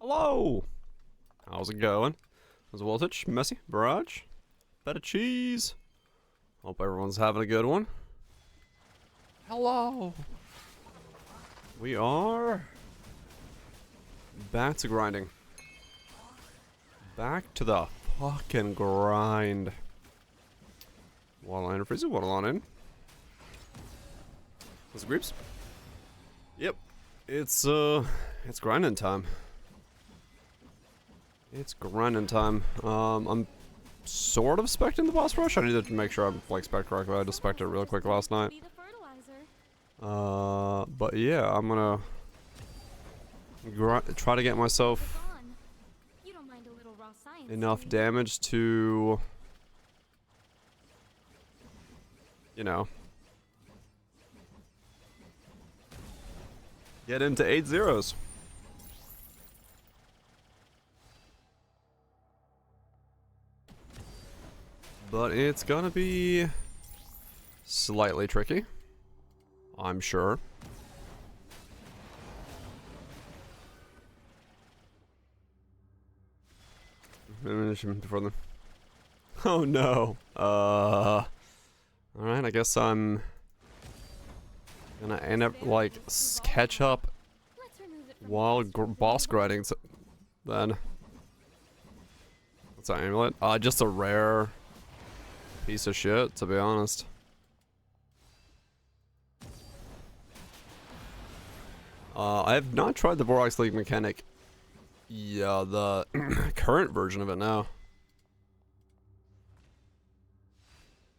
Hello! How's it going? How's the voltage? Messy? Barrage? Feta cheese? Hope everyone's having a good one. Hello! We are back to grinding. Back to the fucking grind. Waterline freezing, waterline in. What's the creeps? Yep. It's grinding time. It's grinding time. I'm sort of specting the boss rush. I need to make sure I'm like spec correctly. I just spec'd it real quick last night. But yeah, I'm gonna try to get myself enough damage to, you know, get into 8 zeros. But it's gonna be slightly tricky, I'm sure. Oh no. Alright, I guess I'm gonna end up like catch up while boss grinding then. What's that amulet? Just a rare piece of shit, to be honest. I have not tried the Borax League mechanic. Yeah, the current version of it now.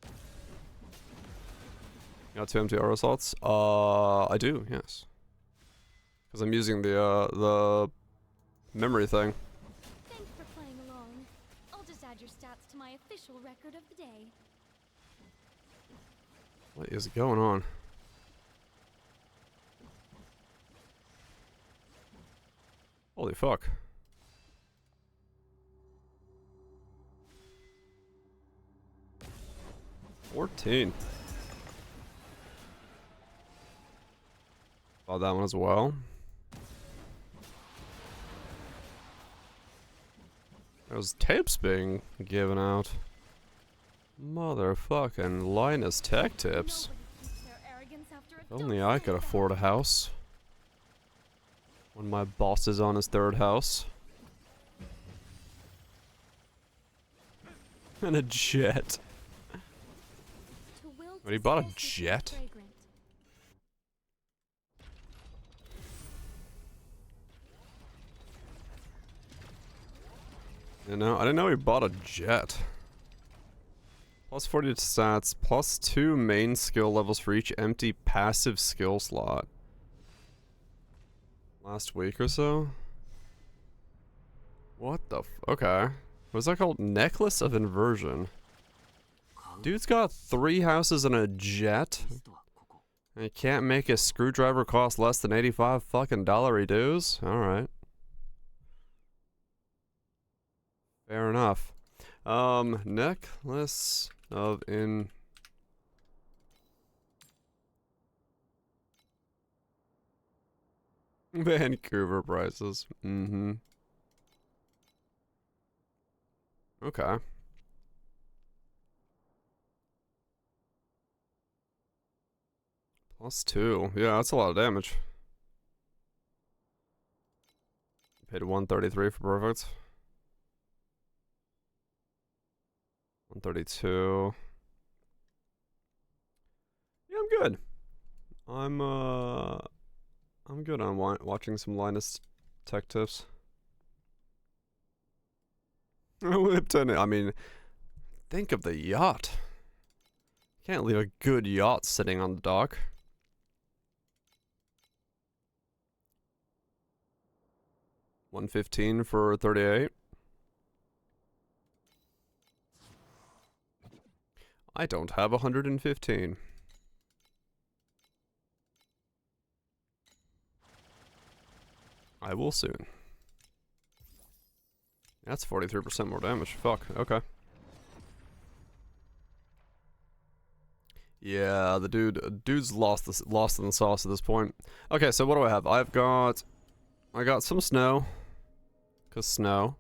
You got 2 empty aura slots? I do, yes. Because I'm using the memory thing. Thanks for playing along. I'll just add your stats to my official record of the day. What is going on? Holy fuck. $14. Bought that one as well. There's tapes being given out. Motherfucking Linus Tech tips. If only I could afford a house. When my boss is on his 3rd house. And a jet. But he bought a jet? You know, I didn't know he bought a jet. Plus 40 to stats, plus 2 main skill levels for each empty passive skill slot. Last week or so? What the okay. What's that called? Necklace of Inversion. Dude's got 3 houses and a jet. And he can't make his screwdriver cost less than 85 fucking dollary dues? Alright. Fair enough. Necklace of Vancouver prices. Mm-hmm. Okay. Plus 2. Yeah, that's a lot of damage. Paid 133 for perfect. 132. Yeah, I'm good. I'm good on watching some Linus Tech tips. I mean, think of the yacht. Can't leave a good yacht sitting on the dock. $115 for 38. I don't have 115. I will soon. That's 43% more damage. Fuck. Okay. Yeah, the dude's lost in the sauce at this point. Okay, so what do I have? I got some snow. Cause snow.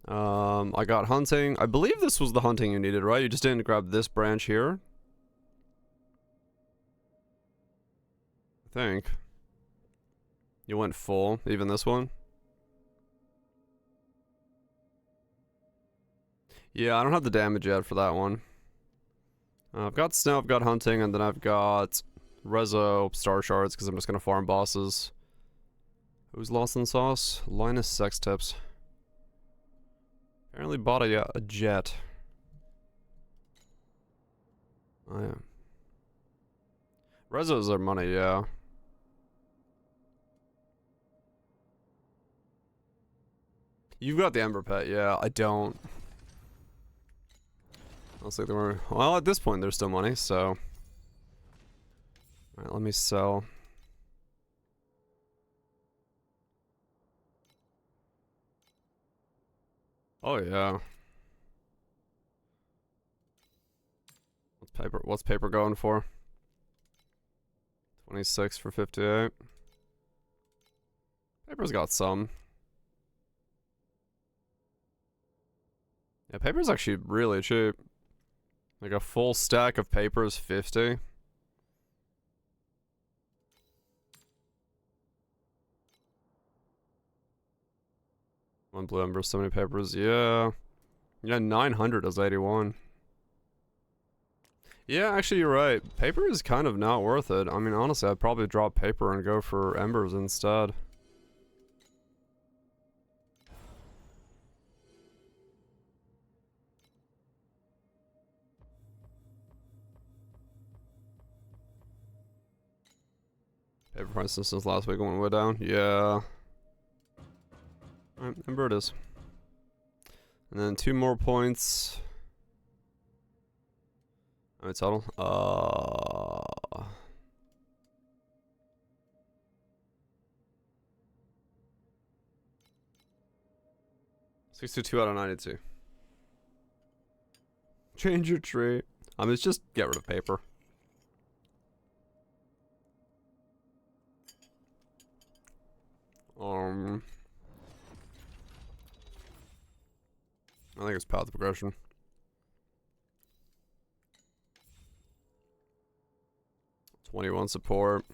I got hunting. I believe this was the hunting you needed, right? You just didn't grab this branch here. I think. You went full, even this one. Yeah, I don't have the damage yet for that one. I've got snow, I've got hunting, and then I've got rezo star shards because I'm just gonna farm bosses. Who's lost in the sauce? Linus sex tips. Apparently bought a jet. Oh yeah. Rezo's their money, yeah. You've got the Ember Pet, yeah. I don't. Looks like they were. Well, at this point, there's still money, so. Alright, let me sell. Oh, yeah. What's paper going for? 26 for 58. Paper's got some. Yeah, paper's actually really cheap. Like a full stack of paper is 50. One blue ember, so many papers. Yeah. Yeah, 900 is 81. Yeah, actually you're right. Paper is kind of not worth it. I mean, honestly, I'd probably drop paper and go for embers instead. Paper prices since last week went way down. Yeah. Alright, ember it is. And then 2 more points. Alright, total. 62 out of 92. Change your tree. I mean, it's just get rid of paper. I think it's path of progression. '21 support.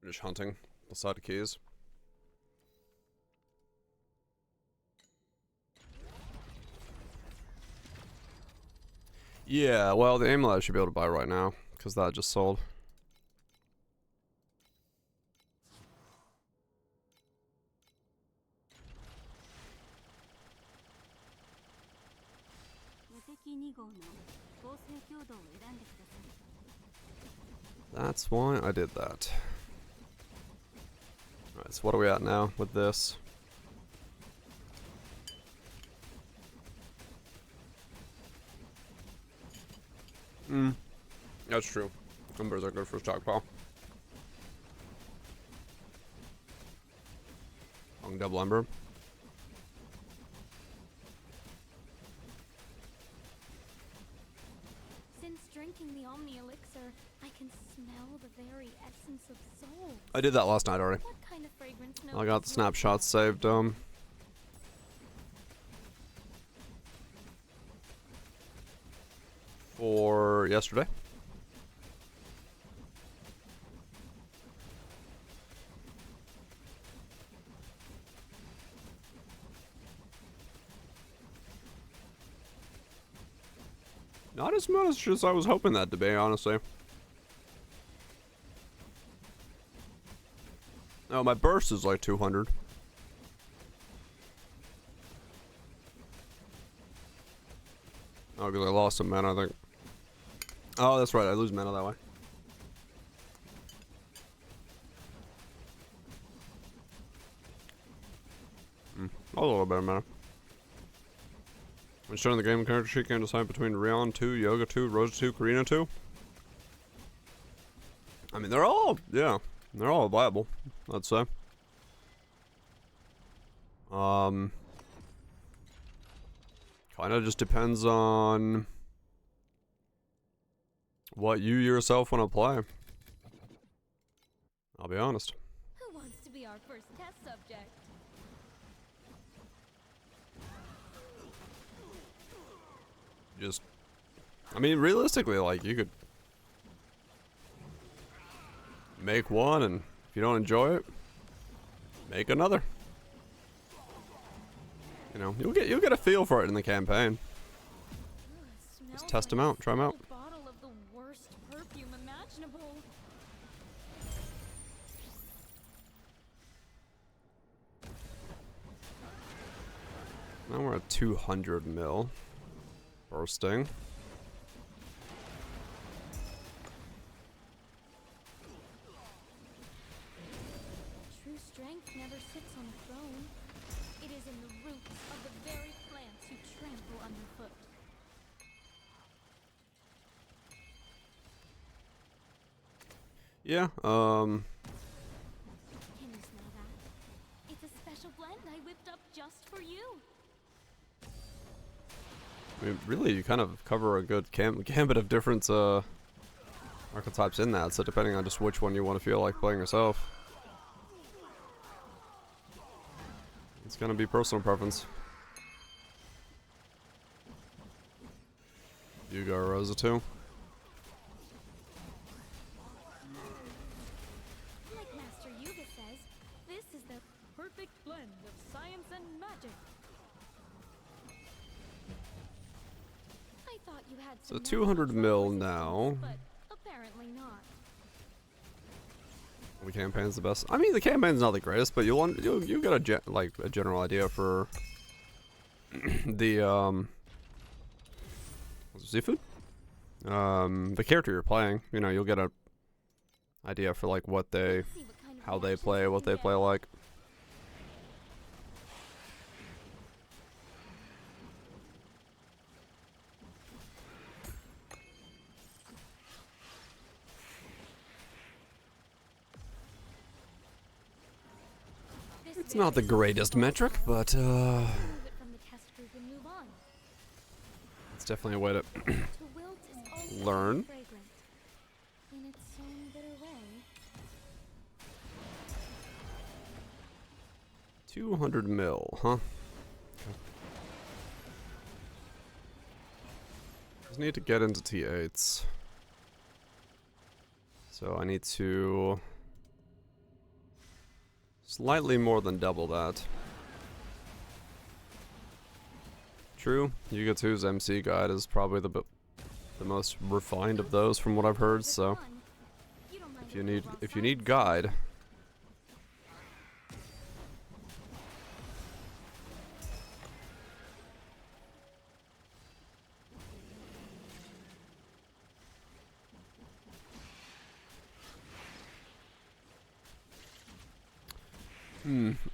Just hunting beside the keys. Yeah, well, the amulet I should be able to buy right now because that just sold. That's why I did that. Alright, so what are we at now with this? That's true. Embers are good for stockpile. Long double ember. Since drinking the Omni Elixir, I can smell the very essence of soul. I did that last night already. What kind of fragrance I got the snapshots saved, for yesterday. Not as much as I was hoping that to be, honestly. Oh, my burst is like 200. Oh, because I lost some mana, I think. Oh, that's right, I lose mana that way. A little bit of mana. When showing the game character sheet, can decide between Rion 2, Yoga 2, Rosa 2, Karina 2. I mean, they're all, yeah, they're all viable, I'd say. Kind of just depends on what you yourself want to play. I'll be honest. Who wants to be our first test subject? Just, I mean, realistically, like, you could make one, and if you don't enjoy it, make another. You know, you'll get a feel for it in the campaign. Just test them out, try them out. Bottle of the worst perfume imaginable. Now we're at 200 mil. Bursting. True strength never sits on a throne. It is in the roots of the very plants you trample underfoot. Yeah, Can you smell that? It's a special blend I whipped up just for you. I mean, really, you kind of cover a good gambit of different archetypes in that, so depending on just which one you want to feel like playing yourself. It's gonna be personal preference. You go, Rosa, too. Like Master Yuga says, this is the perfect blend of science and magic. I thought you had So some 200 natural mil resistance, now. but apparently not. The campaign's the best. I mean, the campaign's not the greatest, but you'll get a general idea for the seafood. The character you're playing. You know, you'll get a idea for like what they, See what kind of how they reactions play, you what can they play get. like. This It's not the greatest metric, but remove it from the test group and move on. it's definitely a way to To wilt is also learn. fragrant in its own bitter way. 200 mil, huh? Just need to get into T8s. So I need to slightly more than double that. True, Yuga 2's MC guide is probably the most refined of those from what I've heard, so You don't mind if you need guide,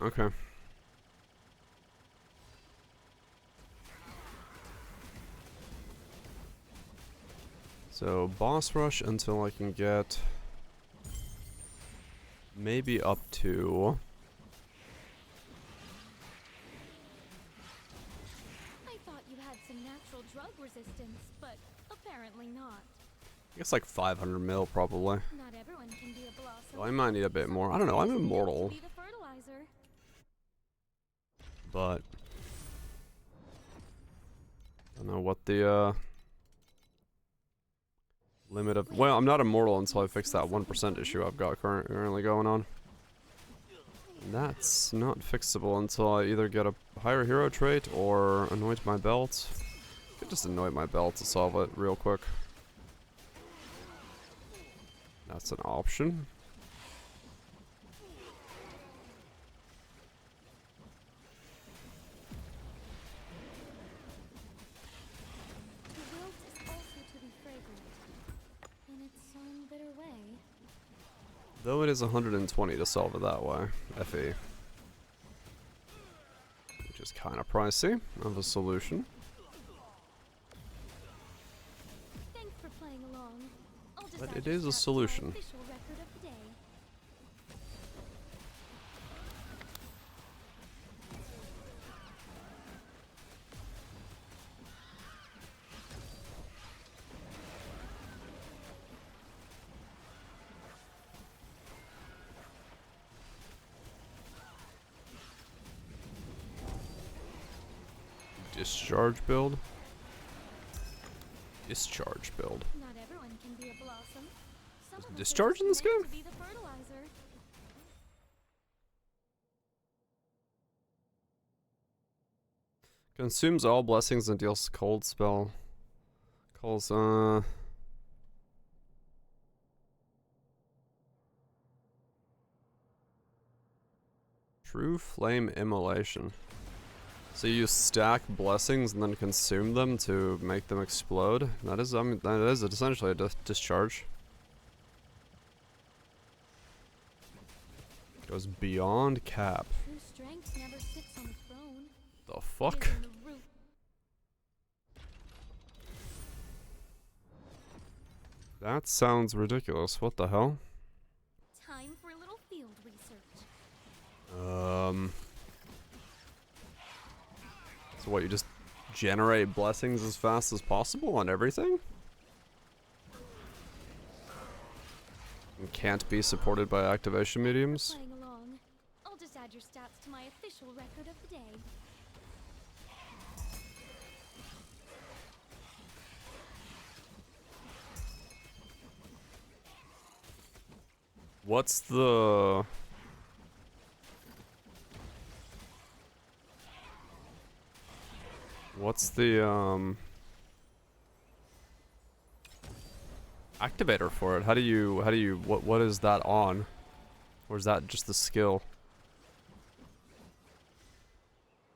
okay. So boss rush until I can get maybe up to I thought you had some natural drug resistance, but apparently not. I guess like 500 mil probably. Not everyone can be a blossom. So I might need a bit more. I don't know, I'm Some immortal, to be the fertilizer. but I don't know what the limit of, well, I'm not immortal until I fix that 1% issue I've got currently going on. And that's not fixable until I either get a higher hero trait or anoint my belt. I could just anoint my belt to solve it real quick. That's an option. To wilt is also to be fragrant in its own bitter way. Though it is 120 to solve it that way. FE. Which is kind of pricey of a solution. Thanks for playing along. I'll just But add it your is a stats to our solution. official record of the day. Discharge build? Discharge build. Not everyone can be a blossom. Some of us are Discharge in this just meant game? to be the fertilizer. Consumes all blessings and deals cold spell. Calls, True Flame Immolation. So you stack blessings and then consume them to make them explode? That is, that is essentially a discharge. Goes beyond cap. True strength never sits on the throne. The It fuck? is in the root. That sounds ridiculous. What the hell? Time for a little field research. So what, you just generate blessings as fast as possible on everything? And can't be supported by activation mediums? Playing along. I'll just add your stats to my official record of the day. What's the... What's the, activator for it? How do you, what is that on? Or is that just the skill?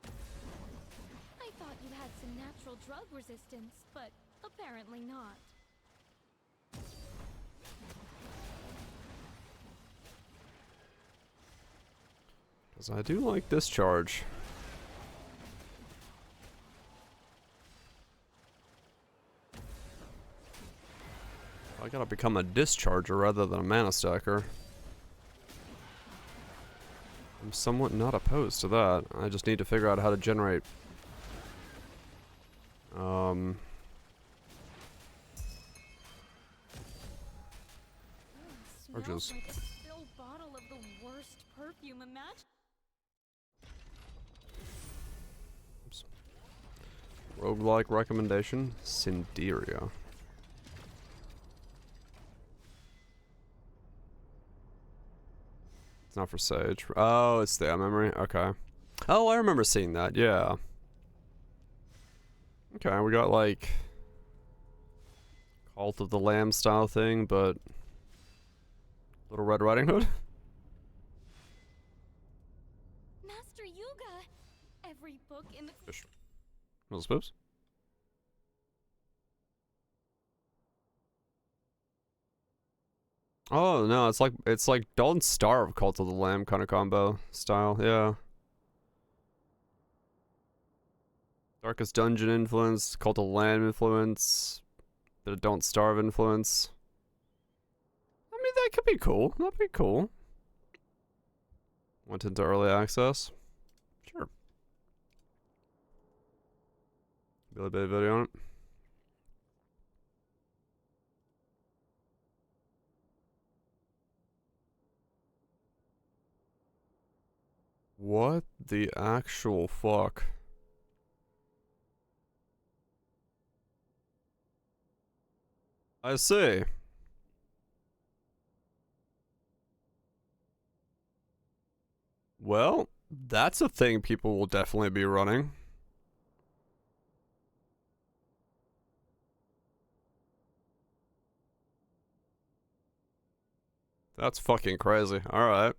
I thought you had some natural drug resistance, but apparently not. Because I do like discharge. I gotta become a discharger rather than a mana stacker. I'm somewhat not opposed to that. I just need to figure out how to generate Smells Arches. like a spilled bottle of the worst perfume imaginable. Roguelike recommendation, Cinderia. It's not for Sage. Oh, it's the memory. Okay. Oh, I remember seeing that. Yeah. Okay, we got like Cult of the Lamb style thing, but Little Red Riding Hood. Master Yuga! Every book in the Fish. Little Spoops. Oh no, it's like Don't Starve Cult of the Lamb kind of combo style, yeah. Darkest Dungeon influence, Cult of the Lamb influence, bit of Don't Starve influence. I mean, that could be cool. That'd be cool. Went into early access. Sure. Billy Bay video on it. What the actual fuck? I see. Well, that's a thing people will definitely be running. That's fucking crazy. All right.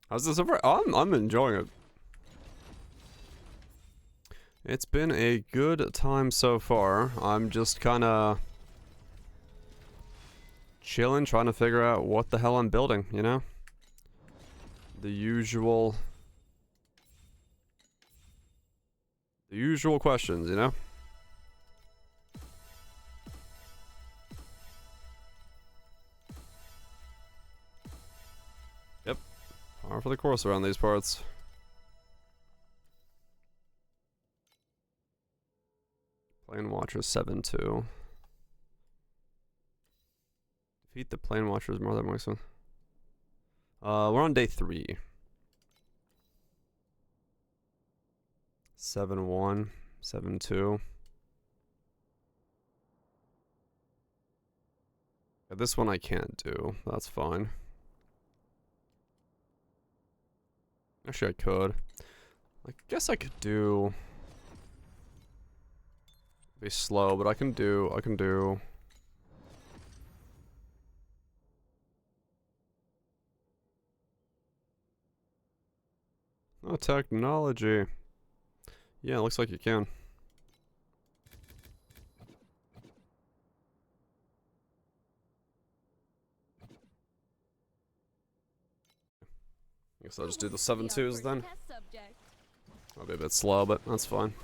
How's this over? I'm enjoying it. It's been a good time so far. I'm just kind of chilling, trying to figure out what the hell I'm building, you know? The usual questions, you know? Yep. Par for the course around these parts. Plane Watchers 7-2. Defeat the Plane Watchers more than once. We're on day 3. 7-1, 7-2. Yeah, this one I can't do. That's fine. Actually, I could. I guess I could do. Be slow, but I can do. Oh, technology. Yeah, it looks like you can. I guess I'll just do the 7-2s then. I'll be a bit slow, but that's fine.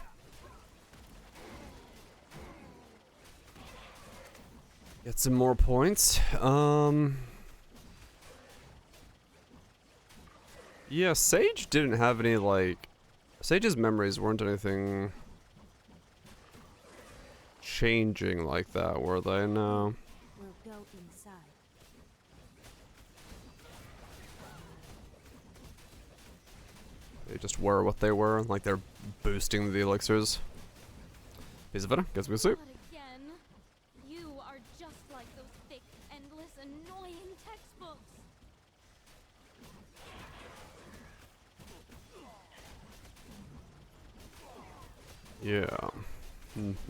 Get some more points. Yeah, Sage didn't have any, like... Sage's memories weren't anything... changing like that, were they? No. We'll go inside. They just were what they were, like they're boosting the elixirs. Piece of it, gets me soup. Not again. You are just like those thick, endless, annoying textbooks. Yeah.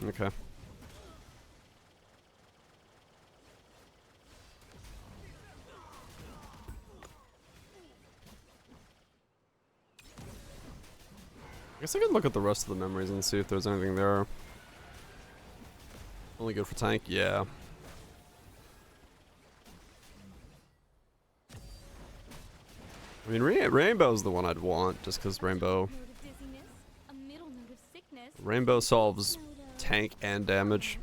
Okay. I guess I can look at the rest of the memories and see if there's anything there. Only good for tank? Yeah. I mean, Rainbow's the one I'd want, just because Rainbow solves tank and damage.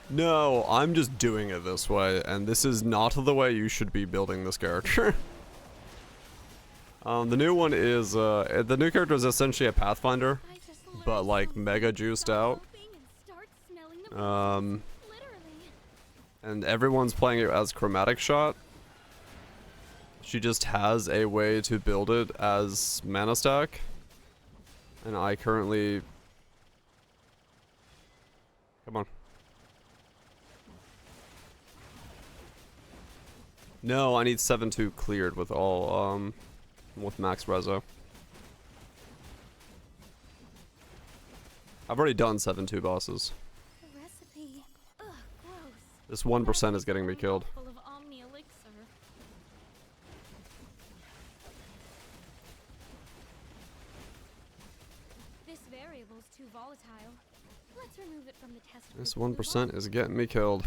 No, I'm just doing it this way, and this is not the way you should be building this character. The new one is, the new character is essentially a Pathfinder, but like mega juiced out. And everyone's playing it as chromatic shot. She just has a way to build it as mana stack. And I currently... Come on. No, I need 7-2 cleared with all, with max reso. I've already done 7-2 bosses. This 1% is getting me killed. This variable's too volatile. Let's remove it from the test. This 1% is getting me killed.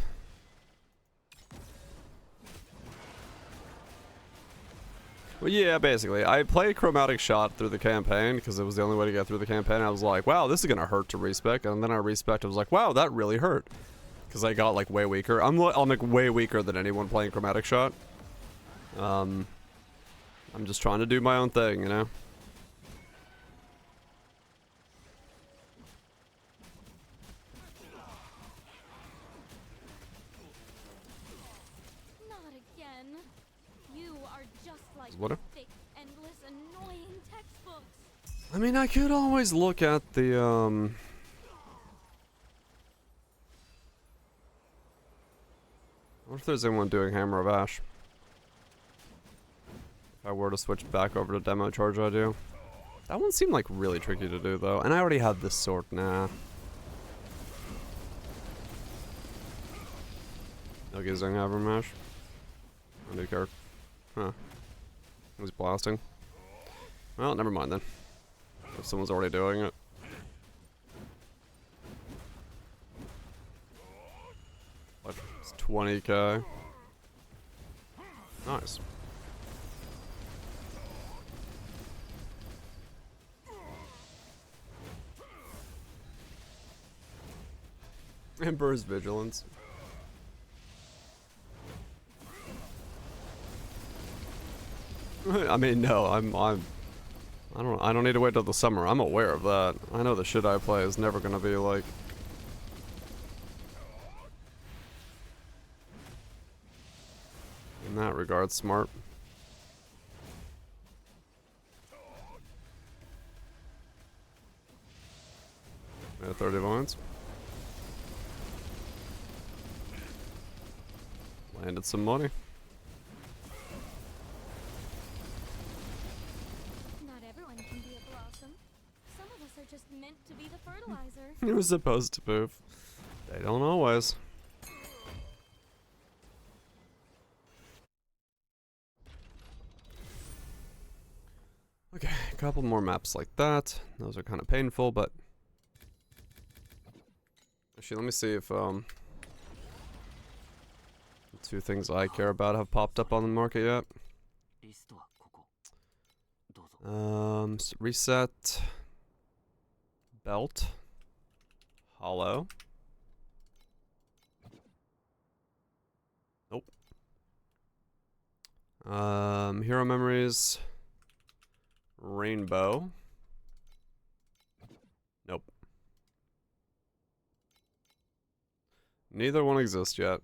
Well, yeah, basically. I played Chromatic Shot through the campaign because it was the only way to get through the campaign. I was like, wow, this is going to hurt to respec. And then I respec. I was like, wow, that really hurt. Because I got, like, way weaker. I'm like, way weaker than anyone playing Chromatic Shot. I'm just trying to do my own thing, you know? What? Endless, annoying textbooks. I mean, I could always look at the, what if there's anyone doing Hammer of Ash? If I were to switch back over to Demo Charge, I do. That one seemed like really tricky to do, though. And I already had this sword. Nah. Okay, using Hammer of Ash. A new card. Huh. He's blasting. Well, never mind then. If someone's already doing it. Like, it's 20k. Nice. Emperor's Vigilance. I mean, no, I don't need to wait till the summer. I'm aware of that. I know the shit I play is never gonna be like... In that regard, smart. Yeah, 30 points. Landed some money. Not everyone can be a blossom. Some of us are just meant to be the fertilizer. It was supposed to move. They don't always. Okay, a couple more maps like that. Those are kind of painful, but actually, let me see if the two things I care about have popped up on the market yet. Reset, belt, hollow. Nope. Hero memories, rainbow. Nope. Neither one exists yet.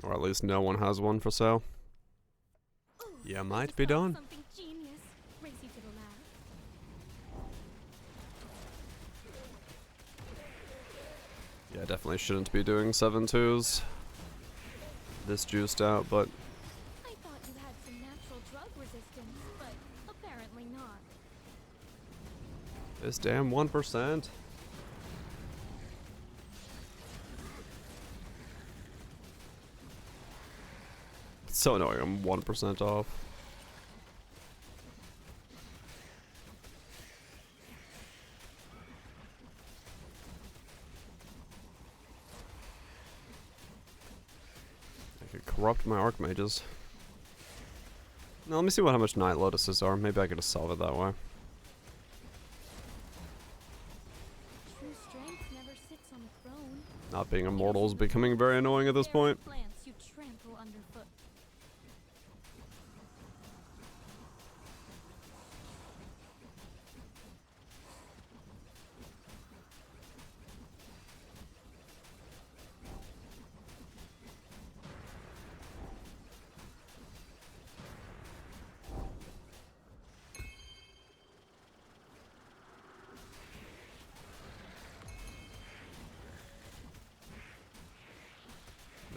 Or at least no one has one for sale. Ooh, Yeah, I might just be thought of done. Something genius. Race you to the lab. Yeah, definitely shouldn't be doing 7-2s this juiced out, but I thought you had some natural drug resistance, but apparently not. this damn 1%. It's so annoying, I'm 1% off. I could corrupt my archmages. Now let me see how much Night Lotuses are. Maybe I could just solve it that way. True strength never sits on a throne. Not being immortal is becoming very annoying at this point. Plants you trample underfoot.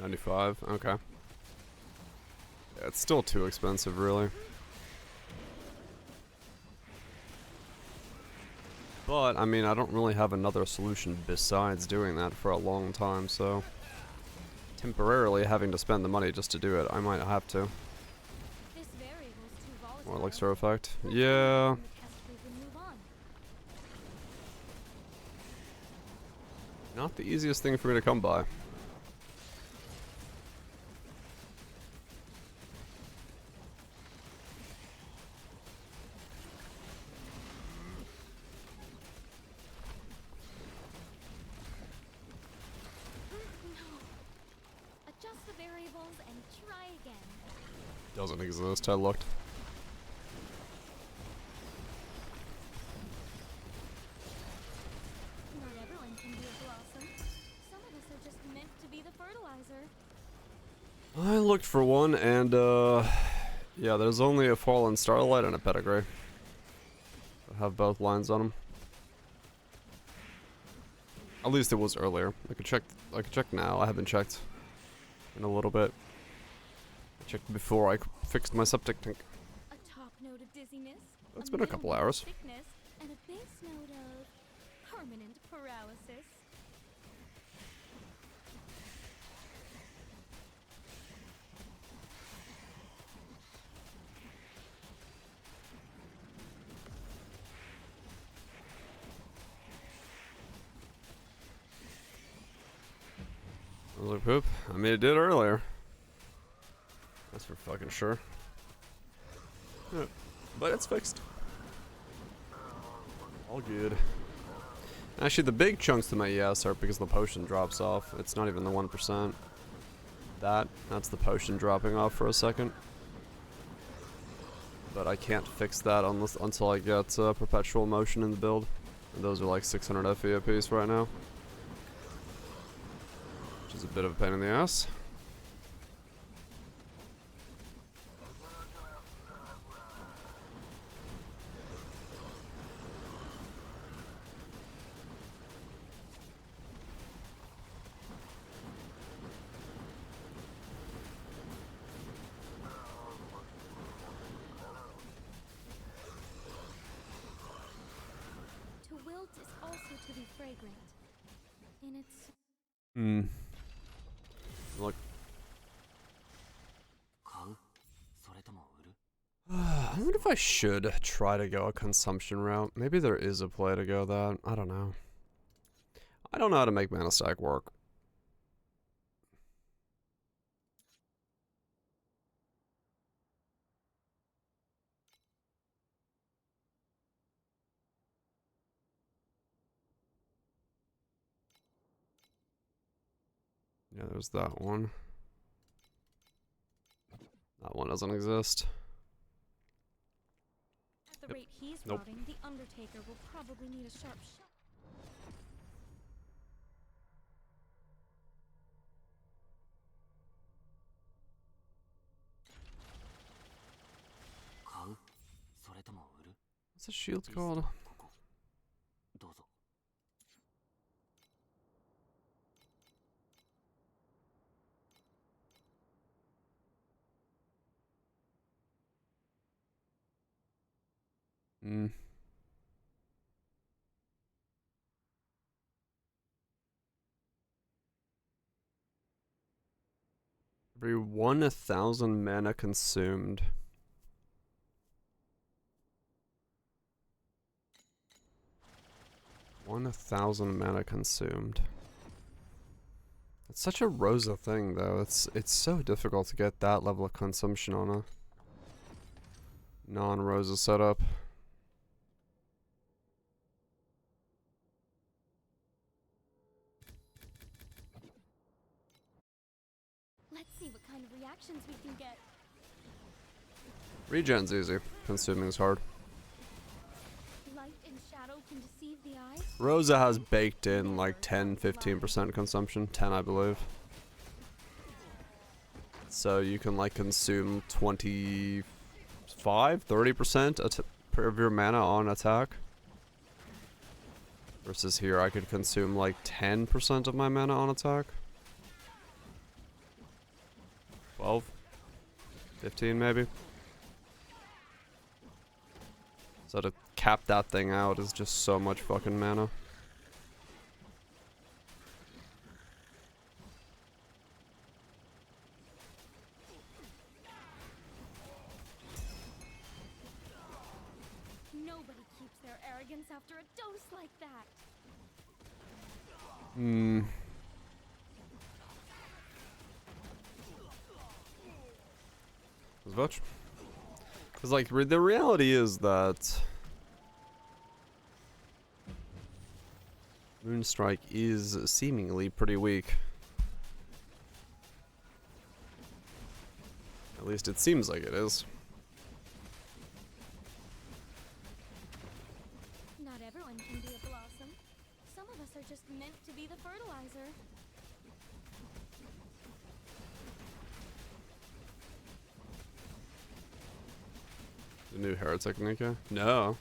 $95, okay. Yeah, it's still too expensive, really. But, I mean, I don't really have another solution besides doing that for a long time, so temporarily having to spend the money just to do it, I might have to. This variable's too volatile. More elixir effect. Let's Yeah. the test group and move on. Not the easiest thing for me to come by. Adjust the variables and try again. Doesn't exist, I looked. Not everyone can be a blossom. Some of us are just meant to be the fertilizer. I looked for one, and yeah, there's only a Fallen Starlight and a Pedigree. I have both lines on them. At least it was earlier. I could check now. I haven't checked in a little bit. I checked before I fixed my septic tank. A top note of dizziness. It's been a couple middle note of hours. Sickness, and a base note of permanent paralysis. I was like, poop. I mean, it did earlier. That's for fucking sure. Yeah, but it's fixed. All good. Actually, the big chunks to my yes are because the potion drops off. It's not even the 1%. That's the potion dropping off for a second. But I can't fix that until I get perpetual motion in the build. And those are like 600 FE a piece right now. Which is a bit of a pain in the ass. wilt is also to be fragrant. In its Look. I wonder if I should try to go a consumption route. Maybe there is a play to go that. I don't know. I don't know how to make mana stack work. Yeah, there's that one. That one doesn't exist. at the rate he's Nope. rotting, the Undertaker will probably need a sharp shot. What's the shield called? Every 1,000 mana consumed. One 1,000 mana consumed. It's such a Rosa thing, though. It's so difficult to get that level of consumption on a non-Rosa setup. Let's see what kind of reactions we can get. Regen's easy. Consuming's hard. Light and shadow can deceive the eye. Rosa has baked in like 10-15% consumption. 10, I believe. So you can like consume 25-30% of your mana on attack. Versus here I could consume like 10% of my mana on attack. 12, 15 maybe. So to cap that thing out is just so much fucking mana. Nobody keeps their arrogance after a dose like that. Because like the reality is that Moonstrike is seemingly pretty weak. At least it seems like it is. Not everyone can be a blossom. Some of us are just meant to be the fertilizer. The new heretic Nika? No.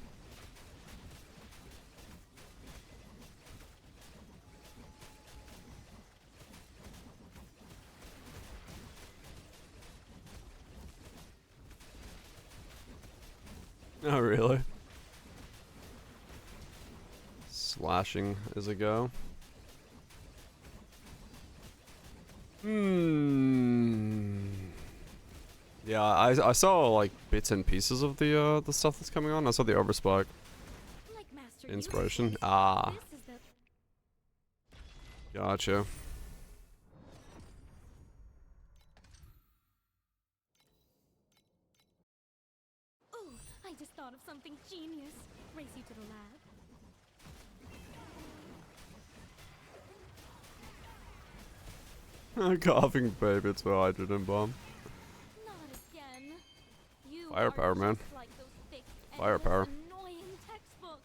Oh, really? Slashing is a go. Yeah, I saw like bits and pieces of the stuff that's coming on. I saw the overspike Like Master inspiration. Ulysses, Ah, this is the gotcha. Ooh, I just thought of something genius. Race you to the lab. Coughing baby to a hydrogen bomb. Not again. You Firepower, are man. just like those thick, Firepower. endless, annoying textbooks.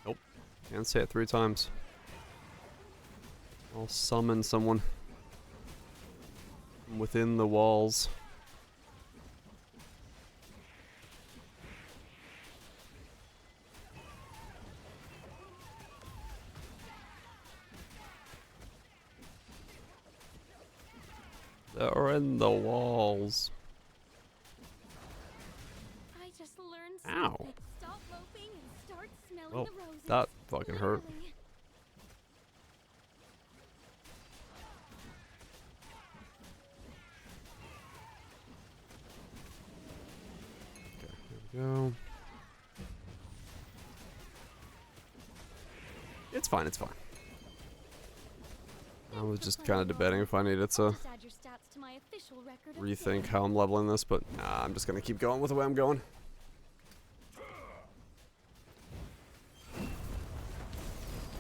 Nope. Can't say it 3 times. I'll summon someone from within the walls. They're in the walls. I just learned Ow. something. Stop moping and start smelling Well, the roses. that fucking hurt. Literally. Okay, here we go. It's fine, it's fine. I was just kind of debating if I needed to Just add your stats to my official record of rethink day. how I'm leveling this, but nah, I'm just gonna keep going with the way I'm going.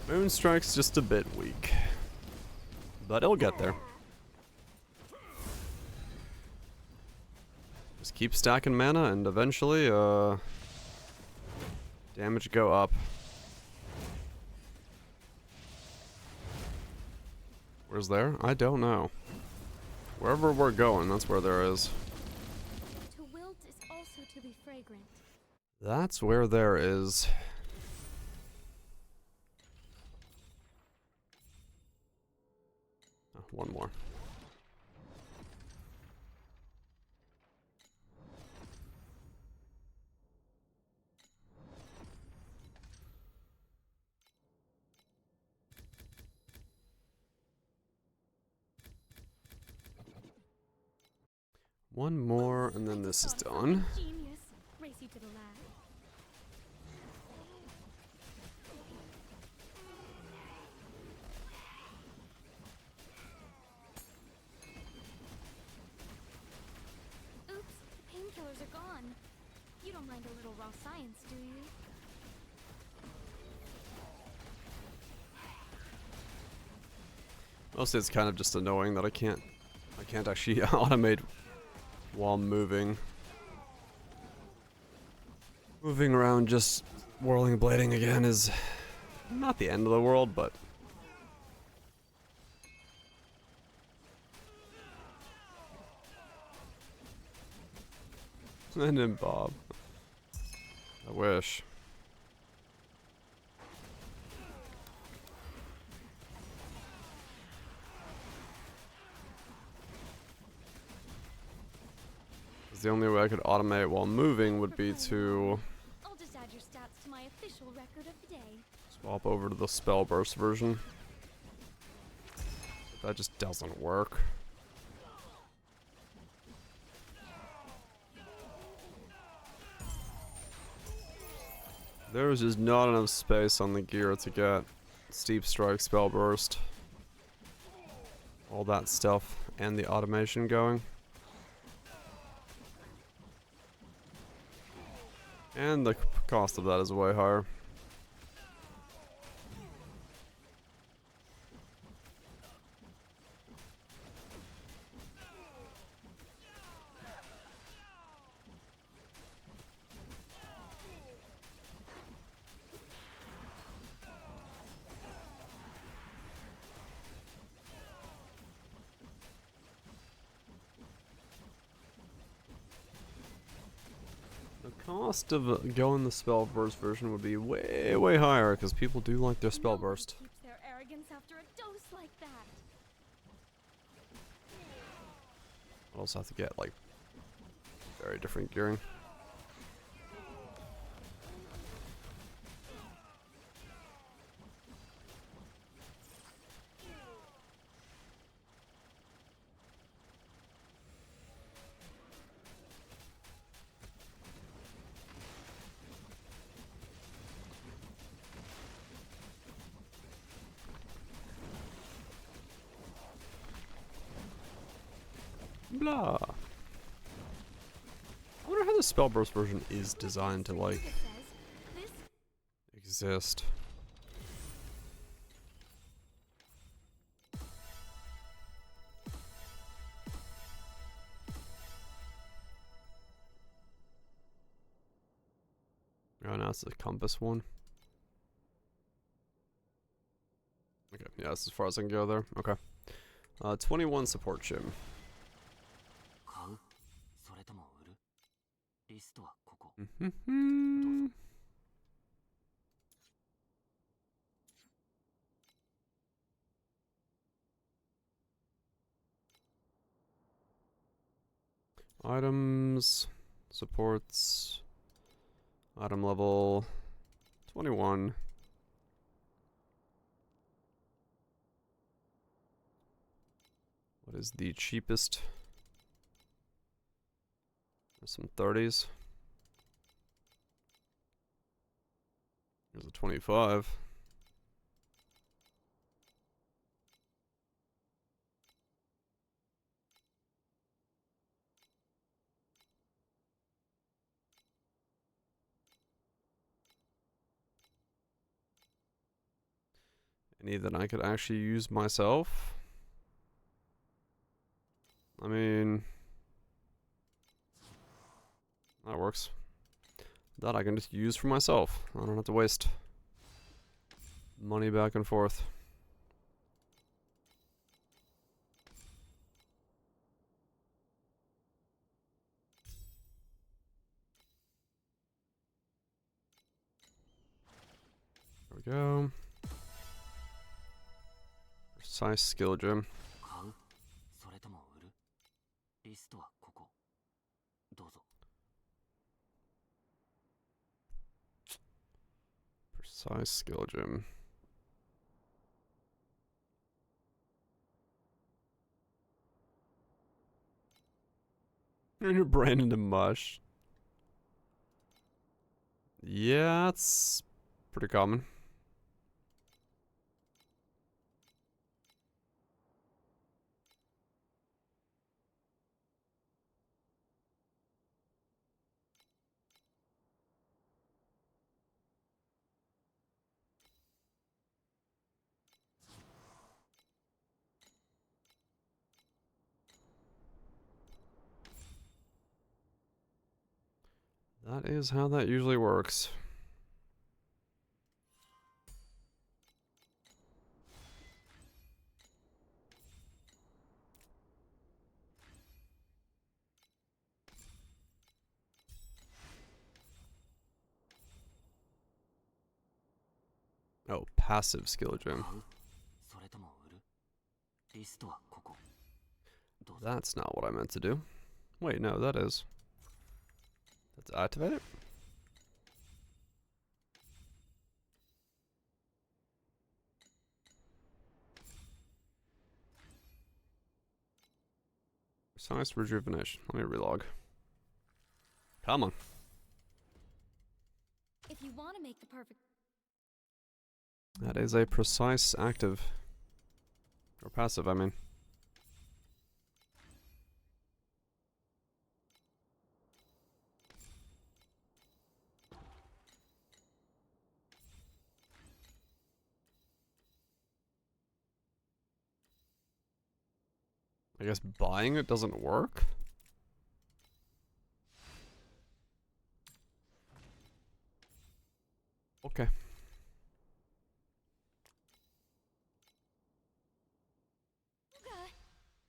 Moonstrike's just a bit weak, but it'll get there. Just keep stacking mana and eventually, damage go up. Where's there? I don't know. Wherever we're going, that's where there is. To wilt is also to be fragrant. That's where there is. Oh, one more. One more, and then this is done. Genius. Race you to the lab. Oops, the painkillers are gone. You don't mind a little raw science, do you? Mostly it's kind of just annoying that I can't actually automate while moving. Moving around just whirling and blading again is not the end of the world, but and then Bob. I wish. The only way I could automate while moving would be to I'll just add your stats to my official record of the day. swap over to the spell burst version. That just doesn't work. There's just not enough space on the gear to get steep strike, spell burst, all that stuff, and the automation going. And the cost of that is way higher. The cost of going the spell burst version would be way, way higher because people do like their spell No one burst. keeps their arrogance after a dose like that. I also have to get like very different gearing. Blah. I wonder how the spell burst version is designed to like It says, this exist. Oh, now it's the compass one. Okay, yeah, that's as far as I can go there. Okay. 21 support chim. 買うそれとも売るリストはここ Mm-hmm. Items, supports, item level 21. What is the cheapest? There's some 30s. There's a 25. Any that I could actually use myself? I mean, that works. That I can just use for myself. I don't have to waste money back and forth. There we go. Precise skill gem. 買うそれとも売るリストはここどうぞ Precise skill gem. Turn your brain into mush. Yeah, that's pretty common. That is how that usually works. Oh, passive skill gem. 買うそれとも売るリストはここどうぞ That's not what I meant to do. Wait, no, that is. Let's activate it. Precise rejuvenation. Let me relog. Come on. If you want to make the perfect That is a precise active. Or passive, I mean. I guess buying it doesn't work? Okay.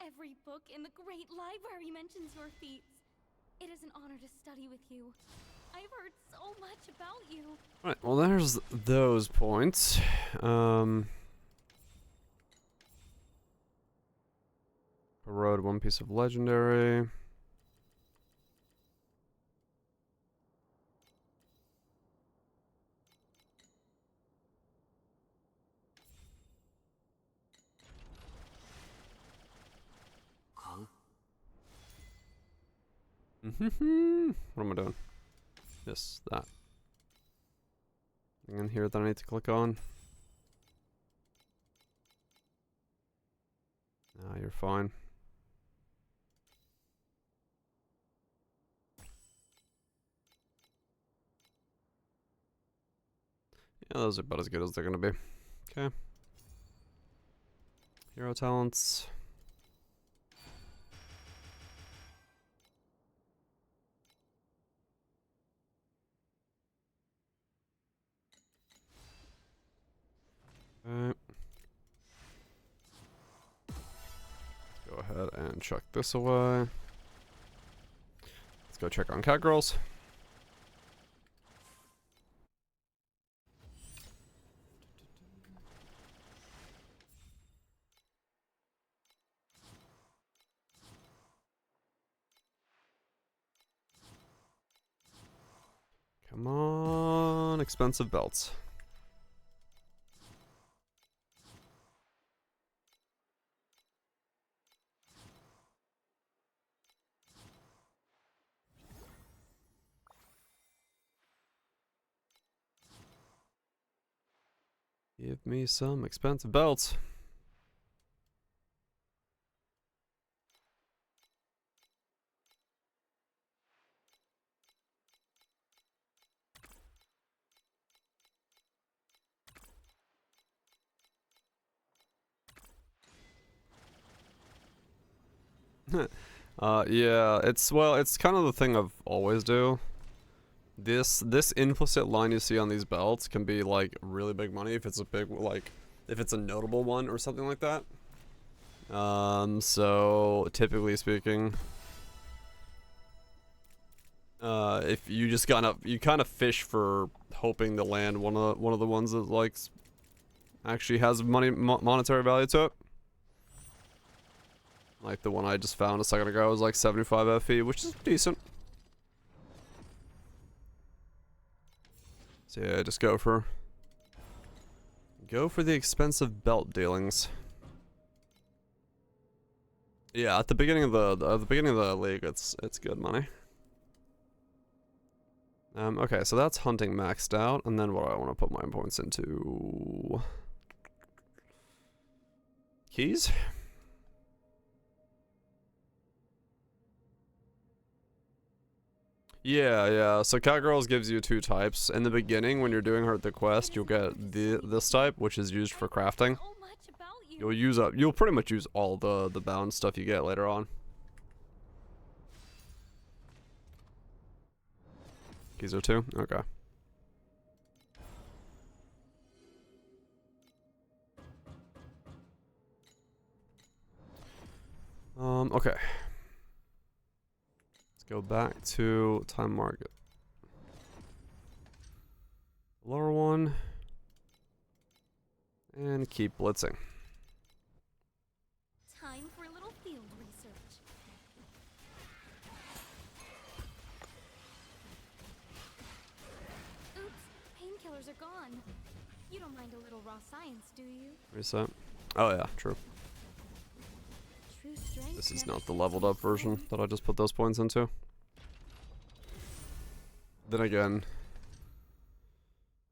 Every book in the great library mentions your feats. It is an honor to study with you. I've heard so much about you. Right, well there's those points. Road, one piece of legendary. What am I doing? Yes, that. Anything in here that I need to click on? Nah, you're fine. Yeah, those are about as good as they're gonna be. Okay. Hero talents. Okay. Go ahead and chuck this away. Let's go check on cat girls. Come on, expensive belts. Give me some expensive belts. Yeah, it's kind of the thing I've always do. This implicit line you see on these belts can be like really big money if it's a big, like, if it's a notable one or something like that. So typically speaking, if you just kind of fish for hoping to land one of the ones that like actually has monetary value to it. Like the one I just found a second ago was like 75 FE, which is decent. So yeah, just go for the expensive belt dealings. Yeah, at the beginning of the league, it's good money. Okay, so that's hunting maxed out, and then what do I want to put my points into? Keys? Yeah. So Catgirls gives you 2 types. In the beginning, when you're doing the quest, you'll get this type, which is used for crafting. You'll pretty much use all the bound stuff you get later on. Keys are 2? Okay. Okay. Let's go back to time market. Lower one. And keep blitzing. Time for a little field research. Oops, painkillers are gone. You don't mind a little raw science, do you? Reset. Oh yeah, true. True strength. This is never not the fades leveled with up version time. that I just put those points into. Then again,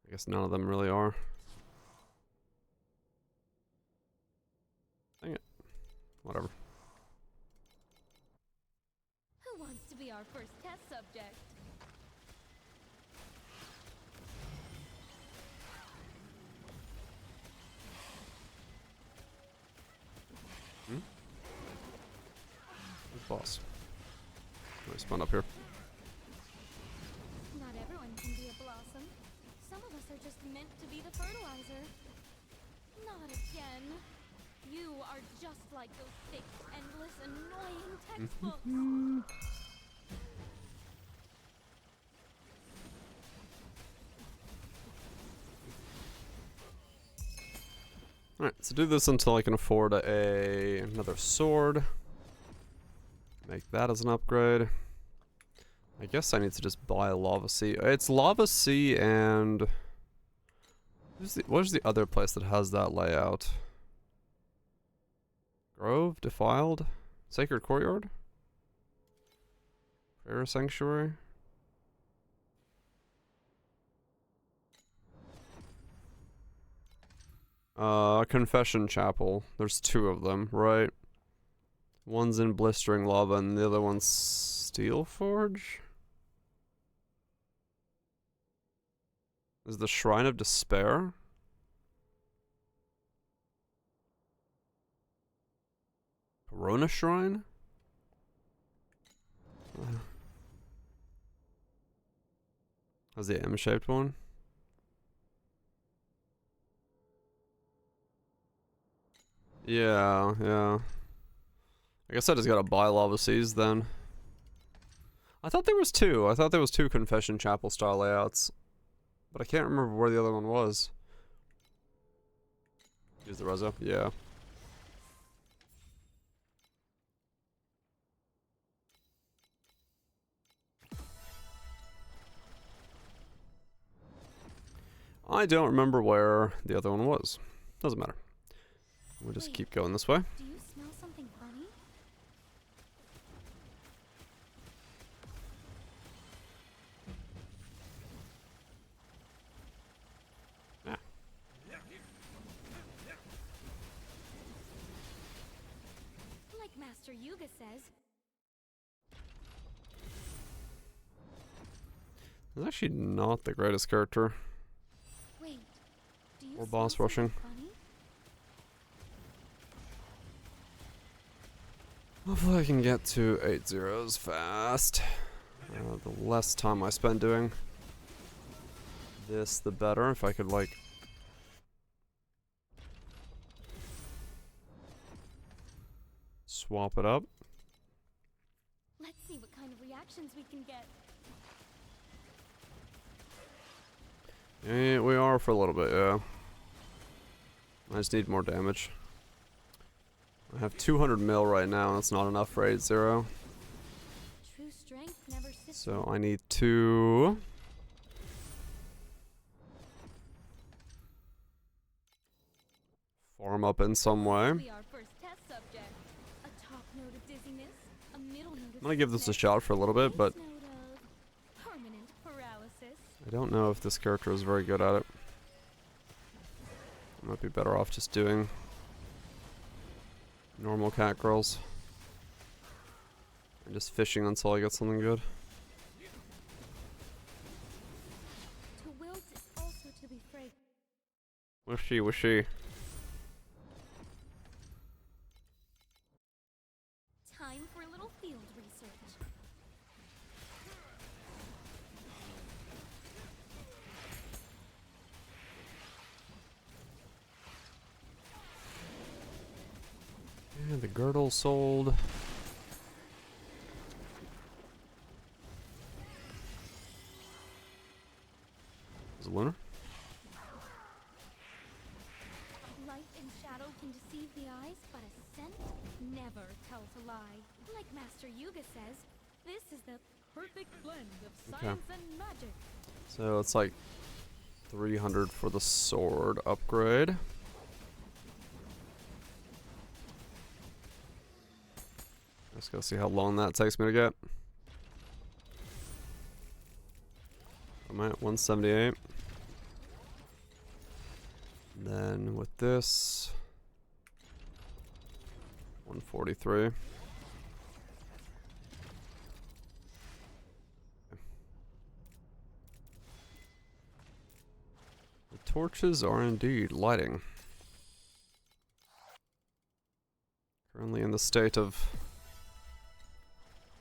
I guess none of them really are. Dang it. Whatever. Who wants to be our first test subject? Boss. Let me spawn up here. Not everyone can be a blossom. Some of us are just meant to be the fertilizer. Not again. You are just like those thick, endless, annoying textbooks. Alright, so do this until I can afford another sword. Make that as an upgrade. I guess I need to just buy Lava Sea. It's Lava Sea and... What is the other place that has that layout? Grove? Defiled? Sacred Courtyard? Prayer Sanctuary? Confession Chapel. There's 2 of them, right? One's in Blistering Lava and the other one's Steel Forge? Is the Shrine of Despair? Corona Shrine? How's the M-shaped one? Yeah. I guess I just gotta buy Lava Seas then. I thought there was 2. I thought there was 2 Confession Chapel style layouts. But I can't remember where the other one was. Use the reso? Yeah. I don't remember where the other one was. Doesn't matter. We'll just Wait. keep going this way. Do you smell something funny? Yeah. Like Master Yuga says, It's actually not the greatest character. wait, do you Or smell boss something rushing. funny? Hopefully I can get to 8 zeros fast. The less time I spend doing this, the better. If I could, like... swap it up. Let's see what kind of reactions we can get. Yeah, we are for a little bit, yeah. I just need more damage. I have 200 mil right now, and that's not enough for 8 0. True strength never sits. So I need to... farm up in some way. Be our first test subject. A top note of dizziness, a middle note of I'm gonna give this a sickness, shot for a little bit, but base note of permanent paralysis. I don't know if this character is very good at it. I might be better off just doing normal cat girls. And just fishing until I get something good. To wilt is also to be fragrant. Wishy, wishy. Time for a little field research. And the girdle sold. Is it lunar? Light and shadow can deceive the eyes, but a scent never tells a lie. Like Master Yuga says, this is the perfect blend of Okay. science and magic. So it's like 300 for the sword upgrade. Let's go see how long that takes me to get. I'm at 178. And then with this, 143. The torches are indeed lighting. Currently in the state of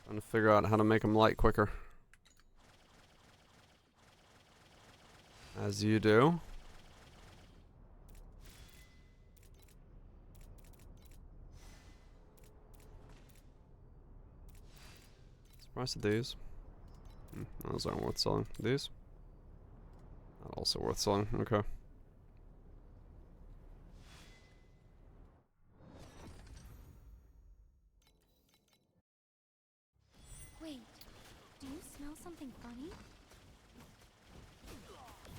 trying to figure out how to make them light quicker. As you do. Price of these. Those aren't worth selling. These? Not also worth selling. Okay. Wait, do you smell something funny?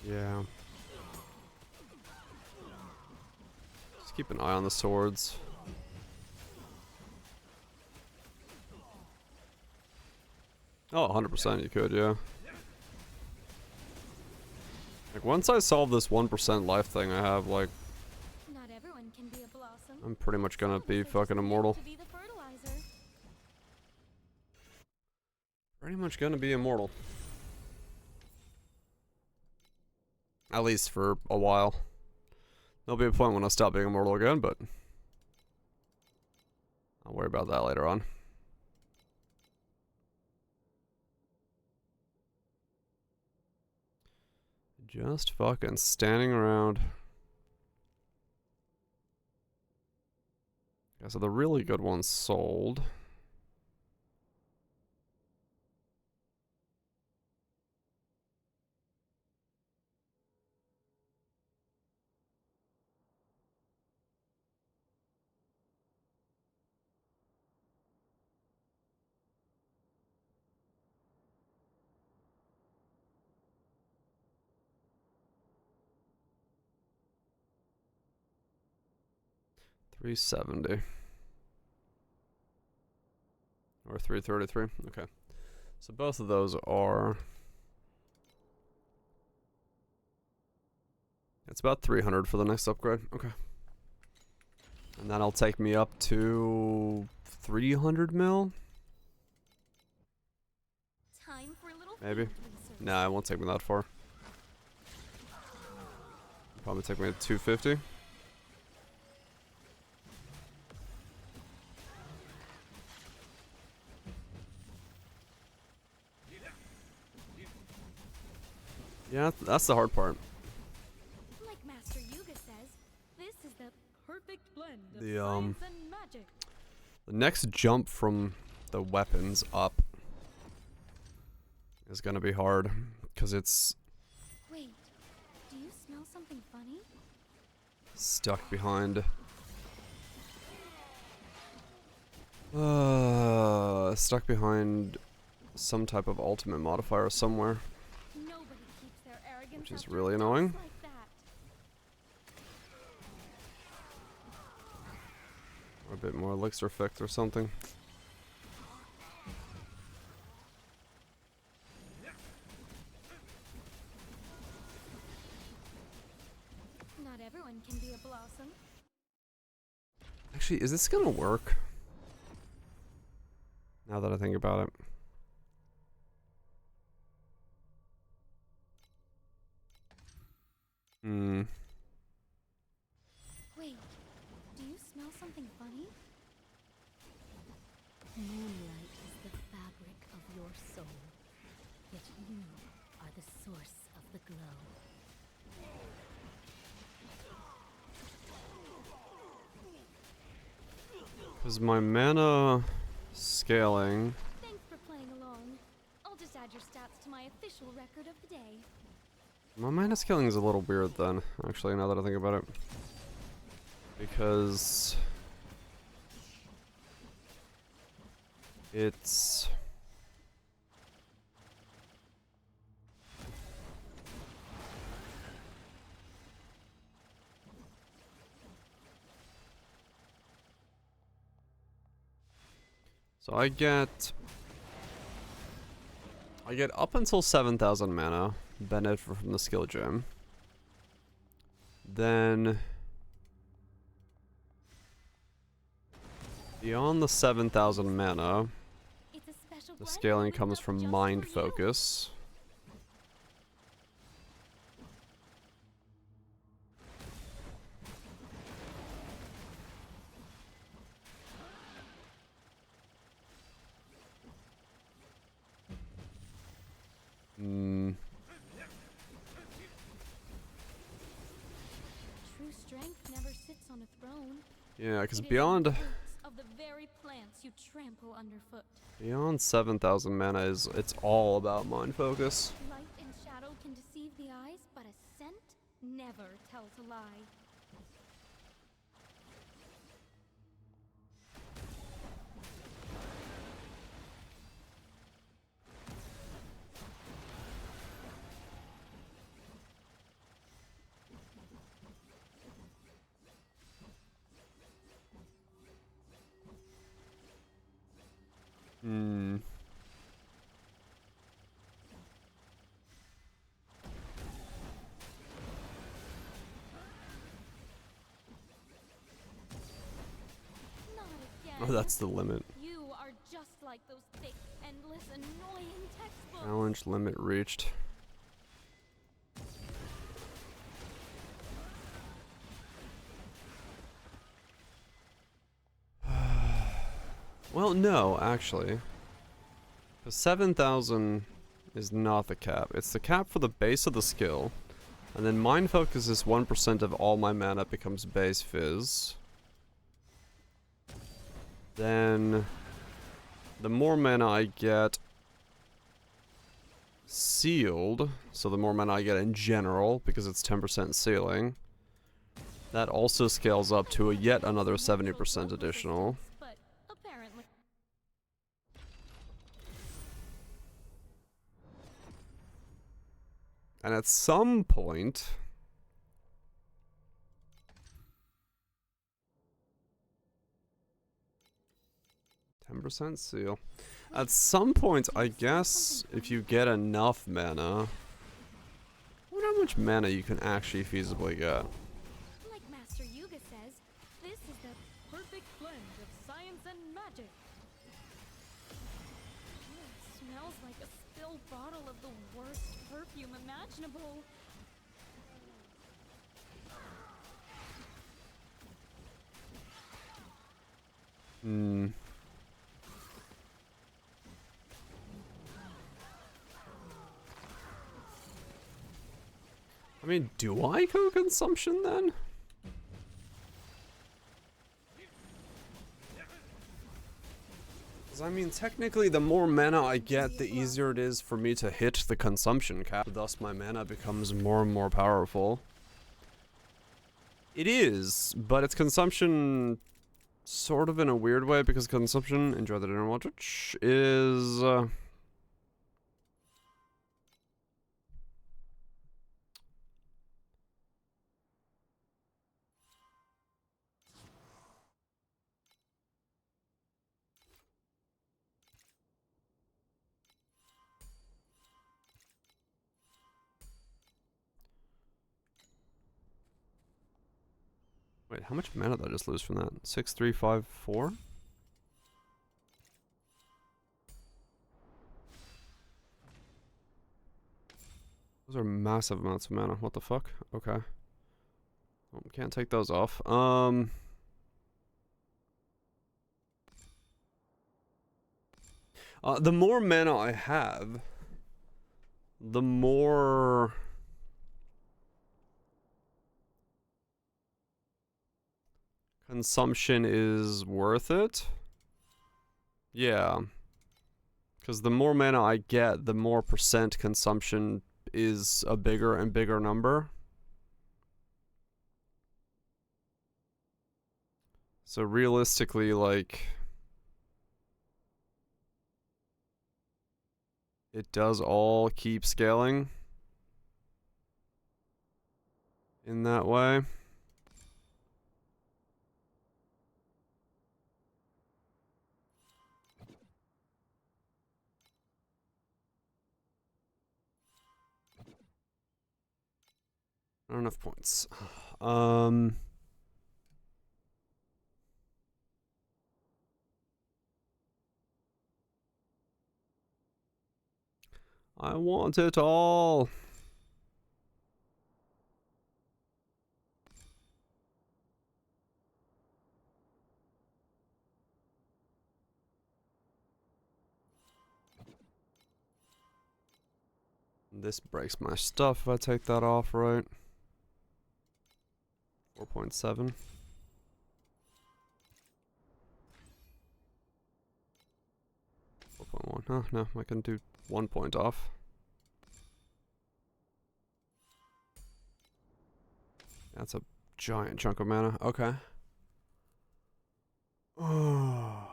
Yeah. Just keep an eye on the swords. Oh, 100% you could, yeah. Like, once I solve this 1% life thing I have, like, Not everyone can be a blossom. I'm pretty much Some gonna of us be are just fucking meant immortal. to be the fertilizer. Pretty much gonna be immortal. At least for a while. There'll be a point when I stop being immortal again, but I'll worry about that later on. Just fucking standing around. Yeah, so the really good ones sold. 370. Or 333. Okay. So both of those are... It's about 300 for the next upgrade. Okay. And that'll take me up to 300 mil? Time for a little Maybe. field research. Nah, it won't take me that far. Probably take me to 250. Yeah, that's the hard part. Like Master Yuga says, this is the perfect blend of The, science and magic. The next jump from the weapons up is gonna be hard, because it's Wait, do you smell something funny? stuck behind... stuck behind some type of ultimate modifier somewhere. Nobody keeps their arrogance Which is after really adults annoying. like that. Or a bit more elixir effect or something. Not everyone can be a blossom. Actually, is this gonna work? Now that I think about it. Hmm. Wait, do you smell something funny? Moonlight is the fabric of your soul, yet you are the source of the glow. Because my mana scaling... Thanks for playing along. I'll just add your stats to my official record of the day. My mana scaling is a little weird then, actually, now that I think about it. Because... it's... So I get up until 7,000 mana, benefit from the skill gem. Then beyond the 7,000 mana, It's a special the blend scaling whipped comes up from just mind for you. focus. Hmm. True strength never sits on a throne. Yeah, because It is in beyond the roots of the very plants you trample underfoot. 7,000 mana it's all about mind focus. Light and shadow can deceive the eyes, but a scent never tells a lie. Hmm. Not again. Oh, that's the limit. You are just like those thick, endless, annoying textbooks. Challenge limit reached. Well, no, actually. The 7,000 is not the cap. It's the cap for the base of the skill. And then Mind Focus is 1% of all my mana becomes base fizz. Then the more mana I get sealed, so the more mana I get in general, because it's 10% sealing, that also scales up to a yet another 70% additional. But apparently, And at some point, 10% seal. At some point, I guess, if you get enough mana... I wonder how much mana you can actually feasibly get. Like Master Yuga says, this is the perfect blend of science and magic. It smells like a spilled bottle of the worst perfume imaginable. Hmm. I mean, do I go consumption then? Because I mean, technically, the more mana I get, the easier it is for me to hit the consumption cap. Thus, my mana becomes more and more powerful. It is, but it's consumption sort of in a weird way, because consumption, enjoy the dinner watch, is... Wait, how much mana did I just lose from that? 6, 3, 5, 4? Those are massive amounts of mana. What the fuck? Okay. Well, can't take those off. The more mana I have, the more... consumption is worth it. Yeah. Because the more mana I get, the more percent consumption is a bigger and bigger number. So realistically, like... it does all keep scaling in that way. Not enough points. I want it all. This breaks my stuff if I take that off, right? 4.7. 4.1. Oh, no, I can do 1 point off. That's a giant chunk of mana. Okay. Oh.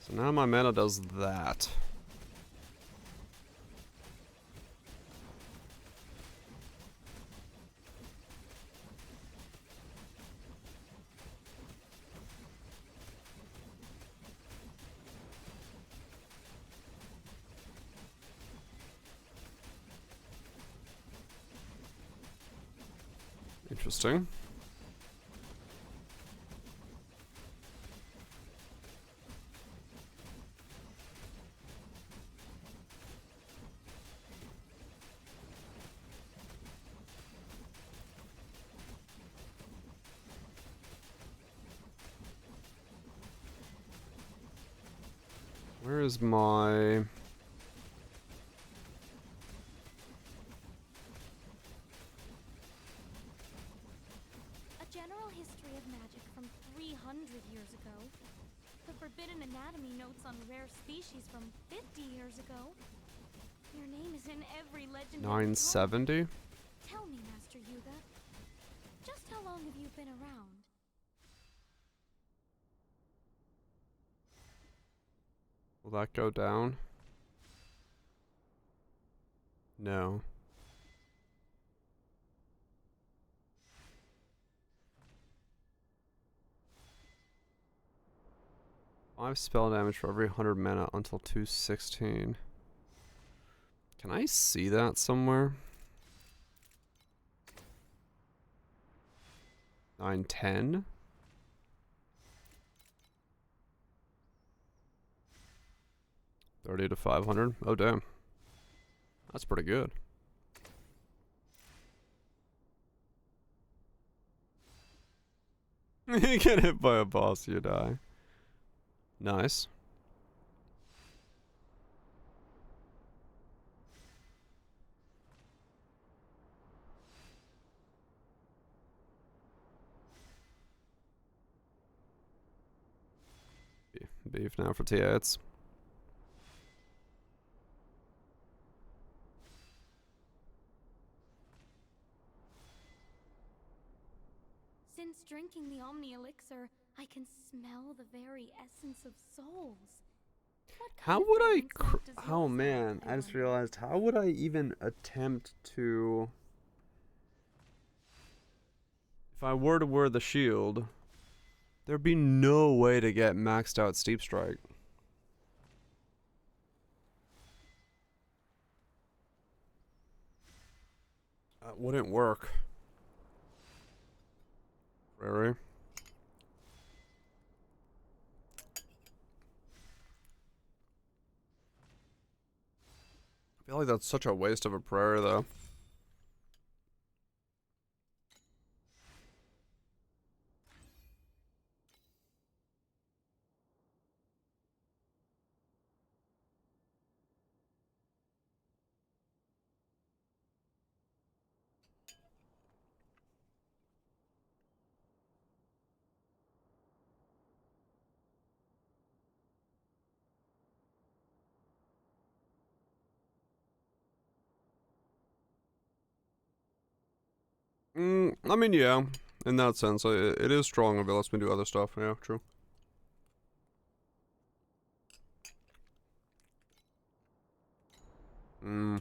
So now my mana does that. Interesting. Where is my... A general history of magic from 300 years ago. The forbidden anatomy notes on rare species from 50 years ago. Your name is in every legendary tome. 970? Tell me, Master Yuga, just how long have you been around? Will that go down? No. 5 spell damage for every 100 mana until 216. Can I see that somewhere? 910? 30 to 500? Oh, damn. That's pretty good. You get hit by a boss, you die. Nice. Beef now for T8s. Since drinking the Omni Elixir, I can smell the very essence of souls. What kind How of would I fragrance note does oh yours man, have, I just wonder? realized, how would I even attempt to... If I were to wear the shield, there'd be no way to get maxed out Steep Strike. That wouldn't work. Prairie. I feel like that's such a waste of a prairie, though. I mean, yeah. In that sense, it is strong if it lets me do other stuff. Yeah, true. Mm.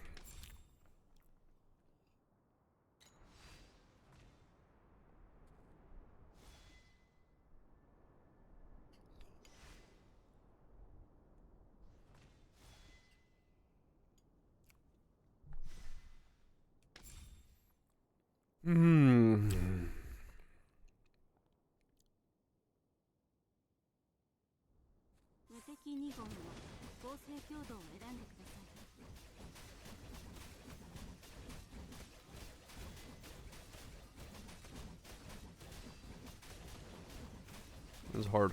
Hmm. 無敵2号の合成強度を選んでください。It's hard.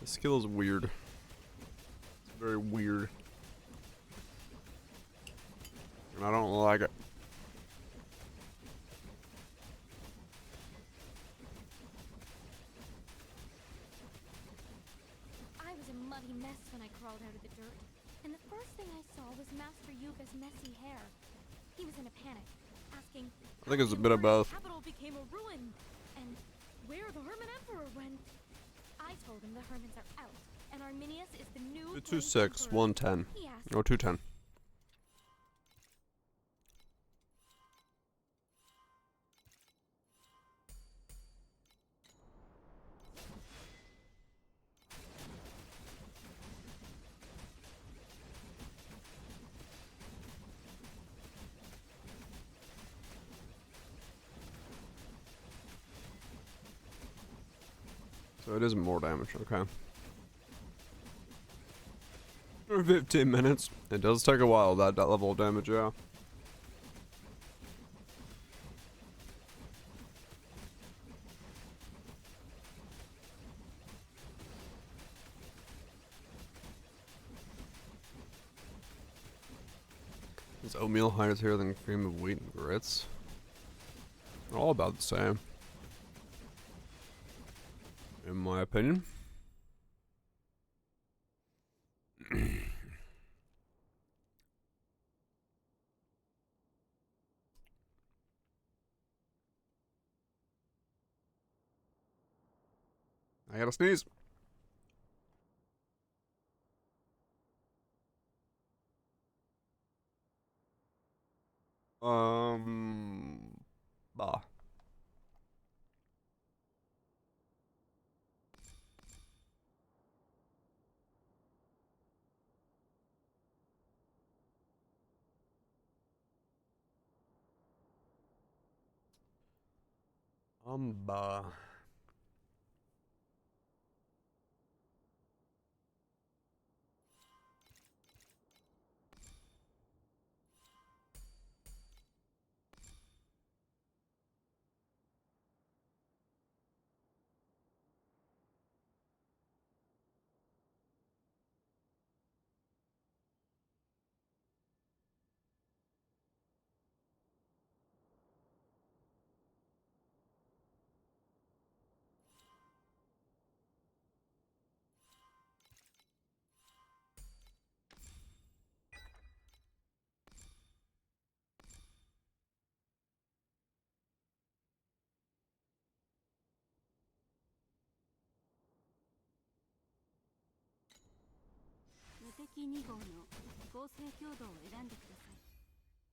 The skill is weird. It's very weird. And I don't like it. I was a muddy mess when I crawled out of the dirt, and the first thing I saw was Master Yuga's messy hair. He was in a panic, asking, I think it's a how bit of the Immortal both. Capital became a ruin, and where the Hermit Emperor went. I told him the Hermits are out, and Arminius is the new 226, Emperor. 110. He asked, Or 210. So it is more damage, okay. For 15 minutes. It does take a while, that level of damage, yeah. Is oatmeal higher than cream of wheat and grits? They're all about the same. In my opinion. I gotta sneeze. Bah. Bah.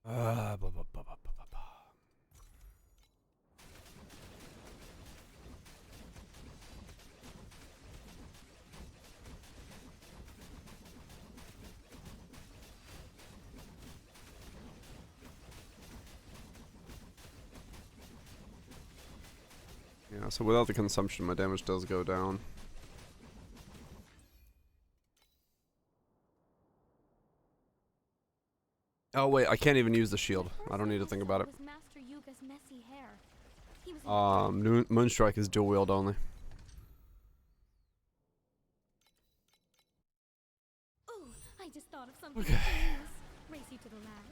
Bah, bah, bah, bah, bah, bah. Yeah, so without the consumption, my damage does go down. Oh wait, I can't even use the shield. I don't need to think about it. Moonstrike is dual wield only. Ooh, I just thought of something Okay. genius. Race you to the lab.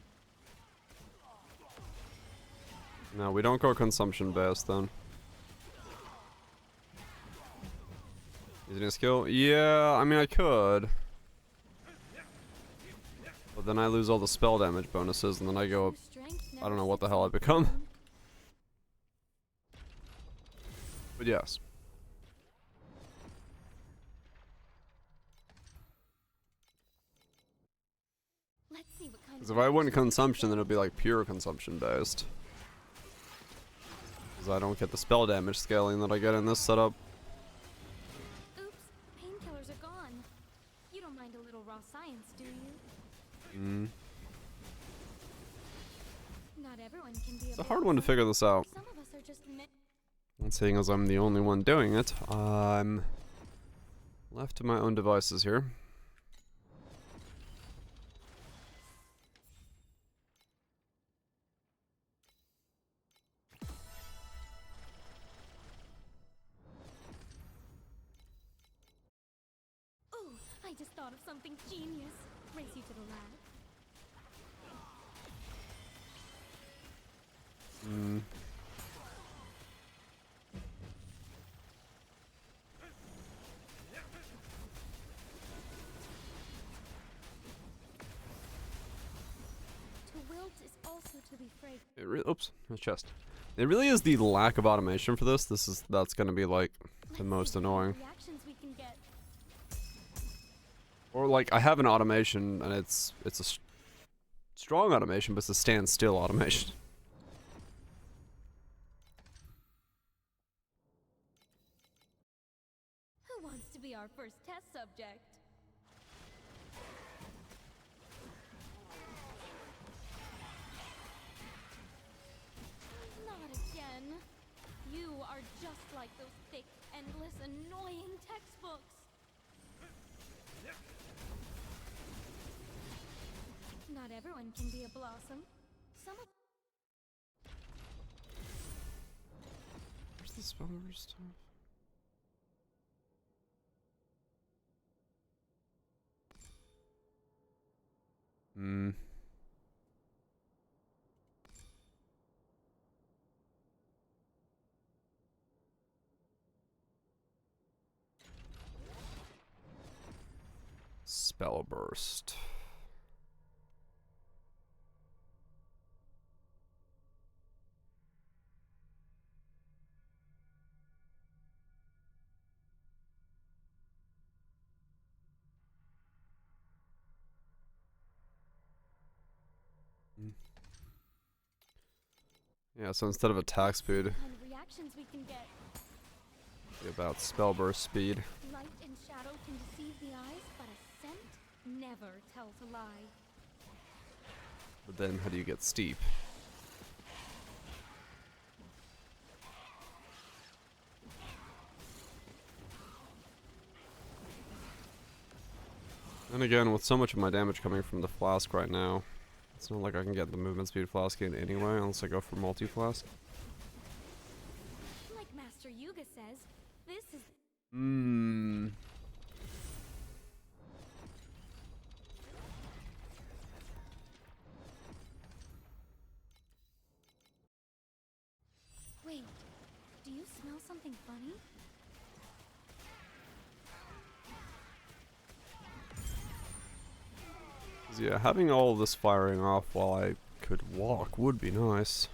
No, we don't go consumption based then. Using a skill? Yeah, I mean I could. But then I lose all the spell damage bonuses and then I go up. I don't know what the hell I become. But yes. Let's see what kind Because of if I went reactions we can consumption, then get. it'd be like pure consumption based. Because I don't get the spell damage scaling that I get in this setup. Oops, painkillers are gone. You don't mind a little raw science, do you? Mm. Not everyone can be It's a hard one to figure this out. Some of us are just meant. And seeing as I'm the only one doing it, I'm left to my own devices here. Ooh, I just thought of something genius. Race you to the lab. Mm. To wilt is also to be fragrant. Oops, my chest. It really is the lack of automation for this. That's gonna be like the most annoying. Reactions we can get. Or like I have an automation and it's a strong automation, but it's a standstill automation. Who wants to be our first test subject? Not again. You are just like those thick, endless, annoying textbooks. Not everyone can be a blossom. Some of Where's the spell stuff? Hmm. Spell burst. Yeah, so instead of attack speed, What kind of reactions we can get. be about spell burst speed. Light and shadow can deceive the eyes, but a scent never tells a lie. But then how do you get steep? And again, with so much of my damage coming from the flask right now, it's not like I can get the movement speed flask in anyway, unless I go for multi-flask. Like Master Yuga says, this is Wait, do you smell something funny? Yeah, having all of this firing off while I could walk would be nice.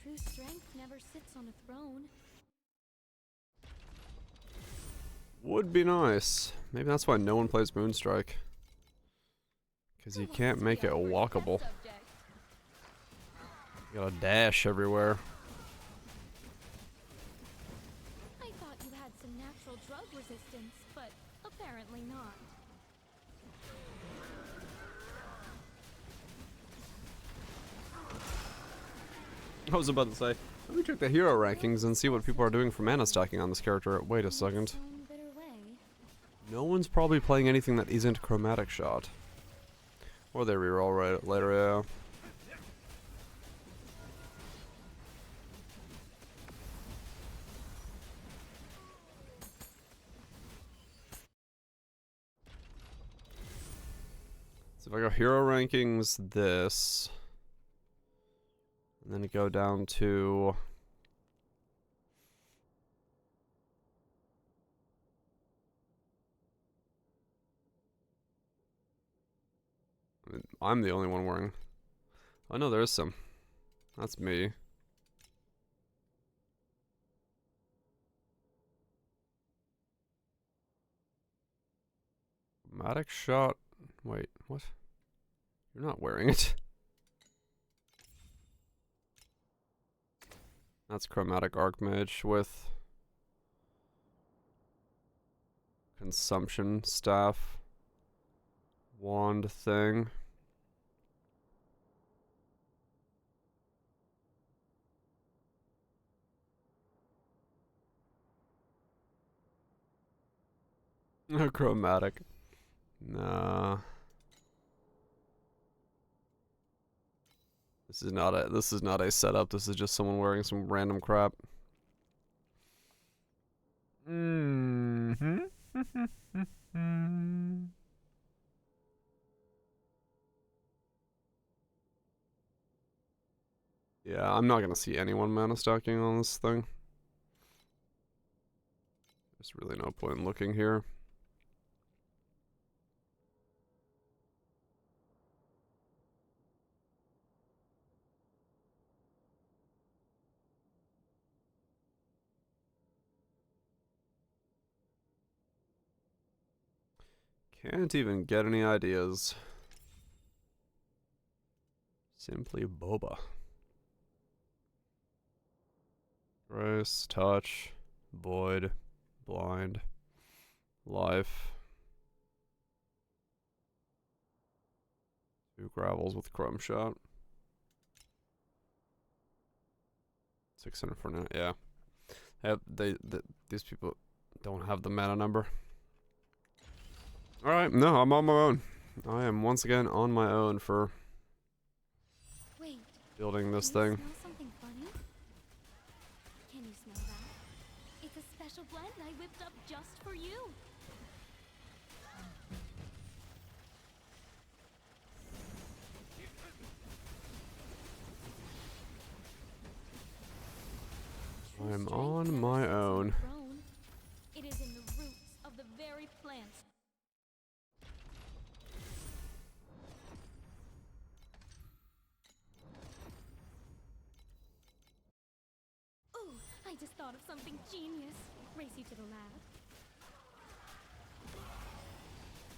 True strength never sits on a throne. Would be nice. Maybe that's why no one plays Moonstrike. Because you can't make it walkable. You gotta dash everywhere. I thought you had some natural drug resistance, but apparently not. I was about to say, let me check the hero rankings and see what people are doing for mana stacking on this character. Wait a second. Own bitter way. No one's probably playing anything that isn't Chromatic Shot. Or they reroll right later, yeah. So if I go hero rankings, this. And then go down to... I'm the only one wearing... Oh no, there is some. That's me. Chromatic Shot... Wait, what? You're not wearing it. That's Chromatic Archmage with... Consumption Staff. Wand thing. Chromatic. Nah. This is not a setup. This is just someone wearing some random crap. Yeah, I'm not gonna see anyone mana stacking on this thing. There's really no point in looking here. Can't even get any ideas. Simply boba. Grace, touch, void, blind, life. 2 gravels with chrome shot. 600 for now, yeah. These people don't have the mana number. Alright, no, I'm on my own. I am once again on my own for Wait, building this do you thing. smell something funny? Can you smell that? It's a special blend I whipped up just for you. True I'm strength on never my sits on a own. throne. It is in the roots of the very plants. Ooh, I just thought of something genius. Race you to the lab.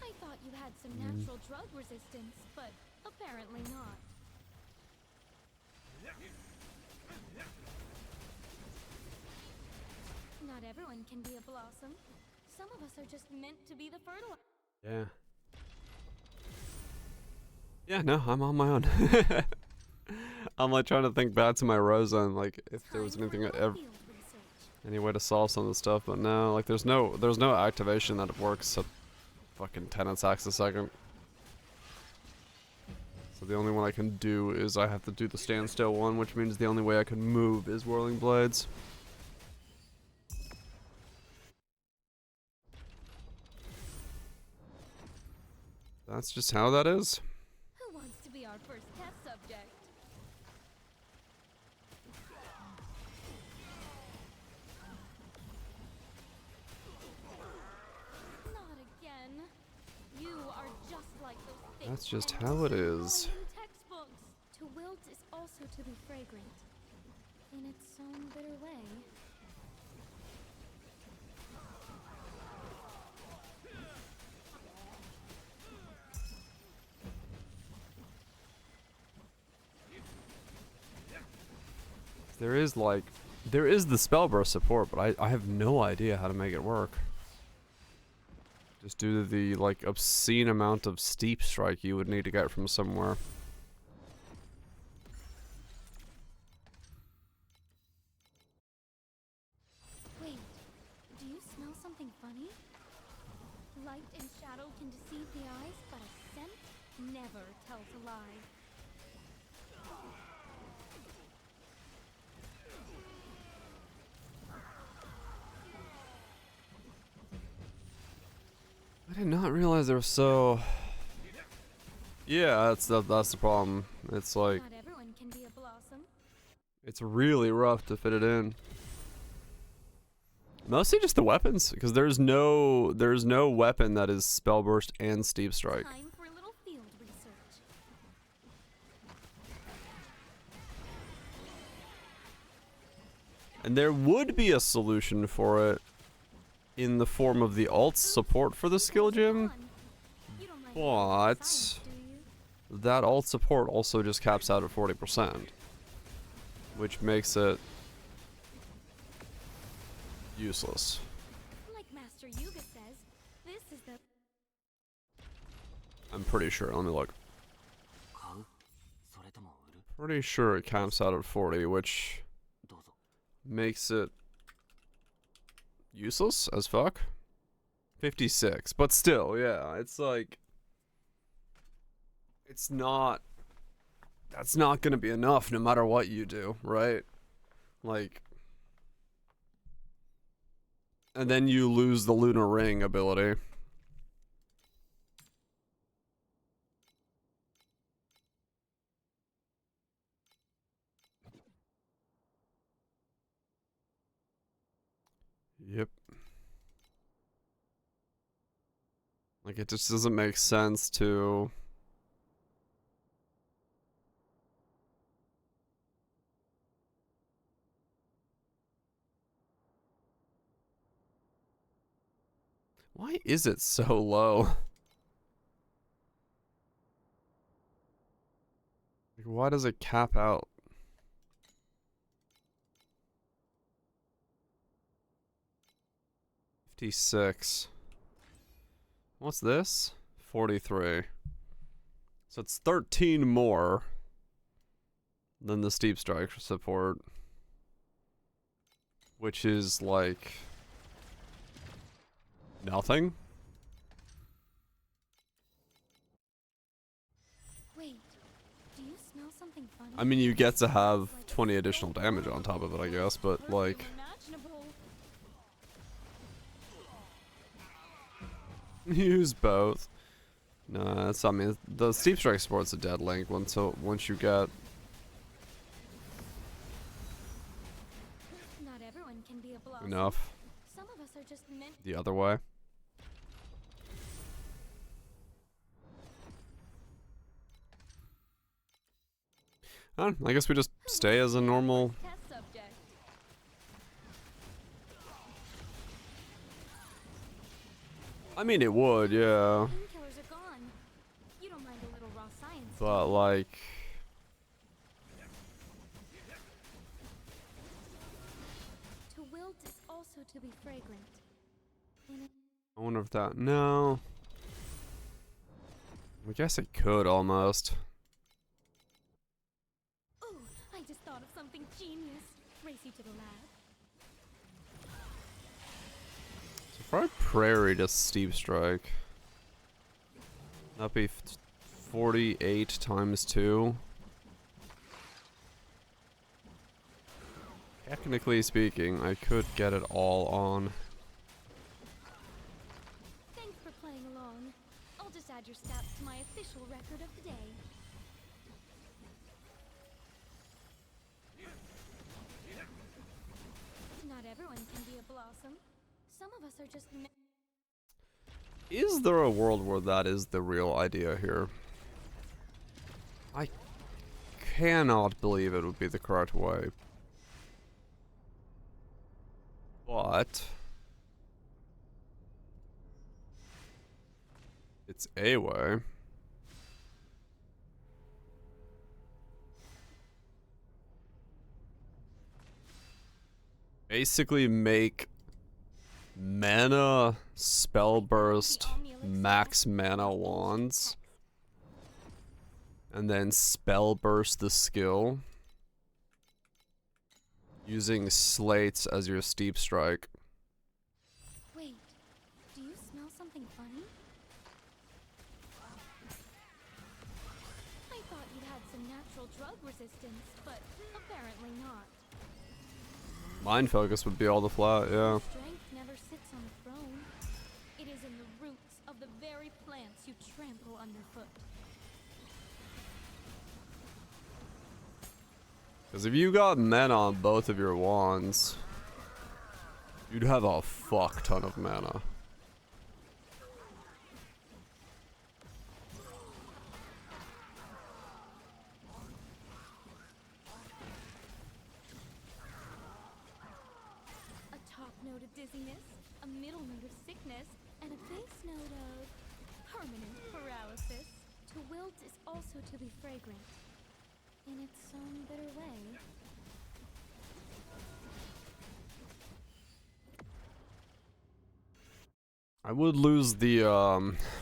I thought you had some natural drug resistance, but apparently not. Not everyone can be a blossom. Some of us are just meant to be the fertilizer. Yeah. Yeah, no, I'm on my own. I'm like trying to think back to my Rosa and like if there was anything any way to solve some of the stuff, but no, like there's no activation that works at fucking 10 attacks a second. So the only one I can do is I have to do the standstill one, which means the only way I can move is whirling blades. That's just how that is. Who wants to be our first test subject? Not again. You are just like those thick That's just and how it is. annoying textbooks. To wilt is also to be fragrant. In its own bitter way. There is the spell burst support, but I have no idea how to make it work. Just due to the like obscene amount of steep strike you would need to get from somewhere. Wait, do you smell something funny? Light and shadow can deceive the eyes, but a scent never tells a lie. I did not realize they were so. Yeah, that's the problem. It's like Not everyone can be a blossom. it's really rough to fit it in. Mostly just the weapons, because there's no weapon that is spell burst and steep strike. Time for a little field research. And there would be a solution for it in the form of the alt support for the skill gem, You don't like rocket but science, do you? that alt support also just caps out at 40%, which makes it useless. Like Master Yuga says, this is the I'm pretty sure. Let me look. 買うそれとも売る Pretty sure it caps out at 40, which どうぞ makes it useless as fuck. 56, but still, yeah, it's like it's not. That's not gonna be enough no matter what you do, right? Like, and then you lose the Lunar Ring ability. Yep. Like, it just doesn't make sense to. Why is it so low? Like, why does it cap out? 56. What's this? 43. So it's 13 more than the steep strike support, which is like nothing. Wait, do you smell something funny? I mean, you get to have 20 additional damage on top of it, I guess, but like, Unimaginable. use both. No, that's, I mean, the steep strike support's a dead link once you get. Not everyone can be a blossom. Enough Some of us are just meant. the other way. I guess we just stay as a normal. Test subject. I mean, it would, yeah. Painkillers are gone. You don't mind a little raw science. But like, wilt is also to be fragrant. In it I wonder if that. No. I guess it could almost. Ooh, I just thought of something genius. Race you to the lab. So if I prairie to steep strike, that'd be 48 times 2. Technically speaking, I could get it all on. Thanks for playing along. I'll just add your stats to my official record of the day. Not everyone can be a blossom. Some of us are just Is there a world where that is the real idea here? I cannot believe it would be the correct way. But it's a way. Basically make mana spell burst max mana wands and then spell burst the skill using slates as your steep strike. Wait, do you smell something funny? I thought you'd had some natural drug resistance, but apparently not. Mind focus would be all the flat, yeah. Strength never sits on a throne. It is in the roots of the very plants you trample underfoot. Because if you got mana on both of your wands, you'd have a fuck ton of mana. A top note of dizziness, a middle note of sickness, and a base note of permanent paralysis. To wilt is also to be fragrant. In its own bitter way. I would lose the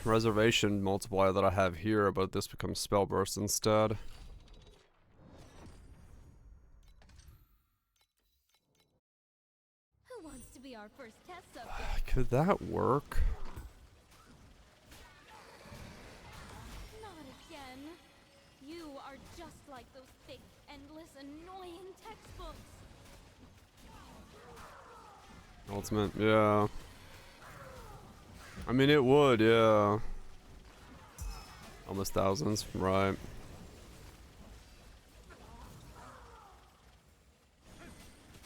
reservation multiplier that I have here, but this becomes spell burst instead. Who wants to be our first test subject? Could that work? Not again. You are just like those thick, endless, annoying textbooks. Ultimate, yeah. I mean, it would, yeah. Almost thousands, right.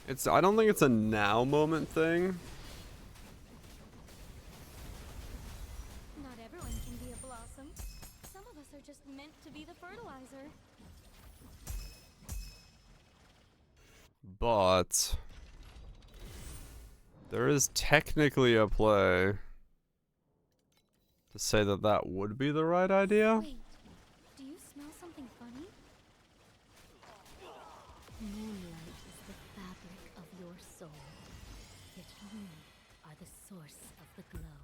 I don't think it's a now moment thing. Not everyone can be a blossom. Some of us are just meant to be the fertilizer. But there is technically a play to say that that would be the right idea. Wait, do you smell something funny? Moonlight is the fabric of your soul, yet you are the source of the glow.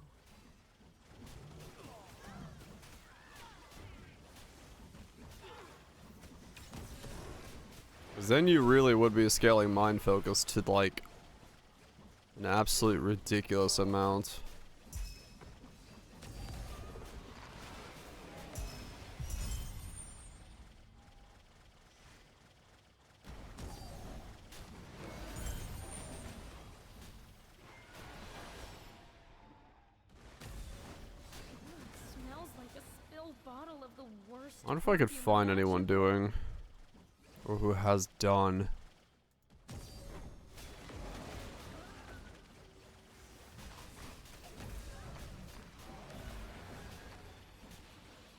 'Cause then you really would be scaling mind focus to like an absolute ridiculous amount. It smells like a spilled bottle of the worst. I wonder if I could perfume find anyone imaginable. doing, or who has done.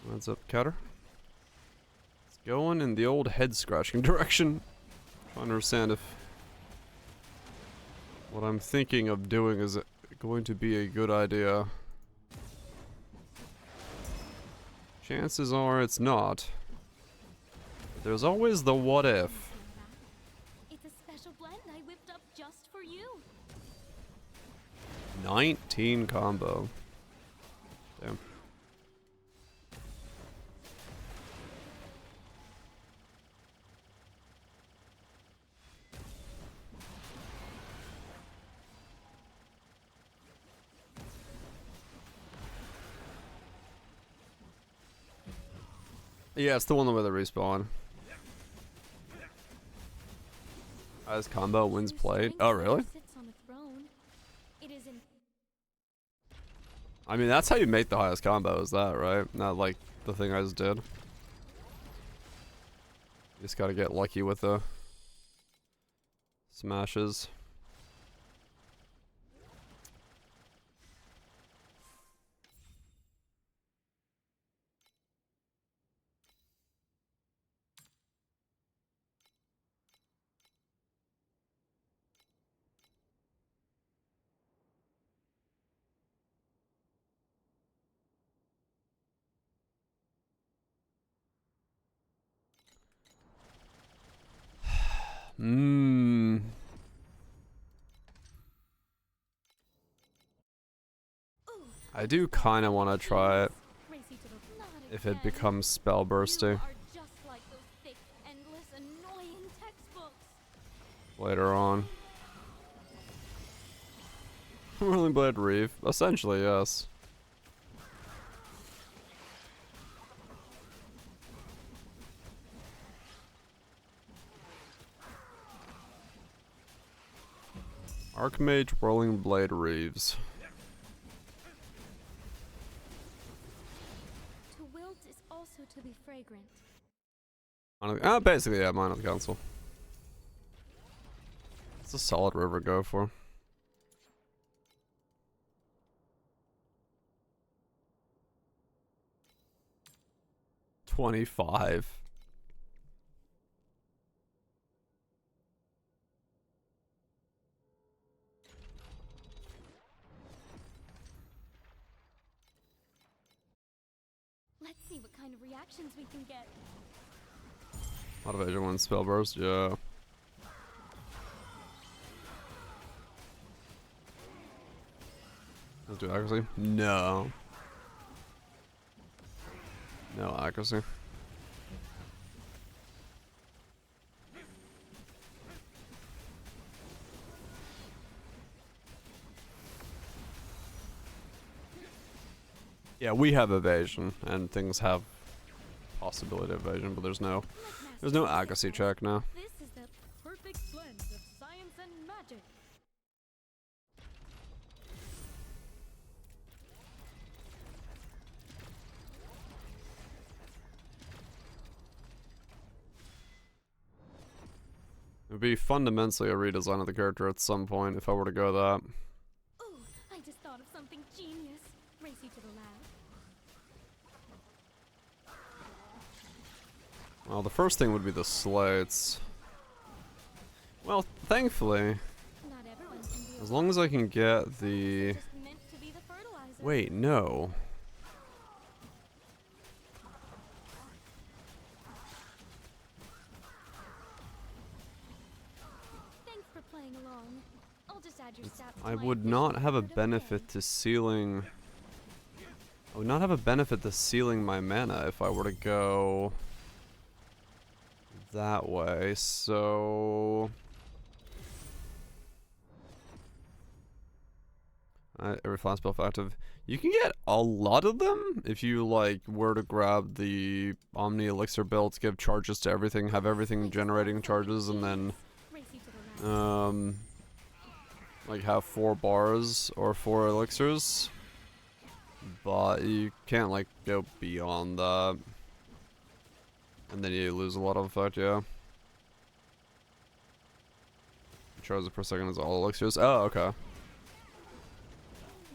What's up, Cutter? It's going in the old head scratching direction. Trying to understand if what I'm thinking of doing is going to be a good idea. Chances are it's not. But there's always the what if. It's a special blend I whipped up just for you. 19 combo. Damn. Yeah, it's the one where they respawn. Highest combo wins played. Oh, really? Sits on a throne. It is in I mean, that's how you make the highest combo, is that, right? Not like the thing I just did. You just gotta get lucky with the smashes. Mmm. I do kind of want to try it racy to the not if it again. becomes spell You bursty are just like those thick, endless, annoying textbooks. later on. Whirling Blade Reeve. Essentially, yes. Archmage Whirling Blade Reeves. To wilt is also to be fragrant. Basically, yeah, mine on the console. It's a solid river go for. $25. Let's see what kind of reactions we can get. Lot of Asian one spell burst, yeah. Let's do accuracy. No. No accuracy. Yeah, we have evasion, and things have possibility of evasion, but there's no accuracy check now. This is the perfect blend of science and magic. It would be fundamentally a redesign of the character at some point if I were to go that. Ooh, I just thought of something genius. Racy to the lab. Well, the first thing would be the slates. Well, thankfully, Not everyone can be as long as I can get the... just meant to be the fertilizer. Wait, no. Thanks for playing along. I'll just add your stats to I my would not official have a word of the benefit day. to sealing... I would not have a benefit to sealing my mana if I were to go... that way, so... every flash spell active. You can get a lot of them if you like were to grab the Omni Elixir build, give charges to everything, have everything generating charges, and then Racy to the lab. like have 4 bars or 4 elixirs. But you can't like go beyond that. And then you lose a lot of effect, yeah. Charges per second is all elixirs. Oh, okay.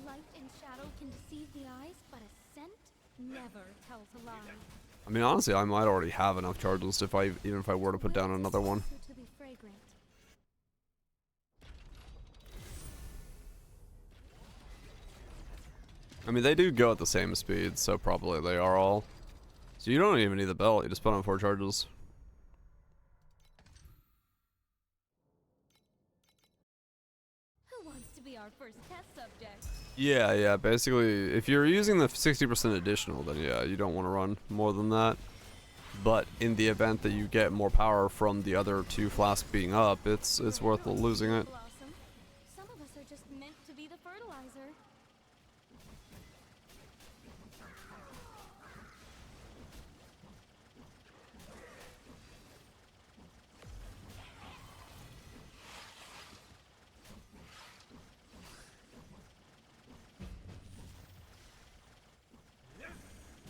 Light and shadow can deceive the eyes, but a scent never tells a lie. I mean, honestly, I might already have enough charges if even if I were to put down Wilt is another one. also to be fragrant. I mean, they do go at the same speed, so probably they are all. So you don't even need the belt, you just put on 4 charges. be our first test subject? Yeah, yeah. Basically, if you're using the 60% additional, then yeah, you don't want to run more than that. But in the event that you get more power from the other 2 flasks being up, it's worth losing it. Blossom. Some of us are just meant to be the fertilizer.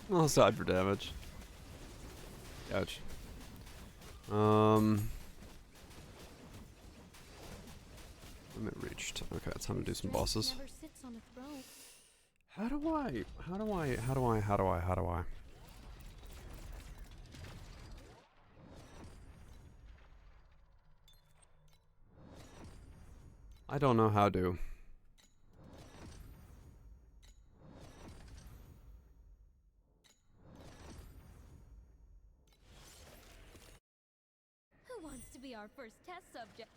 I'll side for damage. Ouch. Limit reached. Okay, it's time to do some bosses. Never sits on a throne. How do I? I don't know how to. Who wants to be our first test subject?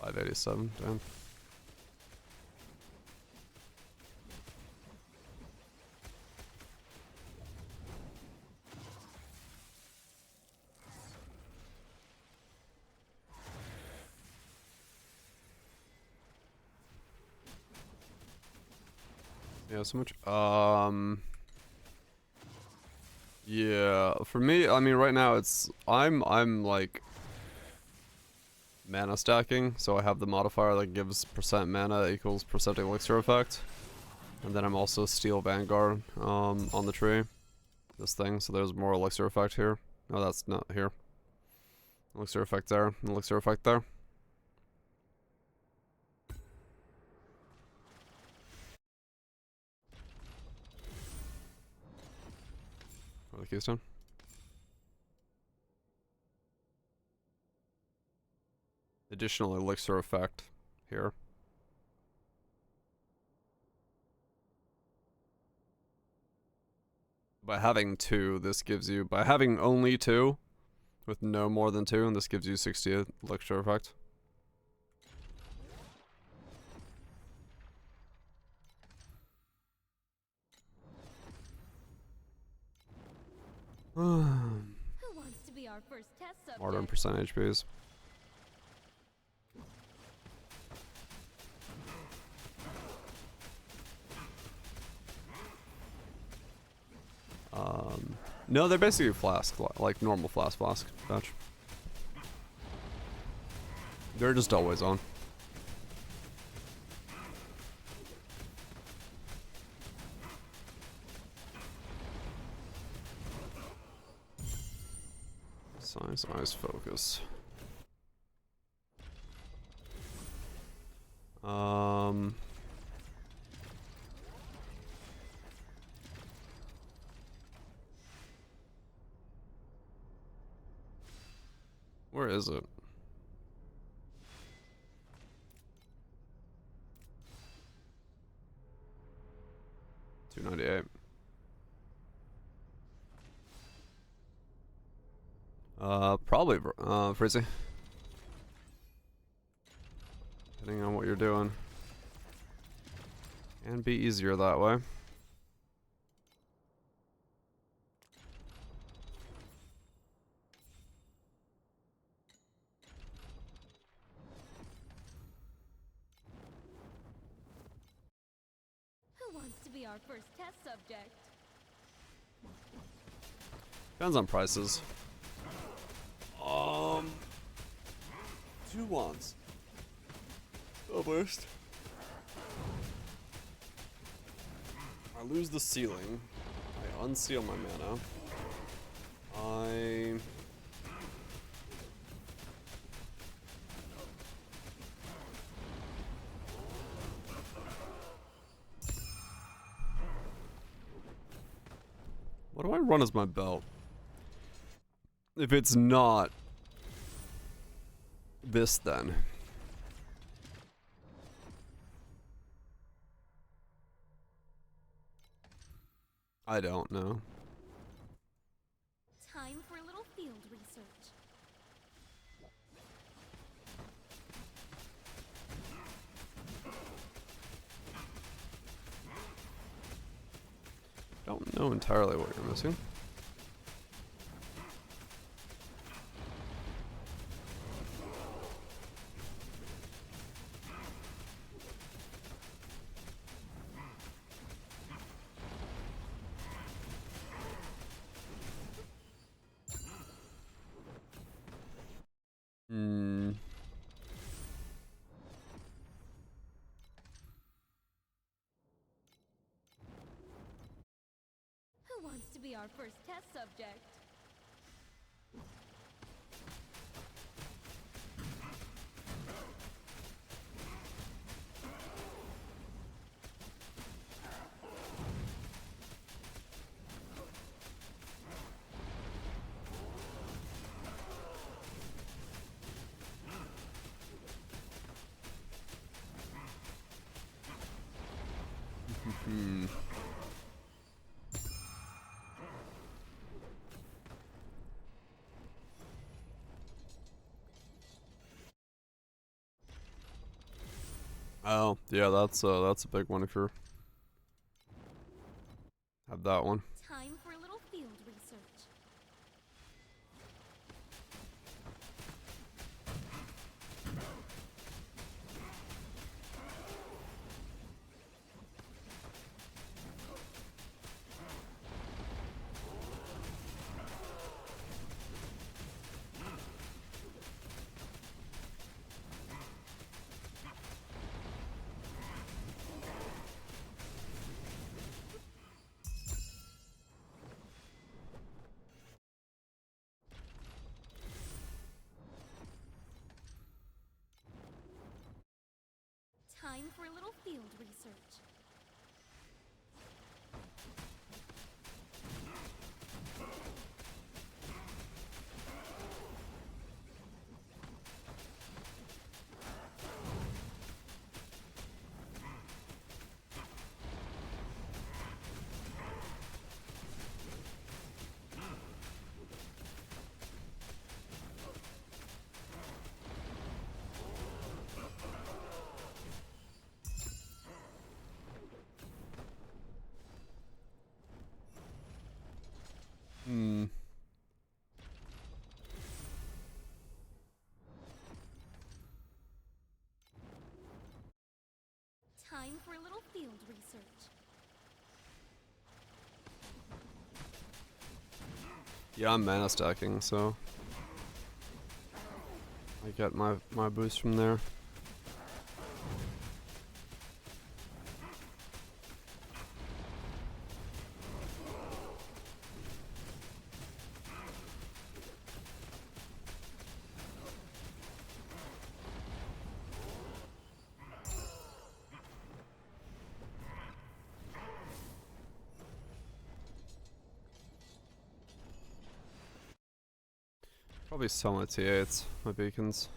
$587. Damn. Yeah, so much. Yeah, for me, I mean, right now I'm like mana stacking, so I have the modifier that gives percent mana equals percent elixir effect, and then I'm also Steel Vanguard on the tree, this thing. So there's more elixir effect here. No, that's not here. Elixir effect there, elixir effect there. For the keystone. Additional elixir effect here. By having 2, this gives you, by having only 2, with no more than 2, and this gives you 60 elixir effect. Who wants to be our first test subject? Harder and percent HPs. No, they're basically flask, like normal flask batch. They're just always on. Size, eyes, focus. Where is it? $298. Probably Frizzy. Depending on what you're doing. And be easier that way. Who wants to be our first test subject? Depends on prices. 2 wands. Almost. I lose the ceiling. I unseal my mana. What do I run as my belt? If it's not this, then. I don't know. Time for a little field research. Don't know entirely what you're missing. Hmm. Who wants to be our first test subject? Hmm. Oh, yeah, that's a big one if you're have that one. Time for a little field research. Time for a little field research. Hmm. Time for a little field research. Yeah, I'm mana stacking, so I get my boost from there. Probably sell my T8s, my beacons.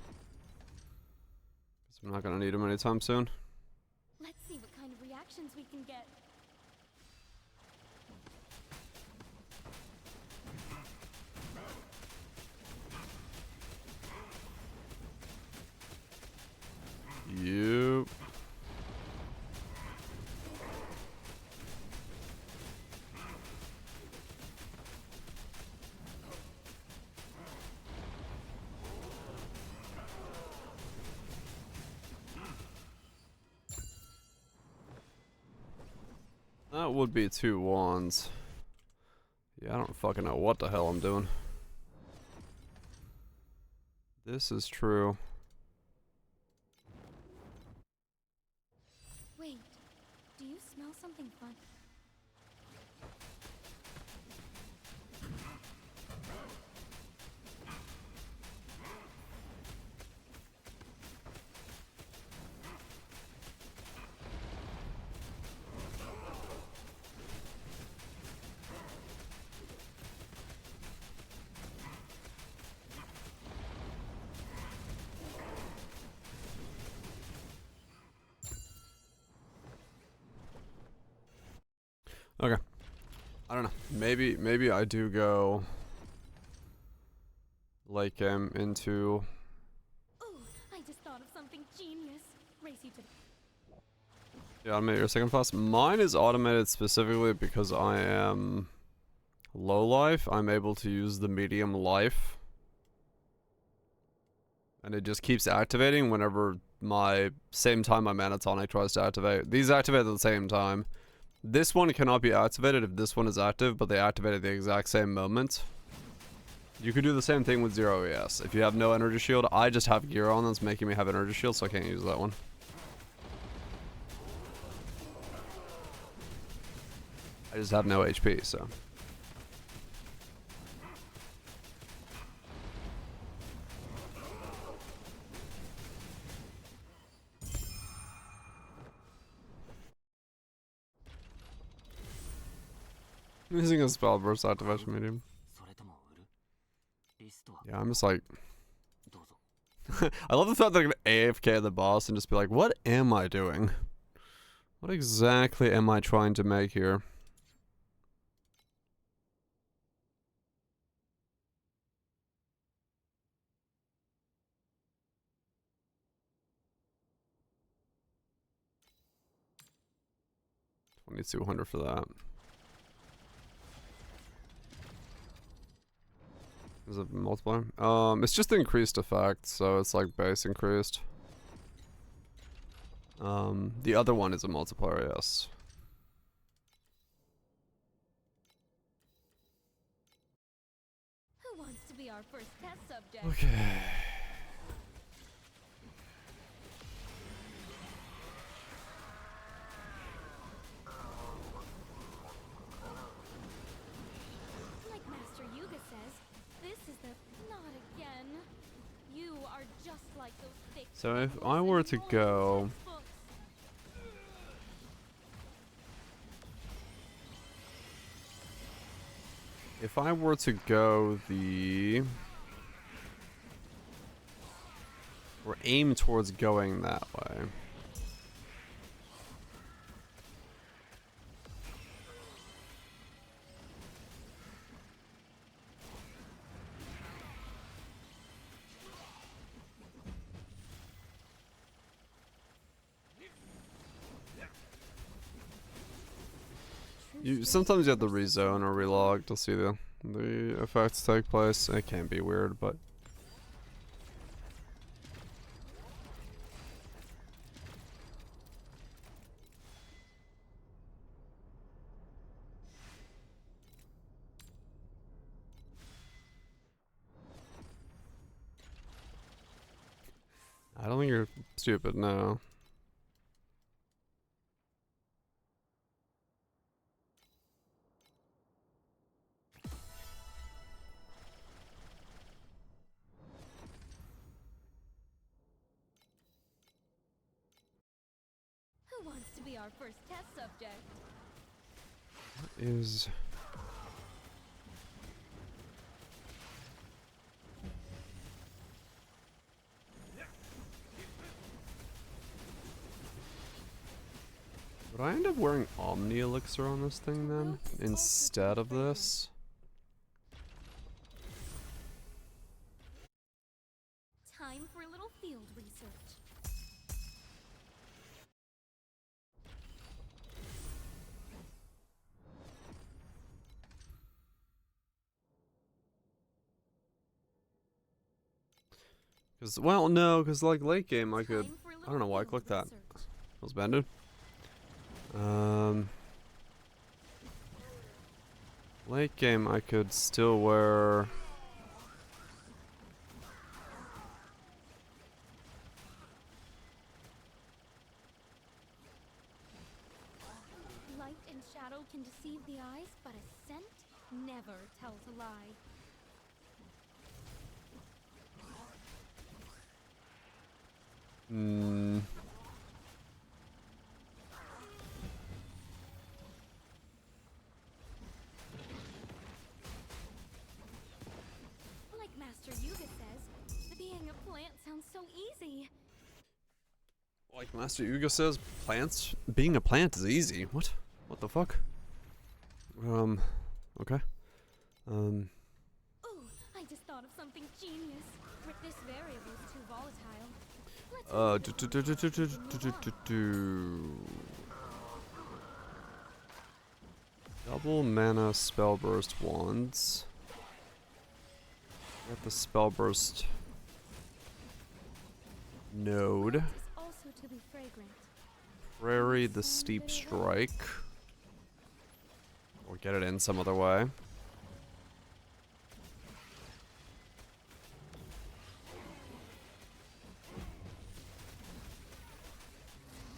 Because I'm not gonna need them anytime soon. Let's see what kind of reactions we can get. Yep. That would be 2 wands. Yeah, I don't fucking know what the hell I'm doing. This is true. Wait, do you smell something fun? Okay. I don't know. Maybe I do go late game into. Ooh, I just thought of something genius. Race you to Yeah, automate your second class. Mine is automated specifically because I am low life. I'm able to use the medium life. And it just keeps activating whenever same time my mana tonic tries to activate. These activate at the same time. This one cannot be activated if this one is active, but they activate at the exact same moment. You could do the same thing with 0 ES. If you have no energy shield, I just have gear on that's making me have energy shield, so I can't use that one. I just have no HP, so. Using a spell burst activation medium. それとも売るリストは Yeah, I'm just like. どうぞ I love the fact that I can AFK the boss and just be like, what am I doing? What exactly am I trying to make here? $2,200 for that. Is it multiplier? It's just increased effect, so it's like base increased. The other one is a multiplier, yes. Who wants to be our first test subject? Okay. Like Master Yuga says, this is the not again. You are just like those thick. So if I were to go... textbooks. If I were to go or aim towards going that way. Sometimes you have to rezone or relog to see the effects take place. It can be weird, but I don't think you're stupid, no. Who wants to be our first test subject? What is... Would I end up wearing Omni Elixir on this thing then, instead of this? Time for a little field research. Cause, well, no, cause like late game I could, Time for a I don't know why I little clicked field that. research. It was banded. Late game I could still wear... Light and shadow can deceive the eyes, but a scent never tells a lie. Hmm. Like Master Yuga says, being a plant sounds so easy. Like Master Yuga says, being a plant is easy. What? What the fuck? Okay. Ooh, I just thought of something genius. This variable is too volatile. Double mana spell burst wands. Get the spell burst node. Is also to be fragrant. Prairie the steep strike. Or get it in some other way.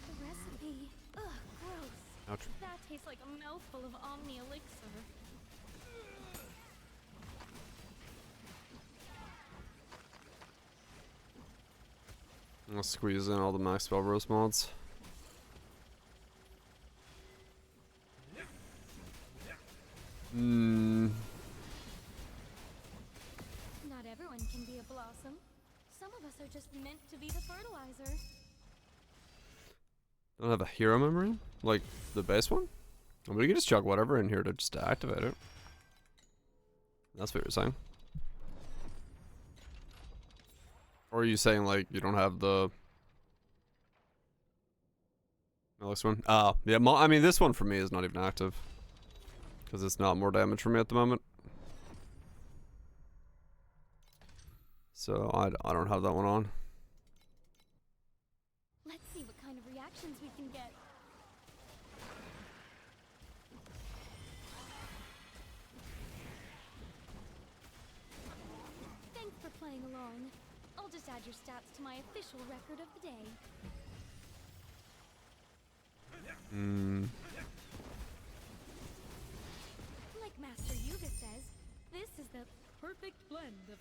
The recipe. Ugh, gross. Ouch. That tastes like a mouthful of Omni elixir. I'll squeeze in all the max spell burst mods. Not everyone can be a blossom. Some of us are just meant to be the fertilizer. Don't have a hero memory? Like the base one? I mean, you can just chuck whatever in here to just activate it. That's what you're saying. Or are you saying like you don't have the next one? Ah, yeah. I mean, this one for me is not even active because it's not more damage for me at the moment. So I don't have that one on. Let's see what kind of reactions we can get. Thanks for playing along. I'll just add your stats to my official record of the day. Like Master Yuga says, this is the perfect blend of...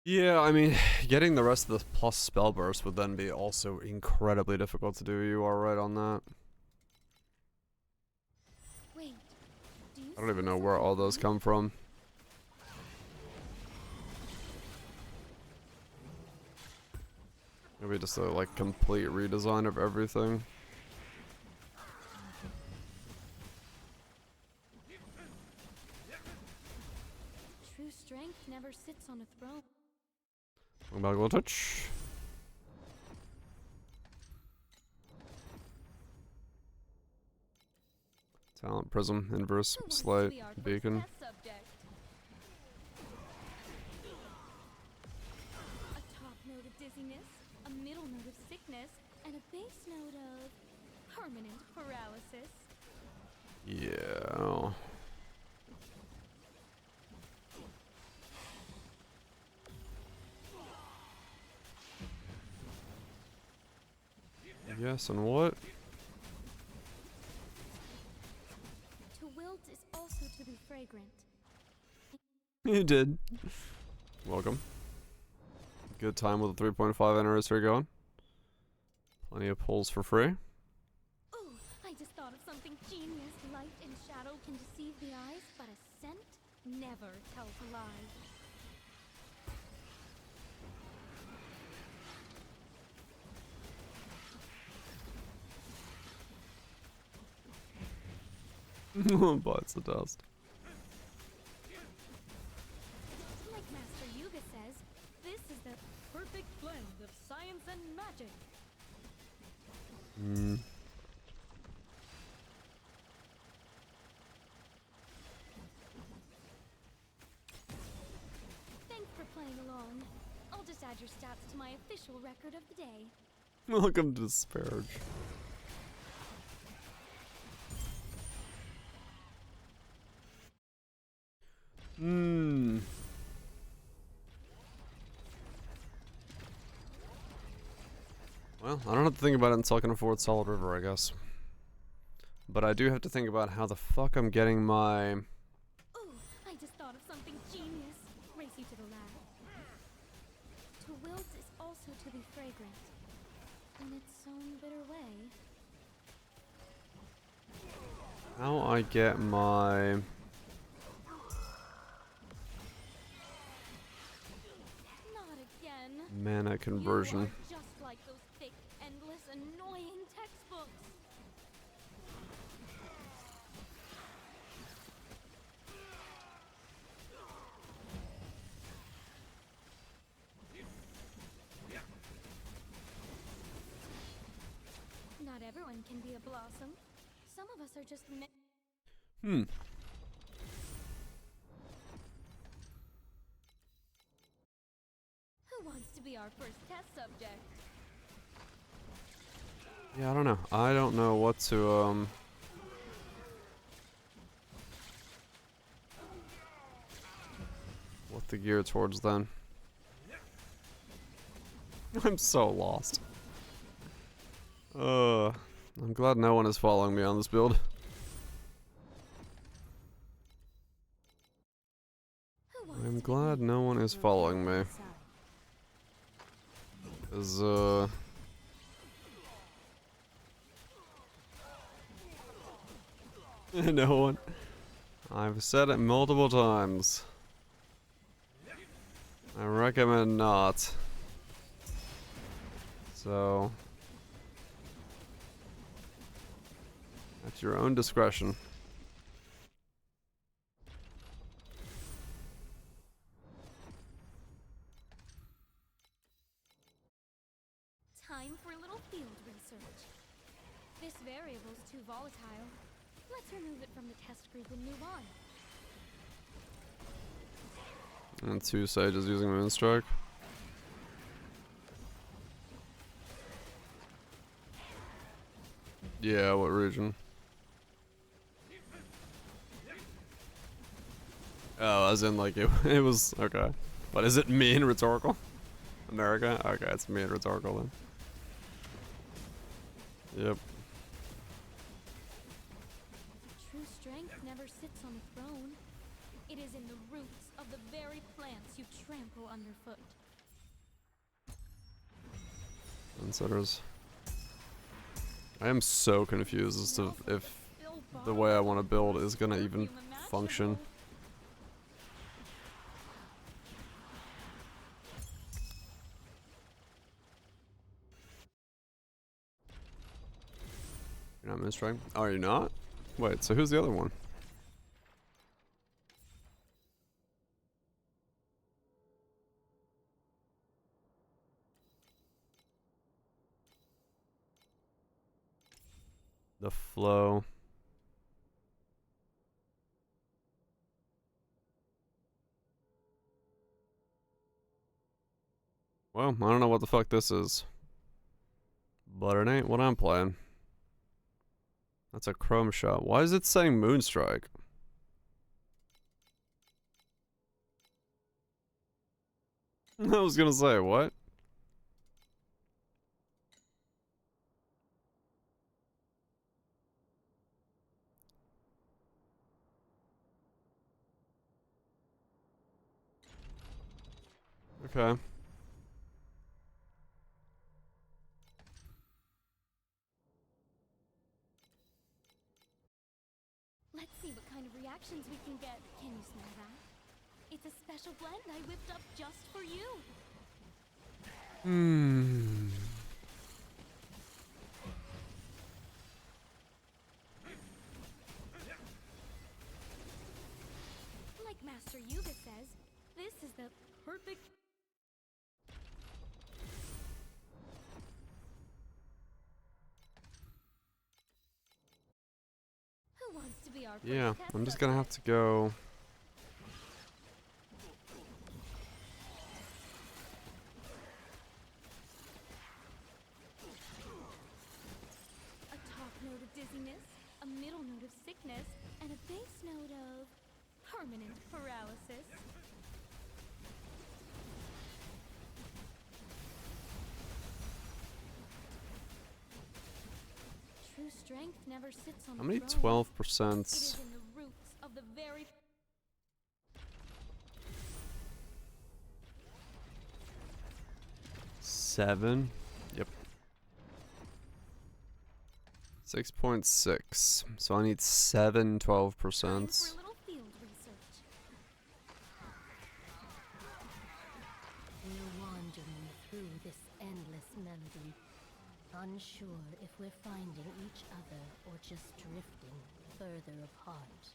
Yeah, I mean, getting the rest of the plus spell burst would then be also incredibly difficult to do. You are right on that. Wait, do you I don't even know see where all those something? come from. Maybe just a like complete redesign of everything. True strength never sits on a throne. I'm back a touch. Talent prism, inverse, Who wants to slight, be our first beacon. test subject? A top note of dizziness, a middle note of sickness, and a base note of permanent paralysis. Yeah. Yes, and what? To wilt is also to be fragrant. You did. Welcome. Good time with the 3.5 anniversary going. Plenty of pulls for free. Ooh, I just thought of something genius. Light and shadow can deceive the eyes, but a scent never tells a lie. Bites the dust. Like Master Yuga says, this is the perfect blend of science and magic. Thanks for playing along. I'll just add your stats to my official record of the day. Welcome to Disparage. Well, I don't have to think about it until I can afford Solid River, I guess. But I do have to think about how the fuck I'm getting my... Ooh, I just thought of something genius. Race you to the lab. To wilt is also to be fragrant. In its own bitter way. How I get my... Not again. mana conversion. You are just like those thick, endless, annoying textbooks. everyone can be a blossom. Some of us are just meant. Who wants to be our first test subject? Yeah, I don't know. I don't know what to, what to gear towards then. I'm so lost. I'm glad no one is following me on this build. Who wants I'm to be glad no one is following me. 'Cause, no one. I've said it multiple times. I recommend not. So, at your own discretion. Time for a little field research. This variable's too volatile. Let's remove it from the test group and move on. And 2 sages using Moonstrike. Yeah, what region? Oh, as in like it was okay. But is it me in rhetorical? America? Okay, it's me in rhetorical then. Yep. True strength never sits on a throne. It is in the roots of the very plants you trample underfoot. Considers. I am so confused as to if the way I want to build is gonna even function. You're not Moonstrike? Are you not? Wait, so who's the other one? The flow. Well, I don't know what the fuck this is. But it ain't what I'm playing. That's a chrome shot. Why is it saying Moonstrike? I was gonna say, what? Okay. Let's see what kind of reactions we can get. Can you smell that? It's a special blend I whipped up just for you. Like Master Yuga says, this is the perfect. Who wants to be our first Yeah, test I'm just gonna have subject? to go. A top note of dizziness, a middle note of sickness, and a base note of permanent paralysis. True strength never sits on How the many throne. 12%? It is in the roots of the very 7? Yep. 6.6. So I need 7 time for 12%. a little field research. We're wandering through this endless melody, unsure if we're finding each other or just drifting further apart.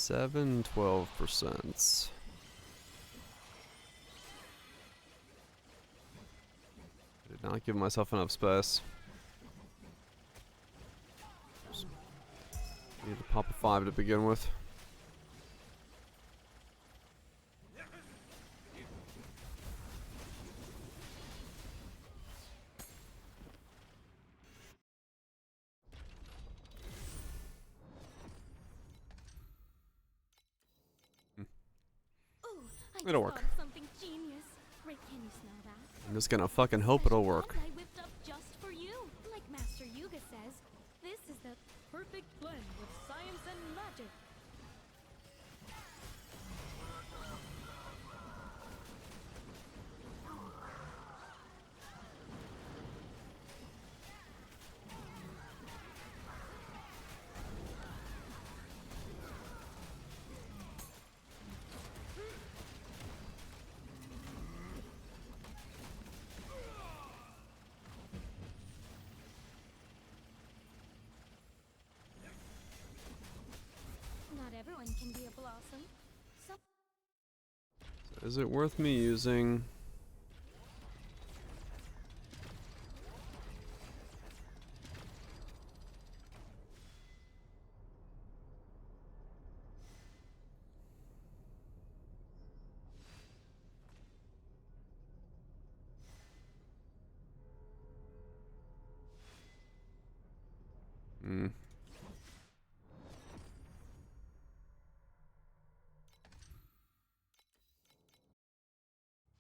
12%. Did not give myself enough space. Need to pop a 5 to begin with. Ooh, I It'll just work. thought of something genius. Right, can you smell that? I'm just gonna fucking hope it'll work. I whipped up just for you. Like Master Yuga says, this is the perfect blend of science and magic. Not everyone can be a blossom. Some Is it worth me using? Hmm.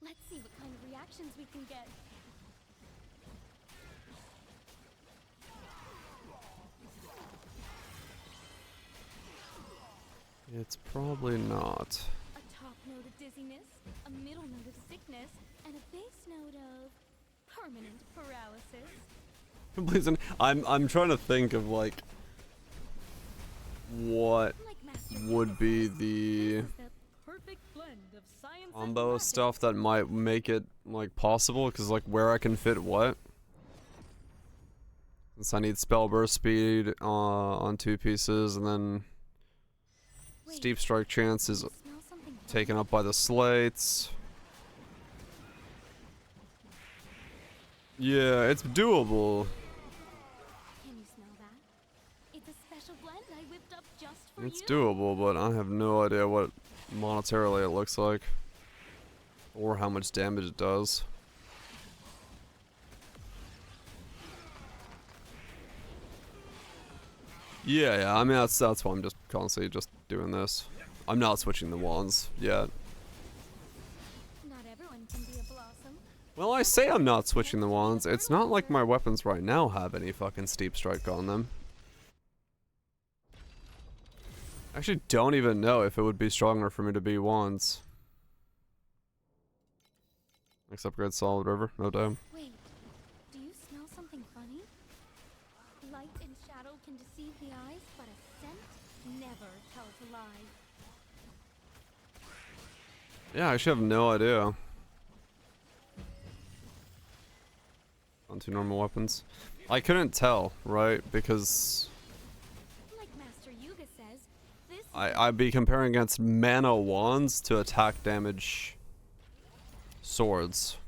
Let's see what kind of reactions we can get. It's probably not. A top note of dizziness, a middle note of sickness, and a base note of permanent paralysis. Listen, I'm trying to think of like what Like Master would Yuga be says, the this is the perfect blend of science and combo magic. stuff that might make it like possible, because like where I can fit what. Since I need spell burst speed on 2 pieces, and then Wait, steep strike chance is I smell something taken up by the slates. Yeah, it's doable. Can you smell that? It's a special blend I whipped up just for It's you. doable, but I have no idea what monetarily it looks like, or how much damage it does. Yeah, I mean that's why I'm just constantly just doing this. I'm not switching the wands yet. Not everyone can be a blossom. Well, I say I'm not switching the wands. It's not like my weapons right now have any fucking steep strike on them. I actually don't even know if it would be stronger for me to be wands. Next upgrade, Solid River, no doubt. Wait, do you smell something funny? Light and shadow can deceive the eyes, but a scent never tells a lie. Yeah, I actually have no idea. On 2 normal weapons. I couldn't tell, right? Because Like Master Yuga says, this is I'd be comparing against mana wands to attack damage swords.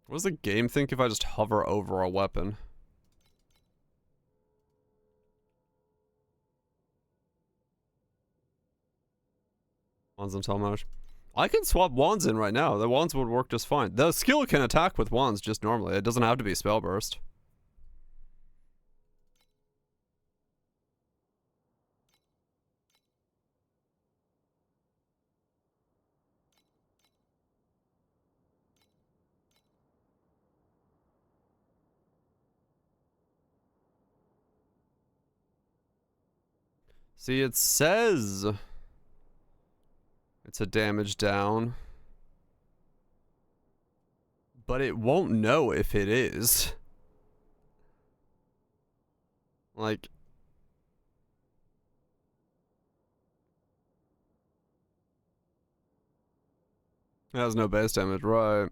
What does the game think if I just hover over a weapon? Wands and damage. I can swap wands in right now. The wands would work just fine. The skill can attack with wands just normally. It doesn't have to be spell burst. See, it says it's a damage down, but it won't know if it is. Like, It has no base damage, right?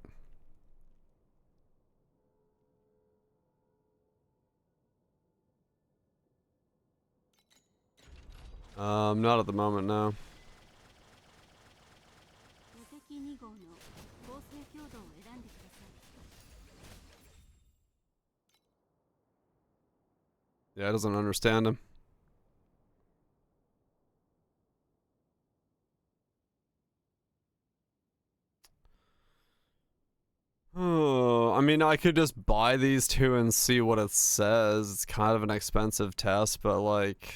Not at the moment, no. 無敵2号の合成強度を選んでください。 Yeah, it doesn't understand him. Oh, I mean, I could just buy these two and see what it says. It's kind of an expensive test, but like...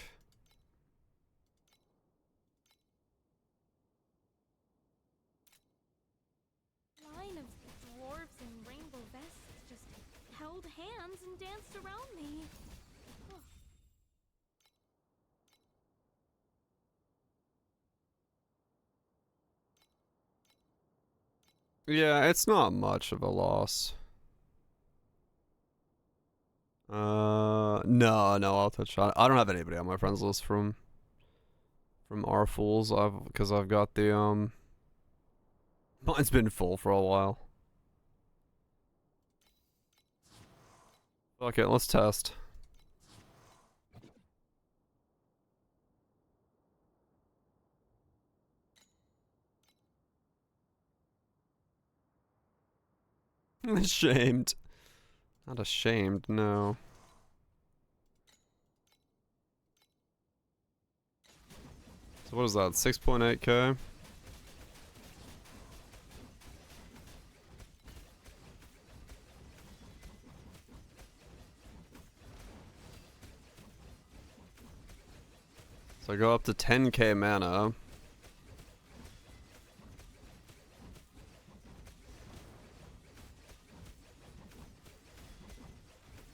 Line of dwarves in rainbow vests just held hands and danced around me. Yeah, it's not much of a loss. No, I'll touch on. I don't have anybody on my friends list from our fools. Because I've got the mine's been full for a while. Okay, let's test. Ashamed. Not ashamed, no. So what is that? 6.8k? So I go up to 10k mana.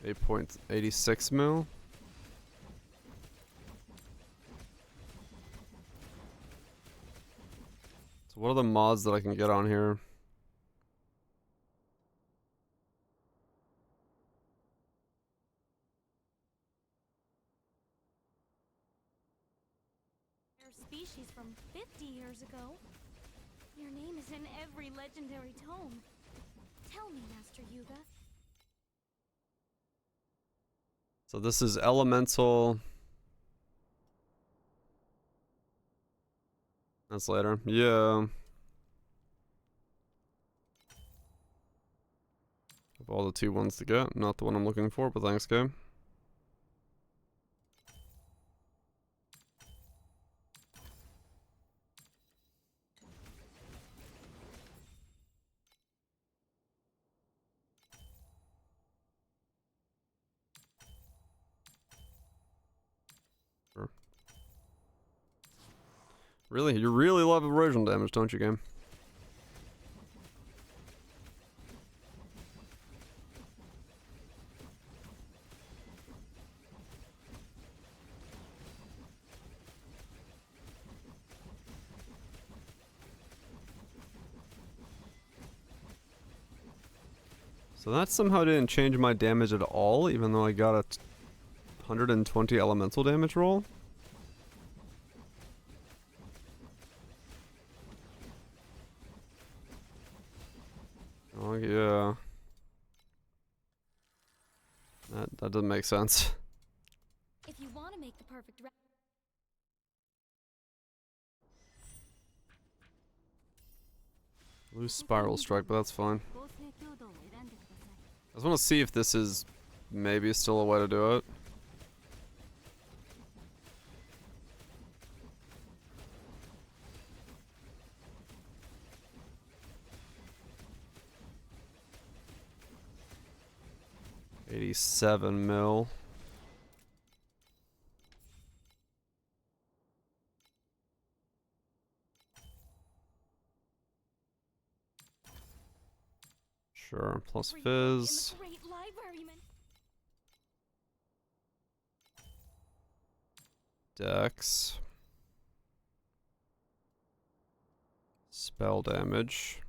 $8.86 mil. So what are the mods that I can get on here? Rare species from 50 years ago. Your name is in every legendary tome. Tell me, Master Yuga. So this is elemental. That's later. Yeah. Have all the two ones to get. Not the one I'm looking for, but thanks, game. Sure. Really? You really love erosion damage, don't you, game? So that somehow didn't change my damage at all, even though I got a 120 elemental damage roll. Oh yeah. That doesn't make sense. If you want to make the perfect Loose spiral strike, but that's fine. I just want to see if this is maybe still a way to do it. $87 mil. Sure, plus fizz. Dex. Spell damage.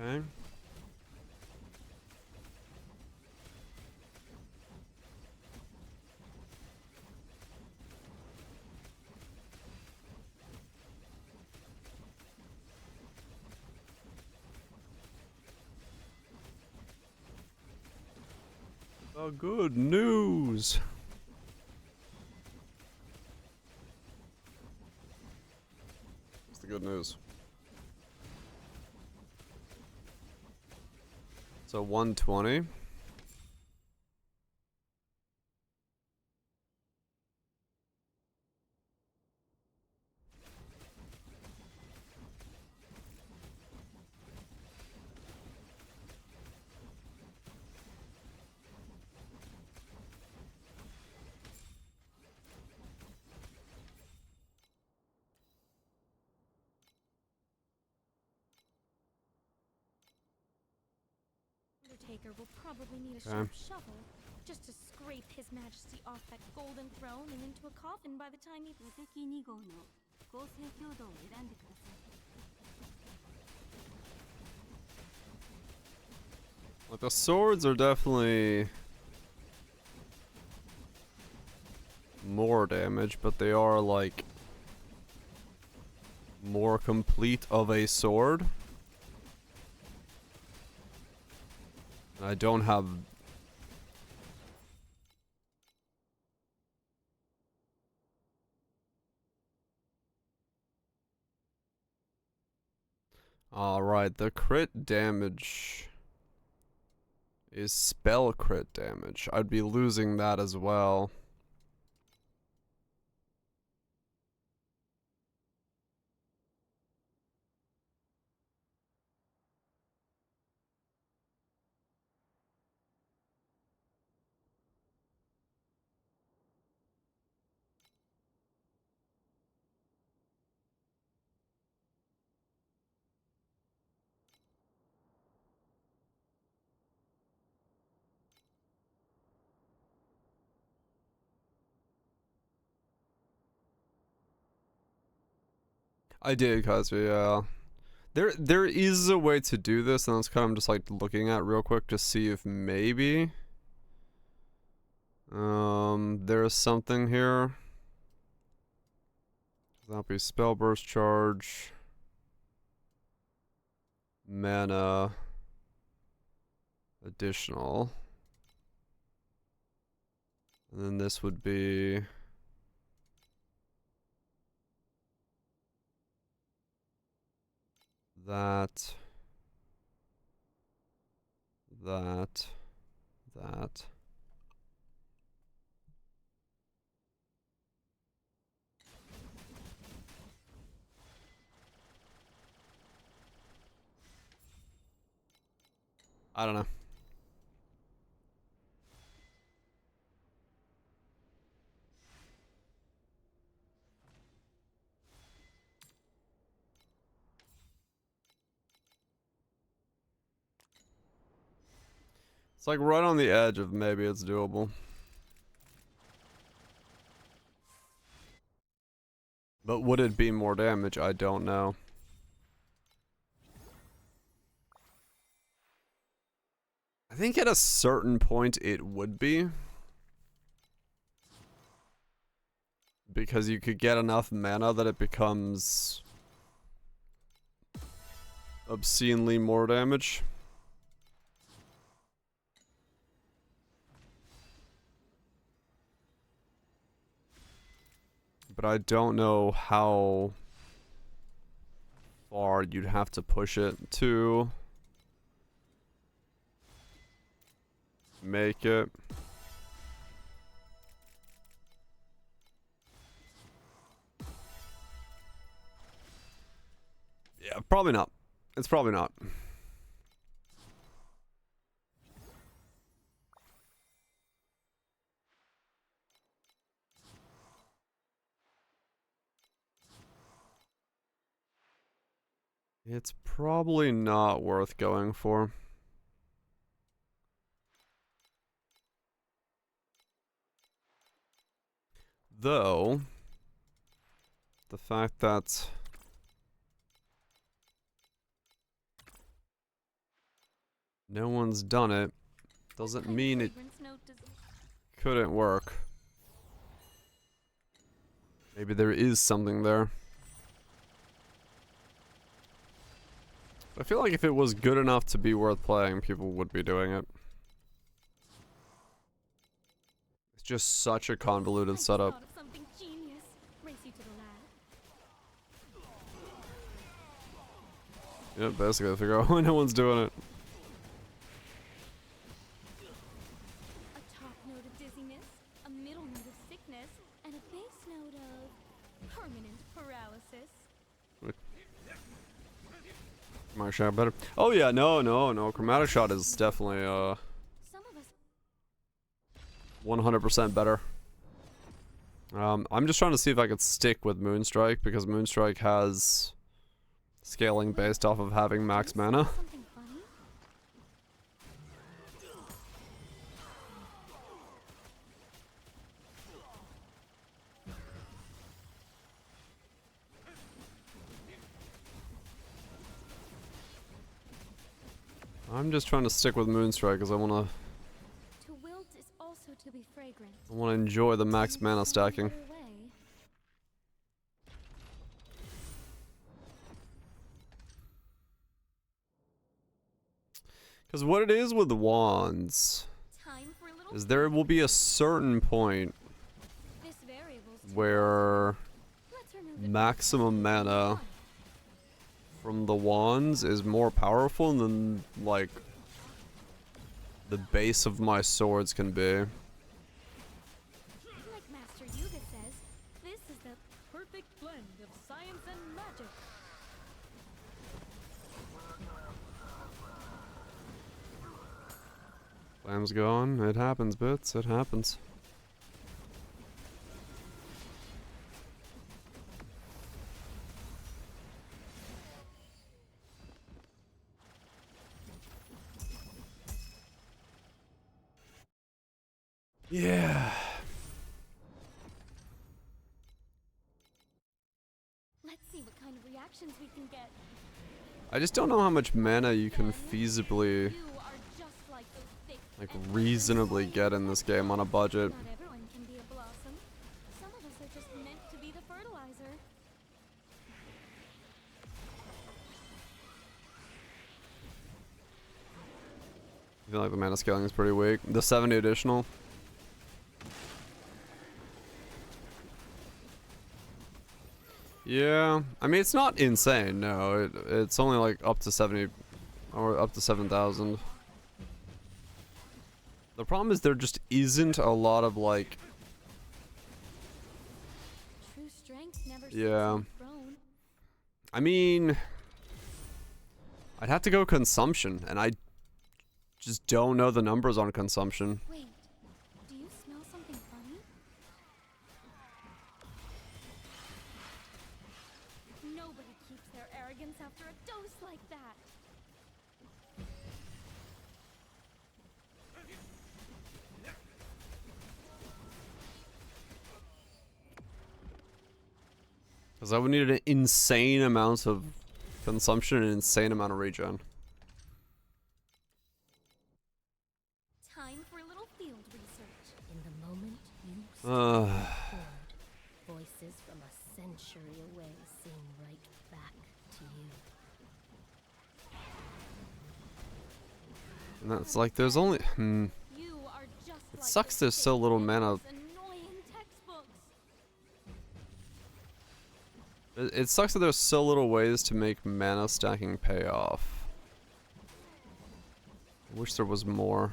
Okay. The good news. What's the good news? So 120. Undertaker will probably need a Okay. sharp shovel just to scrape His Majesty off that golden throne and into a coffin by the time he. Like the swords are definitely more damage, but they are like more complete of a sword. I don't have. Alright, the crit damage is spell crit damage. I'd be losing that as well. I did, Kazu, yeah. There is a way to do this, and that's kind of just like looking at real quick to see if maybe there's something here. That'll be spell burst charge, mana, additional, and then this would be that. I don't know. It's like right on the edge of maybe it's doable. But would it be more damage? I don't know. I think at a certain point it would be. Because you could get enough mana that it becomes obscenely more damage. But I don't know how far you'd have to push it to make it. Yeah, probably not. It's probably not. It's probably not worth going for. Though, the fact that no one's done it doesn't mean it Fragrance note does couldn't work. Maybe there is something there. I feel like if it was good enough to be worth playing, people would be doing it. It's just such a convoluted I just setup. thought of something genius. Race you to the lab. Yeah, basically, I figure out why no one's doing it. A top note of dizziness, a middle note of sickness, and a base note of permanent paralysis. Chromatic shot better. Oh yeah, no. Chromatic shot is definitely Some of us 100% better. I'm just trying to see if I could stick with Moonstrike because Moonstrike has scaling based off of having max mana. something funny. I'm just trying to stick with Moonstrike because I wanna To wilt is also to be fragrant. enjoy the max mana stacking. Either way, Because what it is with the wands time for a little is there will be a certain point this variable's too where Let's remove it. maximum mana from the wands is more powerful than like the base of my swords can be. Like Master Yuga says, this is the perfect blend of science and magic. Flame's gone. It happens, Bits. It happens. Yeah. Let's see what kind of reactions we can get. I just don't know how much mana you can feasibly, You are just like those thick like, and reasonably get in this game on a budget. Not everyone can be a blossom. Some of us are just meant to be the fertilizer. I feel like the mana scaling is pretty weak. The 70 additional. Yeah, I mean it's not insane. No, it's only like up to 70 or up to 7,000. The problem is there just isn't a lot of like, True strength never Yeah. ceases to groan. I mean, I'd have to go consumption, and I just don't know the numbers on consumption. Wait, do you smell something funny? Nobody keeps their arrogance after a dose like that. Because I would need an insane amount of consumption and an insane amount of regen. Time for a little field research. In the moment you Uh. strike the chord, voices from a century away sing right back to you. And that's like, there's only, You are just It like sucks those there's so thick, little mana. endless, annoying textbooks. It sucks that there's so little ways to make mana stacking pay off. I wish there was more.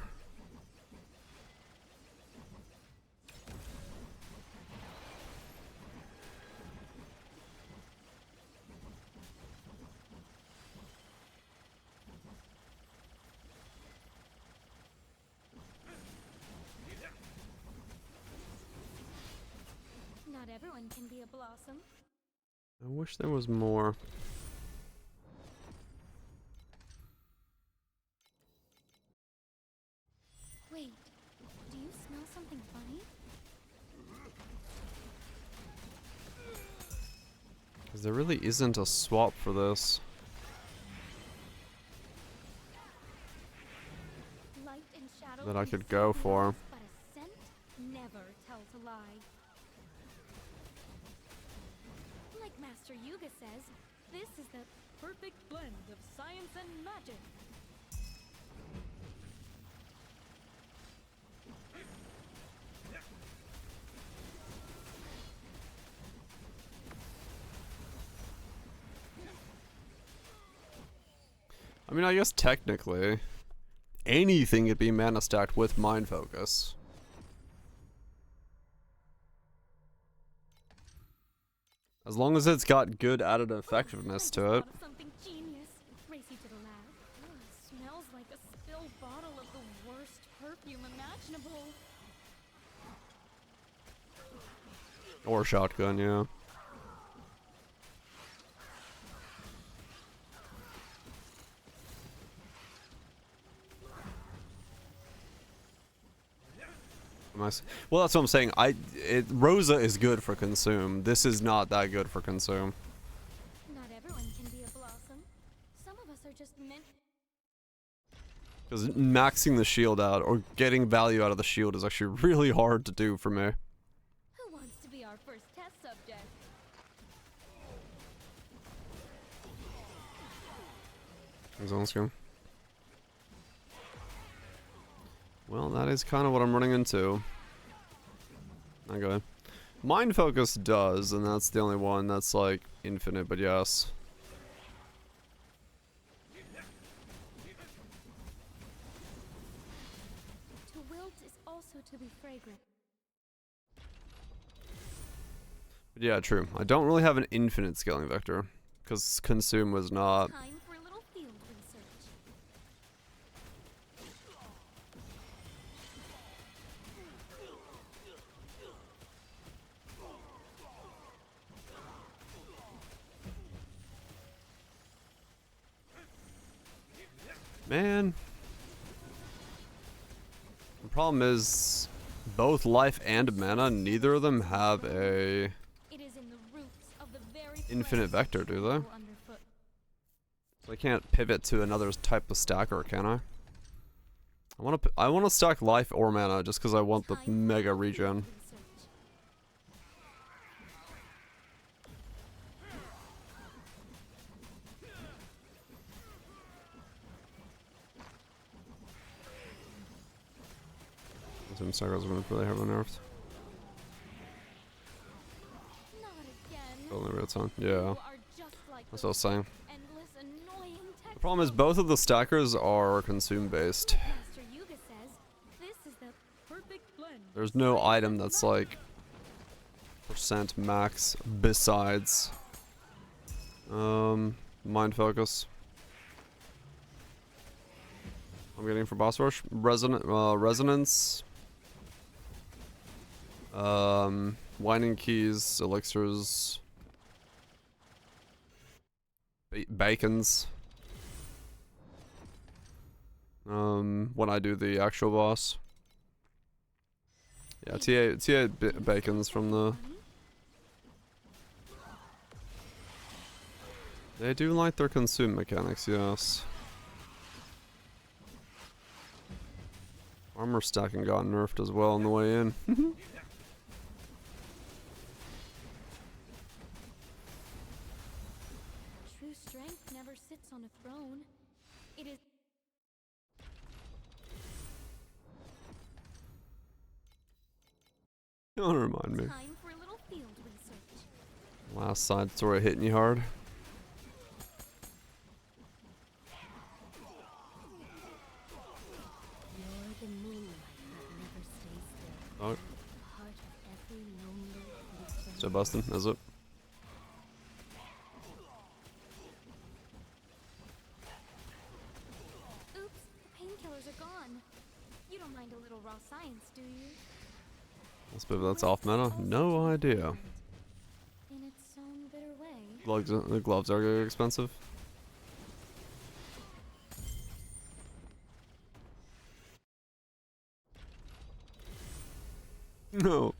Not everyone can be a blossom. I wish there was more. Wait, do you smell something funny? Because there really isn't a swap for this. Light and shadow That I can could go deceive for. us, but a scent never tells a lie. Like Master Yuga says, this is the perfect blend of science and magic. I mean, I guess technically, anything could be mana stacked with Mind Focus. As long as it's got good added effectiveness to it. Something genius. Race you to the lab. Ugh, smells like a spilled bottle of the worst perfume imaginable. Or shotgun, yeah. Well, that's what I'm saying. Rosa is good for consume. This is not that good for consume. Not everyone can be a blossom. Some of us are just meant. Because maxing the shield out or getting value out of the shield is actually really hard to do for me. Who wants to be our first test subject? Well, that is kind of what I'm running into. Okay. Mind Focus does, and that's the only one that's like infinite, but yes. To wilt is also to be fragrant. But yeah, true. I don't really have an infinite scaling vector, because consume was not. Time for a little field research. Man. The problem is, both life and mana, neither of them have a It is in the roots of the very infinite place vector, do they? underfoot. So I can't pivot to another type of stacker, can I? I want to stack life or mana just because I want the Time for mega a little regen. field research. Some stackers are really heavily nerfed. Not again. Only real time. You Yeah. are just like That's what I those was saying. endless, annoying The problem is both of the stackers are consume based. Master Yuga says this is the perfect blend. There's no item that's like percent max besides Mind Focus. I'm getting for boss rush resonance, winding keys, elixirs, bacons. When I do the actual boss. Yeah, TA bacons from the. They do like their consume mechanics, yes. Armor stacking got nerfed as well on the way in. True strength never sits on a throne. It is Don't remind me. time for a little field research. Last side story hitting you hard. You're the moonlight that never stays still. Oh, Part of every lonely fleeting still busting, is it? Oops, the painkillers are gone. You don't mind a little raw science, do you? Let's see if that's off meta. No idea. In its own bitter way. The gloves are getting expensive. No.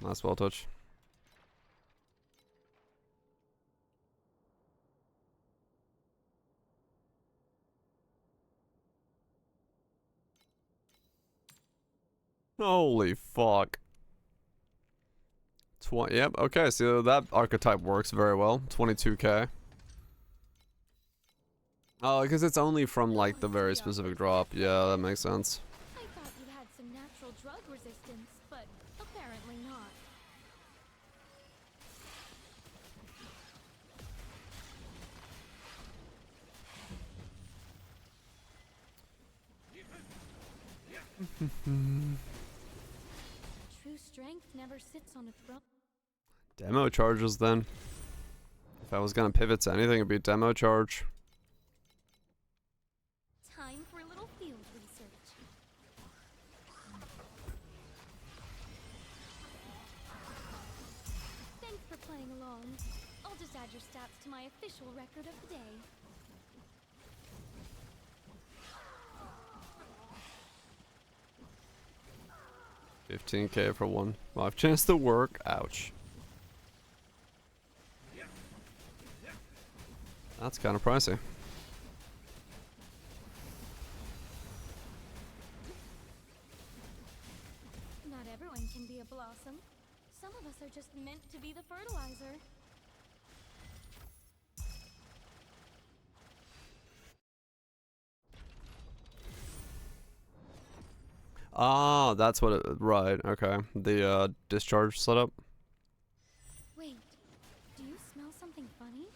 Nice ball touch. Holy fuck. Yep, okay, so that archetype works very well. 22k. Oh, because it's only from, like, the very specific drop. Yeah, that makes sense. I thought you had some natural drug resistance, but apparently not. True strength never sits on a throne. Demo charges, then. If I was gonna pivot to anything, it'd be demo charge. Time for a little field research. Thanks for playing along. I'll just add your stats to my official record of the day. 15k for 1 life chance to work. Ouch. That's kind of pricey. Not everyone can be a blossom. Some of us are just meant to be the fertilizer. Ah, that's what it, right, okay. The, discharge setup. Wait, do you smell something funny?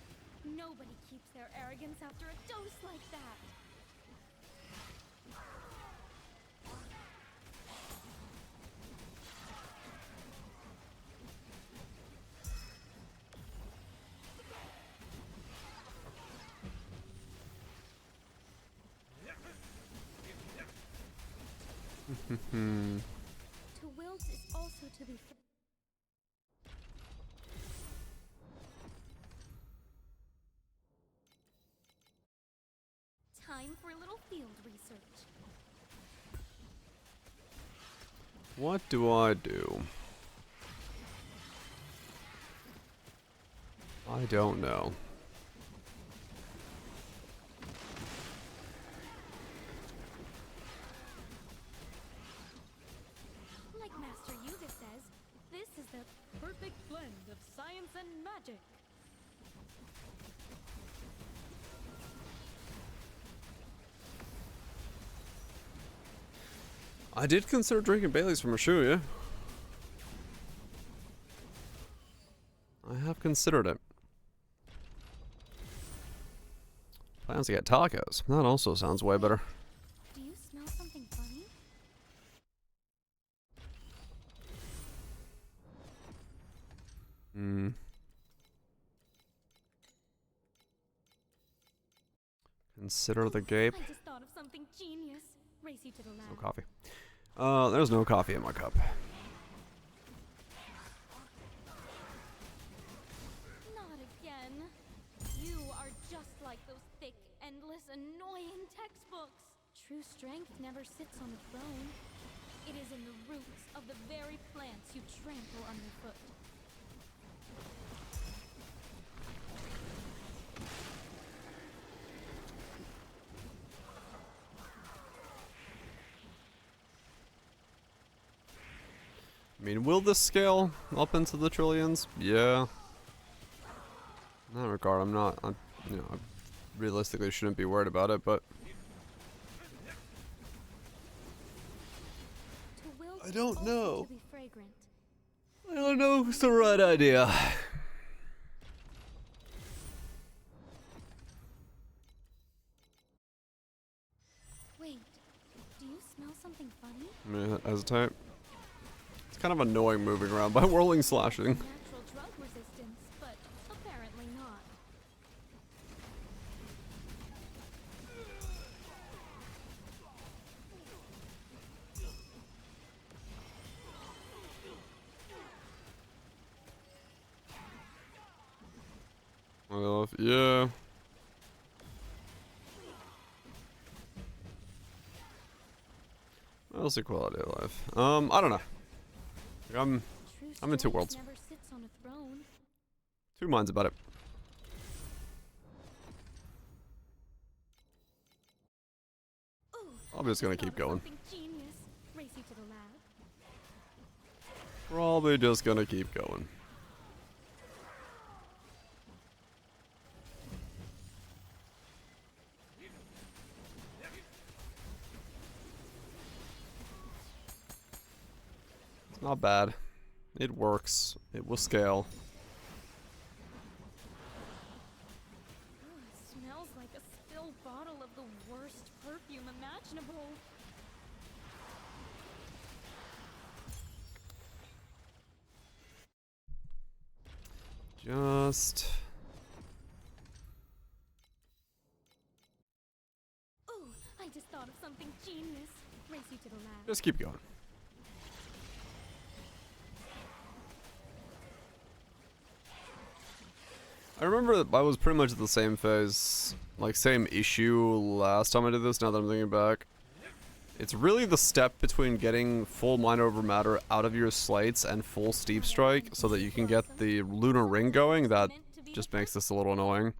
Nobody keeps their arrogance after a dose like that. To wilt is also to be time for a little field research. What do I do? I don't know. Like Master Yuga says, this is the perfect blend of science and magic. I did consider drinking Bailey's from Rashuya. I have considered it. Plans to get tacos. That also sounds way better. Do you smell something funny? Hmm. Consider the gape. I just thought of something genius. Race you to the lab. No coffee. There's no coffee in my cup. Not again. You are just like those thick, endless, annoying textbooks. True strength never sits on a throne. It is in the roots of the very plants you trample underfoot. I mean, will this scale up into the trillions? Yeah. In that regard, I'm not. You know, I realistically shouldn't be worried about it, but To wilt I is don't also know. to be fragrant. I don't know if it's the right idea. Wait, do you smell something funny? I'm gonna hesitate. It's kind of annoying moving around by whirling slashing. Natural drug resistance, but apparently not. Well, yeah. What's the quality of life? I don't know. I'm in two True worlds. strength never sits on a throne. Two minds about it. Ooh, I'm just gonna thought keep of going. something genius. Race you to the lab. Probably just gonna keep going. It's not bad. It works. It will scale. It smells like a spilled bottle of the worst perfume imaginable. Just... Oh, I just thought of something genius. Race you to the lab. Just keep going. I remember that I was pretty much at the same phase, like same issue last time I did this, now that I'm thinking back. It's really the step between getting full mind over matter out of your slates and full steep strike so that you can get the lunar ring going that just makes this a little annoying.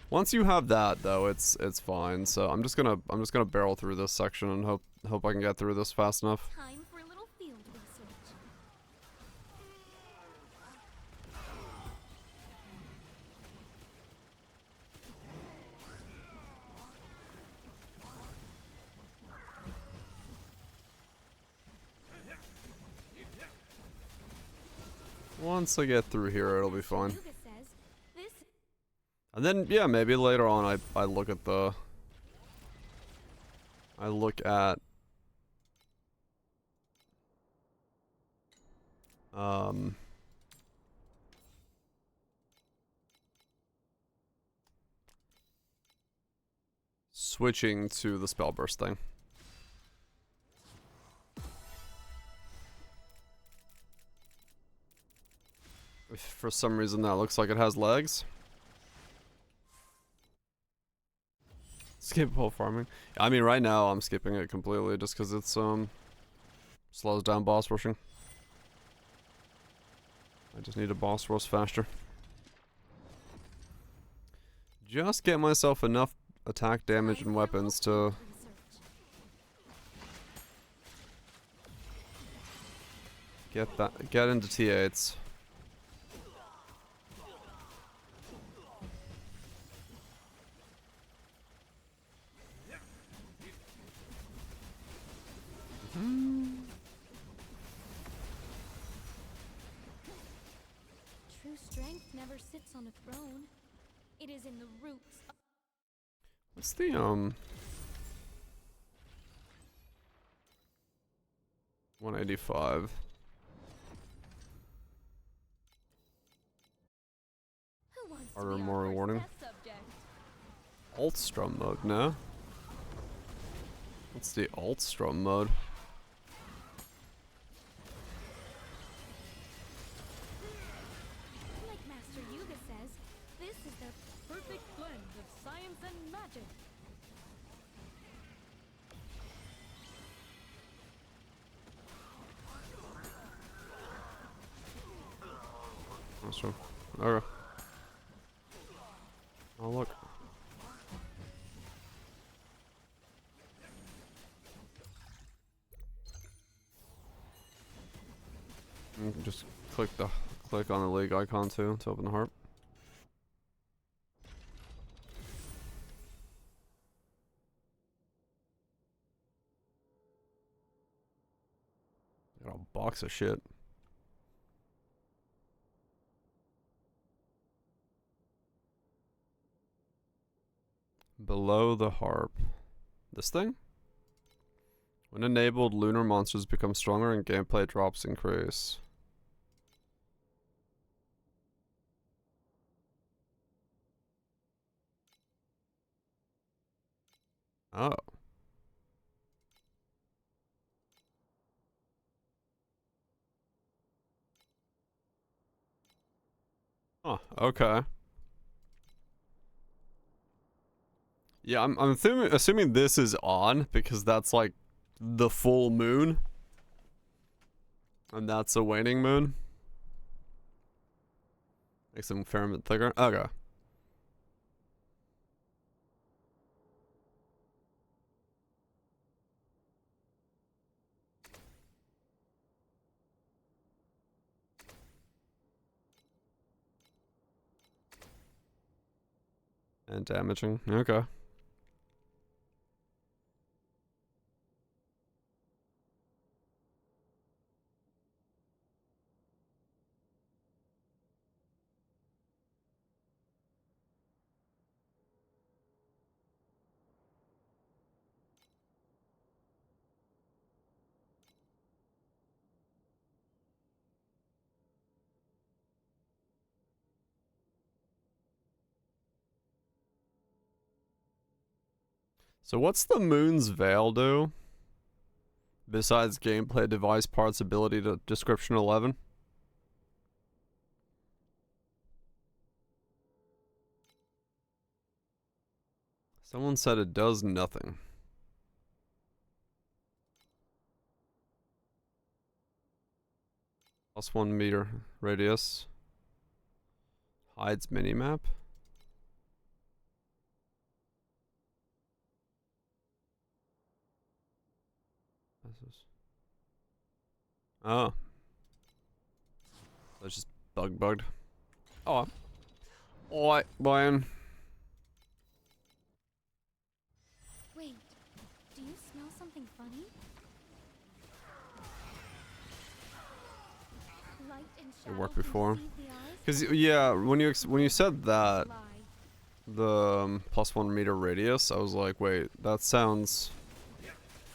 Once you have that though, it's fine. So I'm just gonna barrel through this section and hope I can get through this fast enough. Time for a little field research. Once I get through here, it'll be fine. Yuga says this And then, yeah, maybe later on I look at the... I look at... switching to the spell burst thing. If for some reason that looks like it has legs. Skip whole farming. I mean, right now I'm skipping it completely just because it's slows down boss rushing. I just need a boss rush faster. Just get myself enough attack damage and weapons to get into T8s. true strength never sits on a throne. It is in the roots of What's the 185? who wants to Harder, be more our first rewarding. test subject. Alt-strum mode, no? What's the alt-strum mode? Like Master Yuga says, this is the perfect blend of science and magic. That's true. Okay. Oh, look. You can just click on the league icon too to open the harp. Got a box of shit. Below the harp. This thing? When enabled, lunar monsters become stronger and gameplay drops increase. Oh. Oh, okay. Yeah, I'm assuming this is on because that's like the full moon. And that's a waning moon. Makes them fair bit thicker. Okay. And damaging. Okay. So what's the Moon's Veil do? Besides gameplay, device parts, ability to description 11? Someone said it does nothing. +1 meter radius. Hides minimap. Oh. That's just bugged. Oh. Alright, Brian. Wait, do you smell something funny? Light and It shadow worked can before. deceive the eyes, Cause but yeah, when you said that, lie. the +1 meter radius, I was like, wait, that sounds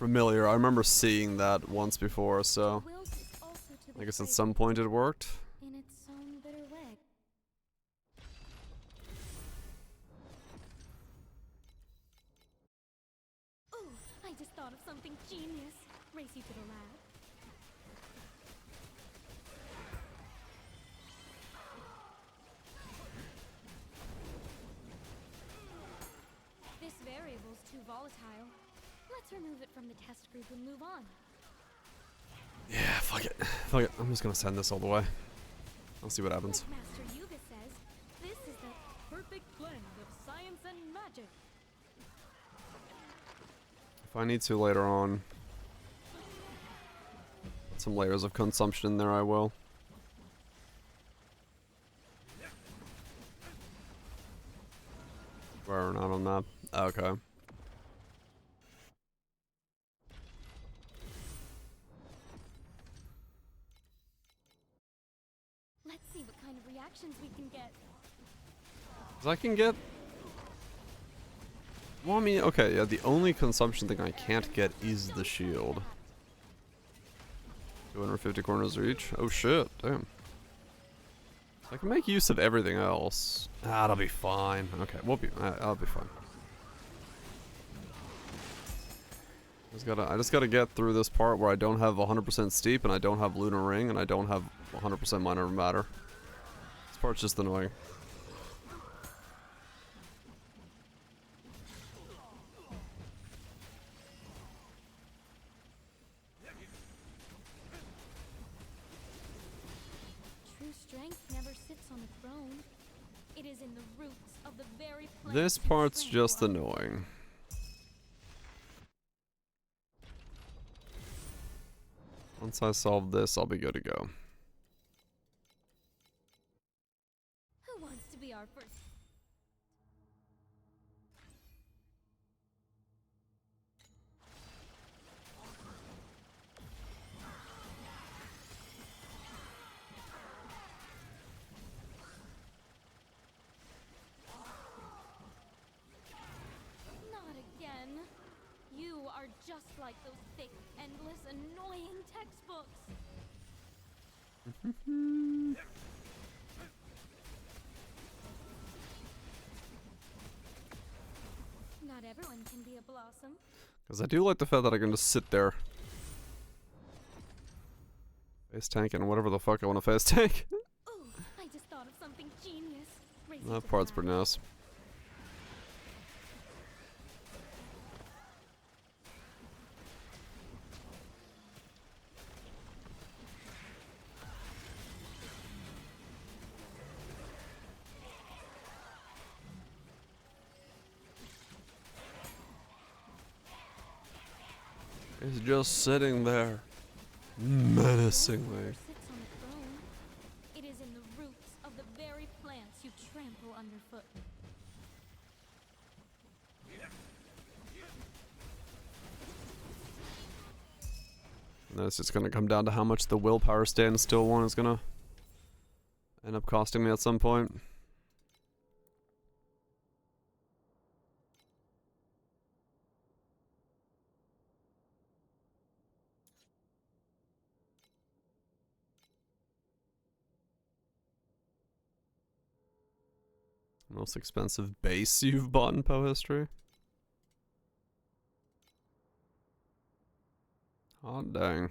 familiar. I remember seeing that once before, so Will's is also to the I guess at trade some point it worked. in its own bitter way. Ooh, I just thought of something genius. Race you to the lab. This variable's too volatile. Let's remove it from the test group and move on. Yeah, fuck it. Fuck it. I'm just gonna send this all the way. I'll see what happens. Like Master Yuga says, this is the perfect blend of science and magic. If I need to later on, put some layers of consumption in there, I will. Where not on that? Okay. Let's see what kind of reactions we can get. 'Cause I can get. Well, I mean, okay, yeah, the only consumption thing I can't get is the shield. 250 corners each? Oh shit, damn. So I can make use of everything else. Ah, that'll be fine. Okay, I'll be fine. I just gotta get through this part where I don't have 100% steep and I don't have lunar ring and I don't have 100% minor matter. This part's just annoying. True strength never sits on a throne. It is in the roots of the very plants This you part's trample just on. annoying. Once I solve this, I'll be good to go. Who wants to be our first? Not again. You are just like those thick, endless, annoying textbooks. Not everyone can be a blossom. Because I do like the fact that I can just sit there. Face tank and whatever the fuck I want to face tank. Ooh, I just thought of something genius. Race you to That the part's lab. pretty nice. He's just sitting there, menacingly. Sits on a throne. It is in the roots of the very plants you trample underfoot. It's just gonna come down to how much the willpower standstill one is gonna end up costing me at some point. Most expensive base you've bought in Poe history? Oh dang.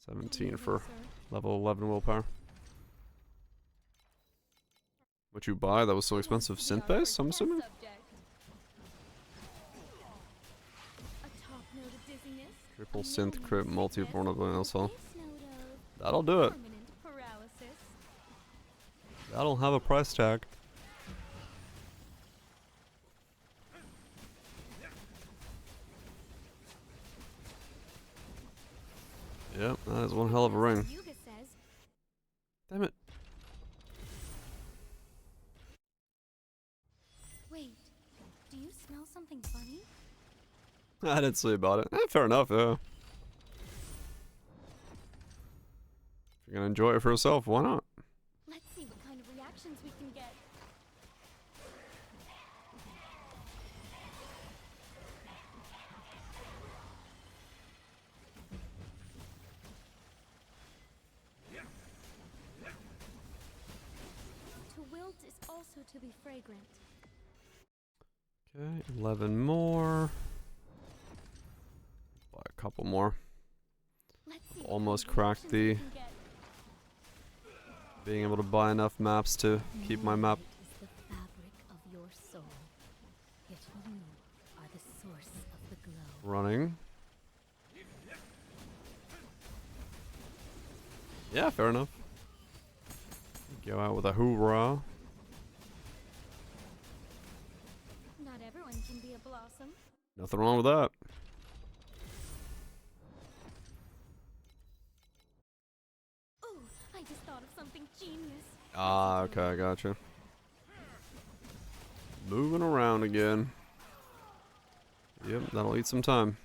17 for level 11 willpower. What you buy that was so expensive? Synth base, I'm assuming? Triple synth crit multi-vulnerable. That'll do it. That'll have a price tag. Yep, that is one hell of a ring. Damn it. Wait, do you smell something funny? I didn't say about it. Fair enough, yeah. If you're gonna enjoy it for yourself, why not? Let's see what kind of reactions we can get. To wilt is also to be fragrant. Okay, 11 more. Buy a couple more. Let's see Almost cracked the being able to buy enough maps to keep my map. Is the fabric of your soul. Yet you are the source of the glow. Running. Yeah, fair enough. Go out with a hoorah. Not everyone can be a blossom. Nothing wrong with that. Ooh, I just thought of something genius. Ah, okay, I gotcha. Moving around again. Yep, that'll eat some time.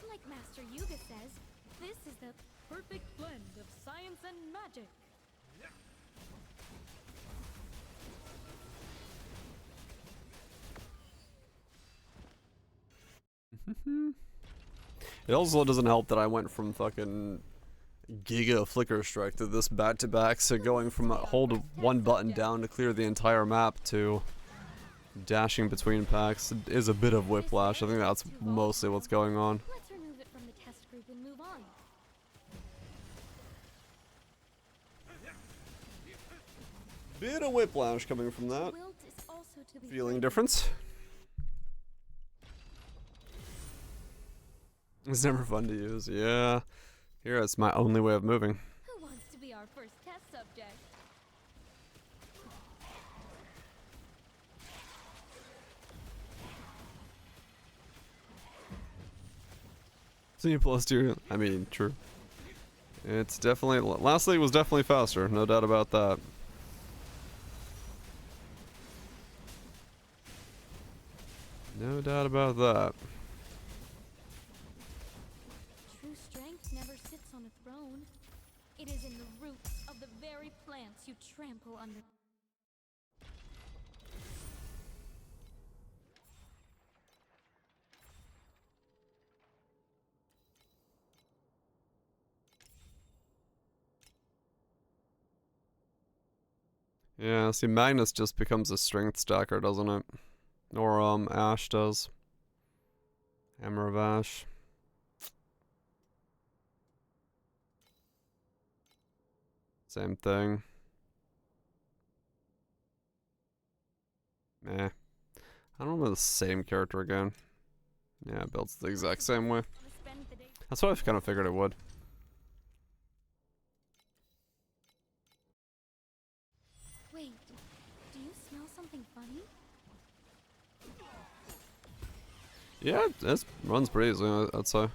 Like Master Yuga says, this is the perfect blend of science and magic. It also doesn't help that I went from fucking Giga Flicker Strike to this back-to-back, so going from hold one button down to clear the entire map to dashing between packs is a bit of whiplash. I think that's mostly what's going on. Let's remove it from the test group and move on. Bit of whiplash coming from that. Wilt is also to be Feeling fragrant. difference. It's never fun to use. Yeah. Here, it's my only way of moving. Who wants to be our first test subject? C plus 2. I mean, true. It's definitely. Last league was definitely faster. No doubt about that. No doubt about that. True strength never sits on a throne. It is in the roots of the very plants you trample under. Yeah, see, Magnus just becomes a strength stacker, doesn't it? Or, Ash does. Hammer of Ash. Same thing. Meh. I don't remember the same character again. Yeah, it builds the exact same way. Spend the day. That's what I kind of figured it would. Wait, do you smell something funny? Yeah, it runs pretty easily, I'd say.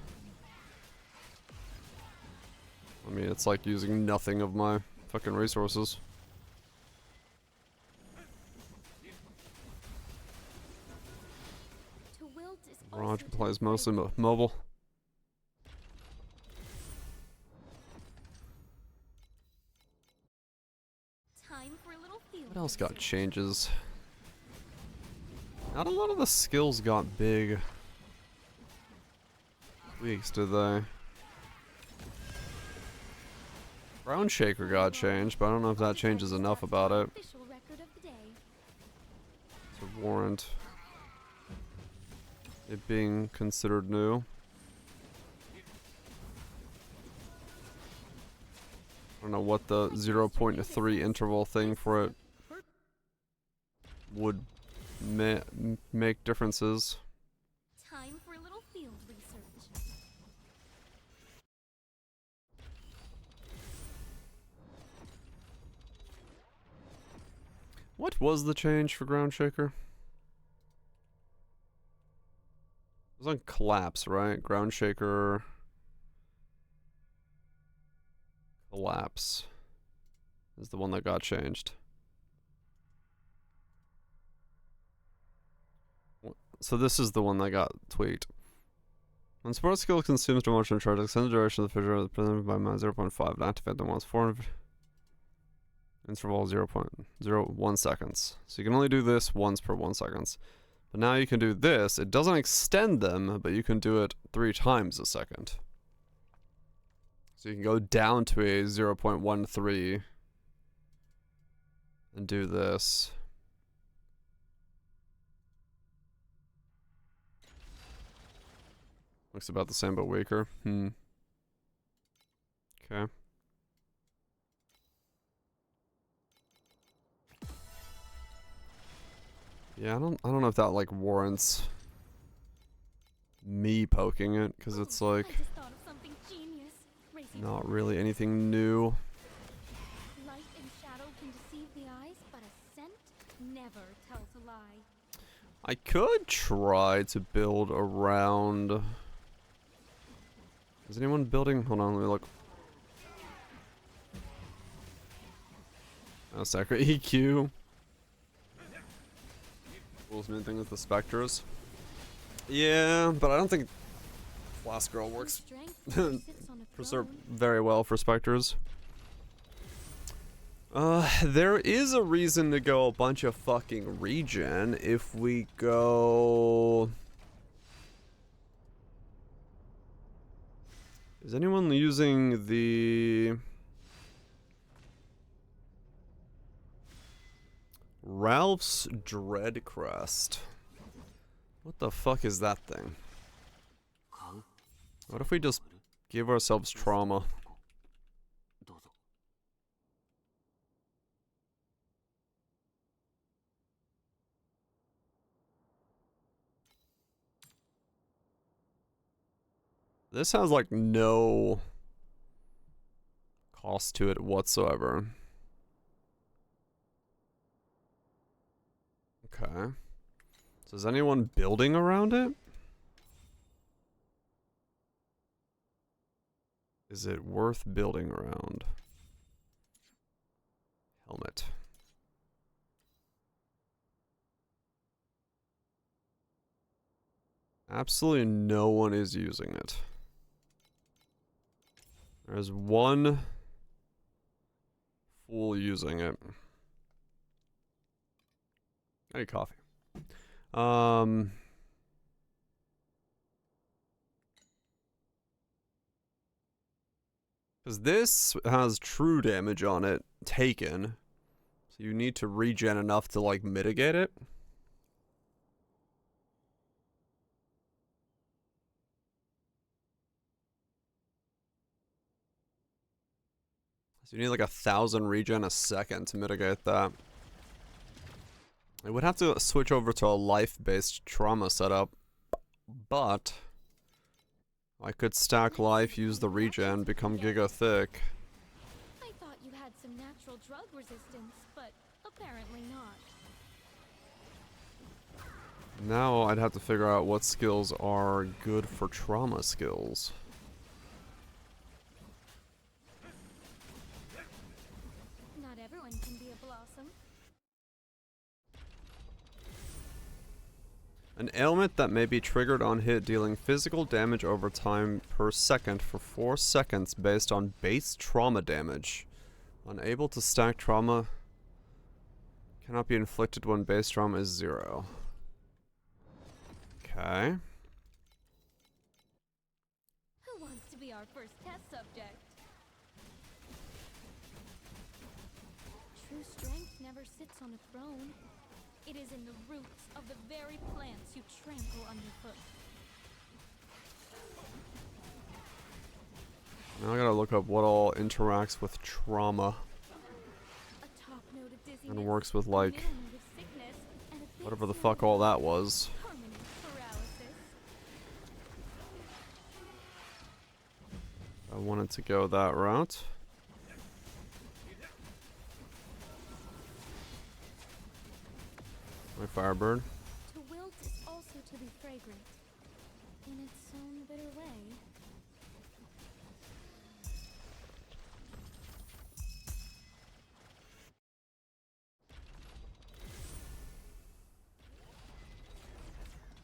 I mean, it's like using nothing of my fucking resources. To wilt is Raj also to plays be mostly frightened. mobile. Time for a little field What else got research. changes? Not a lot of the skills got big tweaks, did they? Ground Shaker got changed, but I don't know if that changes enough about it Official record of the day. to warrant it being considered new. I don't know what the 0.3 interval thing for it would make differences. Time for a little field research. What was the change for Ground Shaker? It was on Collapse, right? Ground Shaker... Collapse is the one that got changed. So this is the one that got tweaked. When sports skill consumes too much charge, extend the duration of the fissure presented by my 0.5 to activate them once 400 interval 0.01 seconds. So you can only do this once per 1 seconds. But now you can do this. It doesn't extend them, but you can do it 3 times a second. So you can go down to a 0.13 and do this. Looks about the same but weaker. Okay. Yeah, I don't know if that like warrants me poking it, because it's like I just thought of something genius. Racing not forward. really anything new. Light and shadow can deceive the eyes, but a scent never tells a lie. I could try to build around. Is anyone building? Hold on, let me look. Oh, Sacred EQ. Coolest main thing with the specters. Yeah, but I don't think Flask Girl works Strength sits on a preserve throne. very well for specters. There is a reason to go a bunch of fucking regen if we go... Is anyone using the... Ralph's Dread Crest? What the fuck is that thing? 買う What if we just give ourselves trauma? どうぞ This has like no cost to it whatsoever. Okay. So is anyone building around it? Is it worth building around? Helmet. Absolutely no one is using it. There's one fool using it. I need coffee. Because this has true damage on it taken. So you need to regen enough to like mitigate it. So you need like 1,000 regen a second to mitigate that. I would have to switch over to a life-based trauma setup, but I could stack life, use the regen, become giga thick. I thought you had some natural drug resistance, but apparently not. Now I'd have to figure out what skills are good for trauma skills. everyone can be a blossom. An ailment that may be triggered on hit, dealing physical damage over time per second for 4 seconds based on base trauma damage. Unable to stack trauma. Cannot be inflicted when base trauma is 0. Okay. Who wants to be our first test subject? True strength never sits on a throne. It is in the roots of the very plants you trample underfoot. Now I gotta look up what all interacts with trauma A top note of dizziness, and works with, a like, middle note of sickness, and a base whatever the note fuck of all that was. permanent paralysis. I wanted to go that route. My Firebird. To wilt is also to be fragrant, in its own bitter way.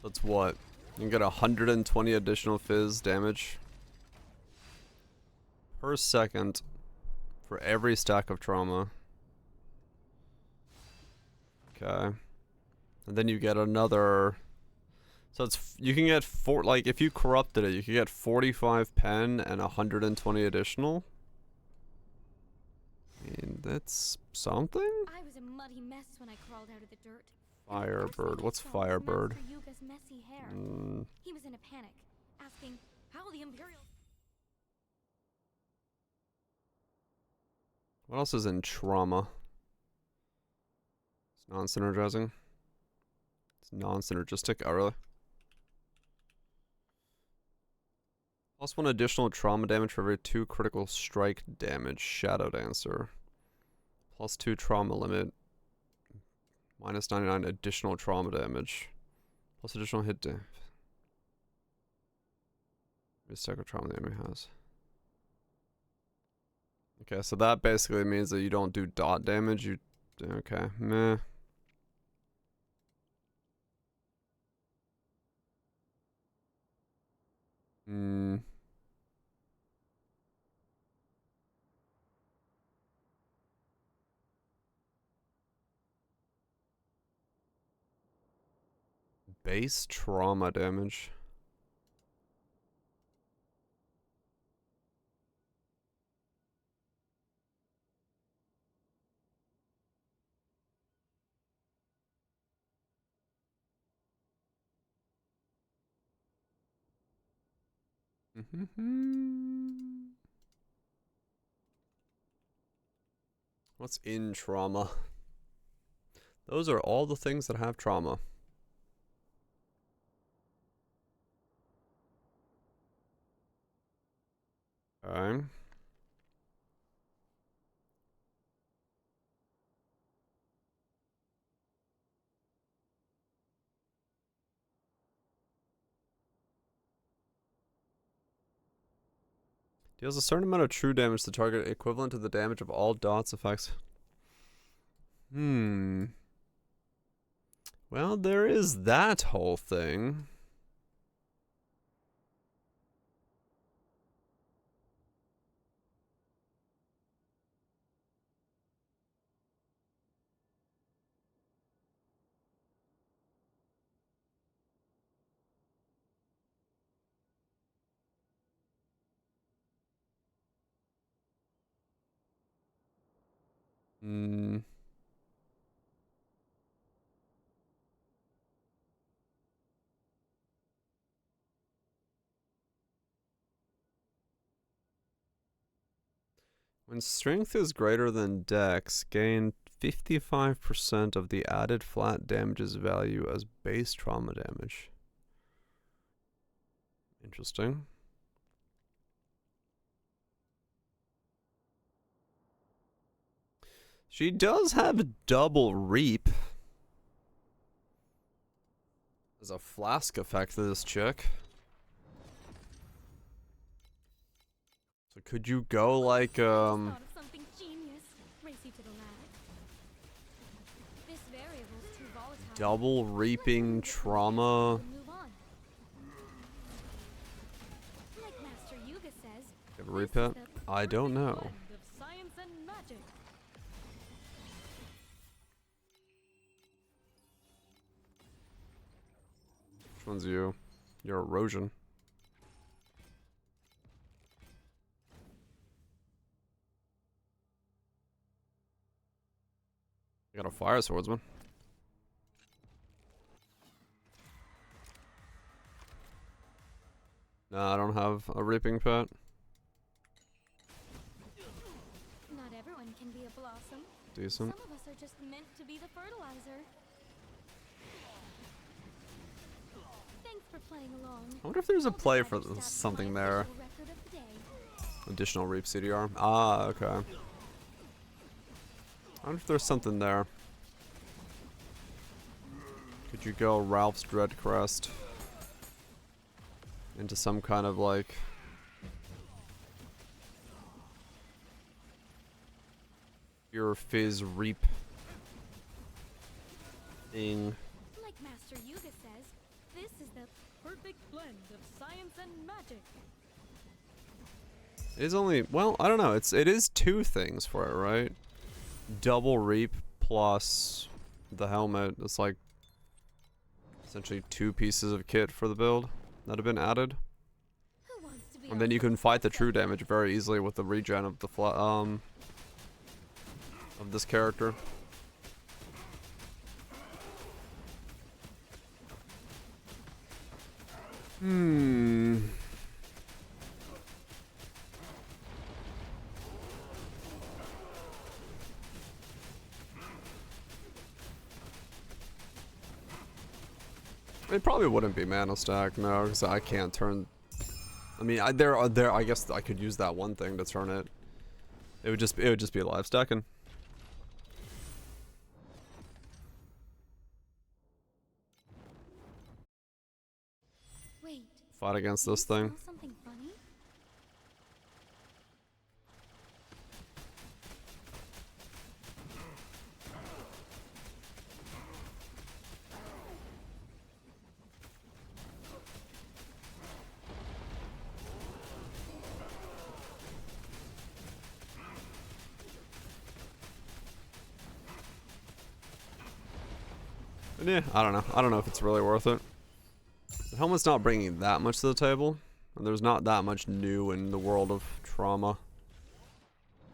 That's what? You can get 120 additional fizz damage per second for every stack of trauma. Okay. And then you get another. So you can get like if you corrupted it, you could get 45 pen and 120 additional. I mean, that's something. I was a muddy mess when I crawled out of the dirt. Firebird. What's Firebird? Yuga's messy hair. He was in a panic, asking how the Imperial. What else is in trauma? It's non-synergizing. It's non-synergistic. Oh, really? Plus 1 additional trauma damage for every 2 critical strike damage. Shadow Dancer. Plus 2 trauma limit. Minus 99 additional trauma damage. Plus additional hit damage. Stack of trauma the enemy has. Okay, so that basically means that you don't do dot damage. You okay? Meh. Base trauma damage. What's in trauma? Those are all the things that have trauma. Okay. Deals a certain amount of true damage to target equivalent to the damage of all dots effects. Well, there is that whole thing. When strength is greater than dex, gain 55% of the added flat damages value as base trauma damage. Interesting. She does have double reap as a flask effect to this chick. So could you go like Thought of something genius. Race you to the lab. Double reaping trauma. Move on. Like Master Yuga says, Have a repeat? I don't know. blend of science and magic. Which one's you? You're erosion. I got a fire swordsman. Nah, I don't have a reaping pet. Not everyone can be a blossom. Decent. Some of us are just meant to be the fertilizer. Thanks for playing along. I wonder if there's a I'll be play glad for your stats something my there. official record of the day. Additional reap CDR. Ah, okay. I wonder if there's something there. Could you go Ralph's Dreadcrest into some kind of like your fizz reap thing? Like Master Yuga says, this is the perfect blend of science and magic. It is only, well, I don't know. It is two things for it, right? Double reap plus the helmet. It's like essentially two pieces of kit for the build that have been added. Who wants to be And then you can fight the true damage very easily with the regen of the of this character. It probably wouldn't be mana stack, no, because I can't turn. I mean, I guess I could use that one thing to turn it. It would just be live stacking. Wait, Fight against do this you thing. smell something funny? And yeah, I don't know. I don't know if it's really worth it. The helmet's not bringing that much to the table, and there's not that much new in the world of trauma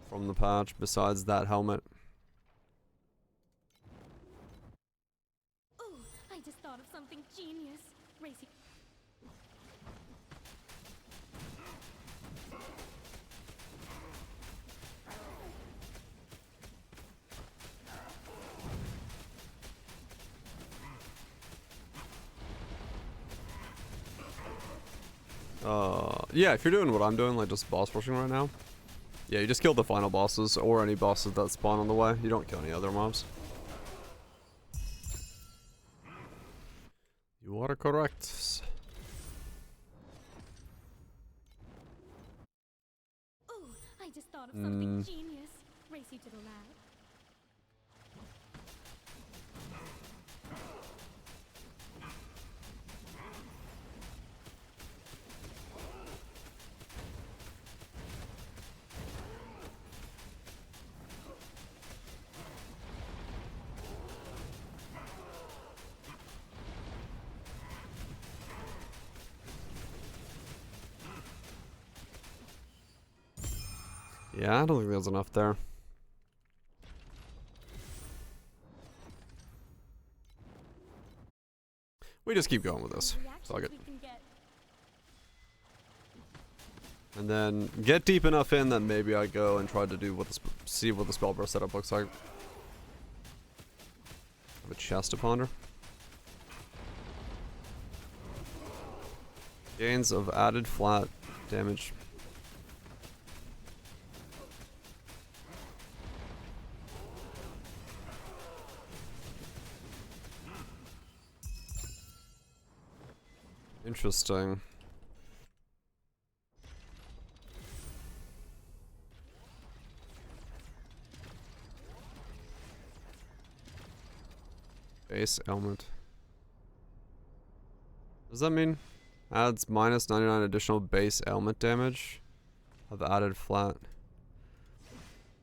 from the patch besides that helmet. Oh, I just thought of something genius. Racy. Yeah, if you're doing what I'm doing, like just boss rushing right now, yeah, you just kill the final bosses or any bosses that spawn on the way. You don't kill any other mobs. You are correct. Oh, I just thought of something genius. Race you to the lab. Yeah, I don't think there's enough there. We just keep going with this. Fuck it. We can get. And then get deep enough in that maybe I go and try to do what see what the spell burst setup looks like. Have a chest to ponder. Gains of added flat damage. Interesting. Base ailment. Does that mean adds minus 99 additional base ailment damage of added flat?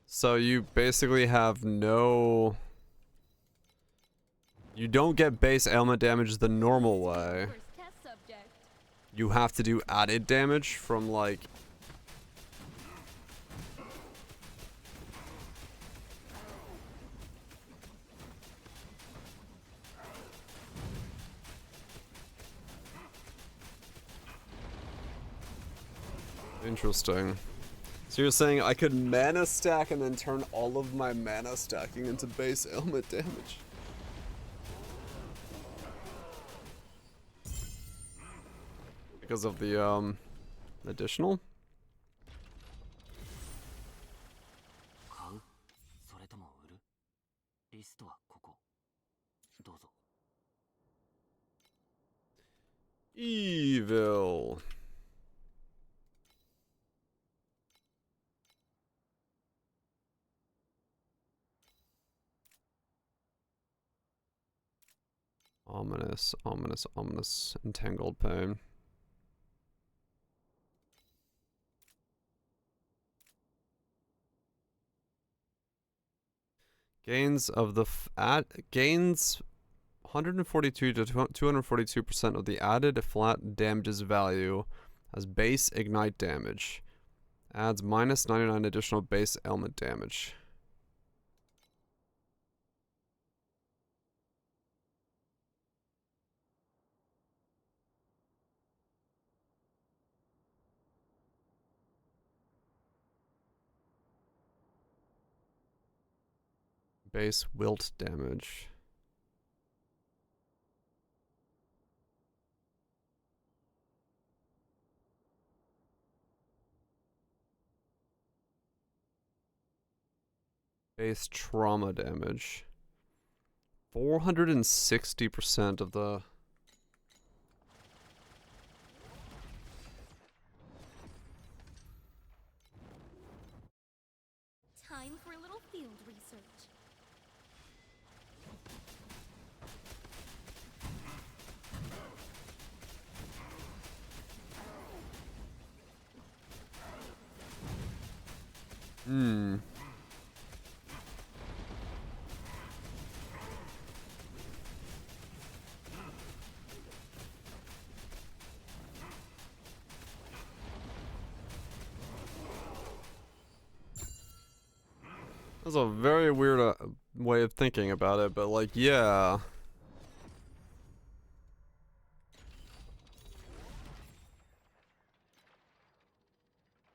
So you basically have no... You don't get base ailment damage the normal way. First test subject. You have to do added damage from like... Interesting. So you're saying I could mana stack and then turn all of my mana stacking into base ailment damage? Because of the, additional? 買うそれとも売るリストはここどうぞ Evil. Ominous, ominous, ominous, entangled pain. Gains of the gains 142 to 242% of the added flat damages value as base ignite damage. Adds minus 99 additional base ailment damage. Base wilt damage. Base trauma damage. 460% of the... Time for a little field research. Hmm. That's a very weird way of thinking about it, but like, yeah.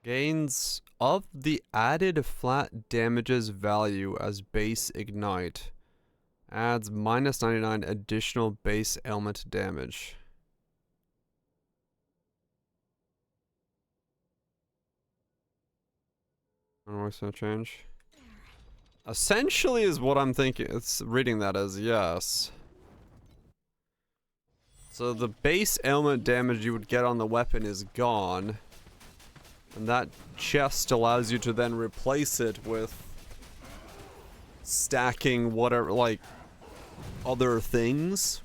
Gains of the added flat damages value as base ignite. Adds minus 99 additional base ailment damage. I don't know what's gonna change. Essentially is what I'm thinking. It's reading that as yes. So the base ailment damage you would get on the weapon is gone. And that chest allows you to then replace it with stacking whatever, like, other things.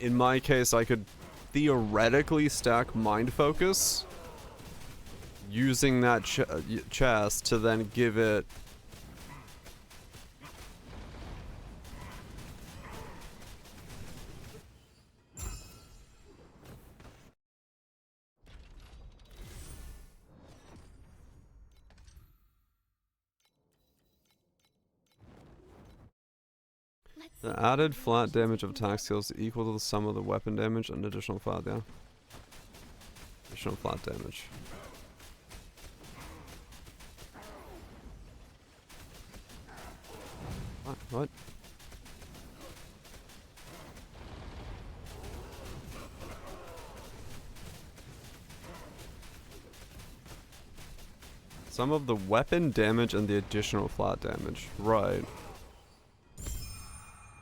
In my case, I could theoretically stack Mind Focus using that chest to then give it the added flat damage of attack skills equal to the sum of the weapon damage and additional flat, yeah. Additional flat damage. What? Some of the weapon damage and the additional flat damage. Right.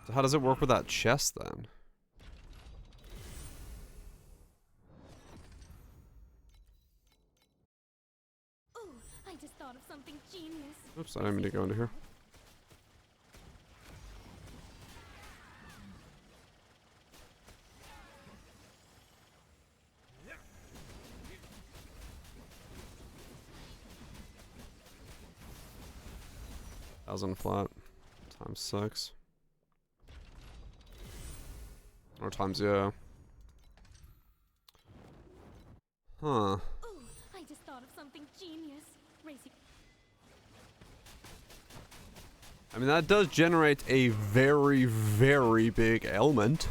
So how does it work with that chest then? Ooh, I just thought of something genius. Oops, I didn't mean to go into here. 1,000 flat. Times 6. Or times, yeah. Huh. Oh, I just thought of something genius. Racing. I mean, that does generate a very, very big ailment.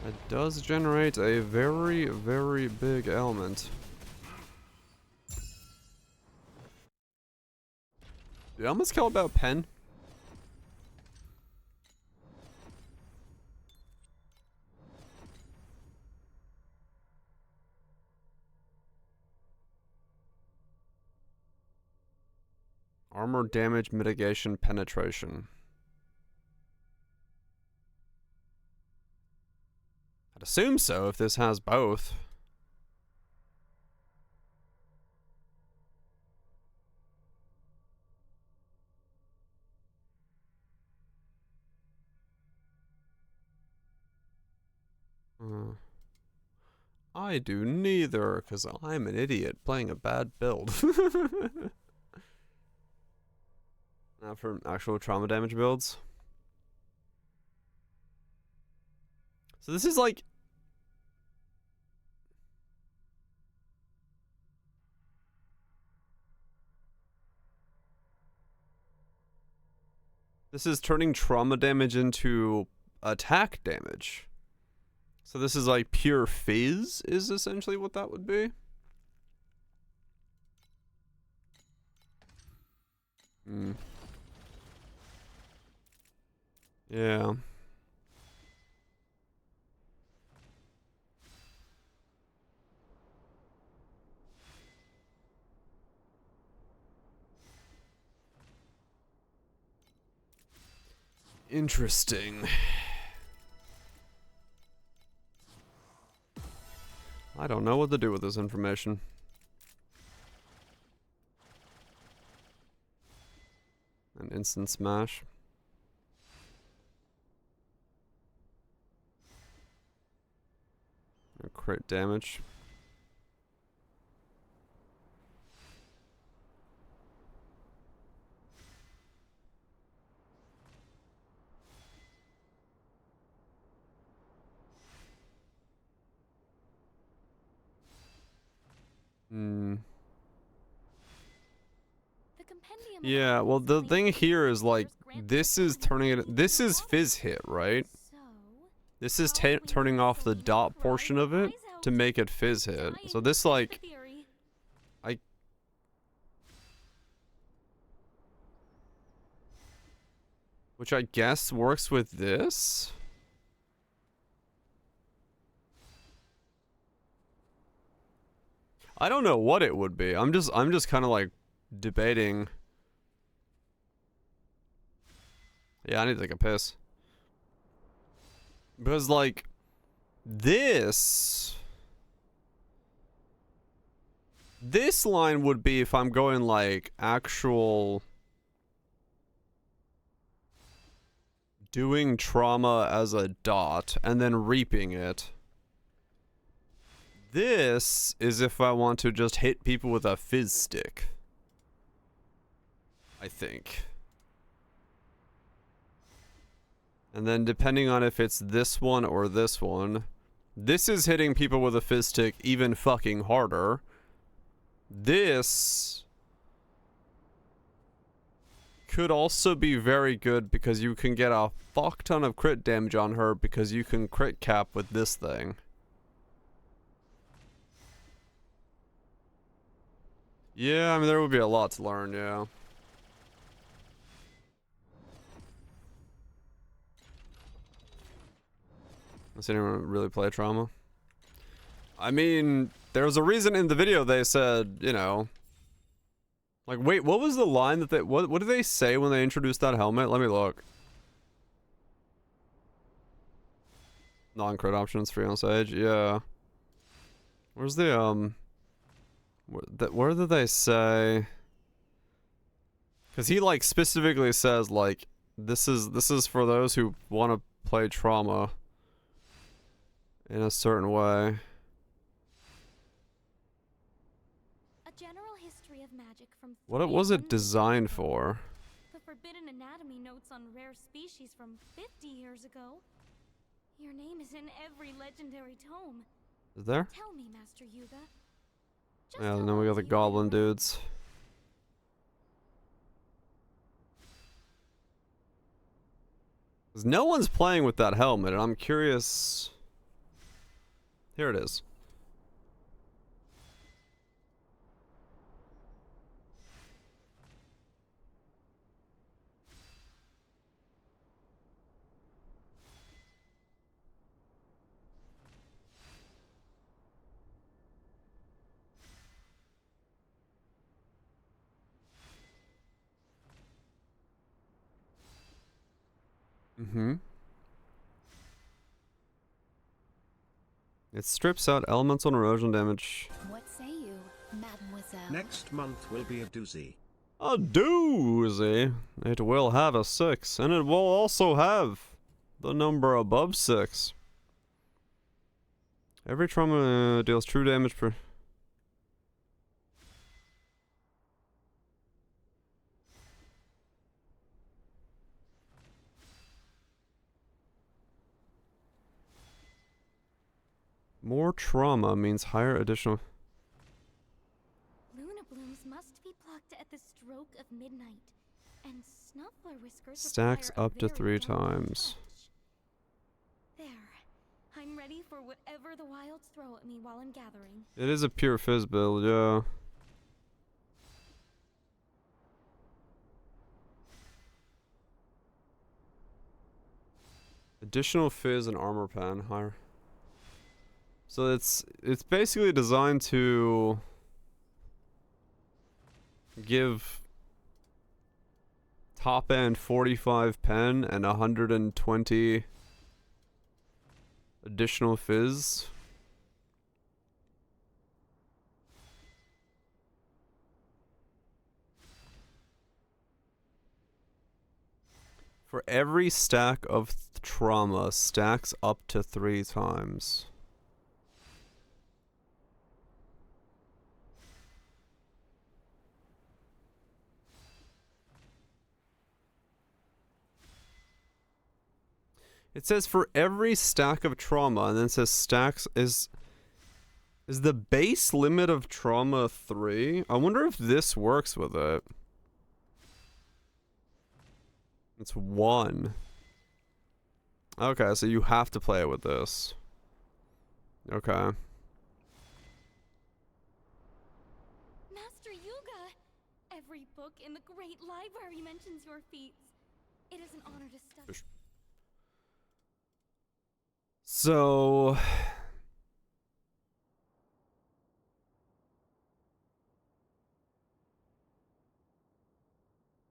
It does generate a very, very big ailment. Did I almost kill about pen? Armor damage mitigation penetration. I'd assume so if this has both. I do neither, because I'm an idiot playing a bad build. Now for actual trauma damage builds. So this is like... This is turning trauma damage into attack damage. So this is like pure fizz is essentially what that would be. Yeah. Interesting. I don't know what to do with this information. An instant smash. A crit damage. Yeah, well the thing here is like, this is turning it, this is fizz hit, right? This is turning off the dot portion of it to make it fizz hit. So this like, which I guess works with this? I don't know what it would be. I'm just kind of like debating. Yeah, I need to take a piss. Because like this line would be if I'm going like actual doing trauma as a dot and then reaping it. This is if I want to just hit people with a fizz stick. I think. And then depending on if it's this one or this one, this is hitting people with a fizz stick even fucking harder. This could also be very good because you can get a fuck ton of crit damage on her because you can crit cap with this thing. Yeah, I mean, there would be a lot to learn, yeah. Does anyone really play trauma? I mean, there was a reason in the video they said, you know... Like, wait, what was the line that they... What did they say when they introduced that helmet? Let me look. Non-crit options free on Sage. Yeah. Where's the where did they say? Because he like specifically says like this is for those who want to play trauma in a certain way. A general history of magic from What was it 300 designed years ago. for? The forbidden anatomy notes on rare species from 50 years ago. Your name is in every legendary tome. Is there? Tell me, Master Yuga. Just Yeah, how and then we long got the do you hang goblin around? dudes. Cause no one's playing with that helmet, and I'm curious. Here it is. Mm-hmm. It strips out elemental and erosion damage. What say you, mademoiselle? Next month will be a doozy. A doozy. It will have a 6, and it will also have the number above 6. Every trauma deals true damage per... More trauma means higher additional... Luna blooms must be plucked at the stroke of midnight, and snuffler whiskers Stacks require a up to very 3 delicate times. touch. There, I'm ready for whatever the wilds throw at me while I'm gathering. It is a pure fizz build, yeah. Additional fizz and armor pen higher. So it's basically designed to give top end 45 pen and 120 additional fizz. For every stack of trauma, stacks up to 3 times. It says for every stack of trauma, and then it says stacks is the base limit of trauma 3? I wonder if this works with it. It's 1. Okay, so you have to play it with this. Okay. Master Yuga! Every book in the great library mentions your feats. It is an honor to study. So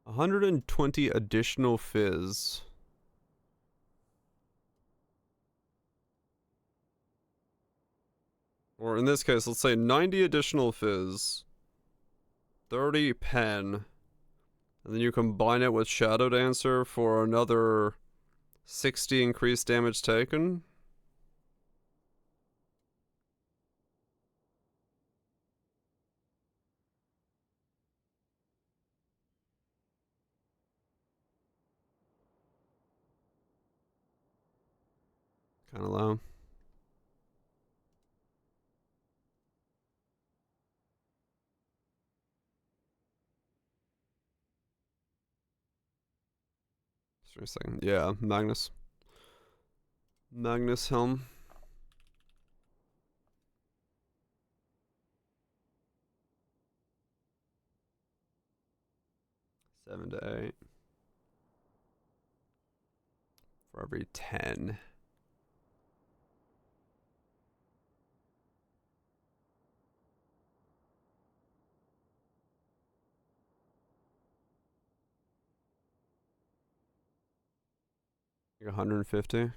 120 additional fizz. Or in this case, let's say 90 additional fizz, 30 pen, and then you combine it with Shadow Dancer for another 60 increased damage taken. Kind of low. Just a second. Yeah, Magnus. Magnus Helm. Seven to 8. For every 10. Like 150.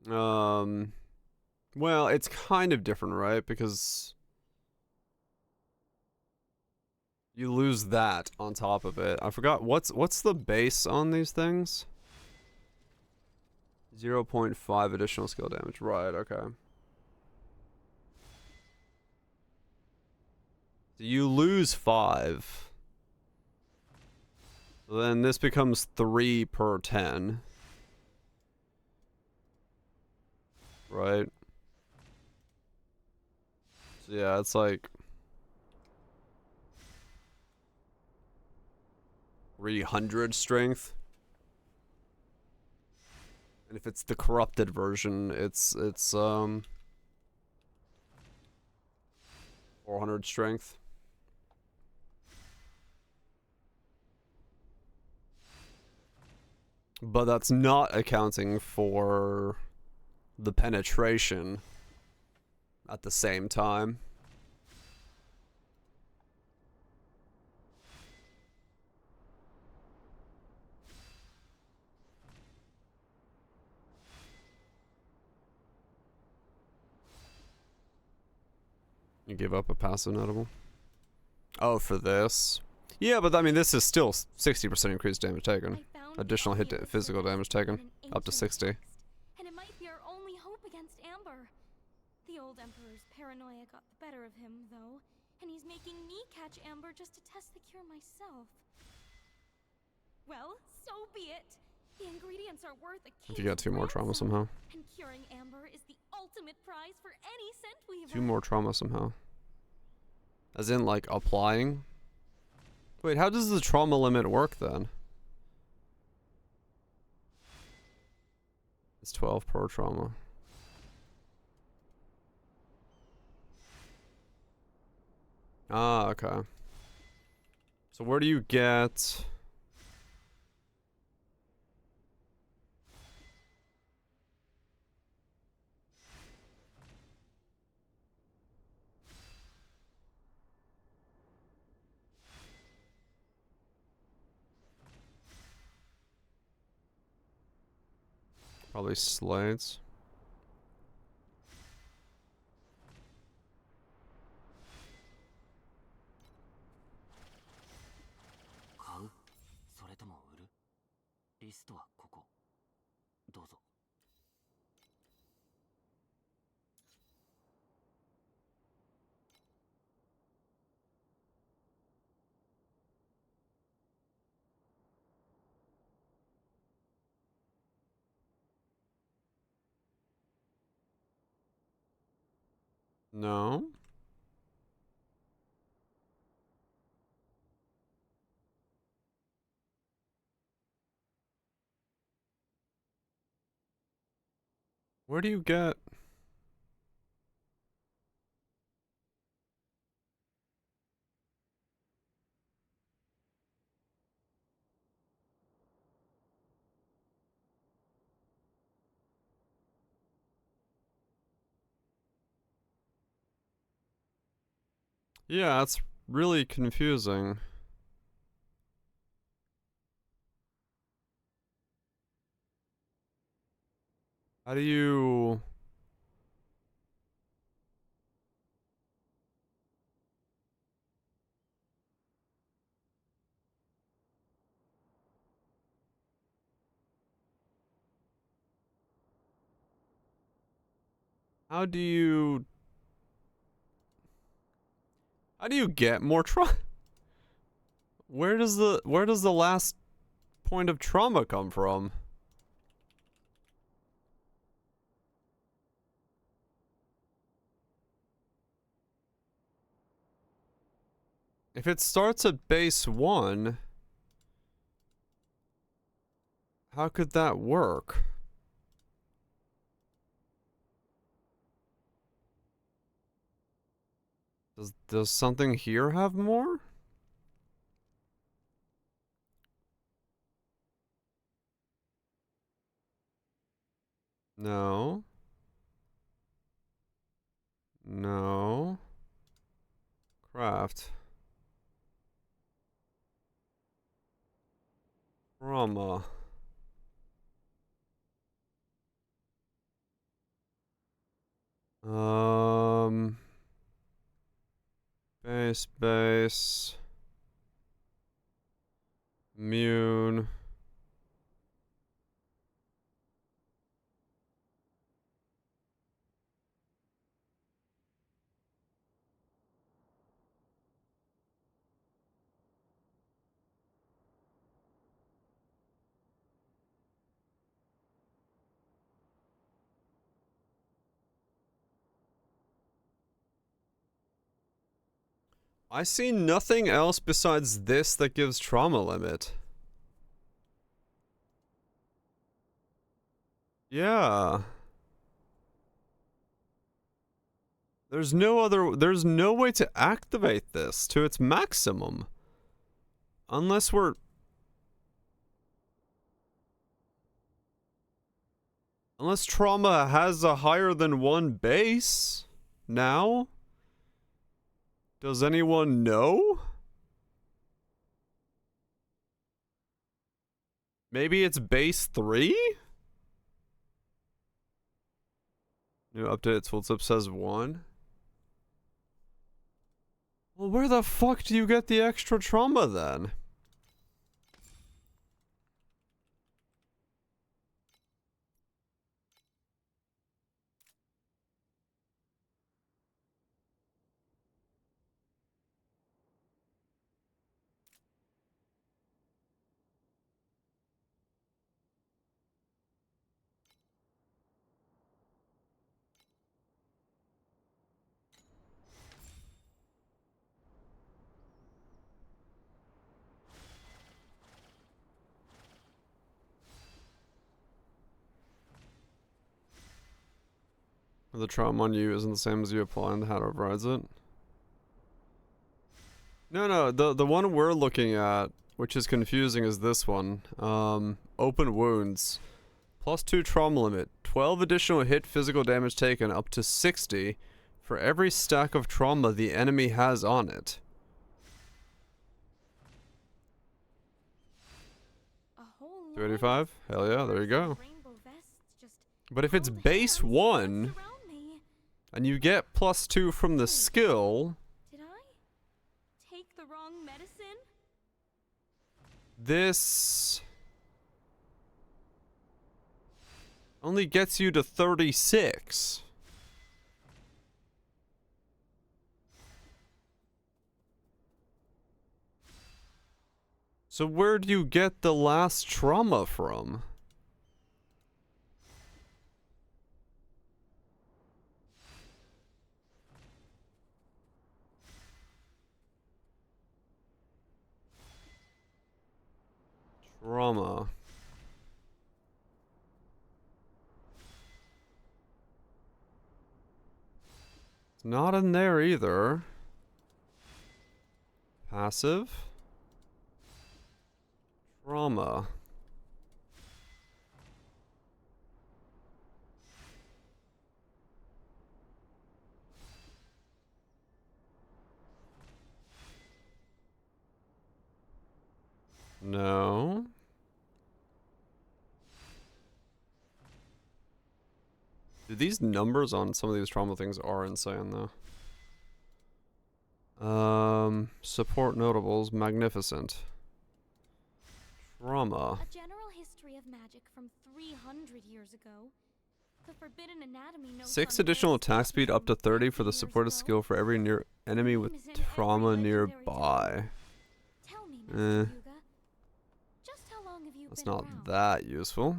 Well, it's kind of different, right? Because you lose that on top of it. I forgot what's the base on these things? 0.5 additional skill damage. Right, okay. So you lose 5. So then this becomes 3 per 10. Right? So yeah, it's like 300 strength. And if it's the corrupted version, it's 400 strength. But that's not accounting for the penetration at the same time. You give up a passive notable? Oh, for this? Yeah, but I mean, this is still 60% increased damage taken. I found Additional the audio physical for damage this taken. in an Up to ancient 60. text, and it might be our only hope against Amber. The old Emperor's paranoia got the better of him, though, and he's making me catch Amber just to test the cure myself. Well, so be it. The ingredients are worth a If you got 2 more trauma ransom, somehow. and curing Amber is the ultimate prize for any scent weaver. 2 more trauma somehow. As in, like, applying? Wait, how does the trauma limit work then? It's 12 per trauma. Ah, okay. So where do you get... Probably slides. No? Where do you get... Yeah, it's really confusing. How do you... How do you... How do you get more trauma? Where does the last point of trauma come from? If it starts at base 1, how could that work? Does something here have more? No. No. Craft. Trauma. Base. Immune. I see nothing else besides this that gives trauma limit. Yeah. There's no way to activate this to its maximum. Unless trauma has a higher than 1 base now. Does anyone know? Maybe it's base 3? New update tooltip says 1. Well, where the fuck do you get the extra trauma then? The trauma on you isn't the same as you apply and how it overrides it. No, the one we're looking at, which is confusing, is this one. Open wounds. +2 trauma limit. 12 additional hit physical damage taken up to 60 for every stack of trauma the enemy has on it. A whole lot. 285? Hell yeah, there you go. Rainbow vests just But if it's held base hands 1, danced around me. and you get +2 from the skill, Did I take the wrong medicine? this only gets you to 36. So where do you get the last trauma from? Trauma. It's not in there either. Passive. Trauma. No. Dude, these numbers on some of these trauma things are insane, though. Support notables, magnificent. Trauma. A general history of magic from 300 years ago. The forbidden anatomy notes 6 on additional Harry's attack speed up to from 30 for the 50 years supported ago. skill for every near enemy with Name is in every trauma legendary nearby. Tell me, Eh. Master Yuga, just how long have you That's been not around? that useful.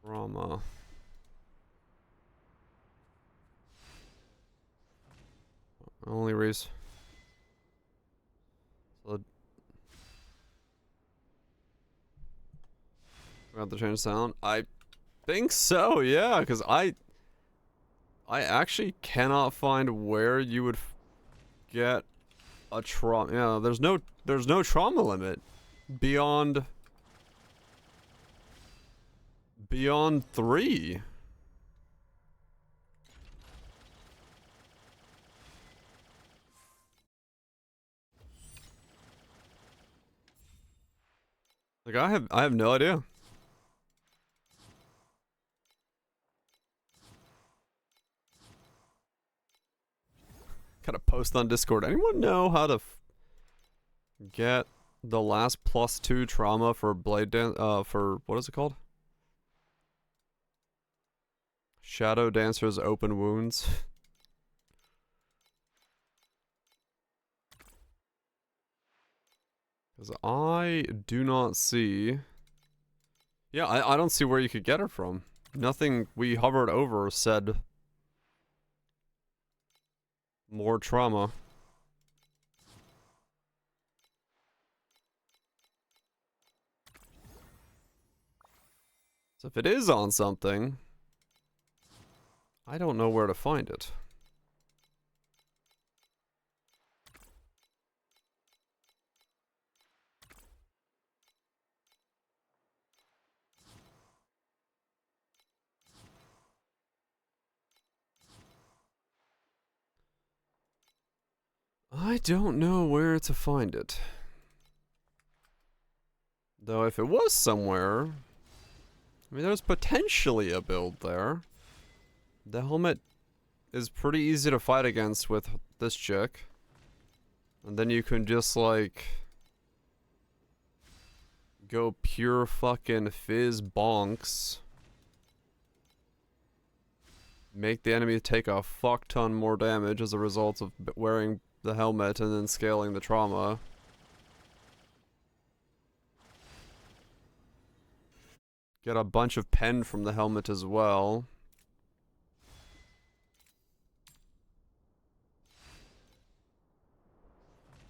Trauma. Only reason. So we have to change sound. I think so, yeah, because I actually cannot find where you would get a trauma. Yeah, there's no trauma limit beyond 3. Like I have no idea. post on Discord. Anyone know how to get the last +2 trauma for Blade Dance? For what is it called? Shadow Dancer's Open Wounds. Because I do not see... Yeah, I don't see where you could get her from. Nothing we hovered over said... more trauma. So if it is on something... I don't know where to find it. I don't know where to find it. Though if it was somewhere... I mean, there's potentially a build there. The helmet is pretty easy to fight against with this chick. And then you can just, like... go pure fucking fizz bonks. Make the enemy take a fuck ton more damage as a result of wearing the helmet and then scaling the trauma. Get a bunch of pen from the helmet as well.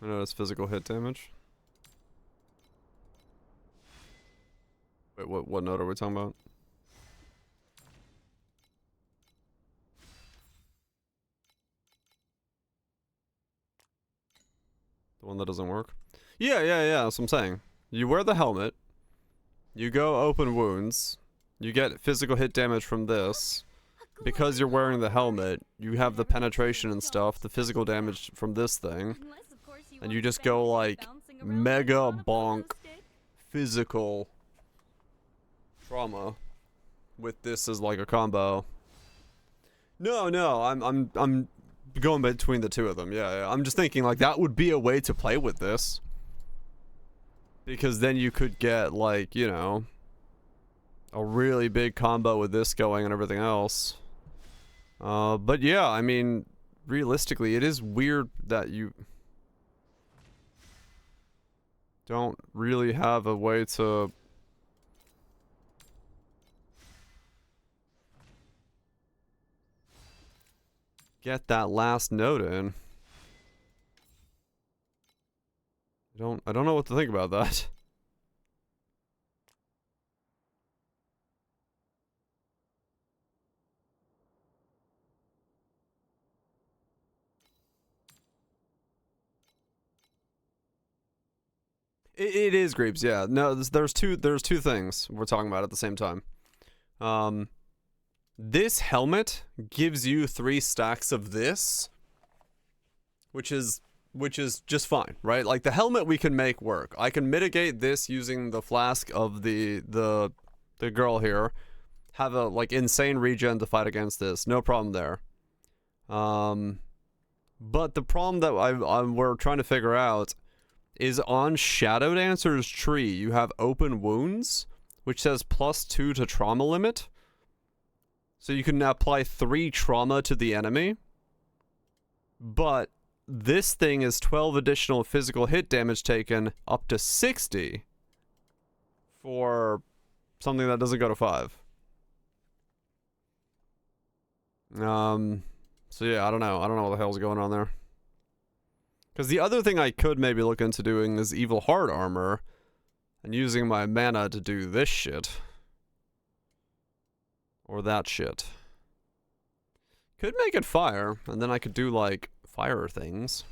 I know it's physical hit damage. Wait, what note are we talking about? The one that doesn't work? Yeah, that's what I'm saying. You wear the helmet. You go open wounds. You get physical hit damage from this. Because you're wearing the helmet, you have the penetration and stuff, the physical damage from this thing. And you just go like mega bonk physical trauma with this as like a combo. No, I'm going between the two of them. Yeah. I'm just thinking like that would be a way to play with this. Because then you could get like, you know, a really big combo with this going and everything else. But yeah, I mean, realistically, it is weird that you don't really have a way to get that last note in. I don't know what to think about that. It is Greeps, yeah. No, there's two things we're talking about at the same time. This helmet gives you 3 stacks of this, which is just fine, right? Like the helmet we can make work. I can mitigate this using the flask of the girl here. Have a like insane regen to fight against this. No problem there. But the problem that we're trying to figure out is on Shadow Dancer's tree, you have open wounds, which says +2 to trauma limit. So you can now apply 3 trauma to the enemy. But this thing is 12 additional physical hit damage taken up to 60 for something that doesn't go to 5. So yeah, I don't know what the hell's going on there. Because the other thing I could maybe look into doing is Evil Heart Armor and using my mana to do this shit. Or that shit. Could make it fire, and then I could do, like, fire things.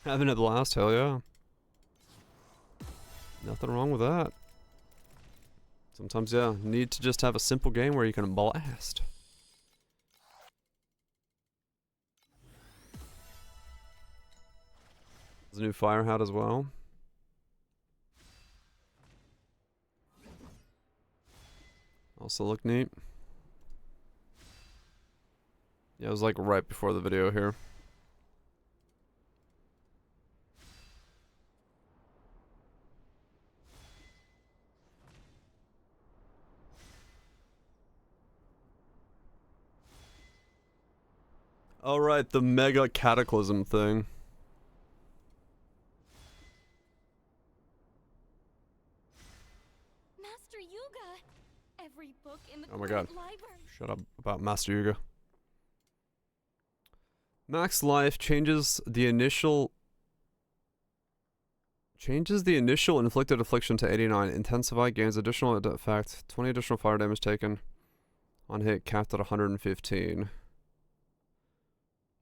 Having a blast, hell yeah. Nothing wrong with that. Sometimes, yeah, need to just have a simple game where you can blast. There's a new fire hat as well. Also look neat. Yeah, it was like right before the video here. Alright, the mega cataclysm thing. Master Yuga! Every book in the Oh my god. library. Shut up about Master Yuga. Max life changes the initial inflicted affliction to 89. Intensify gains additional effect. 20 additional fire damage taken on hit capped at 115.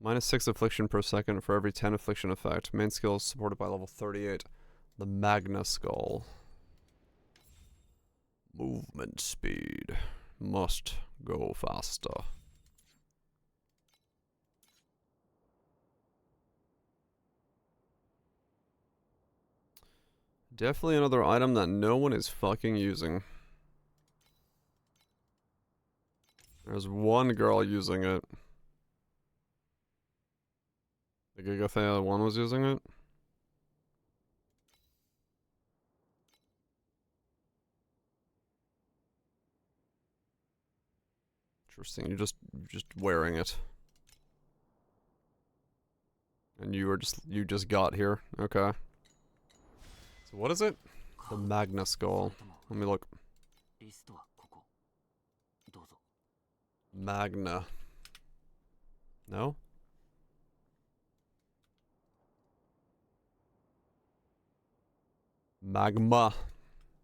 Minus 6 affliction per second for every 10 affliction effect. Main skill is supported by level 38. The Magna Skull. Movement speed. Must go faster. Definitely another item that no one is fucking using. There's one girl using it. The Gigathea one was using it. Interesting, you're just wearing it. And you just got here. Okay. So what is it? The Magna Skull. Let me look. リストはここ。どうぞ。 Magna. No? Magma.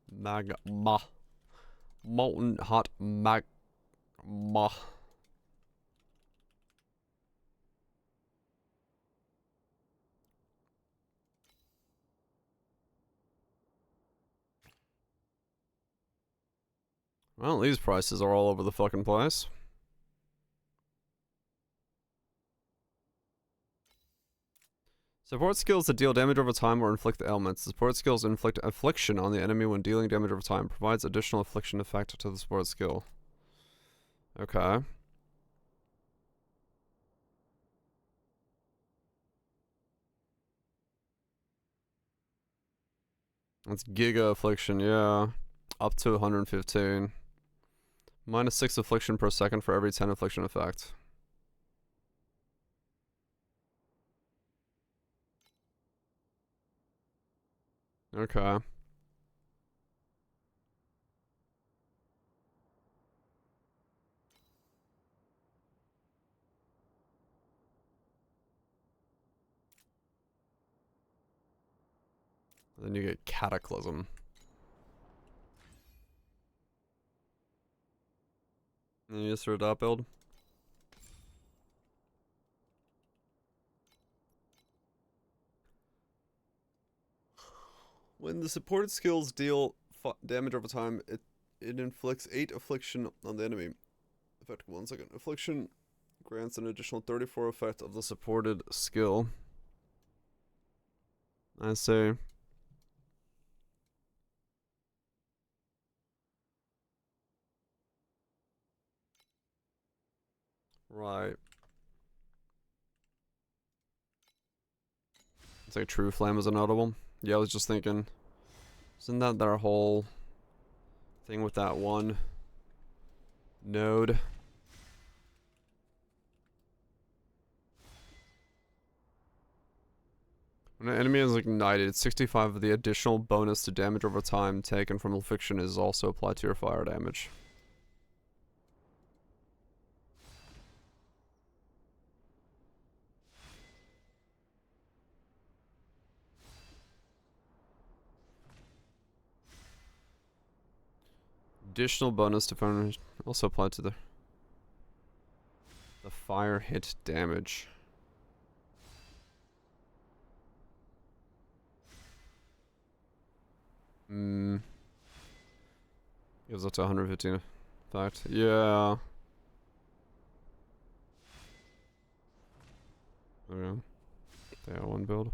Magma. Molten hot magma. Well, these prices are all over the fucking place. Support skills that deal damage over time or inflict ailments. Support skills inflict affliction on the enemy when dealing damage over time. Provides additional affliction effect to the support skill. Okay. That's Giga Affliction, yeah. Up to 115. Minus 6 affliction per second for every 10 affliction effect. Okay. Then you get Cataclysm. And you just throw a dot build. When the supported skills deal damage over time, it inflicts 8 affliction on the enemy. Effect 1 second. Affliction grants an additional 34 effect of the supported skill. I see. Right. It's like True Flame is a notable. Yeah, I was just thinking, isn't that their whole thing with that one node? When an enemy is ignited, 65 of the additional bonus to damage over time taken from affliction is also applied to your fire damage. Additional bonus to fire also applied to the fire hit damage. Gives up to 115 effect. Yeah. Okay. Yeah, one build.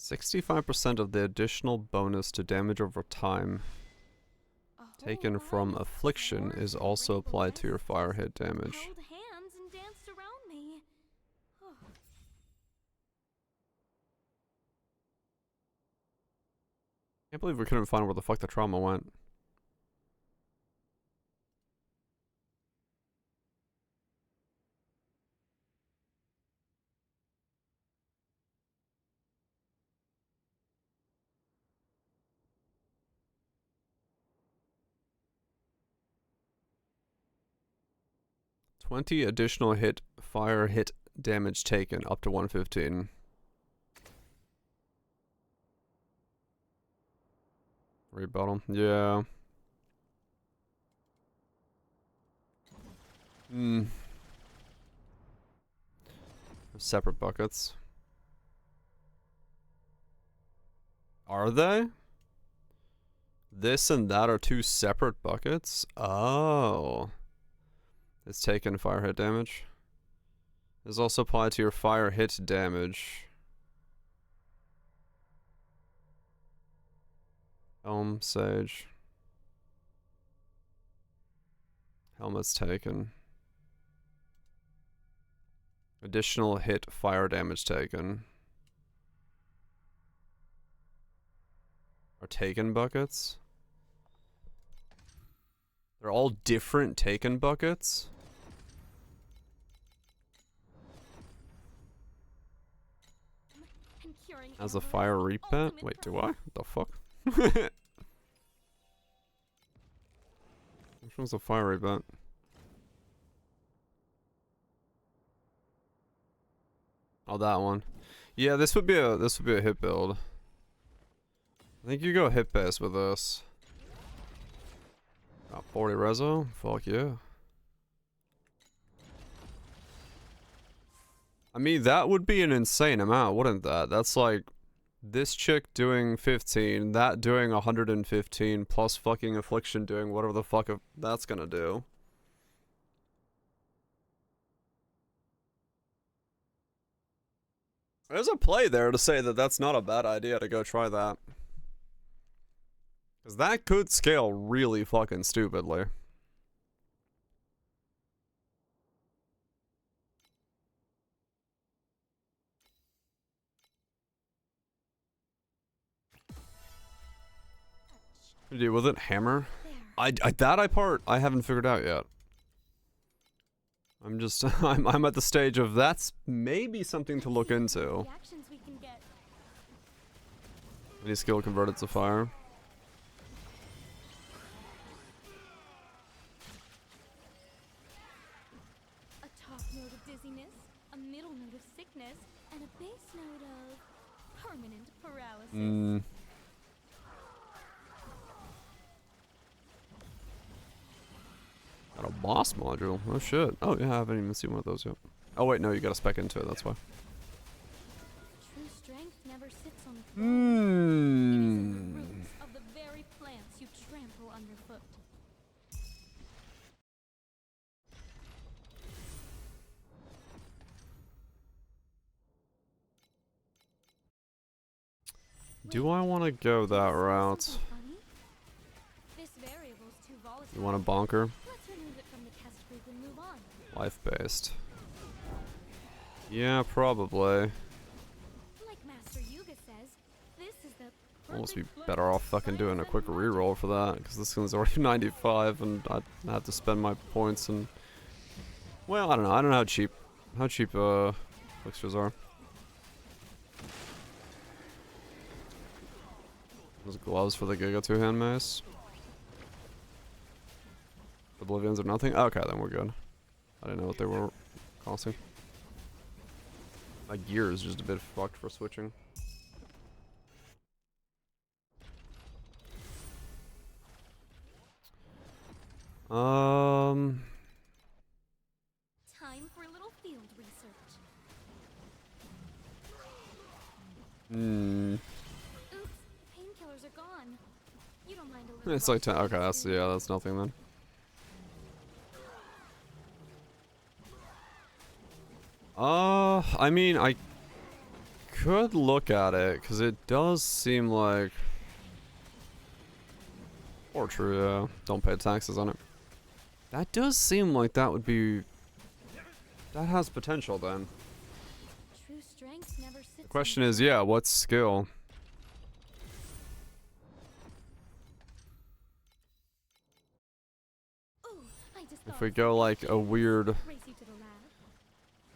65% of the additional bonus to damage over time A whole taken line from of affliction dwarves is and also applied to your rainbow fire hit damage. held hands and danced around me. Can't believe we couldn't find where the fuck the trauma went. $20 additional fire hit damage taken up to 115. Rebuttal. Yeah. Separate buckets. Are they? This and that are two separate buckets? Oh. It's taken fire hit damage. Is also applied to your fire hit damage. Helm, Sage. Helmet's taken. Additional hit fire damage taken. Are taken buckets? They're all different taken buckets? And curing As a amber is fire the repent? ultimate Wait, do prize. I? What the fuck? Which one's a fire repent? Oh, that one. Yeah, this would be a hit build. I think you go hit base with this. Got 40 reso? Fuck yeah. I mean, that would be an insane amount, wouldn't that? That's like this chick doing 15, that doing 115, plus fucking affliction doing whatever the fuck that's gonna do. There's a play there to say that that's not a bad idea to go try that. Because that could scale really fucking stupidly. Deal with it, hammer. There. I haven't figured out yet. I'm just I'm at the stage of that's maybe something to look into. Reactions we can get. Any skill converted to fire. A top note of dizziness, a middle note of sickness, and a base note of permanent paralysis. Got a boss module. Oh shit. Oh yeah, I haven't even seen one of those yet. Oh wait, no, you gotta spec into it, that's why. True strength never sits on a throne. It is in the roots of the very plants you trample underfoot. Do I want to go that route? Simple, honey. This variable's too volatile. You want a bonker? Let's remove it from the test group and move on. Life-based. Yeah, probably. Like Master Yuga says, this is the Almost be perfect better blend off of fucking doing a science quick and magic. reroll for that, because this one's already 95, and I'd have to spend my points and. Well, I don't know. I don't know how cheap fixtures are. Those gloves for the Giga 2-hand mace. Oblivions or nothing? Okay, then we're good. I didn't know what they were costing. My gear is just a bit fucked for switching. Time for a little field research. Oops, painkillers are gone. You don't mind a little. It's like 10. rush Okay, that's, medicine. yeah, that's nothing then. I mean, I could look at it, because it does seem like... Or true, yeah. Don't pay taxes on it. That does seem like that would be... That has potential, then. True strength never sits The question is, yeah, what's skill? If we go like a weird...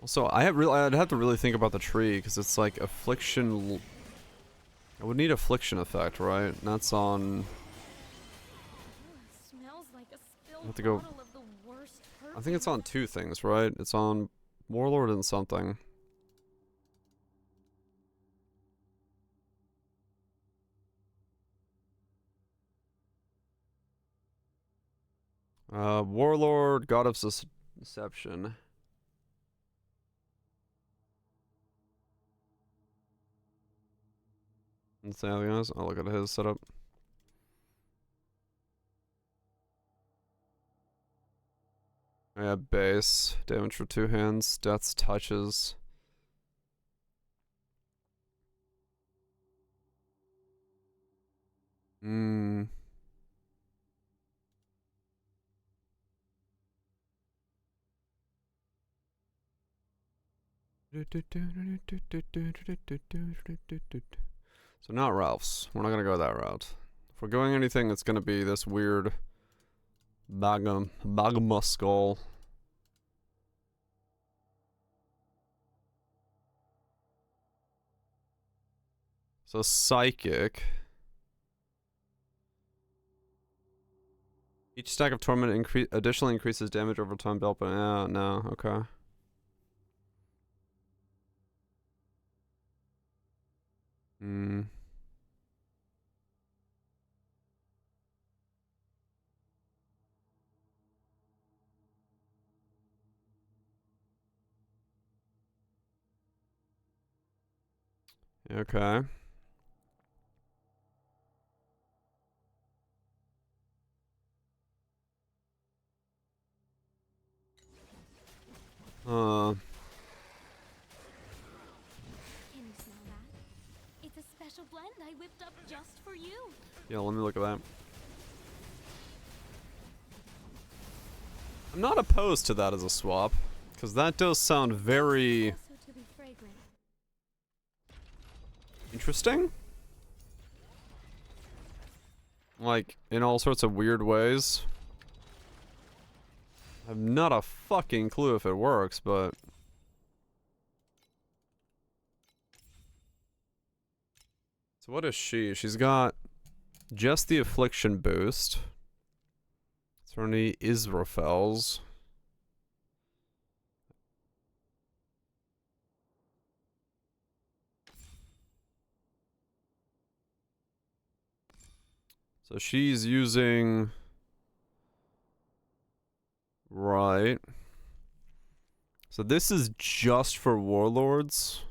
Also, I'd have to really think about the tree, because it's like affliction... I would need affliction effect, right? And that's on... Smells like a spilled I have to go... bottle of the worst I think it's on two things, right? It's on Warlord and something. Warlord, God of Deception. Let's see how he goes. I'll look at his setup. Yeah, base. Damage for 2 hands. Death's touches. Hmm. So not Ralph's. We're not gonna go that route. If we're going anything, it's gonna be this weird magma skull. So psychic. Each stack of torment additionally increases damage over time built, but no, okay. Hmm. Okay. Can you smell that? It's a special blend I whipped up just for you. Yeah, let me look at that. I'm not opposed to that as a swap, because that does sound very Also to be fragrant. interesting. Like, in all sorts of weird ways. I have not a fucking clue if it works, but... So what is she? She's got just the affliction boost. Is there any Israfels? So she's using... Right. So this is just for warlords.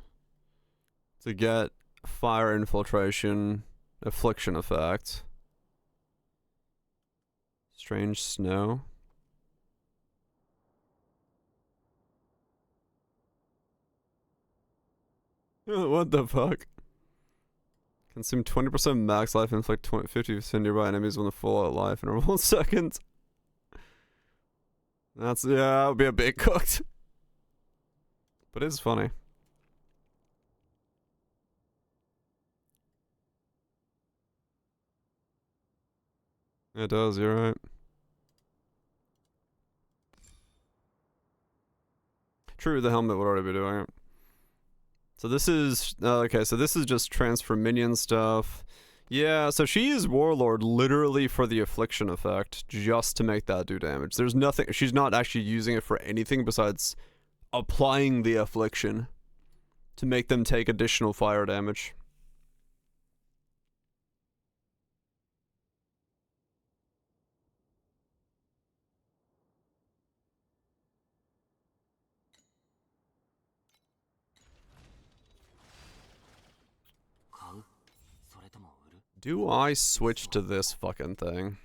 To get fire infiltration, affliction effect. Strange snow. What the fuck? Consume 20% max life, inflict 50% nearby enemies when the full out life in a 1 second. That's, yeah, that would be a bit cooked. But it's funny. It does, you're right. True, the helmet would already be doing it. So this is, okay, so this is just transfer minion stuff. Yeah, so she is Warlord literally for the affliction effect, just to make that do damage. There's nothing, she's not actually using it for anything besides applying the affliction to make them take additional fire damage. Do I switch to this fucking thing?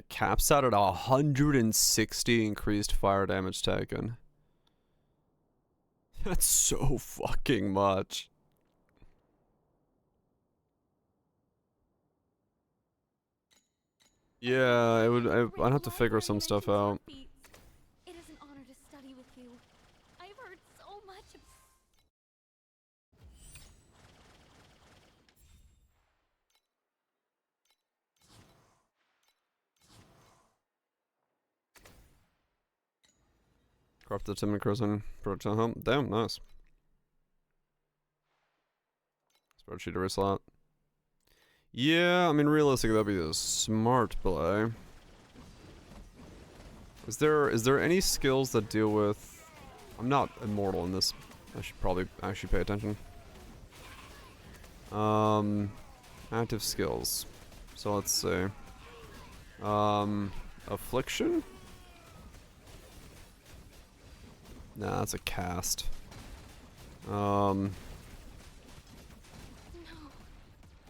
It caps out at 160 increased fire damage taken. That's so fucking much. Yeah, it would. I'd have to figure some stuff out. It is an honor to study with you. I've heard so much. Corrupted Timid Cruising Project Home. Damn, nice. Spreadsheet erase slot. Yeah, I mean, realistically, that'd be a smart play. Is there any skills that deal with... I'm not immortal in this. I should probably actually pay attention. Active skills. So let's see. Affliction? Nah, that's a cast.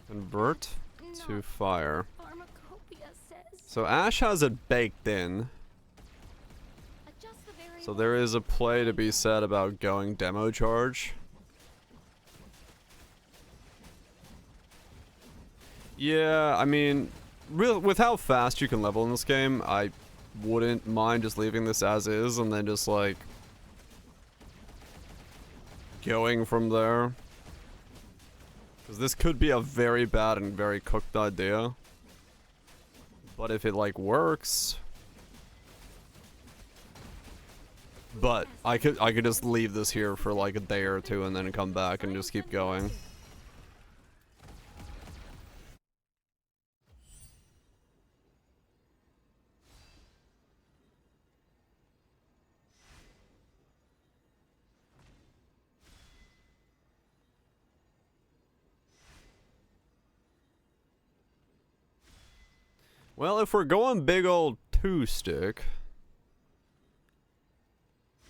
Convert to fire. So Ash has it baked in. So there is a play to be said about going demo charge. Yeah, I mean, with how fast you can level in this game, I wouldn't mind just leaving this as is and then just like going from there. Because this could be a very bad and very cooked idea. But if it like works... But I could just leave this here for like a day or two and then come back and just keep going. Well, if we're going big old two-stick...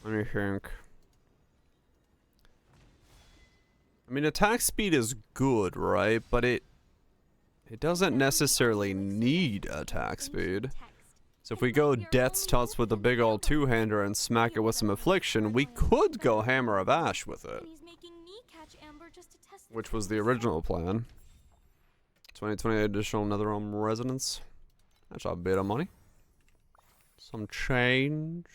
Let me think. I mean, attack speed is good, right? But it doesn't necessarily need attack speed. So if we go Death's Touch with a big old two-hander and smack it with some affliction, we could go Hammer of Ash with it. Which was the original plan. 2028 additional Netherrealm Resonance. That's a bit of money. Some change.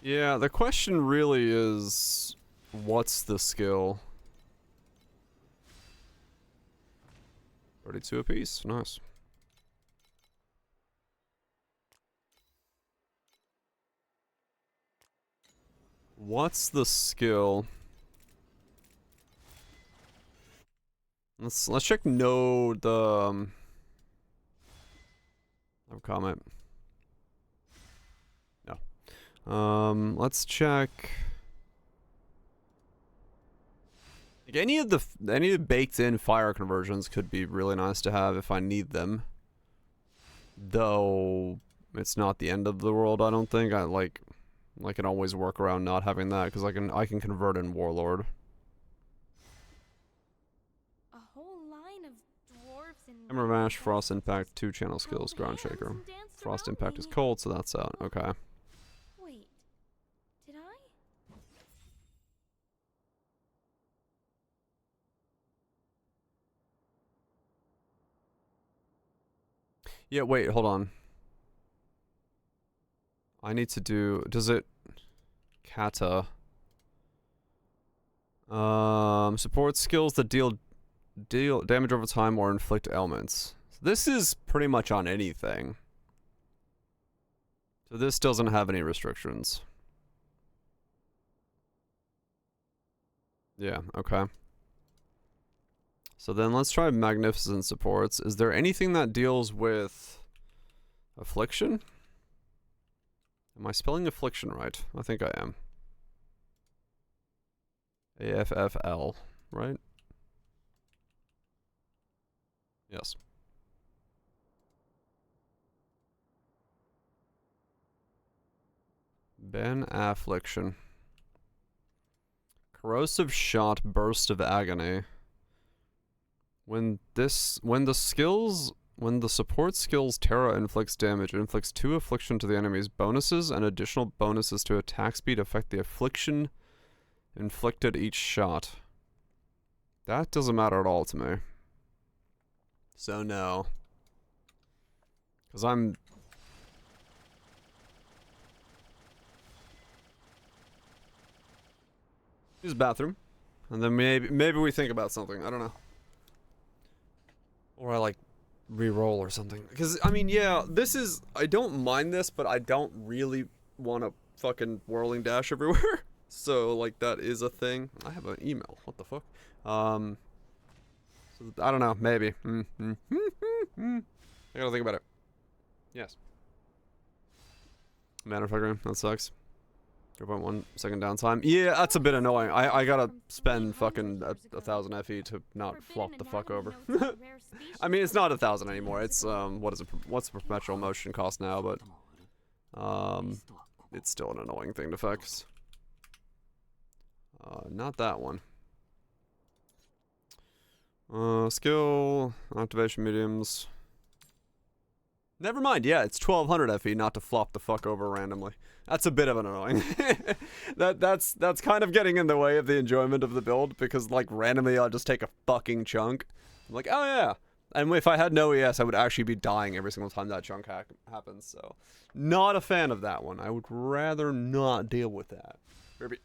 Yeah, the question really is, what's the skill? 32 apiece, nice. What's the skill? Let's check node have a comment. No. Let's check. Like any of the baked in fire conversions could be really nice to have if I need them. Though it's not the end of the world, I don't think. I can always work around not having that because I can convert in Warlord. Hammer of Ash, Frost Impact, 2 channel skills, Ground Shaker. Frost Impact is cold, so that's out. Okay. Wait, did I? Yeah, wait, hold on. I need to do... Does it... Kata. Support skills that deal damage over time or inflict ailments. This is pretty much on anything. So this doesn't have any restrictions. Yeah, okay. So then let's try Magnificent supports. Is there anything that deals with affliction? Am I spelling affliction right? I think I am. AFFL, right? Yes. Ben Affliction. Corrosive shot, burst of agony. When the support skill's Terra inflicts damage, it inflicts 2 affliction to the enemy's bonuses, and additional bonuses to attack speed affect the affliction inflicted each shot. That doesn't matter at all to me. So no. Because I'm... Use the bathroom. And then maybe we think about something. I don't know. Or I like re-roll or something. Because, I mean, yeah, this is... I don't mind this, but I don't really want to fucking whirling dash everywhere. So, like, that is a thing. I have an email. What the fuck? So, I don't know. Maybe. I gotta think about it. Yes. Manufacturing. That sucks. 0.1 second downtime. Yeah, that's a bit annoying. I gotta spend fucking 1,000 FE to not flop the fuck over. I mean, it's not 1,000 anymore. It's, what is it? What's the perpetual motion cost now? But, it's still an annoying thing to fix. Not that one. Skill, activation mediums. Never mind, yeah, it's 1200 FE, not to flop the fuck over randomly. That's a bit of an annoying. That's kind of getting in the way of the enjoyment of the build, because, like, randomly I'll just take a fucking chunk. I'm like, oh yeah. And if I had no ES, I would actually be dying every single time that chunk happens, so. Not a fan of that one. I would rather not deal with that. Kirby.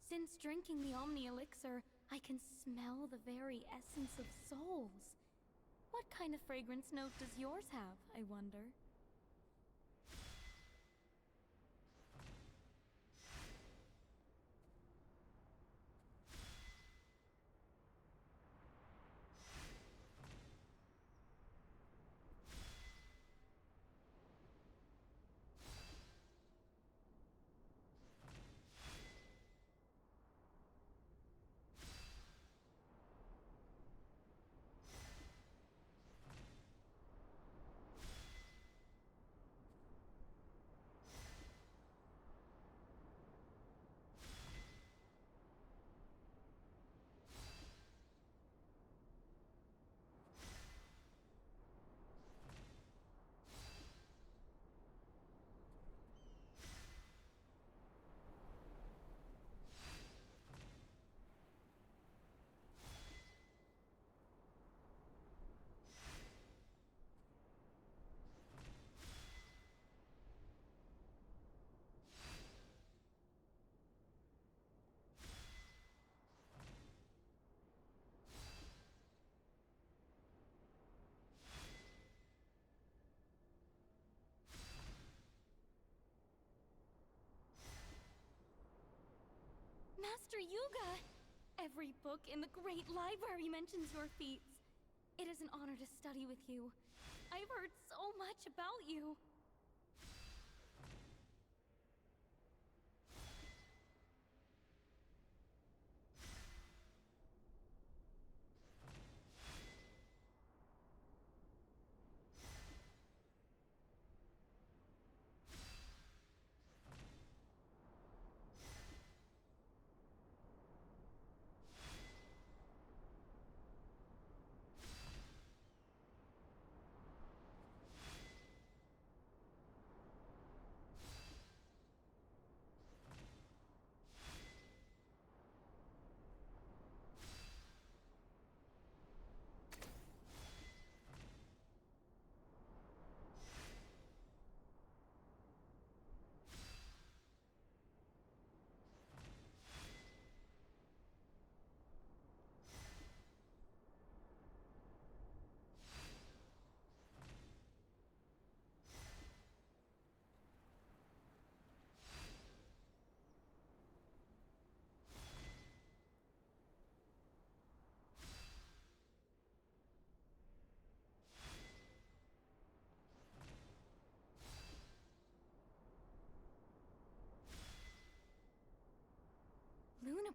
Since drinking the Omni Elixir, I can smell the very essence of souls. What kind of fragrance note does yours have, I wonder? Master Yuga! Every book in the great library mentions your feats. It is an honor to study with you. I've heard so much about you.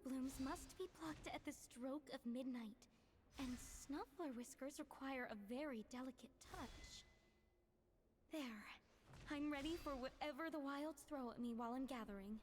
blooms must be plucked at the stroke of midnight, and snuffler whiskers require a very delicate touch. There. I'm ready for whatever the wilds throw at me while I'm gathering.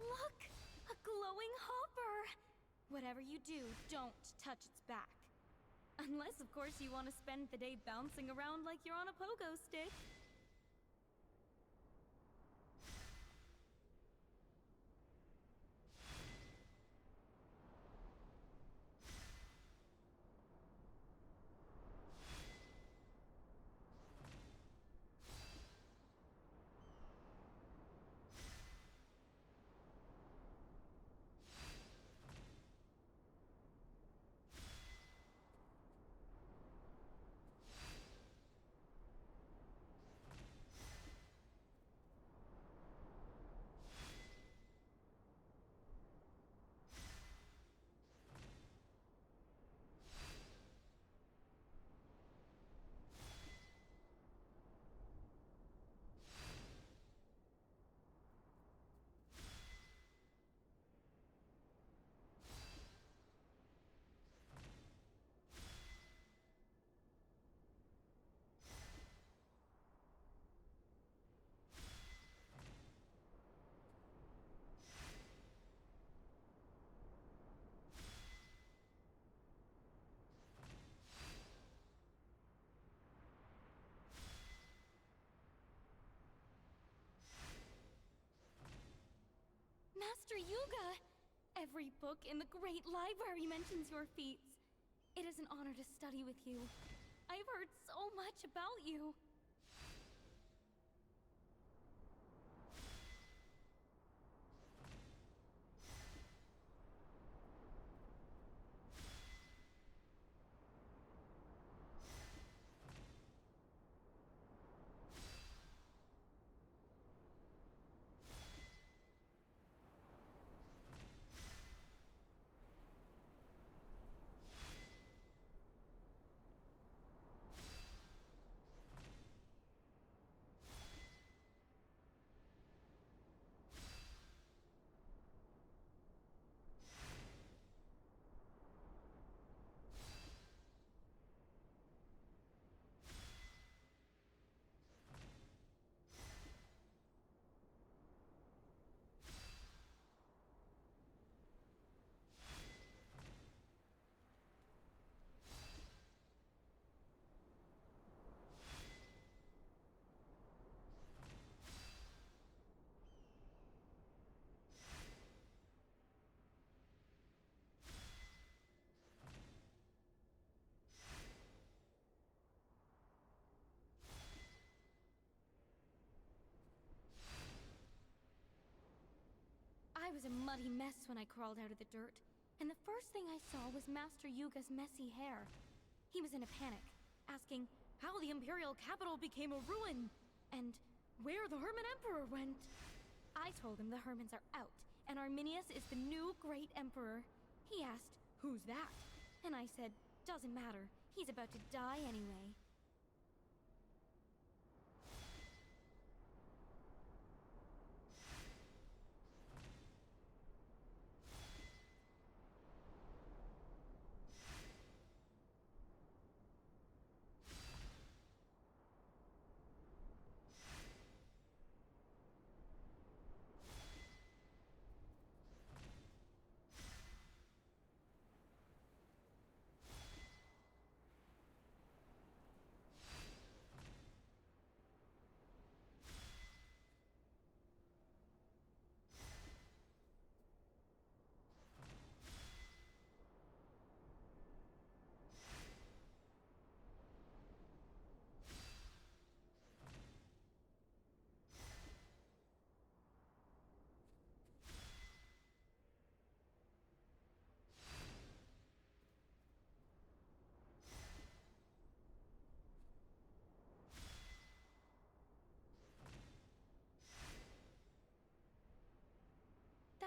Look! A glowing hopper! Whatever you do, don't touch its back. Unless, of course, you want to spend the day bouncing around like you're on a pogo stick. Master Yuga! Every book in the great library mentions your feats. It is an honor to study with you. I've heard so much about you. I was a muddy mess when I crawled out of the dirt, and the first thing I saw was Master Yuga's messy hair. He was in a panic, asking how the Imperial capital became a ruin, and where the Hermit Emperor went. I told him the Hermits are out, and Arminius is the new great emperor. He asked, "Who's that?" And I said, "Doesn't matter, he's about to die anyway."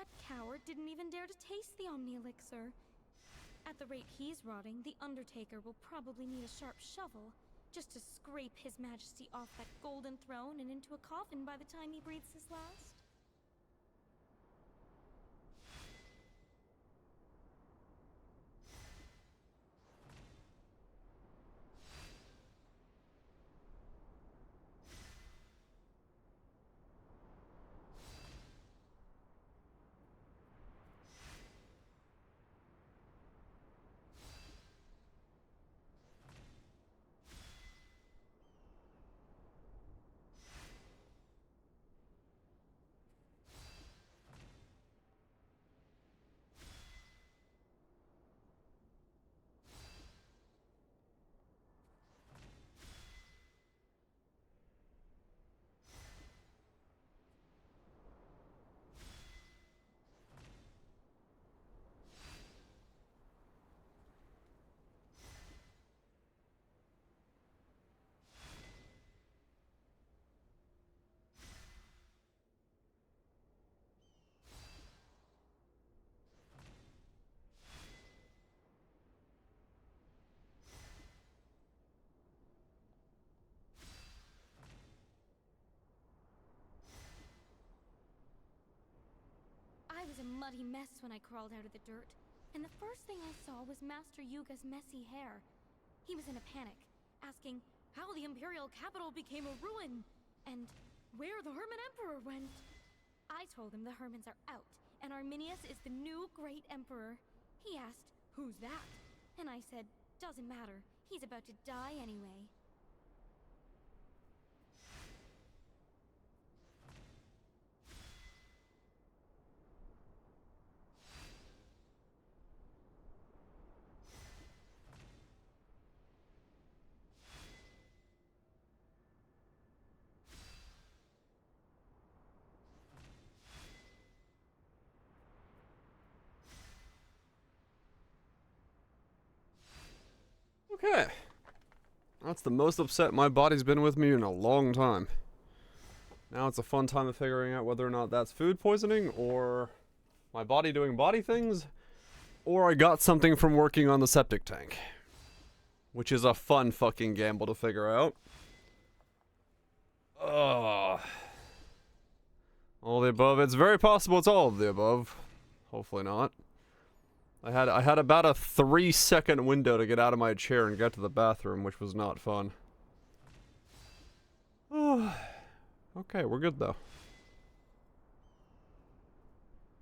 That coward didn't even dare to taste the Omni Elixir. At the rate he's rotting, the Undertaker will probably need a sharp shovel just to scrape His Majesty off that golden throne and into a coffin by the time he breathes his last. I was a muddy mess when I crawled out of the dirt, and the first thing I saw was Master Yuga's messy hair. He was in a panic, asking how the Imperial capital became a ruin, and where the Hermit Emperor went. I told him the Hermans are out, and Arminius is the new great emperor. He asked, "Who's that?" And I said, "Doesn't matter, he's about to die anyway." Okay. That's the most upset my body's been with me in a long time. Now it's a fun time of figuring out whether or not that's food poisoning, or my body doing body things, or I got something from working on the septic tank. Which is a fun fucking gamble to figure out. Ugh. All the above. It's very possible it's all of the above. Hopefully not. I had about a 3-second window to get out of my chair and get to the bathroom, which was not fun. Okay, we're good though.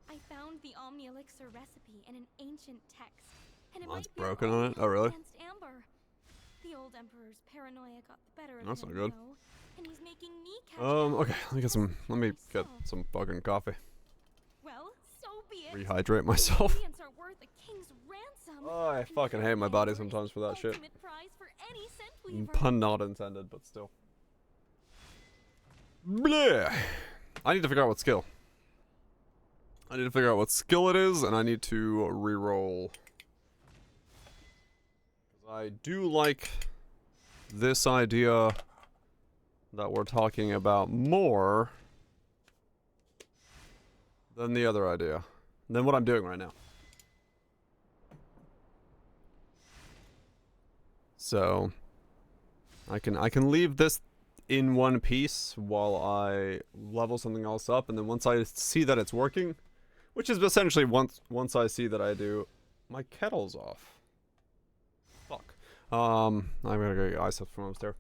I found the Omni Elixir recipe in an ancient text, and it Mine's might be our broken on only it? Oh, hope really? against Amber. The old Emperor's paranoia got the better of That's him, not good. though, and he's making me catch Okay, Amber let me get myself. some fucking coffee. Well, so be it. Rehydrate The myself. ingredients are worth a king's ransom. Oh, I And fucking hate my Amber body is sometimes for that shit. ultimate prize for any scent weaver. Pun not intended, but still. Bleh. I need to figure out what skill. I need to figure out what skill it is, and I need to reroll. I do like this idea that we're talking about more than the other idea. Than what I'm doing right now. So I can leave this in one piece while I level something else up, and then once I see that it's working, which is essentially once I see that I do, my kettle's off. Fuck. I'm gonna go get ice from upstairs.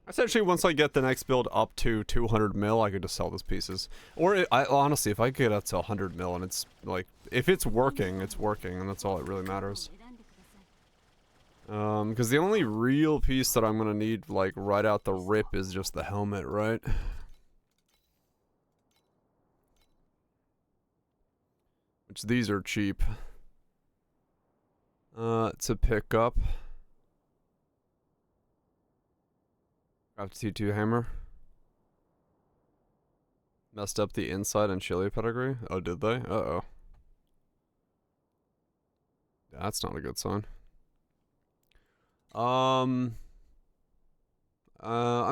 Essentially, once I get the next build up to 200 mil, I could just sell those pieces. Or honestly, if I get up to 100 mil and it's like, if it's working, and that's all that really matters. Because the only real piece that I'm gonna need, like, right out the rip is just the helmet, right? Which these are cheap. To pick up. Craft T2 hammer. Messed up the inside and chili pedigree. Oh, did they? Uh-oh. That's not a good sign. I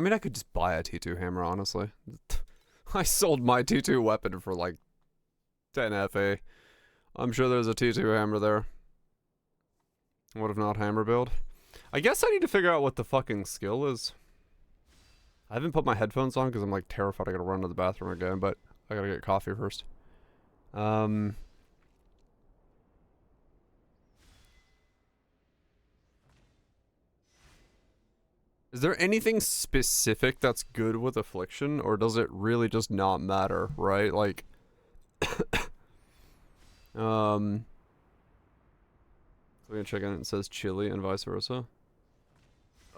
mean, I could just buy a T2 hammer, honestly. I sold my T2 weapon for like 10 FA. I'm sure there's a T2 hammer there. What if not hammer build? I guess I need to figure out what the fucking skill is. I haven't put my headphones on because I'm like terrified I gotta run to the bathroom again, but I gotta get coffee first. Is there anything specific that's good with affliction, or does it really just not matter, right? Like, so we're gonna check in. It says chili and vice versa.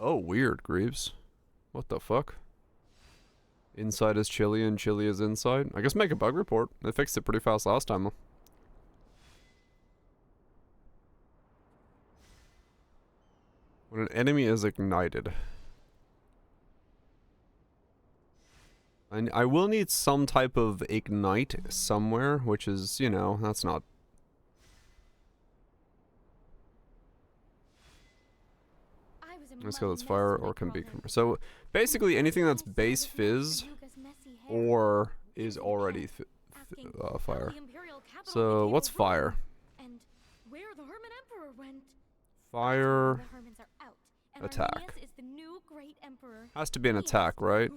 Oh, weird, Greaves. What the fuck? Inside is chili and chili is inside. I guess make a bug report. They fixed it pretty fast last time. When an enemy is ignited. I will need some type of ignite somewhere, which is, you know, that's not... Let's go, that's fire or can be... So, basically anything that's base fizz or is already fire. So, what's fire? Fire... Attack. Has to be an attack, right?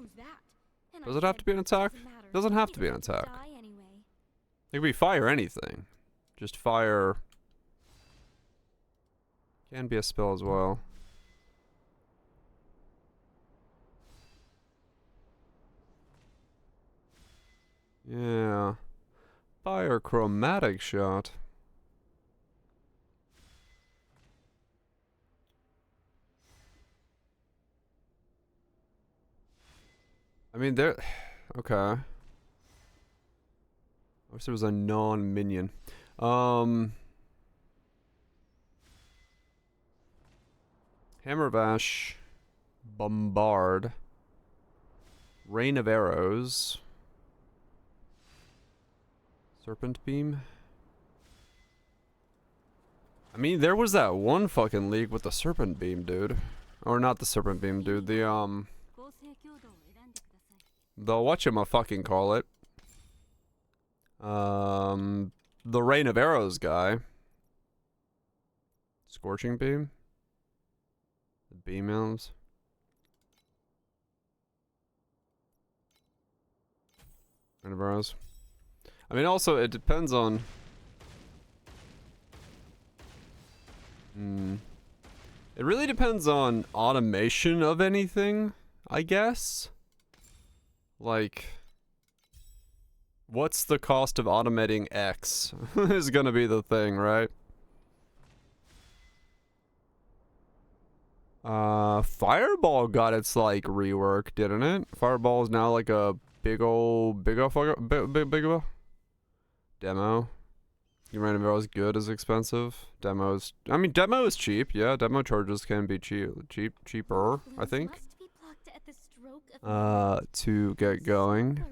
Does it have to be an attack? Doesn't have to be an attack. It could be fire anything. Just fire... Can be a spell as well. Yeah. Fire chromatic shot. I mean, there... Okay. I wish there was a non-minion. Hammer Bash. Bombard. Rain of Arrows. Serpent Beam. I mean, there was that one fucking league with the Serpent Beam, dude. Or not the Serpent Beam, dude. The whatchamafucking-call-it. The Rain of Arrows guy. Scorching Beam? The Beam Elves? Rain of Arrows. I mean, also, it depends on... It really depends on automation of anything, I guess. Like, what's the cost of automating X is gonna be the thing, right? Fireball got its, like, rework, didn't it? Fireball is now, like, a big ol' demo. Your random arrow is good is expensive. Demos, I mean, demo is cheap, yeah. Demo charges can be cheaper, I think. To get going.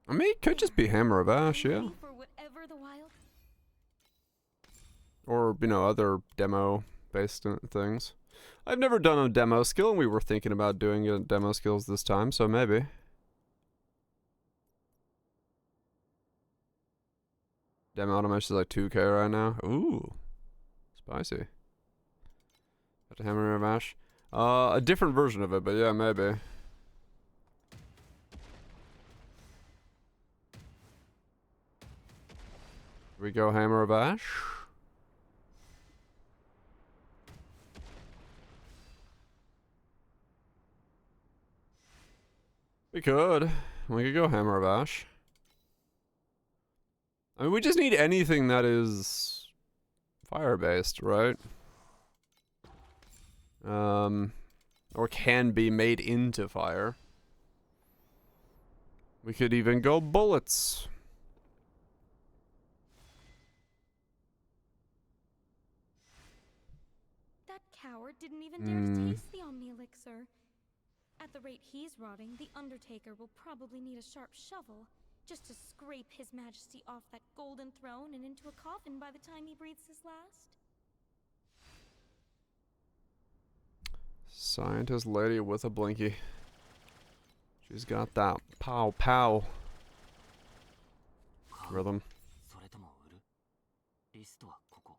I mean, it could just be Hammer of Ash, yeah. Or, you know, other demo-based things. I've never done a demo skill, and we were thinking about doing demo skills this time, so maybe. Demo automation is like 2K right now. Ooh. Spicy. Got to Hammer of Ash. A different version of it, but yeah, maybe. We go Hammer of Ash. We could. We could go Hammer of Ash. I mean, we just need anything that is fire-based, right? Or can be made into fire. We could even go bullets. That coward didn't even dare taste the Omni Elixir. At the rate he's rotting, the Undertaker will probably need a sharp shovel just to scrape His Majesty off that golden throne and into a coffin by the time he breathes his last. Scientist lady with a blinky. She's got that pow pow rhythm. それとも売る？リストはここ。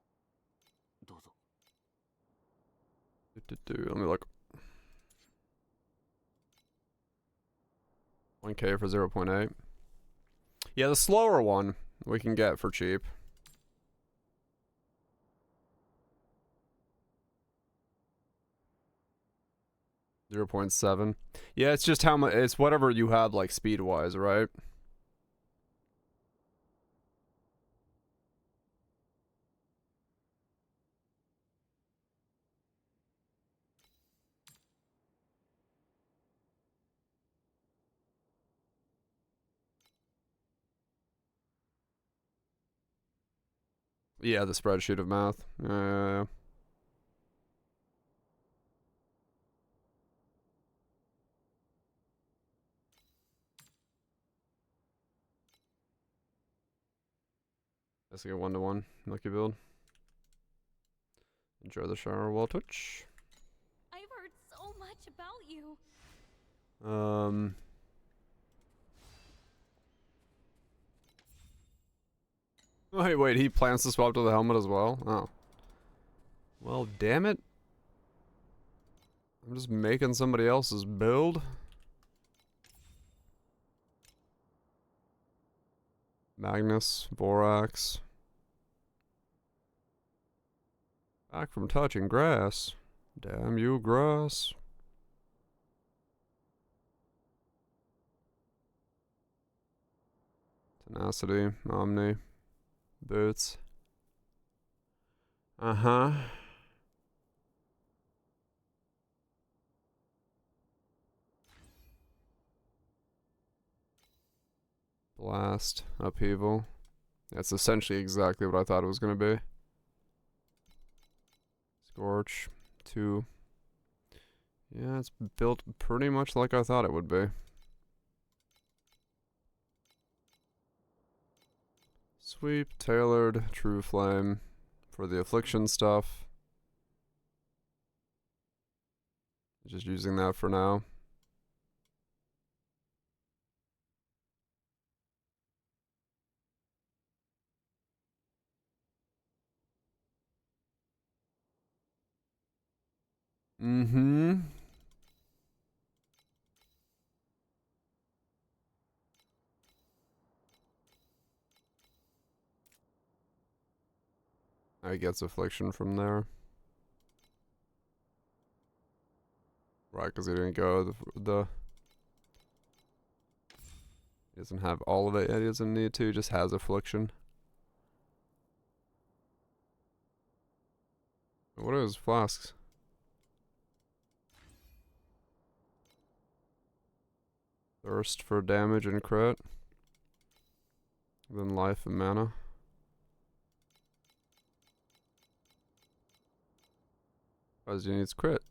どうぞ。Let me look. 1K for 0.8. Yeah, the slower one we can get for cheap. .7. Yeah, it's just how much. It's whatever you have, like speed wise, right? Yeah, the spreadsheet of math. Yeah. Let's get 1-to-1. Lucky build. Enjoy the shower while Twitch. I've heard so much about you. Wait, he plans to swap to the helmet as well? Oh. Well, damn it. I'm just making somebody else's build. Magnus, Vorax. Back from touching grass. Damn you, grass. Tenacity, Omni, Boots. Uh-huh. Blast, Upheaval. That's essentially exactly what I thought it was going to be. Scorch, 2. Yeah, it's built pretty much like I thought it would be. Sweep, Tailored, True Flame for the Affliction stuff. Just using that for now. Mm-hmm. I gets Affliction from there. Right, because he didn't go the... He doesn't have all of it yet, he doesn't need to, he just has Affliction. What are his flasks? Thirst for damage and crit. Then life and mana. Because he needs crit.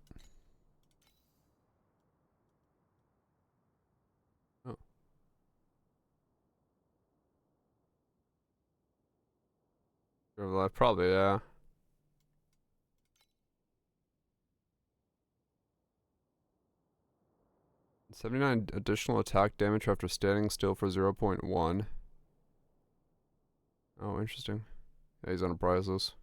Oh. Preserve life, probably, yeah. $79 additional attack damage after standing still for 0.1. Oh, interesting. Yeah, he's on a priceless.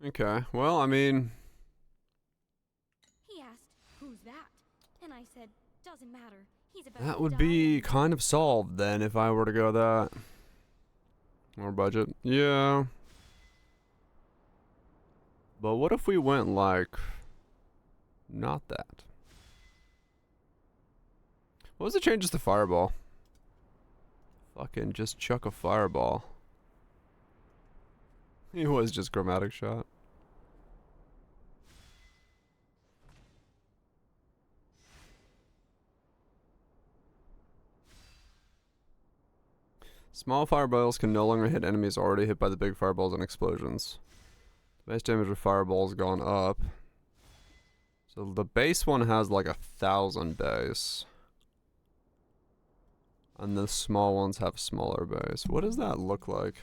Okay, well, I mean... He asked, "Who's that?" And I said, "Doesn't matter. He's about That to would die be anyway." kind of solved then if I were to go that. More budget. Yeah. But what if we went like... Not that. What was the changes to Fireball? Fucking just chuck a Fireball. He was just Chromatic Shot. Small fireballs can no longer hit enemies already hit by the big fireballs and explosions. Base damage of fireballs gone up. So the base one has like 1,000 base. And the small ones have smaller base. What does that look like?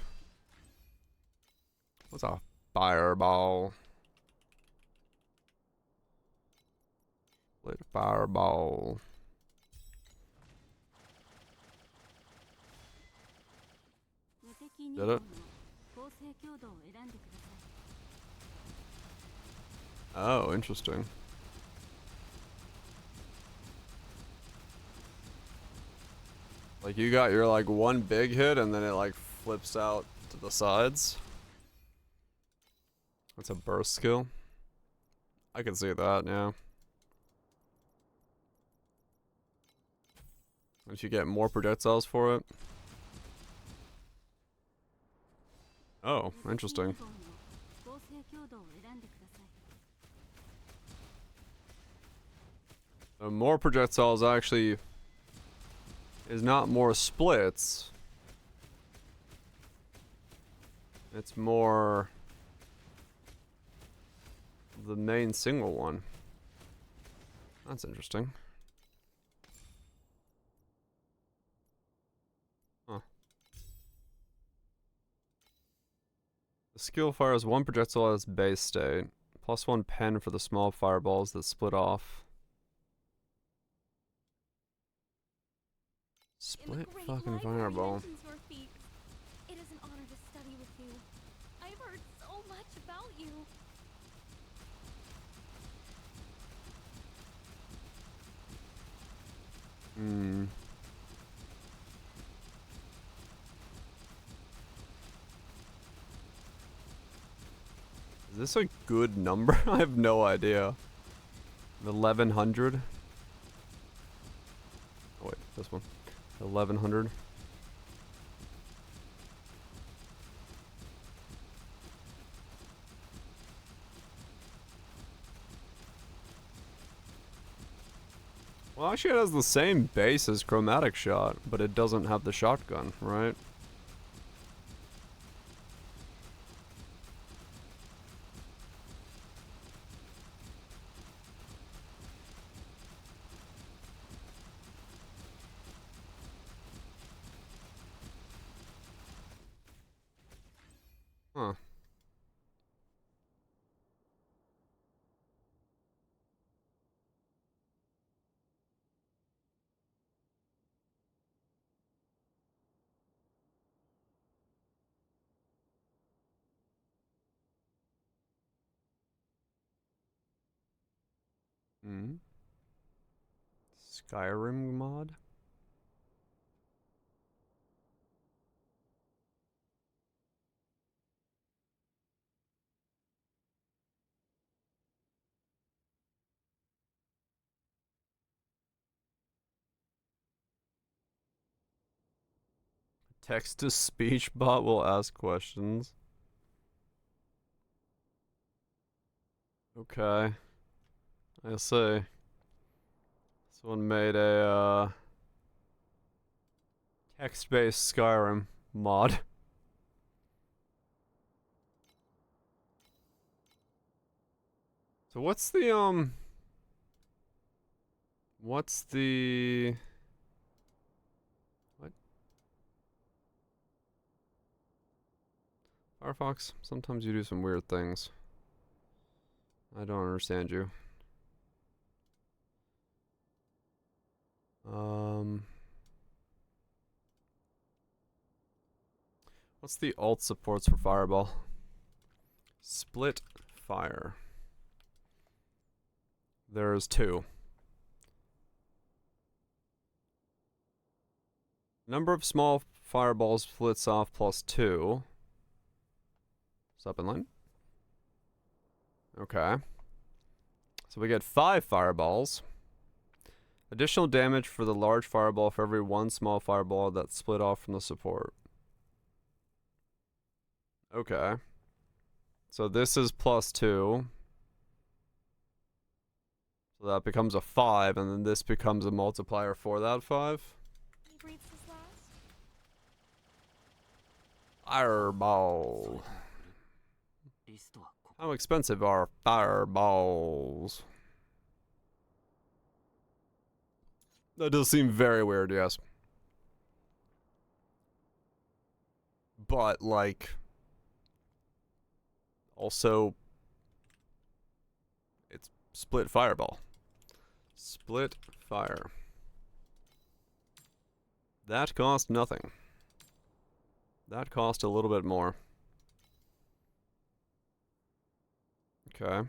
What's a fireball? Split fireball. Did it? Oh, interesting. Like you got your like one big hit and then it like flips out to the sides. That's a burst skill. I can see that, yeah. If you get more projectiles for it. Oh, interesting. So more projectiles actually is not more splits. It's more the main single one. That's interesting. Huh. The skill fires one projectile at its base state. Plus one pen for the small fireballs that split off. Split fucking fireball. It is an honor to study with you. I've heard so much about you. Is this a good number? I have no idea. 1100. Oh wait, this one. 1100. Well, actually it has the same base as Chromatic Shot, but it doesn't have the shotgun, right? Huh. Skyrim mod? Text-to-speech bot will ask questions. Okay. I see. This one made a, text-based Skyrim mod. So what's the, what's the... What? Firefox, sometimes you do some weird things. I don't understand you. What's the alt supports for Fireball? Split fire. There's two. Number of small fireballs splits off plus 2. Is up in line? Okay. So we get 5 fireballs. Additional damage for the large fireball for every 1 small fireball that's split off from the support. Okay. So this is plus 2. So that becomes a 5, and then this becomes a multiplier for that 5. Fireball. How expensive are fireballs? That does seem very weird, yes. but like also it's split fireball. Split fire. That cost nothing. That cost a little bit more. Okay.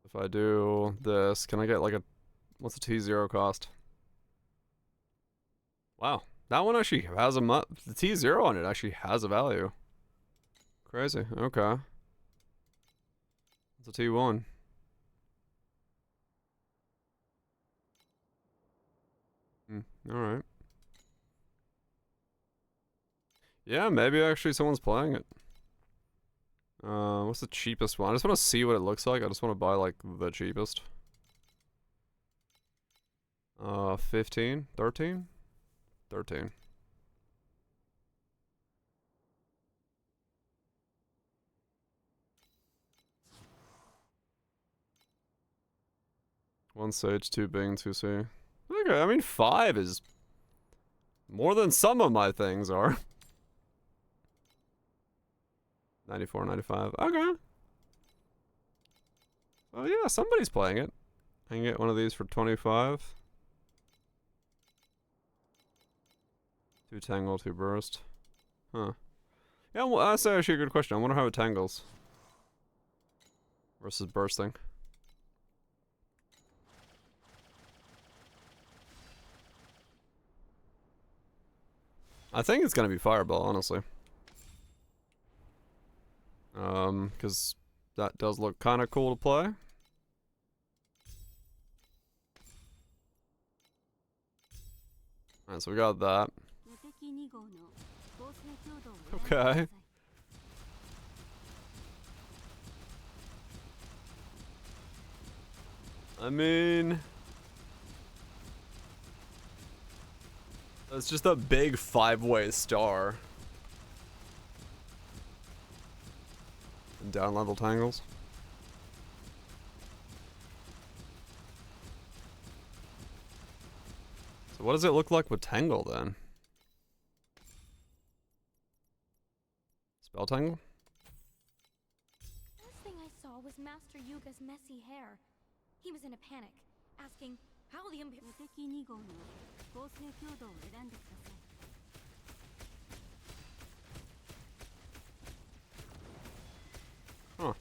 If I do this, can I get like a... What's the T0 cost? Wow. That one actually has a... The T0 on it actually has a value. Crazy. Okay. It's a T1. Alright. Yeah, maybe actually someone's playing it. What's the cheapest one? I just want to see what it looks like. I just want to buy, like, the cheapest. 15? 13? 13. One Sage, 2 Bing, 2 C. Okay, I mean, 5 is more than some of my things are. 94, 95. Okay. Oh yeah, somebody's playing it. I can get one of these for 25. 2 Tangle, 2 Burst. Huh. Yeah, well, that's actually a good question. I wonder how it tangles. Versus bursting. I think it's gonna be Fireball, honestly. Because that does look kind of cool to play. Alright, so we got that. Okay. I mean... It's just a big 5-way star. And down level tangles. So what does it look like with Tangle then? Spell Tangle? First thing I saw was Master Yuga's messy hair. He was in a panic, asking how the Huh.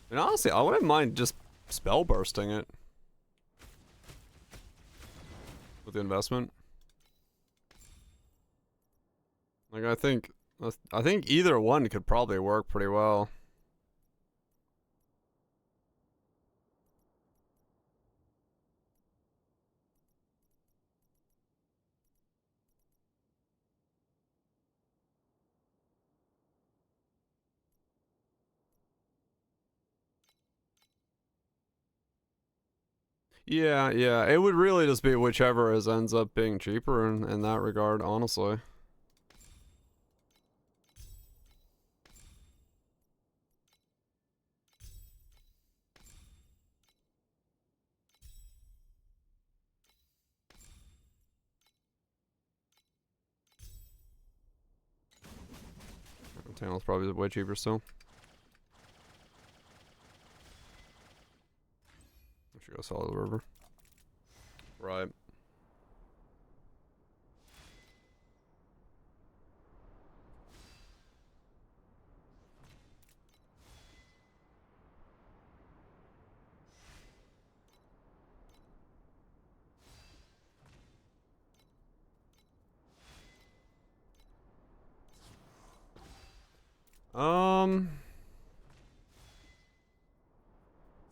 And honestly, I wouldn't mind just spell bursting it. With the investment. Like, I think either one could probably work pretty well. Yeah, yeah, it would really just be whichever ends up being cheaper in that regard, honestly. Channel's probably way cheaper still. I should go Solid River. Right.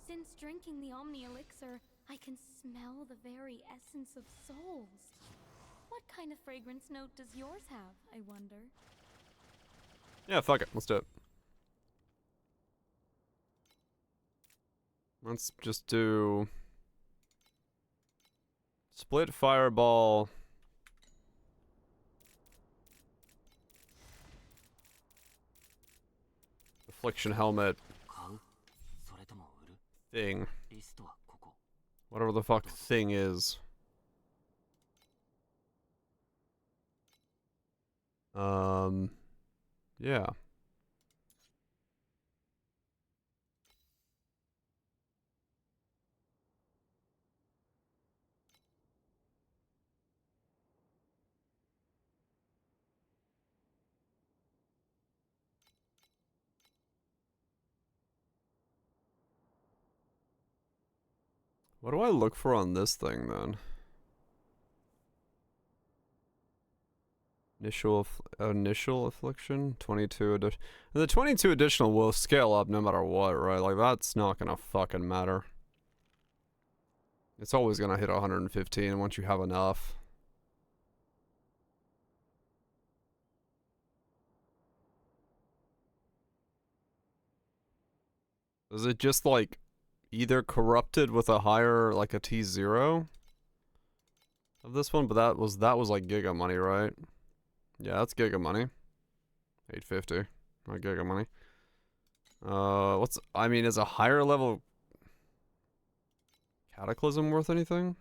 Since drinking the Omni Elixir, I can smell the very essence of souls. What kind of fragrance note does yours have, I wonder? Yeah, fuck it. Let's do it. Let's just do... Split Fireball... Affliction Helmet. 買うそれとも売る thing. リストはここ。 Whatever the fuck thing is. Yeah. What do I look for on this thing then? Initial affliction, 22 addition. The 22 additional will scale up no matter what, right? Like that's not gonna fucking matter. It's always gonna hit 115 once you have enough. Is it just like either corrupted with a higher, like a T0 of this one? But that was like Giga money, right? Yeah, that's Giga money. 850, not Giga money. I mean, is a higher level Cataclysm worth anything?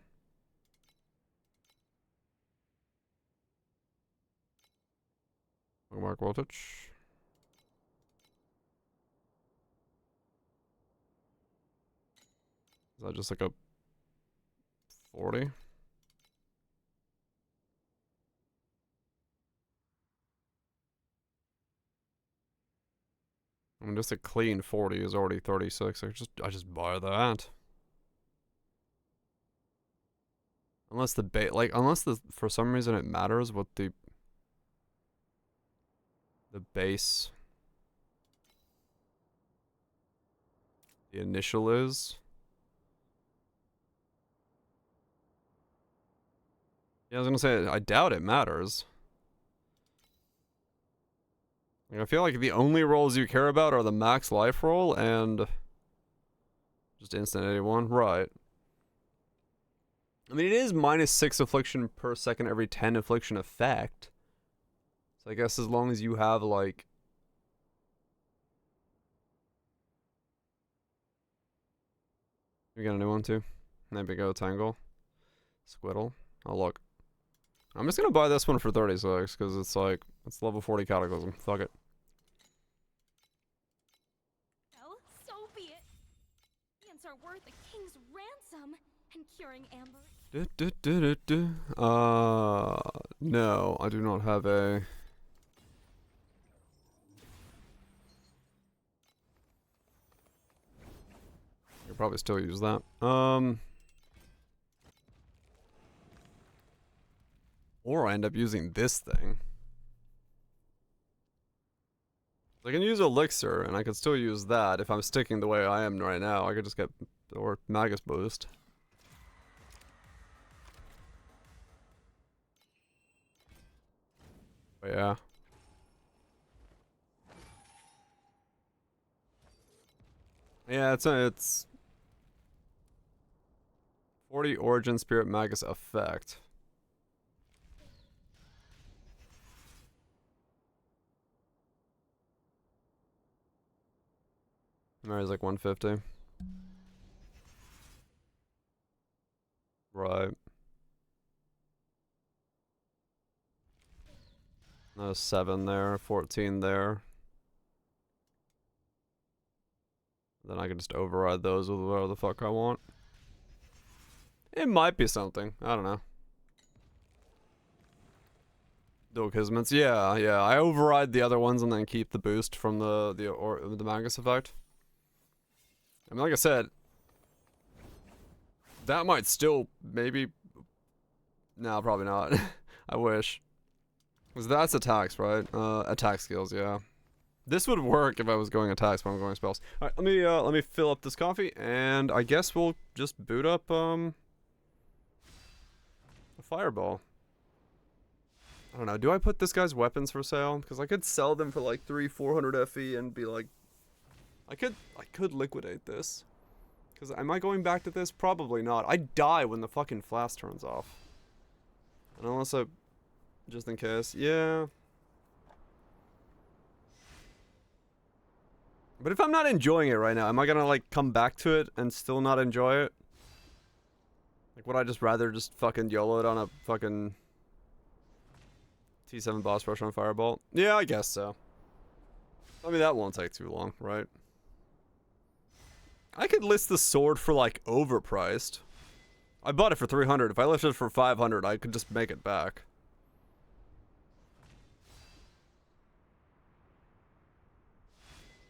Mark voltage. Is that just like a 40? I mean, just a clean 40 is already 36. I just buy that. Unless the for some reason it matters what the base, the initial is. Yeah, I was gonna say, I doubt it matters. Like, I feel like the only rolls you care about are the max life roll and just instant 81, right? I mean, it is -6 affliction per second every 10 affliction effect. So I guess as long as you have, like... We got a new one too. Maybe go Tangle. Squiddle. Oh, look. I'm just gonna buy this one for 36, because it's like, it's level 40 Cataclysm. Fuck it. Well, so be it. Ants are worth a king's ransom, and curing amber. No, I do not have a... I could probably still use that. Or I end up using this thing. I can use Elixir, and I could still use that if I'm sticking the way I am right now. I could just get... or Magus Boost. But yeah. Yeah, it's 40 Origin Spirit Magus effect. Mary's like 150. Right. No, 7 there, 14 there. Then I can just override those with whatever the fuck I want. It might be something. I don't know. Dual Kismets. Yeah. I override the other ones and then keep the boost from the Magus effect. I mean, like I said, that might still maybe... No, probably not. I wish. Because that's attacks, right? Attack skills, yeah. This would work if I was going attacks, but I'm going spells. Alright, let me fill up this coffee, and I guess we'll just boot up, a fireball. I don't know, do I put this guy's weapons for sale? Because I could sell them for like 300-400 FE and be like... I could liquidate this. Because am I going back to this? Probably not. I die when the fucking flask turns off. And unless I... Just in case. Yeah. But if I'm not enjoying it right now, am I gonna like come back to it and still not enjoy it? Like, would I just rather just fucking YOLO it on a fucking T7 boss rush on Fireball? Yeah, I guess so. I mean, that won't take too long, right? I could list the sword for like overpriced. I bought it for 300. If I listed it for 500, I could just make it back.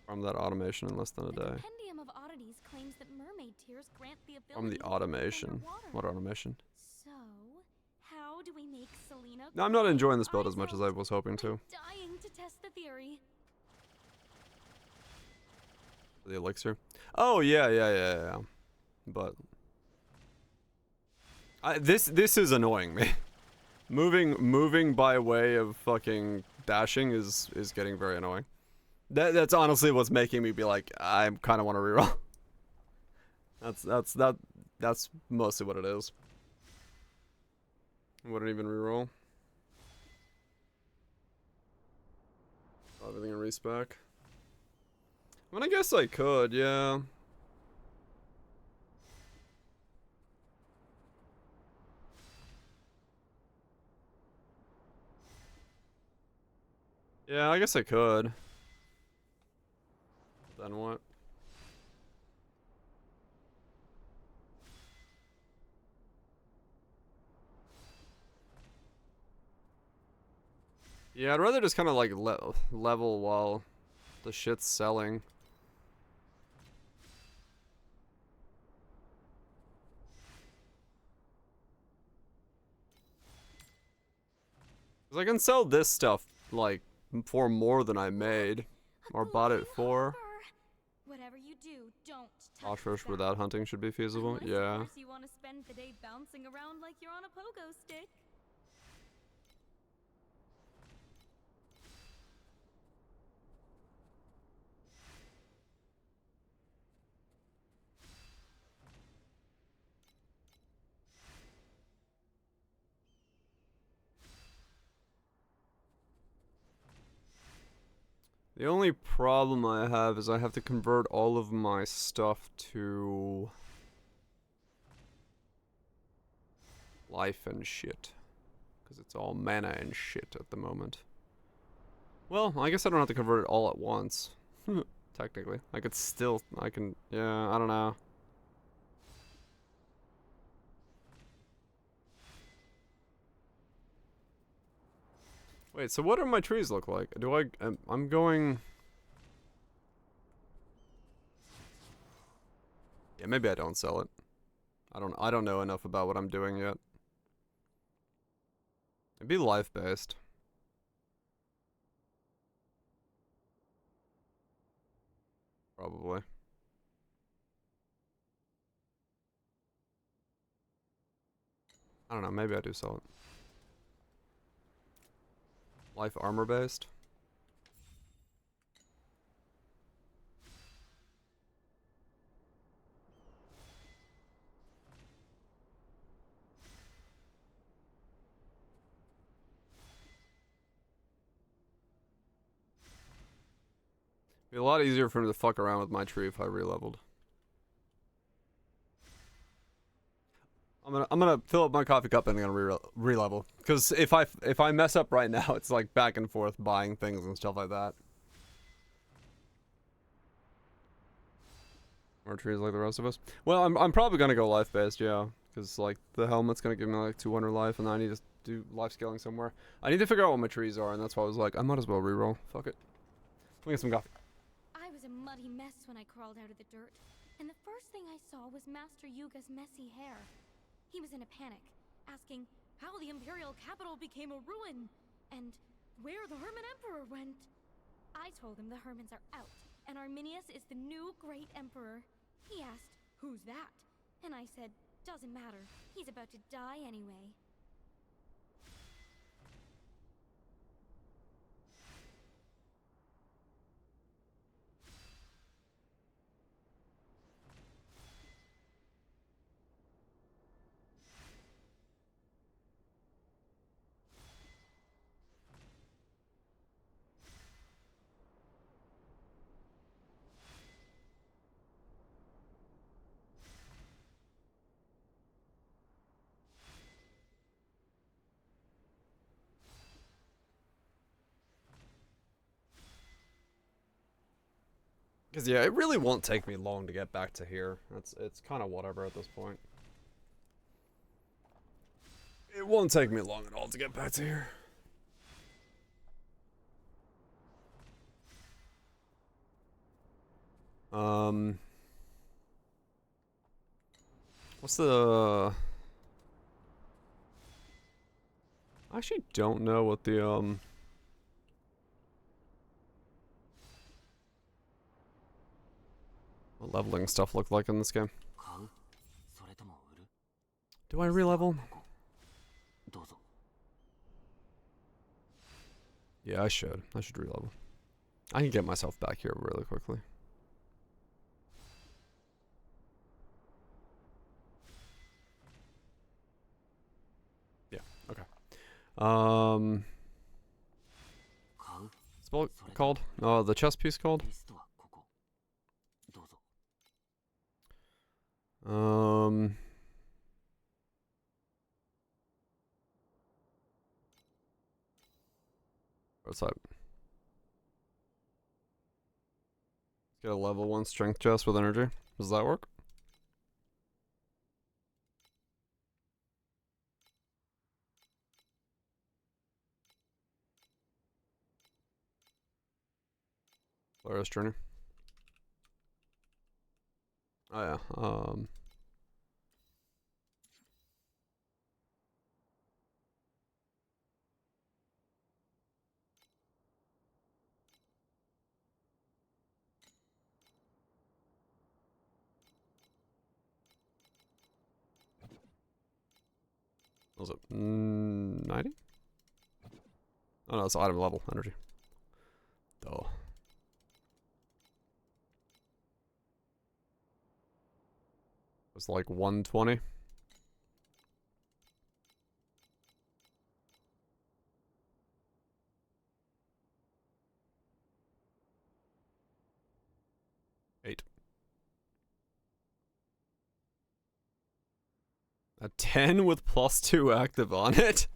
From that automation in less than a The day. Compendium of Oddities claims that mermaid tears grant the ability From the to live automation. underwater. What automation? So, how do we make Selena? No, I'm not cry? enjoying this build as much as I don't. was hoping to. I'm dying to test the theory. The elixir. Oh yeah. But this is annoying me. moving by way of fucking dashing is getting very annoying. That's honestly what's making me be like, I kind of want to reroll. That's mostly what it is. Wouldn't even reroll. Everything in respec. I mean, I guess I could, yeah. Yeah, I guess I could. Then what? Yeah, I'd rather just kind of like level while the shit's selling. Cause I can sell this stuff like for more than I made or bought it for. Whatever you do, don't touch Offers that. without hunting should be feasible. Unless, Yeah. of course, you want to spend the day bouncing around like you're on a pogo stick. The only problem I have is I have to convert all of my stuff to life and shit. Because it's all mana and shit at the moment. Well, I guess I don't have to convert it all at once. Technically. I could still, yeah, I don't know. Wait, so what do my trees look like? I'm going... Yeah, maybe I don't sell it. I don't know enough about what I'm doing yet. It'd be life-based. Probably. I don't know, maybe I do sell it. Life armor-based? Be a lot easier for me to fuck around with my tree if I re-leveled. I'm gonna fill up my coffee cup and I'm gonna re-level. Cause if I mess up right now, it's like back and forth buying things and stuff like that. More trees like the rest of us. Well, I'm probably gonna go life based, yeah. Cause like the helmet's gonna give me like 200 life, and I need to do life scaling somewhere. I need to figure out what my trees are, and that's why I was like, I might as well re-roll. Fuck it. Let me get some coffee. I was a muddy mess when I crawled out of the dirt, and the first thing I saw was Master Yuga's messy hair. He was in a panic, asking how the Imperial capital became a ruin, and where the Hermit Emperor went. I told him the Hermits are out, and Arminius is the new Great Emperor. He asked, "Who's that?" And I said, "Doesn't matter. He's about to die anyway." Because yeah, it really won't take me long to get back to here. It's kind of whatever at this point. It won't take me long at all to get back to here. What's the... I actually don't know what the, what leveling stuff look like in this game. 買うそれとも売る Do I re-level? ここどうぞ Yeah, I should. I should re-level. I can get myself back here really quickly. Yeah, okay. 買う Spell called? The chess piece called? リストはここどうぞ What's that? Let's get a level 1 strength chest with energy. Does that work? Polaris journey. Oh yeah. What was it? 90? Oh no, it's item level energy. Duh. It's like 120. A 10 with +2 active on it?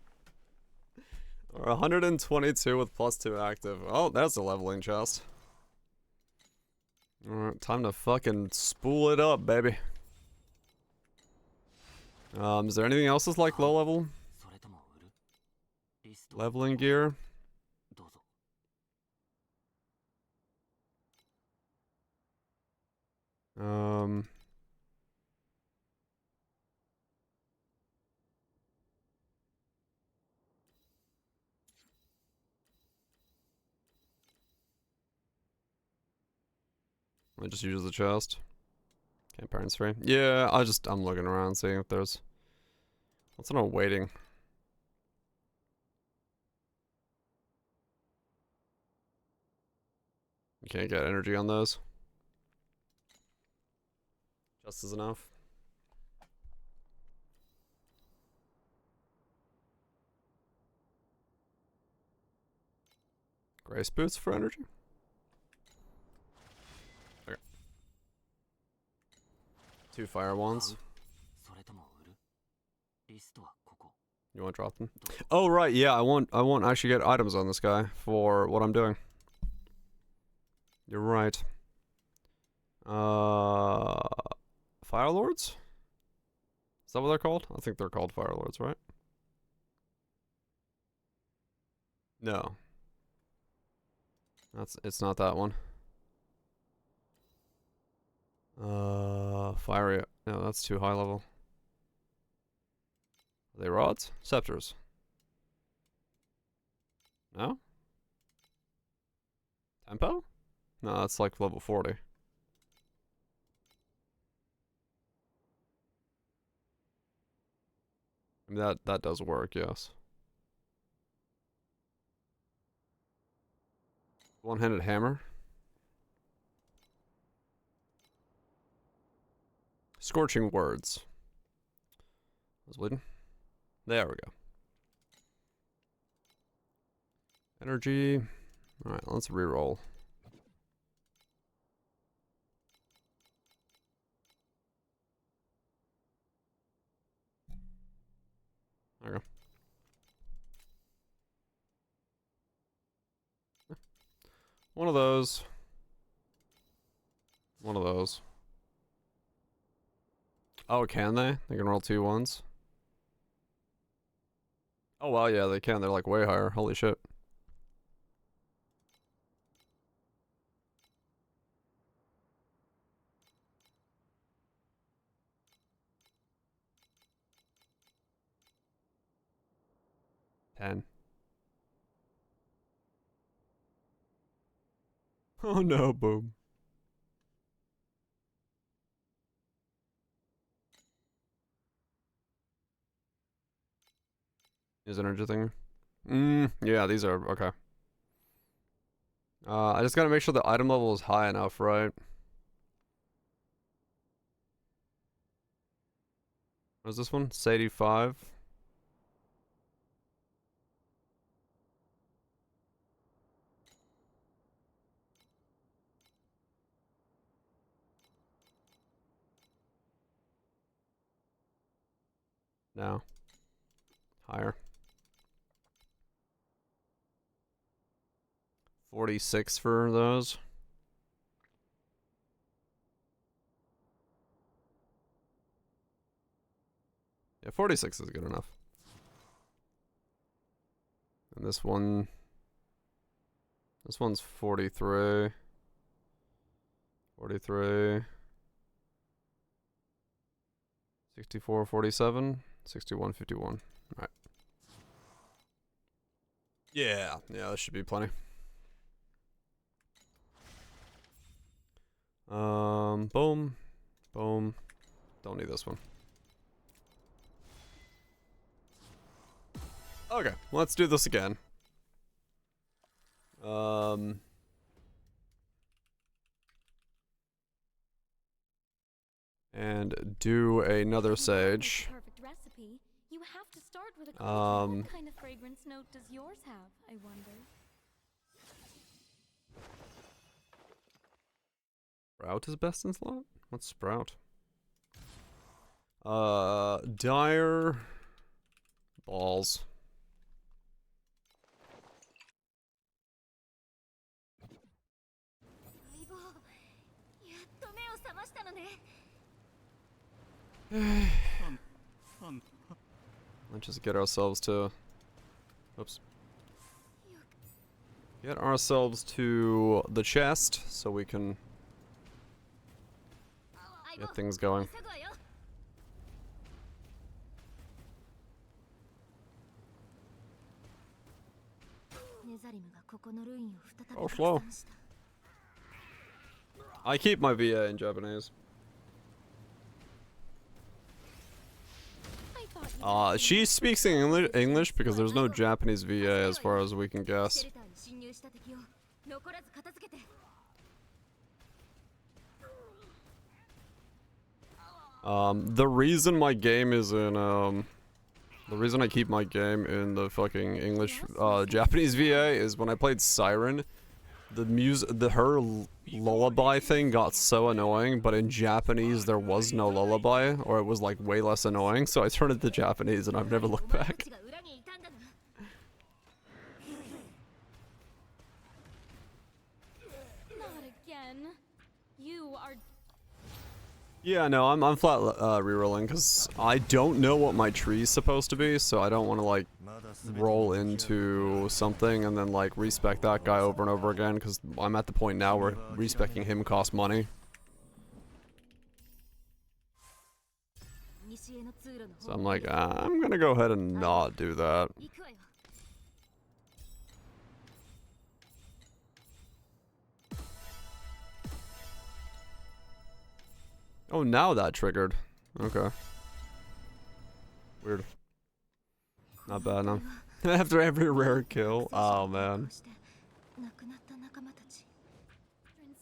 Or 122 with +2 active. Oh, that's a leveling chest. Alright, time to fucking spool it up, baby. Is there anything else that's like low level? それとも売るリストは Leveling gear? どうぞ I just use the chest. Campaign's free. Yeah, I'm looking around seeing if there's... What's on waiting? You can't get energy on those. Just is enough. Grace boots for energy? Okay. 2 fire wands. それとも売るリストはここ You want to drop them? どうぞ Oh right, yeah, I won't actually get items on this guy for what I'm doing. You're right. Fire Lords? Is that what they're called? I think they're called Fire Lords, right? No. It's not that one. Fiery. No, that's too high level. Are they rods? Scepters. No? Tempo? No, that's like level 40. I mean, that does work, yes. One-handed hammer. Scorching words. I was bleeding. There we go. Energy. Alright, let's reroll. There we go. One of those. One of those. Oh, can they? They can roll 2 ones? Oh, wow, yeah, they can. They're like way higher. Holy shit. Ten. Oh no, boom. Is energy thing? Yeah, these are okay. I just gotta make sure the item level is high enough, right? What is this one? It's 85. No. Higher. 46 for those. Yeah, 46 is good enough. And this one's 43. 43. 64, 47. 61, 51. Alright. Yeah, that should be plenty. Boom. Boom. Don't need this one. Okay, let's do this again. And do another sage. Perfect recipe. You have to start with a cauldron. What kind of fragrance note does yours have, I wonder? Sprout is best in slot? What's Sprout? Dire balls. Let's just get ourselves to... Oops. Get ourselves to the chest so we can get things going. Oh, slow. I keep my VA in Japanese. She speaks in English because there's no Japanese VA as far as we can guess. The reason my game is in, the reason I keep my game in the fucking English, Japanese VA is when I played Siren, her lullaby thing got so annoying, but in Japanese there was no lullaby, or it was like way less annoying, so I turned it to Japanese and I've never looked back. Not again. You are... Yeah, no, I'm flat rerolling because I don't know what my tree's supposed to be, so I don't want to like roll into something and then like respec that guy over and over again because I'm at the point now where respecing him costs money. So I'm like, I'm gonna go ahead and not do that. Oh, now that triggered. Okay. Weird. Not bad, no. After every rare kill. Oh, man.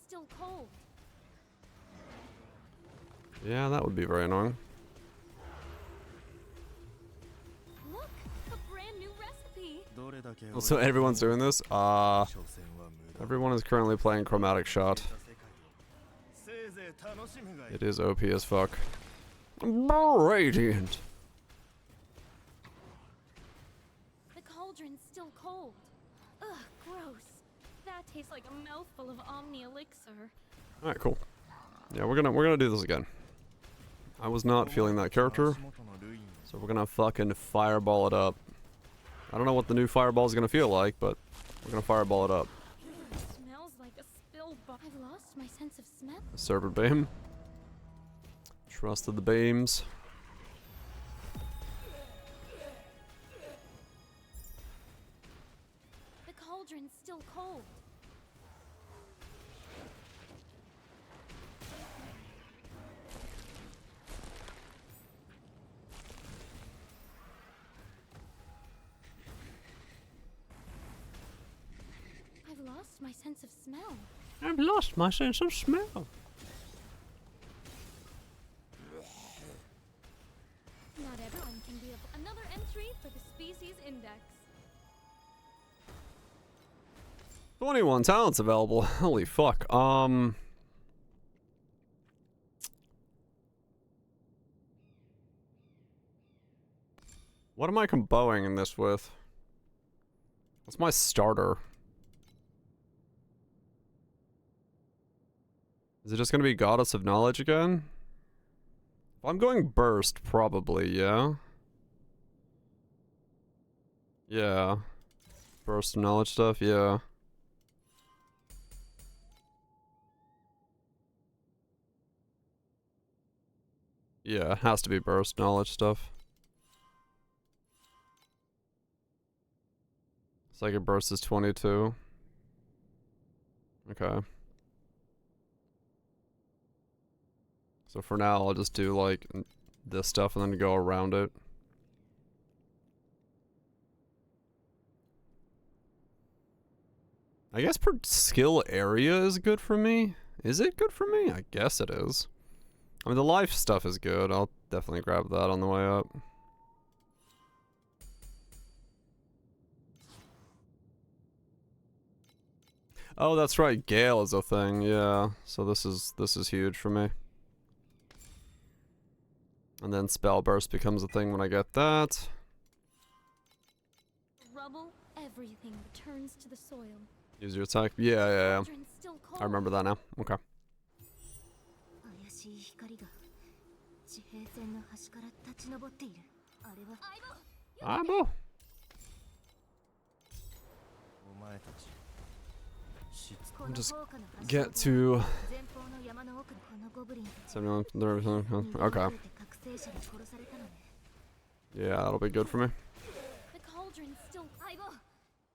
still cold. Yeah, that would be very annoying. Look, a brand new recipe. So everyone's doing this? Everyone is currently playing Chromatic Shot. It is OP as fuck. Radiant. The cauldron's still cold. Ugh, gross. That tastes like a mouthful of Omni Elixir. Alright, cool. Yeah, we're gonna do this again. I was not feeling that character, so we're gonna fucking fireball it up. I don't know what the new fireball is gonna feel like, but we're gonna fireball it up. Smells like a spill. I've lost my sense of smell. Server beam. Trusted the beams. The cauldron's still cold. I've lost my sense of smell. I've lost my sense of smell. Not everyone can be another entry for the species index. 21 talents available. Holy fuck. What am I comboing in this with? What's my starter? Is it just gonna be Goddess of Knowledge again? If I'm going Burst, probably, yeah. Yeah. Burst of Knowledge stuff, yeah. Yeah, it has to be Burst Knowledge stuff. Psychic Burst is 22. Okay. So for now, I'll just do, like, this stuff and then go around it. I guess per skill area is good for me. Is it good for me? I guess it is. I mean, the life stuff is good. I'll definitely grab that on the way up. Oh, that's right. Gale is a thing. Yeah. So this is huge for me. And then Spell Burst becomes a thing when I get that. Rubble, everything returns to the soil. Use your attack. Yeah. Cauldron's still cold. I remember that now. Okay. 怪しい光が地平線の端から立ち上っている。あれは Abo. お前たちしつ I'll just get to 前方の山の奥のこのゴブリン 71. Okay. 覚醒者に殺されたのね。 Yeah, that'll be good for me. The cauldron's still. 相棒、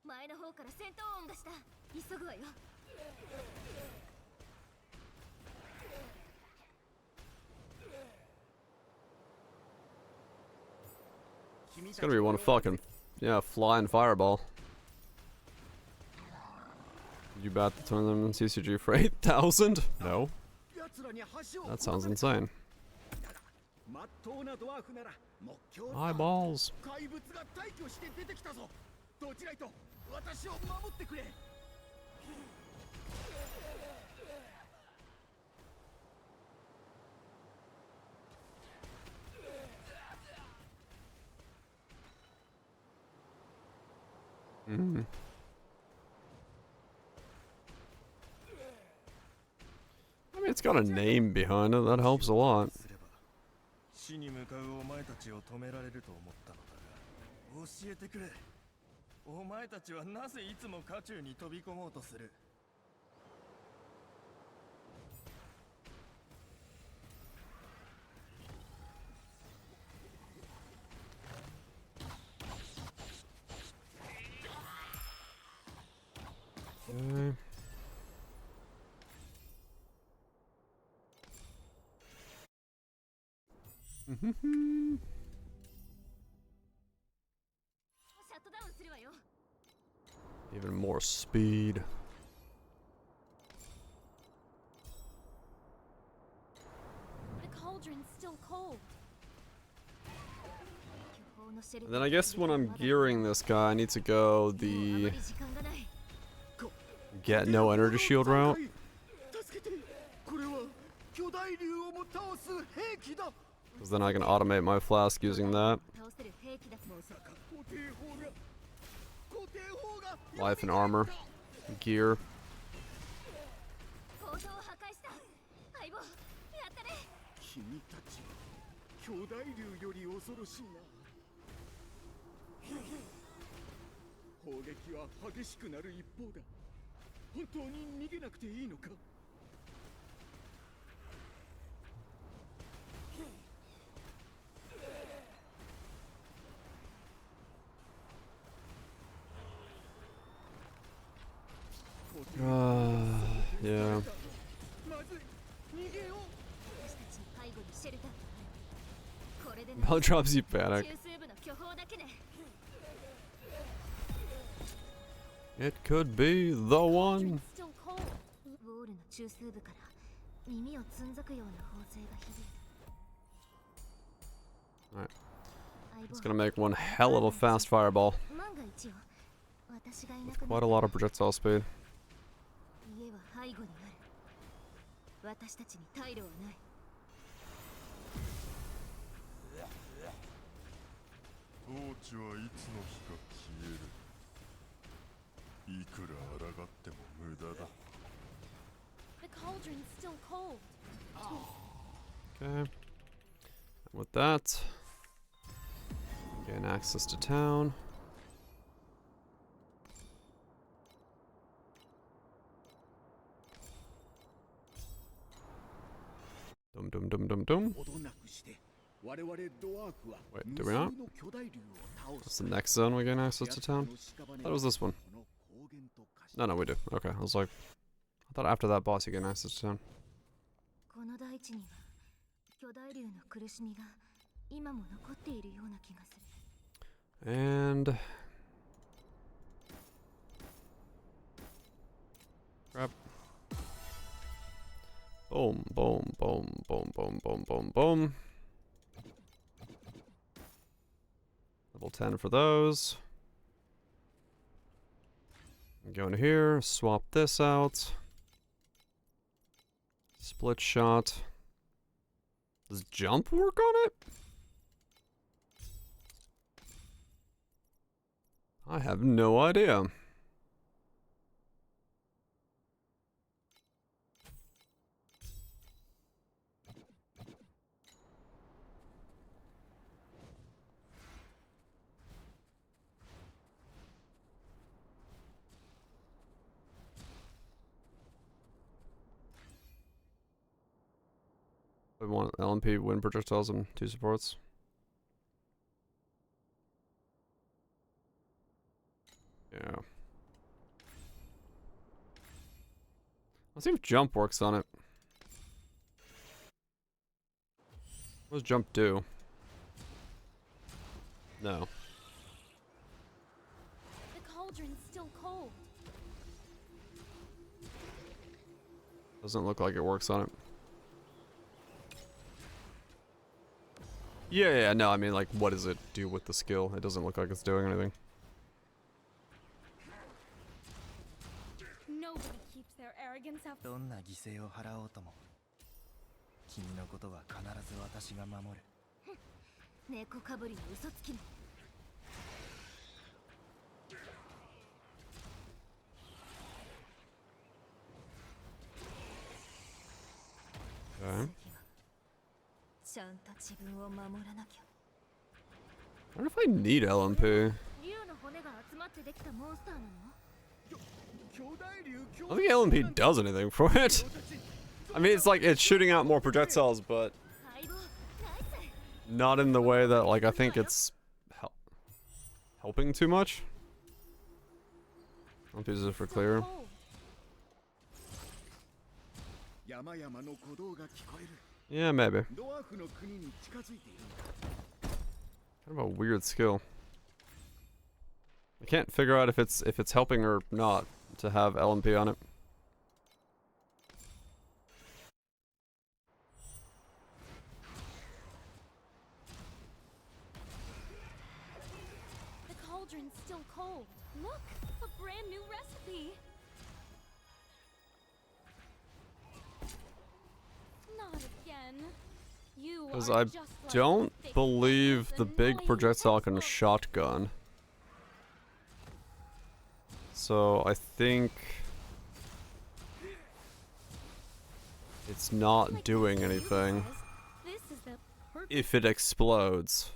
前の方から戦闘音がした。急ぐわよ。 It's gonna be one fucking, yeah, flying fireball. You bat the tournament CCG for 8,000? No. That sounds insane. Eyeballs. Mm. I mean, it's got a name behind it. That helps a lot. 死に向かうお前たちを止められると思ったのだが、教えてくれ。お前たちはなぜいつも渦中に飛び込もうとする。Okay. Mm-hmm. シャットダウンするわよ。 Even more speed. The cauldron's still cold. And then I guess when I'm gearing this guy, I need to go the get no energy shield route. Because then I can automate my flask using that. Life and armor. Gear. 君たち巨大竜より恐ろしいな。砲撃は激しくなる一方だ。本当に逃げなくていいのか。Yeah. まずい、逃げよう。私たちの背後にシェルターがある。これで Bell drops you panic. 中枢部の巨峰だけね。 It could be the one. Still cold. ウォールの中枢部から耳をつんざくような砲声が響いた。 Alright. It's gonna make one hell of a fast fireball. 万が一よ、私がいな With くな quite った a lot of projectile speed. 家は背後にある。私たちに退路はない。トーチはいつの日か消える。いくら抗っても無駄だ。 The cauldron's still cold. Okay. And with that, gain access to town. Dum dum dum dum dum. ほどなくして我々ドワーフは Wait, do we not? 無数の巨大竜を倒 What's す。 the next zone we gain access to town? That was this one. この高原と化し No, no, we do. Okay, I was like, I thought after that boss you gain access to town. この大地には巨大竜の苦しみが今も残っているような気がする。 And crap. Boom, boom, boom, boom, boom, boom, boom, boom. Level 10 for those. Go into here, swap this out. Split shot. Does jump work on it? I have no idea. We want LMP, wind projectiles, and 2 supports. Yeah. Let's see if jump works on it. What does jump do? No. The cauldron's still cold. Doesn't look like it works on it. Yeah, no, I mean, like, what does it do with the skill? It doesn't look like it's doing anything. Nobody keeps their arrogance up. どんな犠牲を払おうとも君のことは必ず私が守る。猫かぶりの嘘つきも。 Okay. ちゃんと自分を守らなきゃ。 I wonder if I need LMP. 竜の骨が集まってできたモンスターなの？ 巨大竜 I don't think LMP does anything for it. I mean, it's like it's shooting out more projectiles, but 相棒、ナイス。 not in the way that, like, I think it's helping too much. LMP is it for clear. 山々の鼓動が聞こえる。 Yeah, maybe. ドワーフの国に近づいている。 Kind of a weird skill. I can't figure out if it's helping or not to have LMP on it. The cauldron's still cold. Look, a brand new recipe. Not again. You Because are I just like don't the thick, believe the endless, big annoying projectile can textbook. shotgun. So I think it's not Like doing Bluesky anything. says, if it explodes.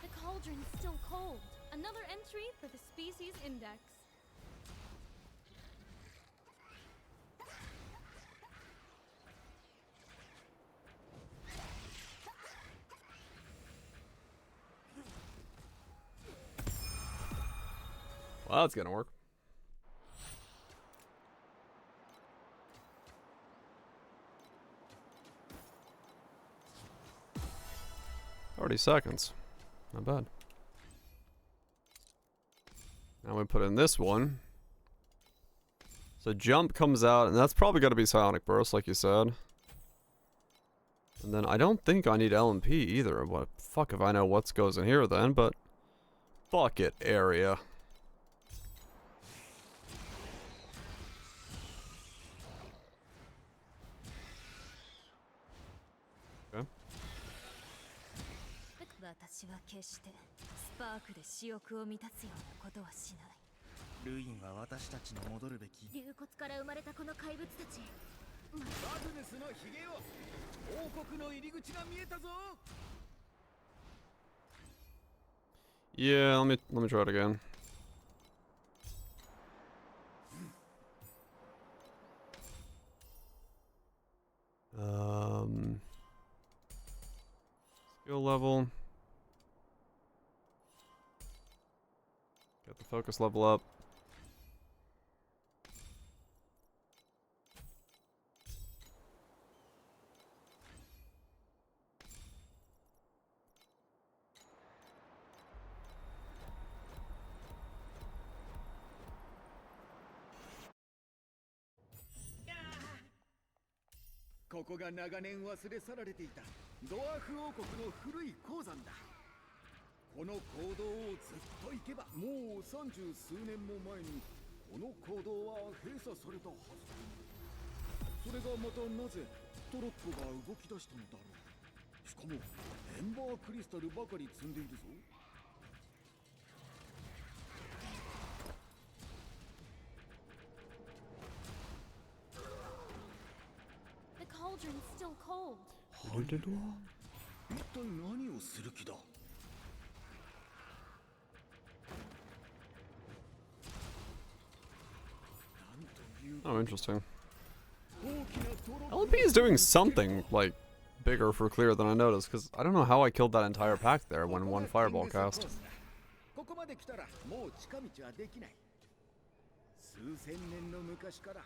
The cauldron's still cold. Another entry for the species index. Well, that's gonna work. Already seconds. Not bad. Now we put in this one. So jump comes out, and that's probably gotta be Psionic Burst, like you said. And then I don't think I need LMP either. What fuck if I know what goes in here then, but fuck it, area. Okay. 私は決してスパークで私欲を満たすようなことはしない。ルインは私たちの戻るべき龍骨から生まれたこの怪物たち。バグネスのヒゲよ、王国の入り口が見えたぞ。 Yeah, let me try it again. Skill level. Get the focus level up. Yeah. ここが長年忘れ去られていたドワーフ王国の古い鉱山だ。この坑道をずっと行けば、もう30数年も前にこの坑道は閉鎖されたはず。それがまたなぜトロッコが動き出したのだろう。しかもエンバークリスタルばかり積んでいるぞ。 The cauldron's still cold. 一体何をする気だ。 Oh, interesting. LP is doing something, like, bigger for clear than I noticed, because I don't know how I killed that entire pack there when one fireball cast. ここまで来たらもう近道はできない。数千年の昔から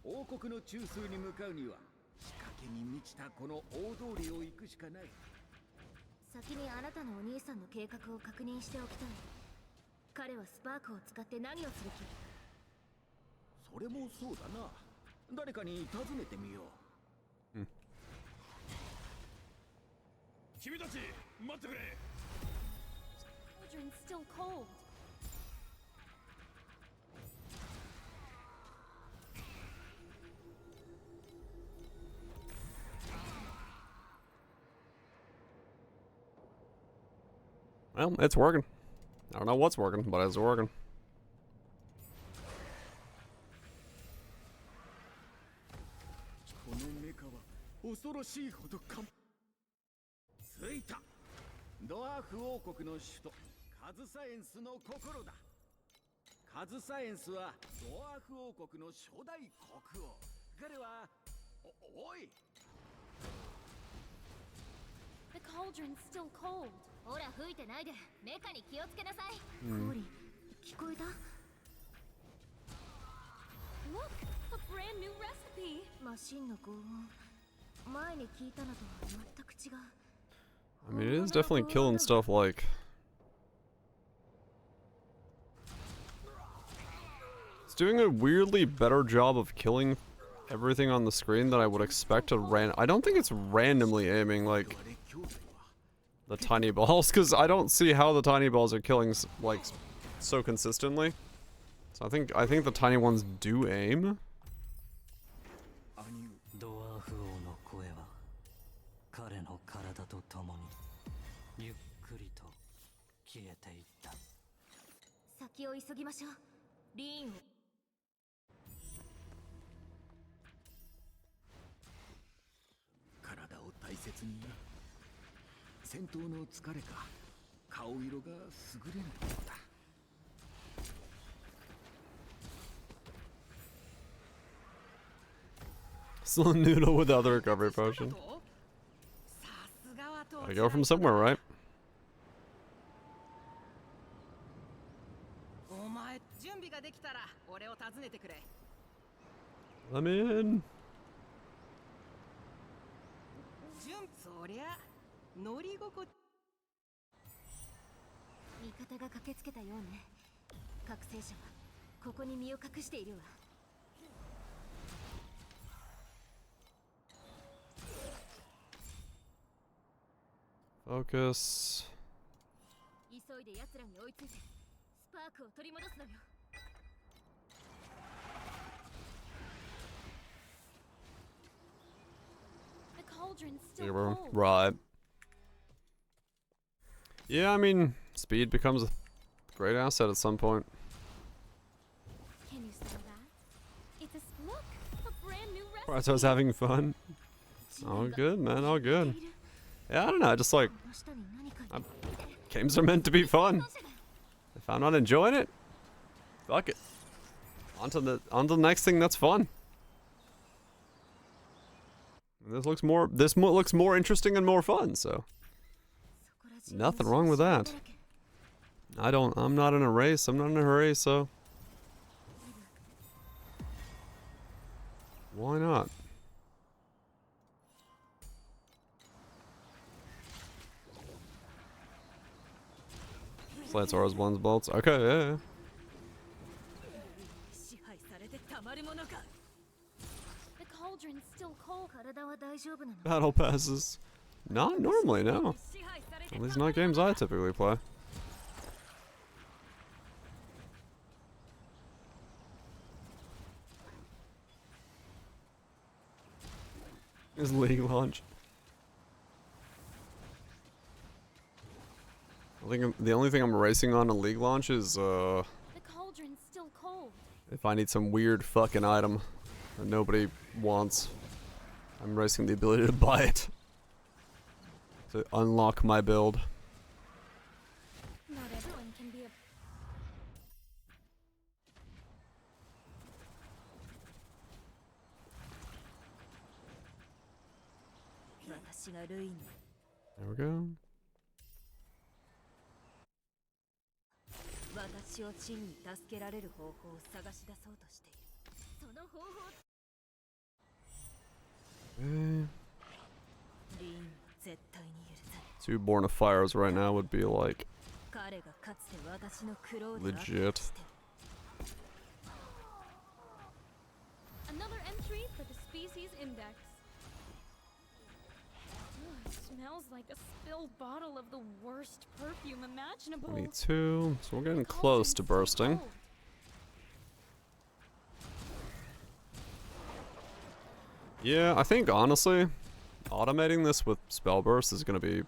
王国の中枢に向かうには仕掛けに満ちたこの大通りを行くしかない。先にあなたのお兄さんの計画を確認しておきたい。彼はスパークを使って何をする気？それもそうだな。誰かに尋ねてみよう。君たち待ってくれ。 Cauldron's still cold. Well, it's working. I don't know what's working, but it's working. このメカは恐ろしいほどか。ついた。ドワーフ王国の首都カズサエンスの心だ。カズサエンスはドワーフ王国の初代国王。彼はおい。 The cauldron's still cold. ほら吹いてないで、メカに気をつけなさい。氷、聞こえた？ Look, a brand new recipe. マシンの拷問。前に聞いたのとは全く違う。 I mean, it is definitely killing stuff like... It's doing a weirdly better job of killing everything on the screen than I would expect to I don't think it's randomly aiming, like, the tiny balls, because I don't see how the tiny balls are killing, like, so consistently. So I think the tiny ones do aim. ドワーフ王の声は彼の体と共にゆっくりと消えていった。先を急ぎましょう。リーンを。にな。戦闘の疲れか顔色が優れないようだ。 Still noodle with the other recovery potion. Gotta go from somewhere, right? Let me in. そりゃ乗り心地。味方が駆けつけたようね。覚醒者はここに身を隠しているわ。 Focus. 急いで奴らに追いついてスパークを取り戻すのよ。 The cauldron's still Here we're cold. right. Yeah, I mean, speed becomes a great asset at some point. Can you smell that? It's a look, a brand new recipe. Right, so I was having fun. All good, man, all good. Yeah, I don't know, just like games are meant to be fun. If I'm not enjoying it, fuck it. On to the next thing that's fun. And this looks more interesting and more fun, so nothing wrong with that. I'm not in a race, I'm not in a hurry, so why not? Slants ours, blends bolts. Okay, yeah. The cauldron's still cold. Battle passes. Not normally, no. At least not games I typically play. Is league launch. I think the only thing I'm racing on a league launch is The cauldron's still cold. if I need some weird fucking item that nobody wants. I'm racing the ability to buy it to unlock my build. Not everyone can be a 私がルイに There we go. 私を真に助けられる方法を探し出そうとしている。その方法 Eh, リンは絶対に許さない。 two Born of Fires right now would be like 彼がかつて私の苦労であったとして legit. another entry for the species index. It smells like a spilled bottle of the worst perfume imaginable. 22. So we're getting close to bursting. Yeah, I think honestly, automating this with spell burst is gonna be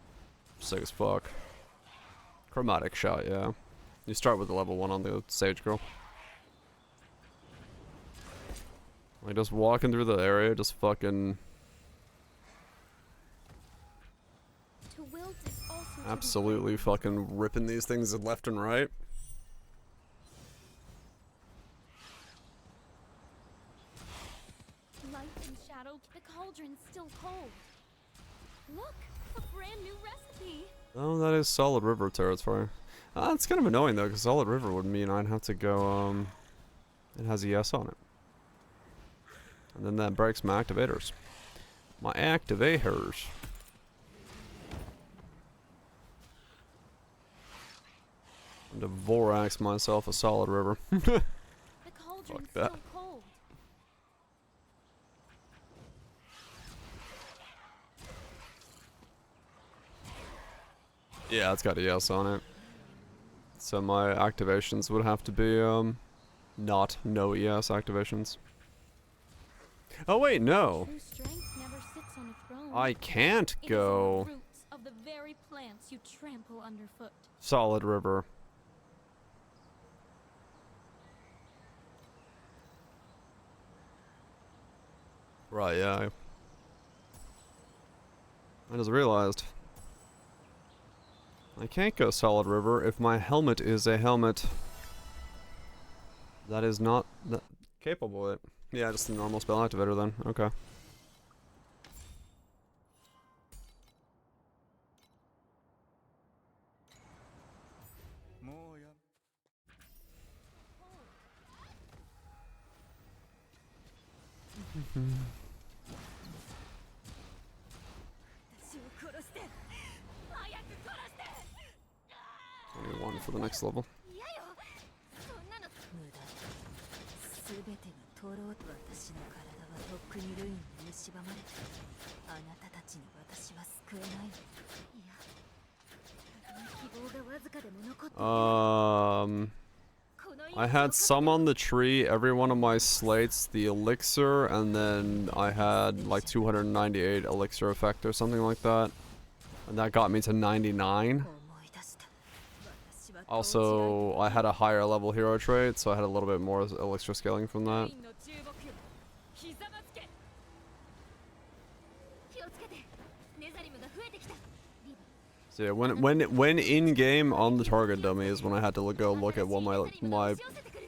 sick as fuck. Chromatic shot, yeah. You start with the level 1 on the Sage Girl. Like just walking through the area, just fucking To wilt is also to be absolutely fucking ripping these things left and right. light and shadow. The cauldron's still cold. Look, a brand new recipe. Oh, that is Solid River territory. It's kind of annoying though, because Solid River would mean I'd have to go, it has a yes on it. And then that breaks my activators. My activators. I'm to Vorax myself a Solid River. The cauldron's that. still cold. Yeah, it's got a yes on it. So my activations would have to be, not no ES activations. Oh wait, no. True strength never sits on a throne. I can't It is on go the roots of the very plants you trample underfoot. Solid River. Right, yeah. I just realized. I can't go solid river if my helmet is a helmet that is not capable of it. Yeah, just a normal spell activator then. Okay. Mm-hmm. 21 for the next level. 全てが取ろうと私の体はとっくにルイに蝕まれてあなたたちに私は救えない。いや、希望がわずかでも残っている。I had some on the tree, every one of my slates, the elixir, and then I had like 298 elixir effect or something like that. And that got me to 99. Also, I had a higher level hero trait, so I had a little bit more elixir scaling from that. So yeah, when in game on the target dummy is when I had to go look at what my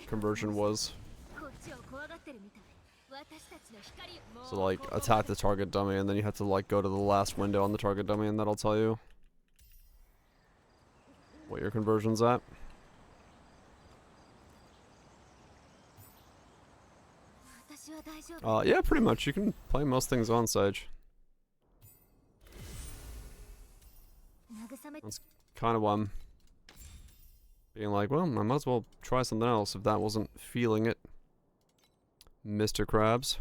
conversion was. So like attack the target dummy, and then you have to like go to the last window on the target dummy, and that'll tell you what your conversion's at. Yeah, pretty much. You can play most things on Sage. That's kind of why I'm being like, well, I might as well try something else if that wasn't feeling it. Mr. Krabs.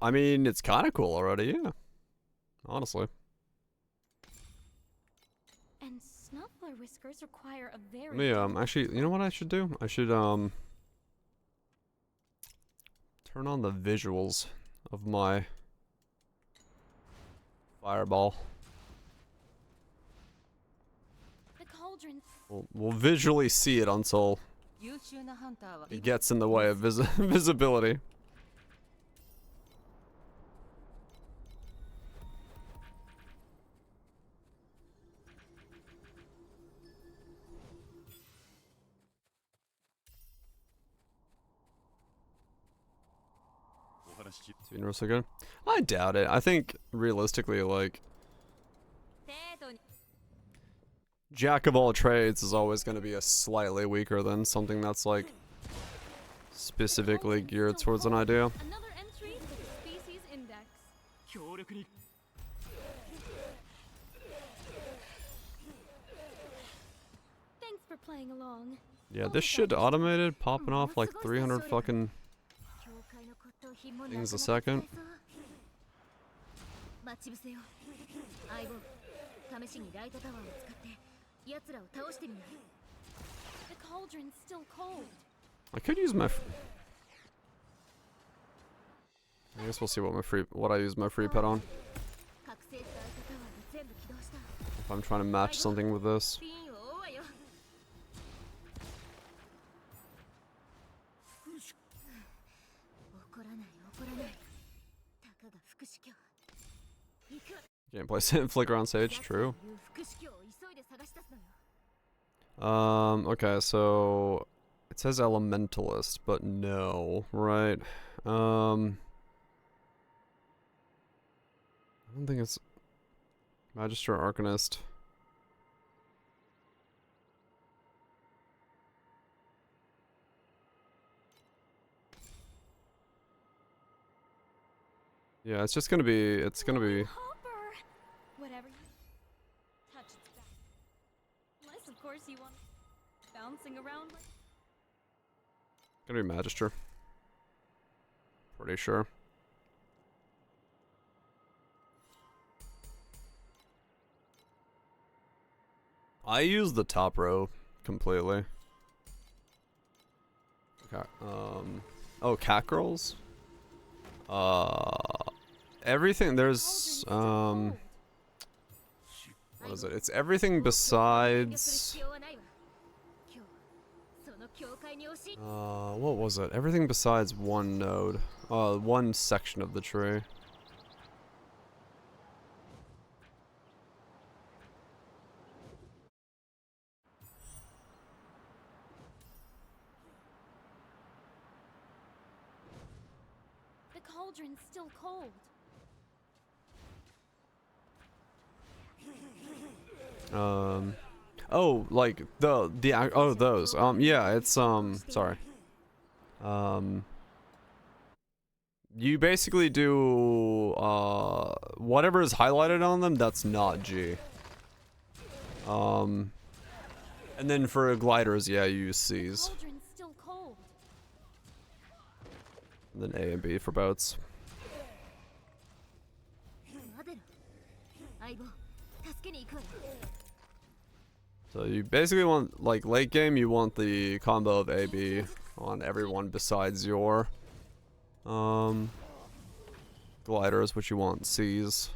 I mean, it's kind of cool already, yeah. Honestly. And snuffler whiskers require a very actually, you know what I should do? I should turn on the visuals of my fireball. The cauldron. We'll visually see it until it gets in the way of visibility. Universal good? I doubt it. I think realistically, like, Jack of all trades is always going to be a slightly weaker than something that's like specifically geared towards an idea. Another entry to the species index. Thanks for playing along. Yeah, this shit automated, popping off like 300 fucking things a second. The cauldron's still cold. I could use my. I guess we'll see what I use my free pet on. If I'm trying to match something with this. Gameplay flicker on Sage, true. Okay, so it says Elementalist, but no, right? I don't think it's Magister Arcanist. Yeah, it's gonna be Whatever you touch its back. Unless of course you want bouncing around like gonna be Magister. Pretty sure. I use the top row completely. Okay, oh, cat girls? Everything there's what is it? It's everything besides what was it? Everything besides one node. One section of the tree. The cauldron's still cold. Oh, like oh those. Yeah, it's sorry. You basically do whatever is highlighted on them, that's not G. And then for gliders, yeah, you use C's. Cauldron's still cold. And then A and B for boats. So you basically want, like, late game, you want the combo of A, B on everyone besides your gliders, which you want C's.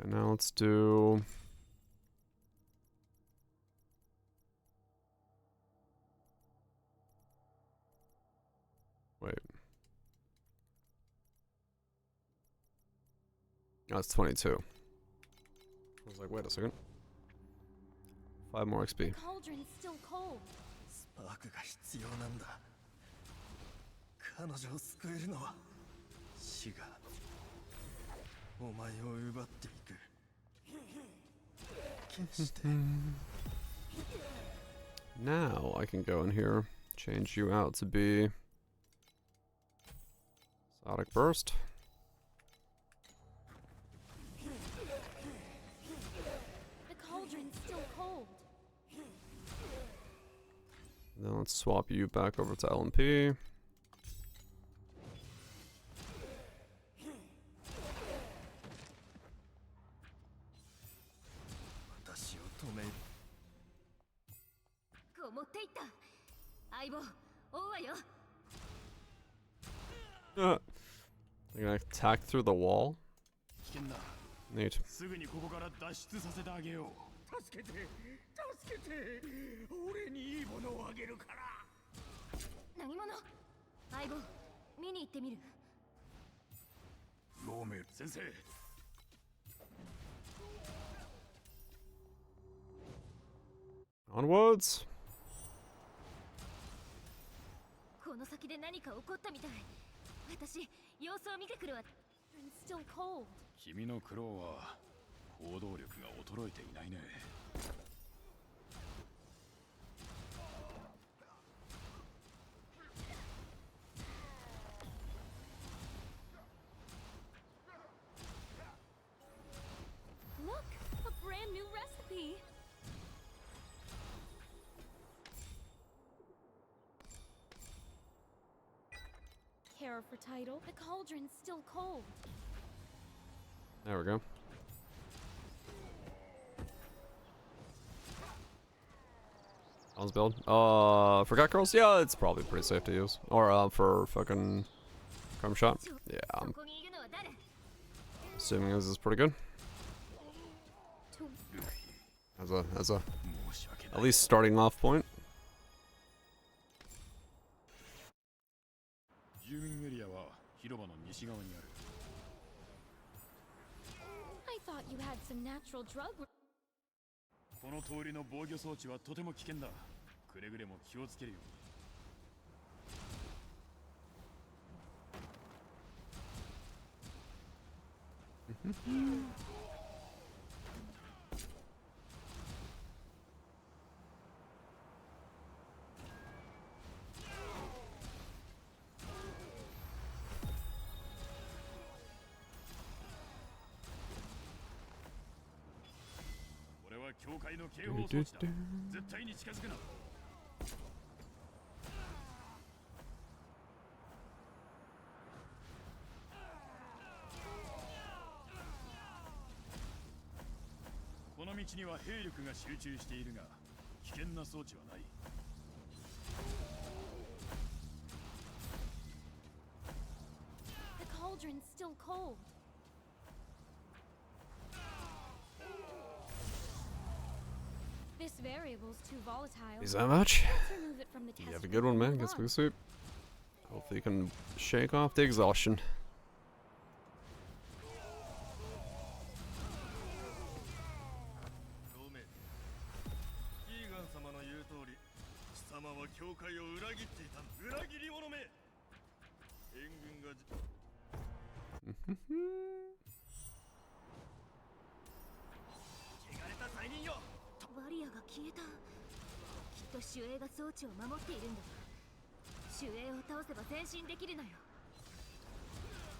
And now let's do... Wait. Oh, it's 22. I was like, wait a second. 5 more XP. The cauldron's still cold. スパークが必要なんだ。彼女を救えるのは死がお前を奪っていく。決して。Now I can go in here, change you out to be Exotic Burst. The cauldron's still cold. Then let's swap you back over to LMP. They're gonna attack through the wall? Neat. すぐにここから脱出させてあげよう。助けて、助けて、俺にいいものをあげるから。何者？相棒、見に行ってみる。ローメル先生。Onwards. この先で何か起こったみたい。私、様子を見てくるわ。Still cold. 君の苦労は行動力が衰えていないね。Look, a brand new recipe. Care for title? The cauldron's still cold. There we go. How's build? For gut girls? Yeah, it's probably pretty safe to use. Or, for fucking crumb shot. Yeah, I'm assuming this is pretty good. As a at least starting off point. I thought you had some natural drug. この通りの防御装置はとても危険だ。くれぐれも気をつけるように。教会の警報装置だ。絶対に近づくな。道には兵力が集中しているが危険な装置はない。 The cauldron's still cold. This variable's too volatile. Is that much? Let's remove it from the test. You have a good one, man. Get some soup. Hopefully you can shake off the exhaustion. 様は教会を裏切っていた裏切り者め。援軍が汚れた罪人よ。バリアが消えた。きっと守衛が装置を守っているんだ。守衛を倒せば前進できるのよ。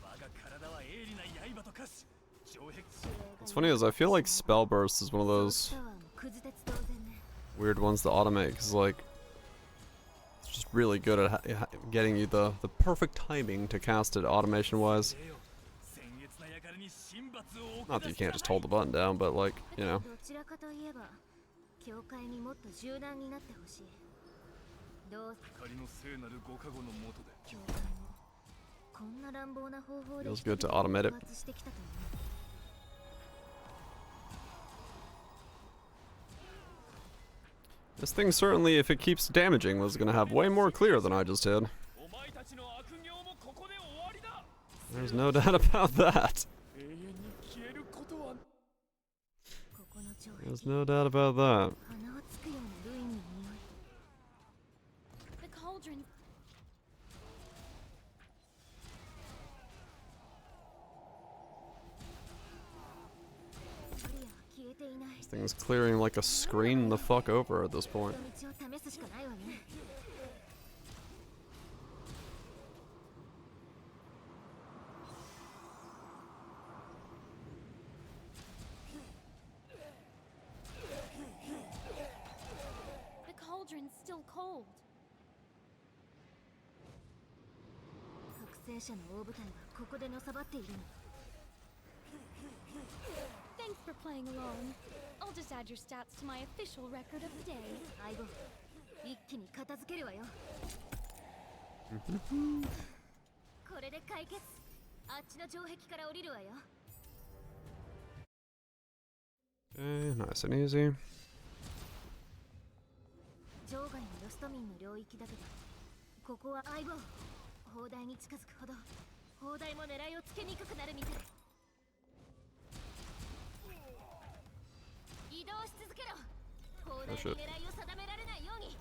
我が体は鋭利な刃と化し城壁。 What's funny is I feel like Spell Burst is one of those weird ones to automate, because like it's just really good at getting you the perfect timing to cast it automation wise. Not that you can't just hold the button down, but like, you know. Feels good to automate it. This thing certainly, if it keeps damaging, was gonna have way more clear than I just did. There's no doubt about that. There's no doubt about that. The cauldron. This thing's clearing like a screen the fuck over at this point. The cauldron's still cold. Thanks for playing along. I'll just add your stats to my official record of the day. Okay, nice and easy. 場外のロスト民の領域だけど、ここは相棒。砲台に近づくほど、砲台も狙いをつけにくくなるみたい。移動し続けろ。砲台に狙いを定められないように。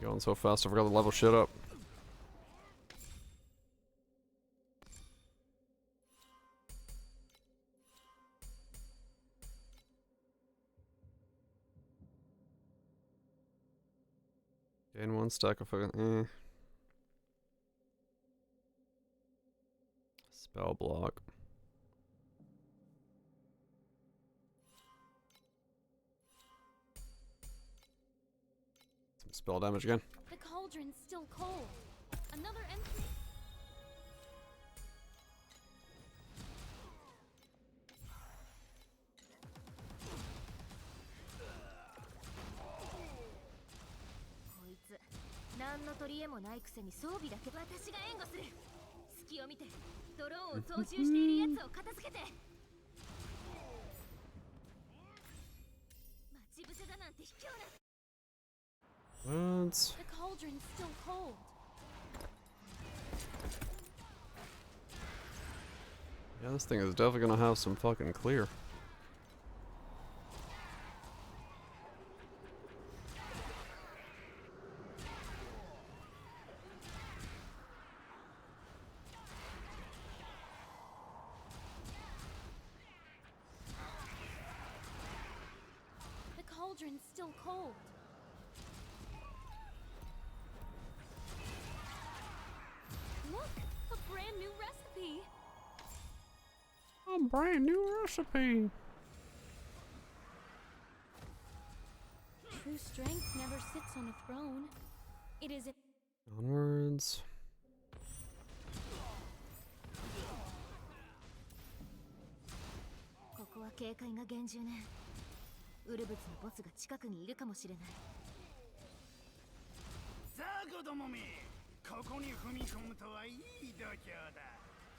Going so fast, I forgot to level shit up. Gain one stack of fucking Spell block. Some spell damage again. The cauldron's still cold. Another entry. What? The cauldron's still cold. Yeah, this thing is definitely gonna have some fucking clear. The cauldron's still cold. Look, a brand new recipe. A brand new recipe. True strength never sits on a throne. It is a Onwards. は警戒が厳重ね。ウルブツのボスが近くにいるかもしれない。さあ子供め、ここに踏み込むとはいい度胸だ。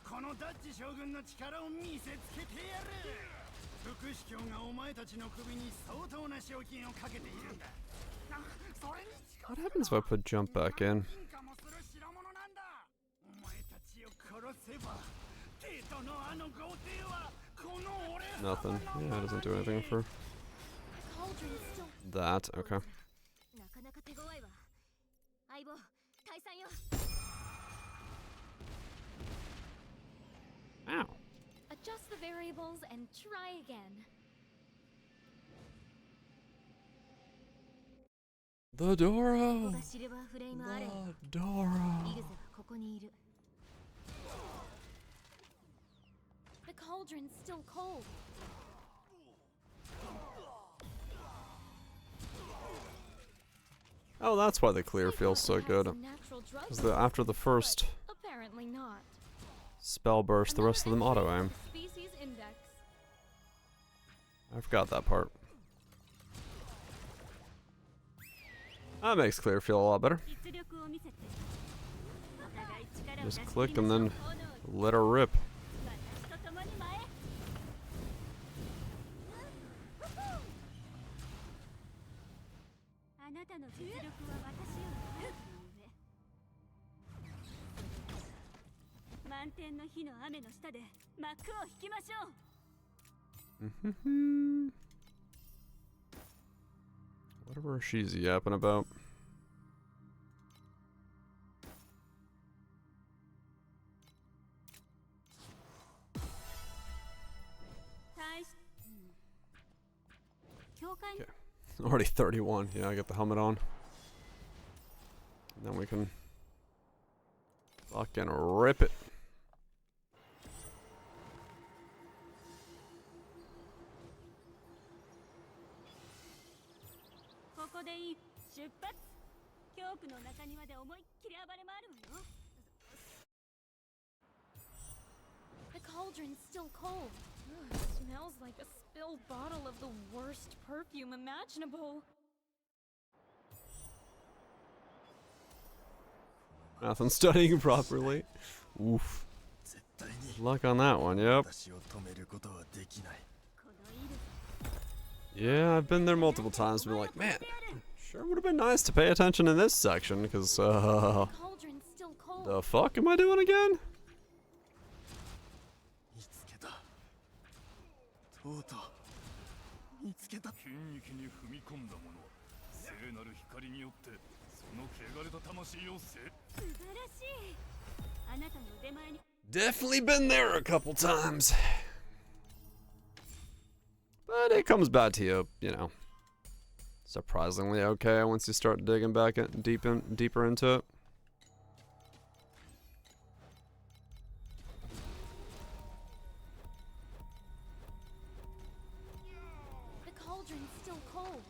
このダッチ将軍の力を見せつけてやる。副司教がお前たちの首に相当な賞金をかけているんだ。それに What happens if I put jump back in? Nothing. Yeah, it doesn't do anything for that. Okay. Ow. Adjust the variables and try again. The Doro! The Doro! The cauldron's still cold. Oh, that's why the clear feels so good. Because after the first Apparently not. spell burst, the rest of them auto aim. Species index. I forgot that part. That makes clear feel a lot better. Just click and then let her rip. Whatever she's yapping about. Okay. Already 31. Yeah, I got the helmet on. And then we can fucking rip it. The cauldron's still cold. Ugh, smells like a spilled bottle of the worst perfume imaginable. Nothing studying properly. Oof. Luck on that one, yep. Yeah, I've been there multiple times and been like, man, sure would have been nice to pay attention in this section, because, the fuck am I doing again? Definitely been there a couple times. But it comes back to you, you know, surprisingly okay once you start digging back deeper into it. The cauldron's still cold.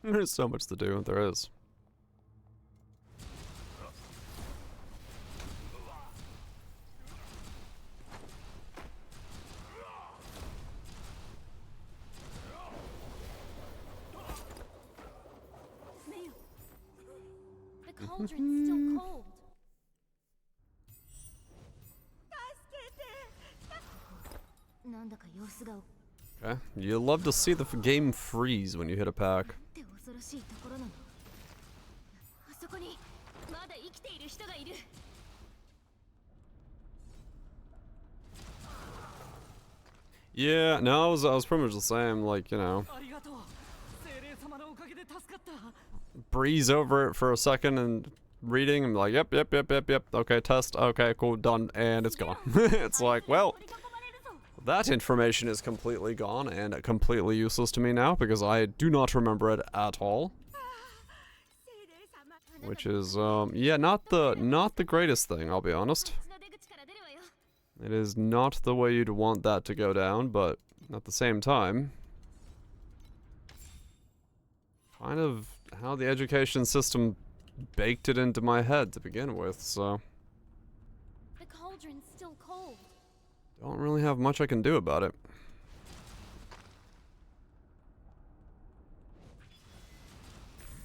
There's so much to do, there is. The cauldron's still cold. Okay, you love to see the game freeze when you hit a pack. Yeah, no, I was pretty much the same, like, you know, breeze over it for a second and reading, I'm like, yep, okay, test, okay, cool, done, and it's gone. It's like, well, that information is completely gone and completely useless to me now because I do not remember it at all. which is yeah, not the greatest thing, I'll be honest. It is not the way you'd want that to go down, but at the same time, kind of how the education system baked it into my head to begin with, so The cauldron's still cold. don't really have much I can do about it.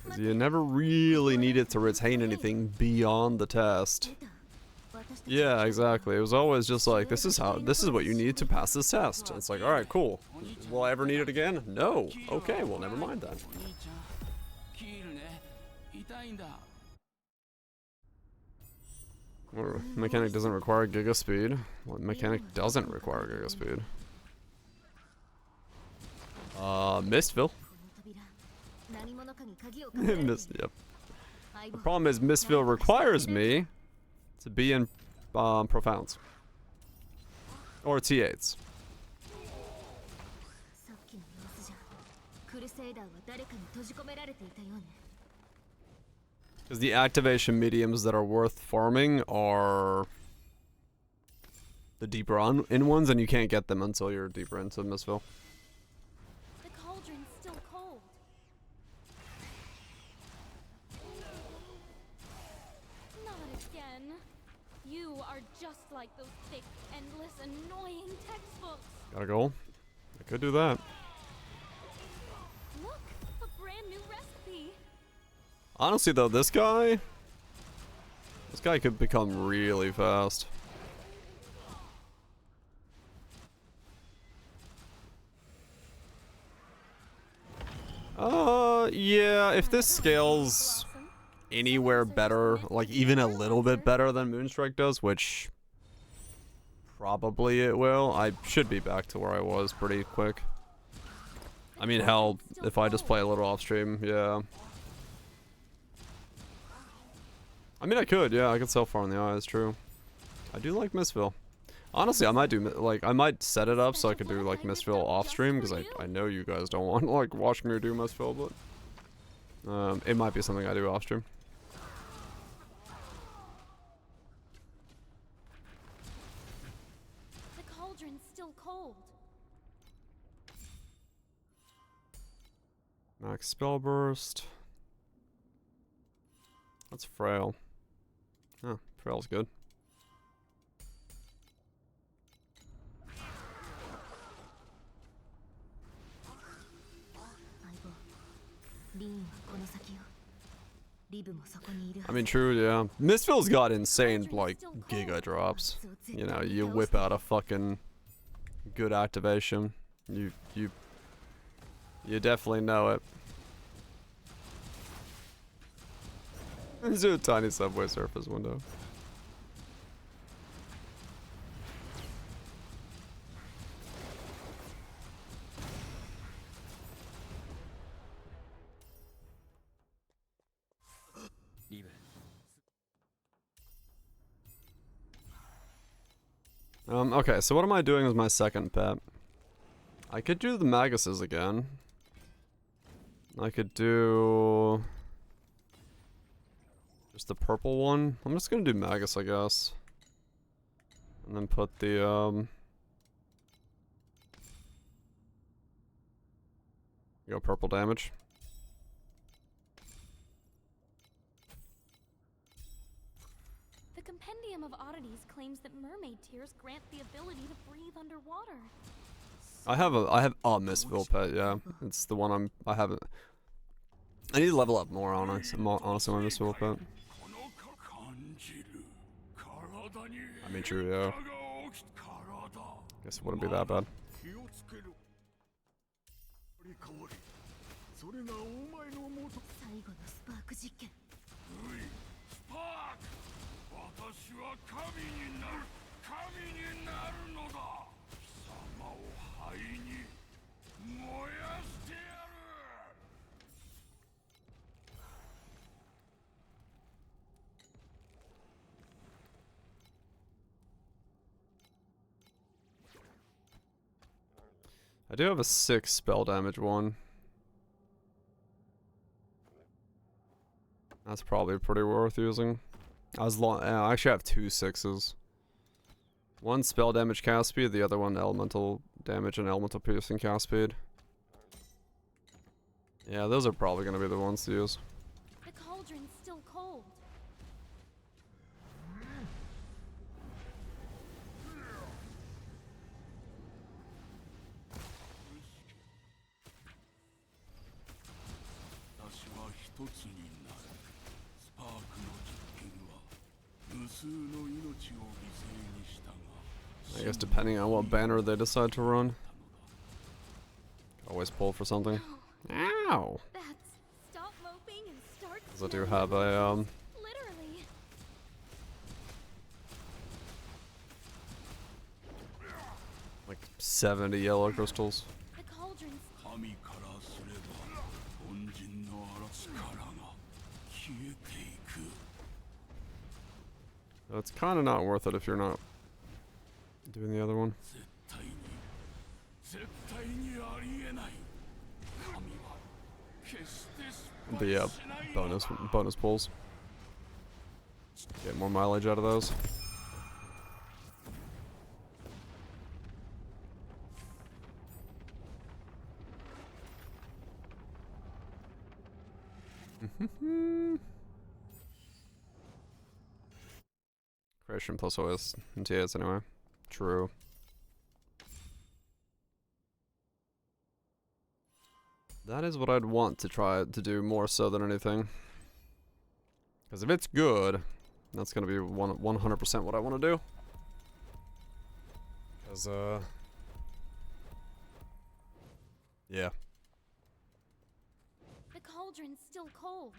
'Cause you never really needed to retain anything beyond the test. Yeah, exactly. It was always just like, this is what you need to pass this test. It's like, alright, cool. Will I ever need it again? No. Okay, well, never mind then. What mechanic doesn't require giga speed? What mechanic doesn't require giga speed? Mistville. Yep. The problem is Mistville requires me to be in profounds. Or T8s. Because the activation mediums that are worth farming are the deeper in ones, and you can't get them until you're deeper into Mistville. The cauldron's still cold. Not again. You are just like those thick, endless, annoying textbooks. Got a goal? I could do that. Look, a brand new recipe. Honestly though, this guy could become really fast. Yeah, if this scales anywhere better, like even a little bit better than Moonstrike does, which probably it will, I should be back to where I was pretty quick. I mean, hell, if I just play a little off stream, yeah. I mean, I could, yeah, I could sell Far in the Eye, it's true. I do like Mistville. Honestly, I might do, like, I might set it up so I could do, like, Mistville off stream, because I know you guys don't want, like, watching me do Mistville, but it might be something I do off stream. The cauldron's still cold. Max spell burst. That's frail. Oh, frail's good. I mean, true, yeah. Mistville's got insane, like, giga drops. You know, you whip out a fucking good activation. You definitely know it. There's a tiny subway surface window. Okay, so what am I doing with my second pet? I could do the Maguses again. I could do just the purple one. I'm just gonna do Magus, I guess. And then put the, go purple damage. The Compendium of Oddities claims that mermaid tears grant the ability to breathe underwater. I have a Mistville pet, yeah. It's the one I haven't. I need to level up more, honestly, my Mistville pet. I mean, true, yeah. Guess it wouldn't be that bad. I do have a 6 spell damage one. That's probably pretty worth using. I actually have 2 6s. One spell damage cast speed, the other one elemental damage and elemental piercing cast speed. Yeah, those are probably going to be the ones to use. The cauldron's still cold. I guess depending on what banner they decide to run. Always pull for something. Ow! That's stop moping and start. Because I do have a Literally. like 70 yellow crystals. The cauldron's So it's kind of not worth it if you're not doing the other one. But yeah, bonus pulls. Get more mileage out of those. Creation plus OS and TS anyway. True. That is what I'd want to try to do more so than anything. Because if it's good, that's going to be 100% what I want to do. Because, yeah. The cauldron's still cold.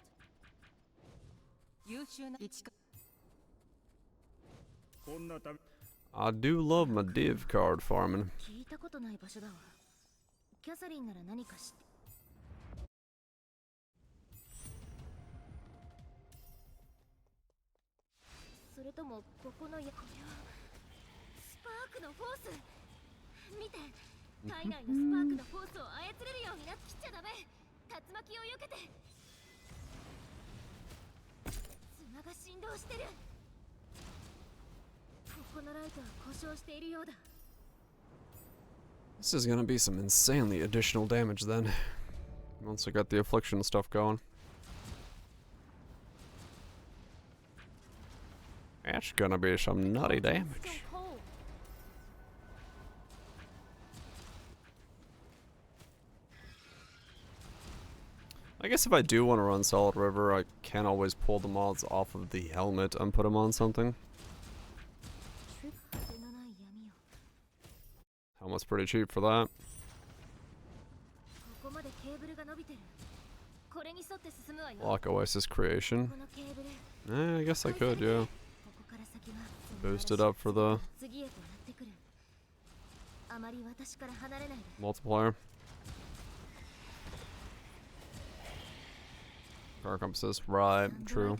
I do love my div card farming. 聞いたことない場所だわ。キャサリンなら何か知って。それともここのこれはスパークのフォース。見て、体内のスパークのフォースを操れるようになってきちゃダメ。竜巻を避けて。砂が振動してる。ここのライトは故障しているようだ。 This is gonna be some insanely additional damage then. Once I got the affliction stuff going. That's gonna be some nutty damage. I guess if I do want to run Solid River, I can always pull the mods off of the helmet and put them on something. Helmet's pretty cheap for that. Lock Oasis Creation. I guess I could, yeah. Boost it up for the multiplier. Power compasses, right, true.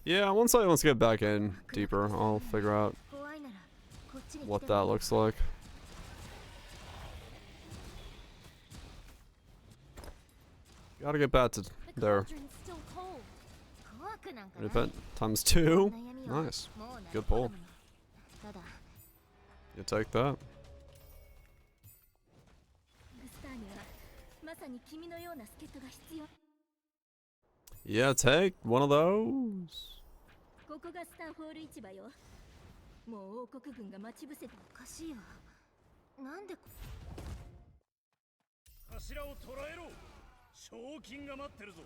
Yeah, once I get back in deeper, I'll figure out what that looks like. Gotta get back to there. Repent times 2. Nice. Good pull. You take that. Yeah, take one of those. もう王国軍が待ち伏せておかしいわ。なんで柱を捕らえろ。賞金が待ってるぞ。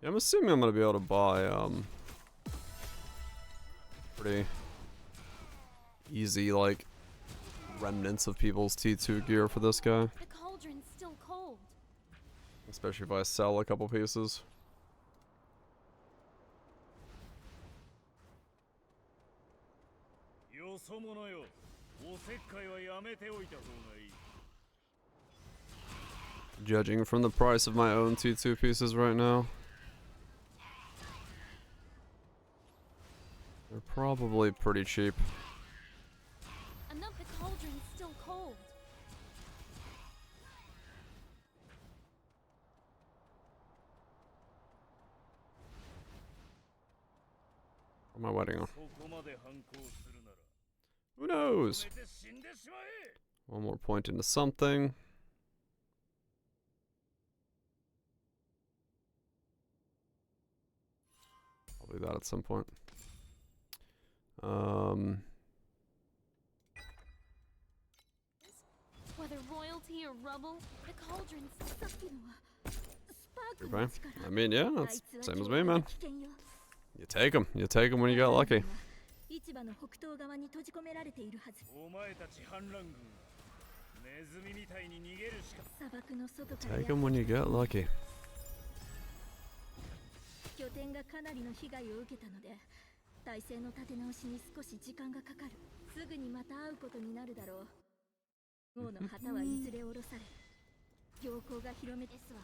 Yeah, I'm assuming I'm gonna be able to buy pretty easy, like, remnants of people's T2 gear for this guy. The cauldron's still cold. Especially if I sell a couple pieces. Judging from the price of my own T2 pieces right now. probably pretty cheap. Enough, the cauldron's still cold. What am I waiting on? Who knows? One more point into something. I'll do that at some point. Whether royalty or rubble, the cauldron's Everybody? I mean, yeah, that's same as me, man. You take them. You take them when you got lucky. Take them when you get lucky. 拠点がかなりの被害を受けたので、体制の立て直しに少し時間がかかる。すぐにまた会うことになるだろう。王の旗はいずれ下ろされ、行幸が広めですわ。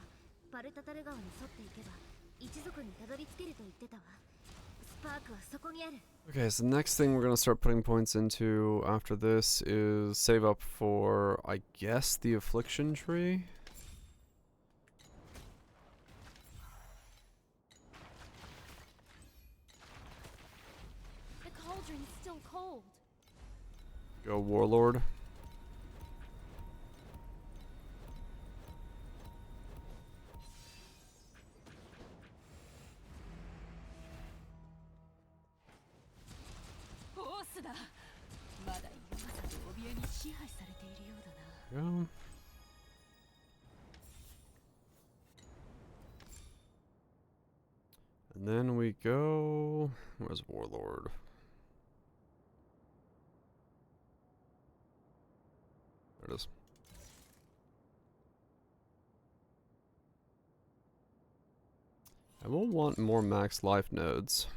バルタタル川に沿っていけば一族にたどり着けると言ってたわ。スパークはそこにある。 Okay, so the next thing we're gonna start putting points into after this is save up for, I guess, the affliction tree. The cauldron's still cold. Go warlord. Go. And then we go. Where's warlord? There it is. I will want more max life nodes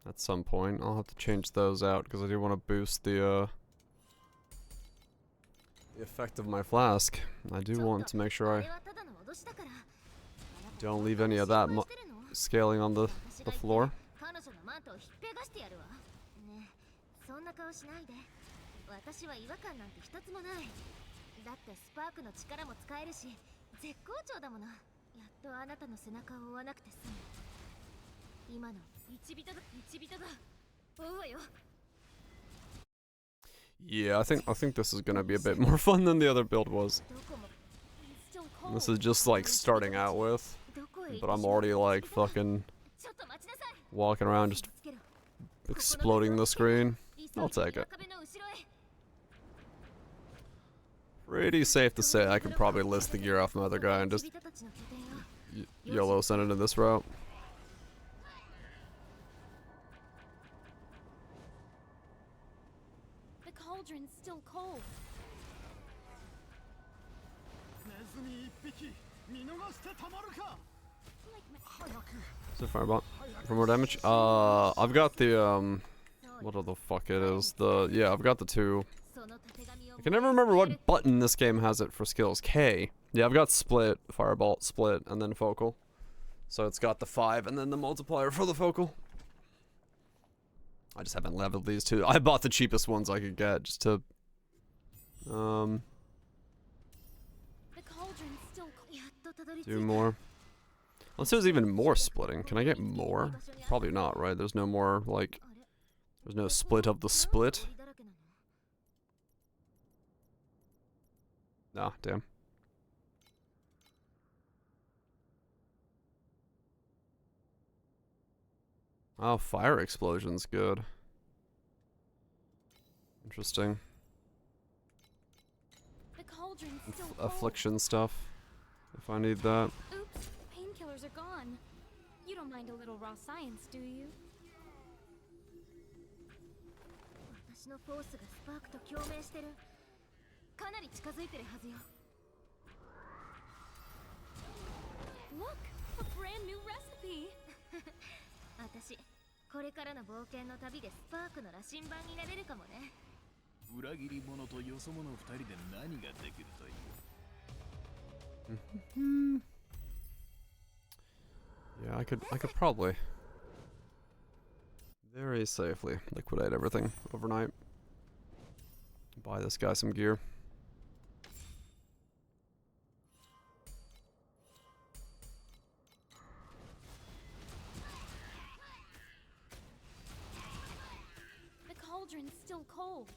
at some point. I'll have to change those out because I do want to boost the effect of my flask. I do want to make sure I don't leave any of that scaling on the floor. 私は違和感なんて一つもない。だってスパークの力も使えるし、絶好調だもの。やっとあなたの背中を追わなくて済む。今の一人が追うわよ。 Yeah, I think this is gonna be a bit more fun than the other build was. This is just like starting out with, but I'm already like fucking walking around just exploding the screen. I'll take it. Pretty safe to say I could probably list the gear off my other guy and just YOLO send it in this route. The cauldron's still cold. Is it fireball? For more damage? I've got the what the fuck it is? Yeah, I've got the two. I can never remember what button this game has it for skills. K. Yeah, I've got split, fireball, split, and then focal. So it's got the 5 and then the multiplier for the focal. I just haven't leveled these two. I bought the cheapest ones I could get just to do more. Unless there's even more splitting. Can I get more? Probably not, right? There's no more, like, there's no split of the split. Nah, damn. Oh, fire explosion's good. Interesting. The cauldron's still Affliction stuff. If I need that. Oops, painkillers are gone. You don't mind a little raw science, do you? 私のフォースがスパークと共鳴してる。かなり近づいてるはずよ。Look, a brand new recipe. 私、これからの冒険の旅でスパークの羅針盤になれるかもね。裏切り者とよそ者二人で何ができるという。Yeah, I could probably. Very safely liquidate everything overnight. Buy this guy some gear. The cauldron's still cold.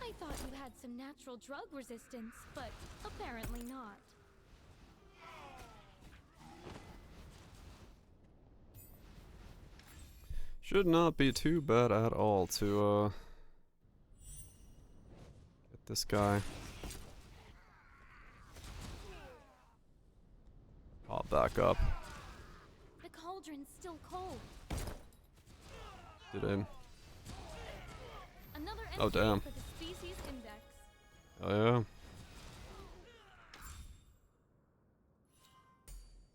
I thought you had some natural drug resistance, but apparently not. Should not be too bad at all to get this guy. Pop back up. The cauldron's still cold. Get in. Another Oh, entry damn. for the species index. Oh yeah.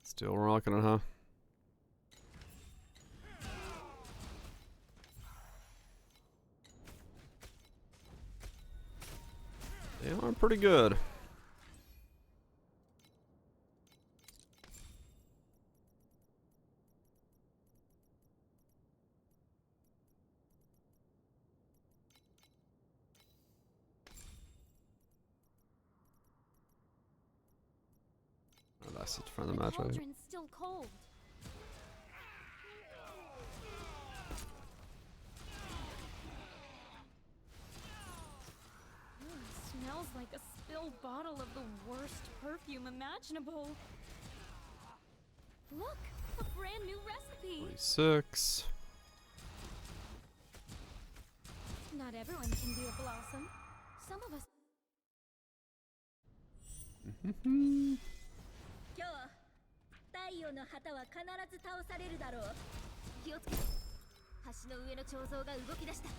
Still rocking it, huh? They are pretty good. Oh, that's it for the match. I think. Cauldron's still cold. Smells like a spilled bottle of the worst perfume imaginable. Look, a brand new recipe. 46. Not everyone can be a blossom. Some of us. 今日太陽の旗は必ず倒されるだろう。気をつけて。橋の上の彫像が動き出した。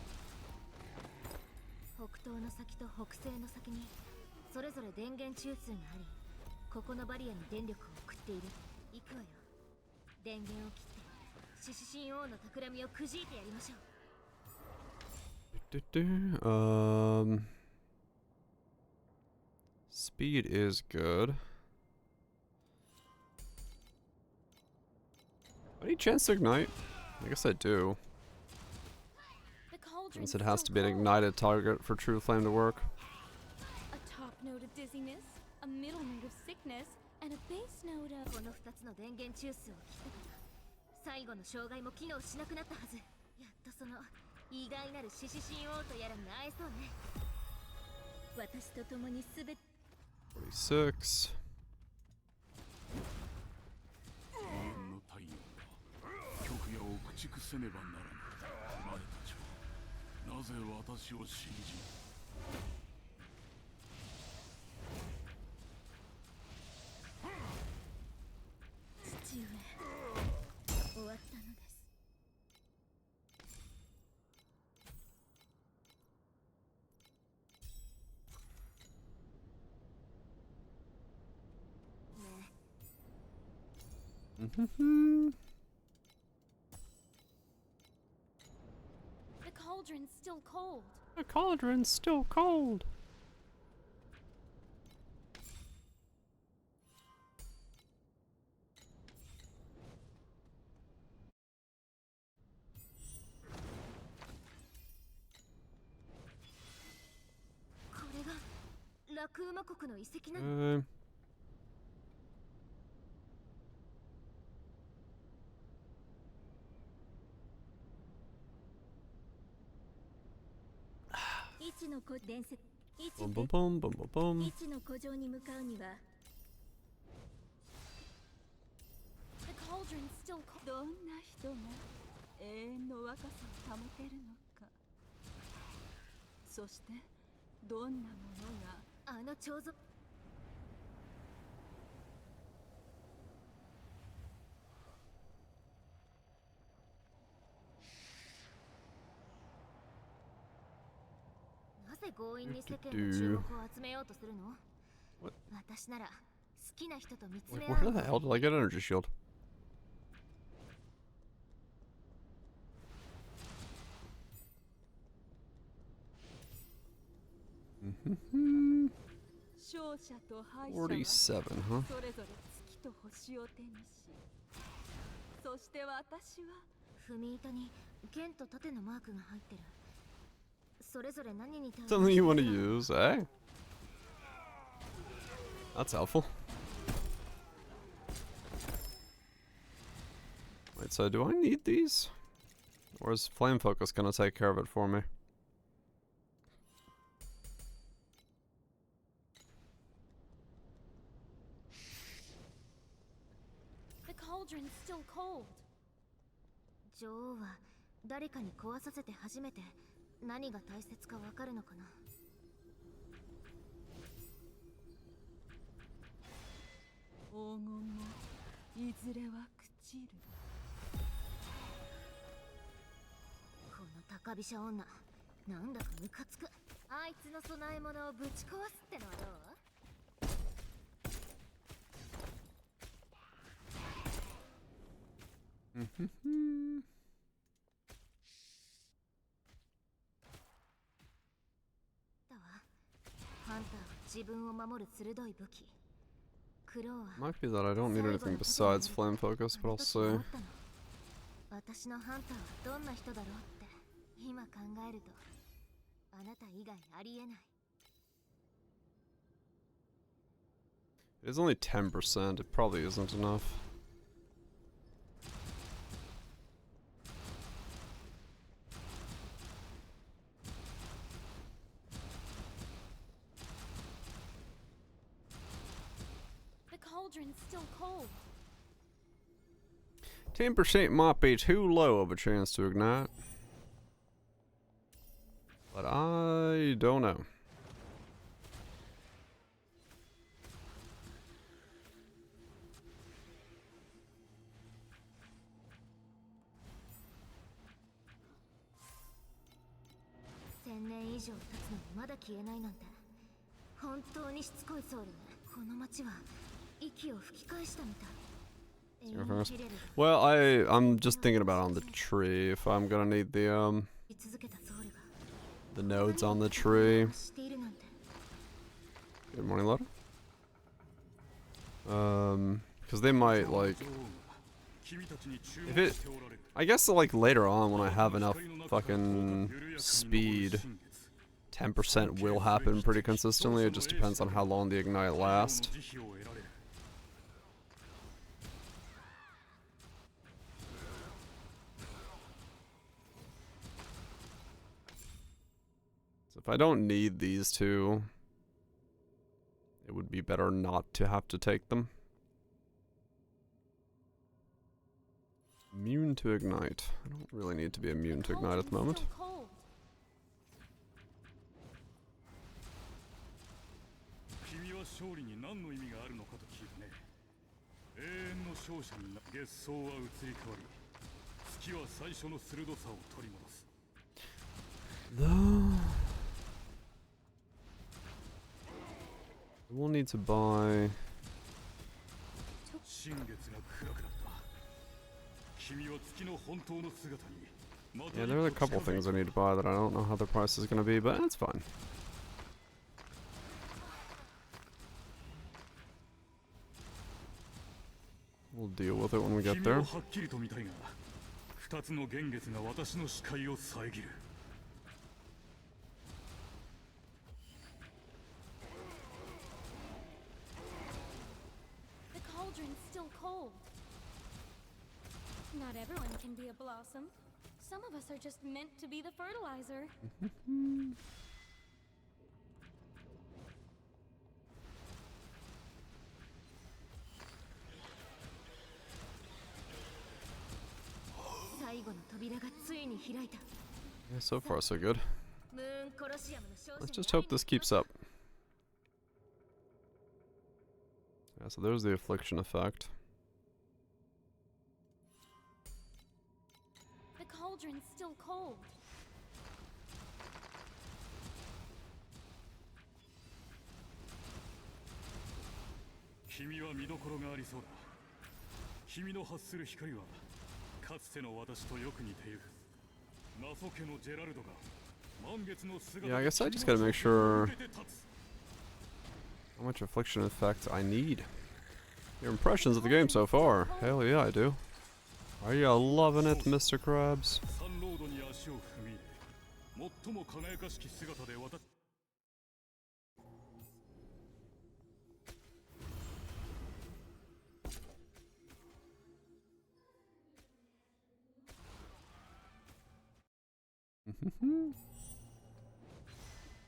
北東の先と北西の先にそれぞれ電源中枢があり、ここのバリアに電力を送っている。行くわよ。電源を切って獅子神王の企みをくじいてやりましょう。Speed is good. Any chance to ignite? I guess I do. The cauldron. Since it has to be an ignited target for True Flame to work. A top note of dizziness, a middle note of sickness, and a base note of. この2つの電源中枢を切ったから最後の障害も機能しなくなったはず。やっとその意外なる獅子神王とやらに会えそうね。私と共にすべて。46. 永遠の太陽は極夜を駆逐せねばならぬ。お前たちはなぜ私を信じ父上、終わったのです。The cauldron's still cold. The cauldron's still cold. Boom, boom, boom, boom, boom, boom. 位置の古城に向かうには The cauldron's still cold. どんな人が永遠の若さを保てるのか。そしてどんなものがあの彫像。なぜ強引に世間の注目を集めようとするの？私なら好きな人と見つめ合う。 Where the hell did I get energy shield? Mm-hmm. 勝者と敗者は 47, huh? それぞれ月と星を手にしそして私は踏み板に剣と盾のマークが入ってる。それぞれ何に対応 Something you want to use, eh? That's helpful. Wait, so do I need these? Or is Flame Focus gonna take care of it for me? The cauldron's still cold. 女王は誰かに壊させて初めて何が大切かわかるのかな。黄金もいずれは朽ちる。この高飛車女、なんだかムカつく。あいつの供え物をぶち壊すってのはどう？だわ。ハンターは自分を守る鋭い武器。クローは Might be that I don't need anything besides Flame Focus, but I'll see. 私のハンターはどんな人だろうって今考えるとあなた以外ありえない。 It's only 10%, it probably isn't enough. The cauldron's still cold. 10% might be too low of a chance to ignite. But I don't know. Well, I'm just thinking about on the tree if I'm gonna need the nodes on the tree. Good morning, Lotta. Because they might like if it. I guess like later on when I have enough fucking speed, 10% will happen pretty consistently. It just depends on how long the ignite lasts. So if I don't need these two, it would be better not to have to take them. Immune to ignite. I don't really need to be immune to ignite at the moment. We'll need to buy. Yeah, there are a couple things I need to buy that I don't know how the price is going to be, but that's fine. We'll deal with it when we get there. The cauldron's still cold. Not everyone can be a blossom. Some of us are just meant to be the fertilizer. Yeah, so far so good. Let's just hope this keeps up. Yeah, so there's the affliction effect. The cauldron's still cold. Yeah, I guess I just gotta make sure how much affliction effect I need. Your impressions of the game so far? Hell yeah, I do. Are you loving it, Mr. Krabs? サンロードに足を踏み入れ、最も輝かしき姿で私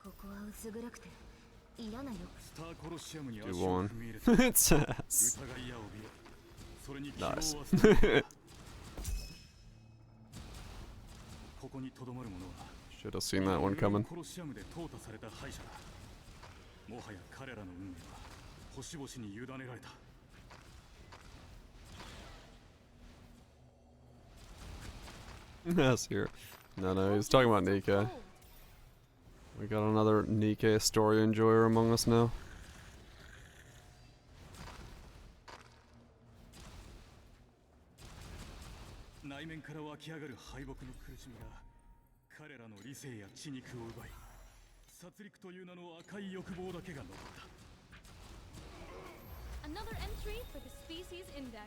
ここは薄暗くて嫌なよ。スターコロシアムに足 Do を one. 踏み入れた It says. 疑いや怯え、それに希望 Nice. は捨てないここにとどまる者は Should have seen that one coming. コロシアムで淘汰された敗者だ。もはや彼らの運命は星々に委ねられた。 Yes, here. No, he's talking about Nikkei. We got another Nikkei story enjoyer among us now. 内面から湧き上がる敗北の苦しみが彼らの理性や血肉を奪い、殺戮という名の赤い欲望だけが残った。 Another entry for the species index.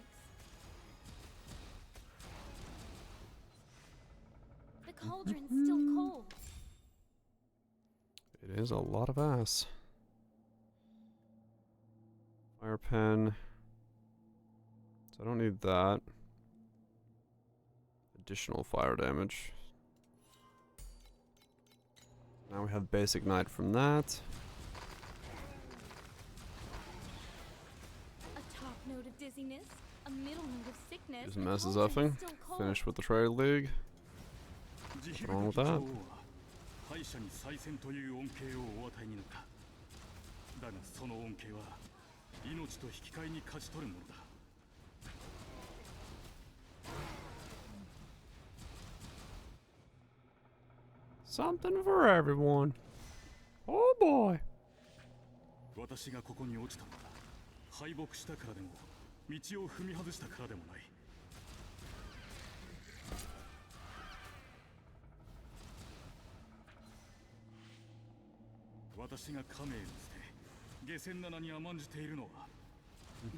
The cauldron's still cold. It is a lot of ass. Fire pen. So I don't need that. Additional fire damage. Now we have basic night from that. A top note of dizziness, a middle note of sickness. Just the messes cauldron's upping. still cold. Finish with the trade league. What's wrong with that? 敗者に再戦という恩恵をお与えになった。だがその恩恵は命と引き換えに勝ち取るものだ。 Something for everyone. Oh boy. 私がここに落ちたのは敗北したからでも道を踏み外したからでもない。私がカメへの捨て、下船7に甘んじているのは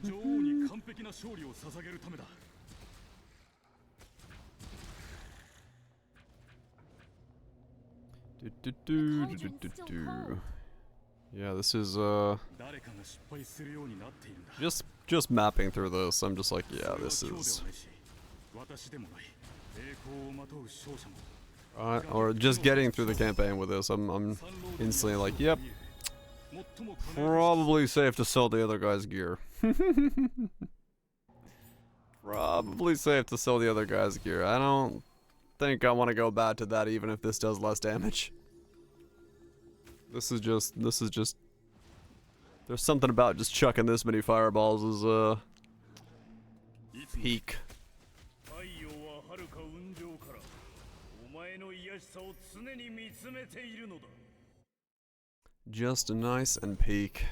女王に完璧な勝利を捧げるためだ。 Yeah, this is just mapping through this. I'm just like, yeah, this is or just getting through the campaign with this. I'm instantly like, yep, probably safe to sell the other guy's gear. Probably safe to sell the other guy's gear. I don't think I want to go back to that even if this does less damage. This is just there's something about just chucking this many fireballs is peak. Just nice and peak.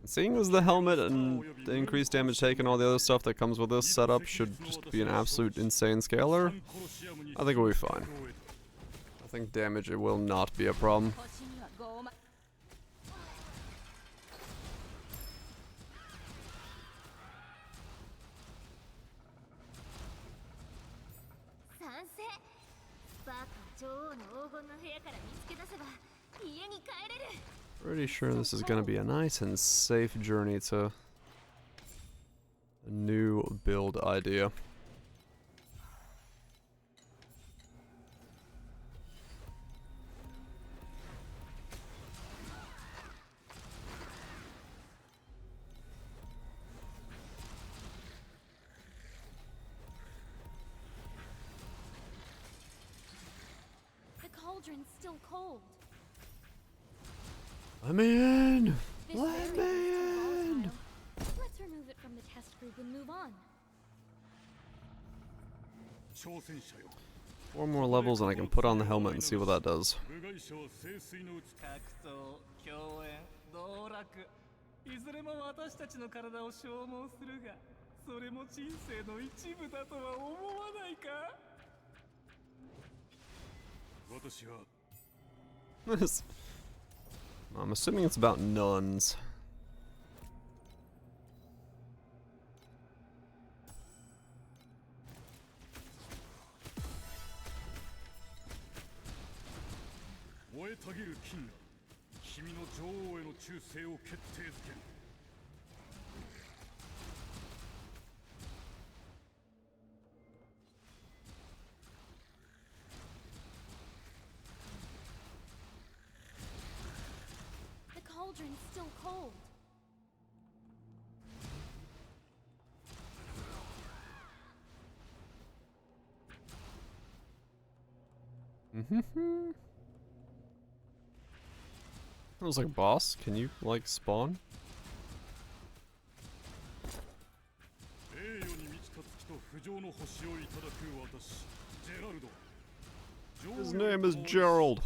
Seeing as the helmet and the increased damage taken, all the other stuff that comes with this setup should just be an absolute insane scaler, I think we'll be fine. I think damage, it will not be a problem. Pretty sure this is going to be a nice and safe journey to a new build idea. The cauldron's still cold. Let me in! This Let me variable is too in! volatile. Let's remove it from the test group and move on. 4 more levels and I can put on the helmet and see what that does. いずれも私たちの体を消耗するが、それも人生の一部だとは思わないか？私は This. I'm assuming it's about nuns. 捧げる金が君の女王への忠誠を決定づける。The cauldron's still cold. That was like a boss. Can you like spawn? His name is Gerald.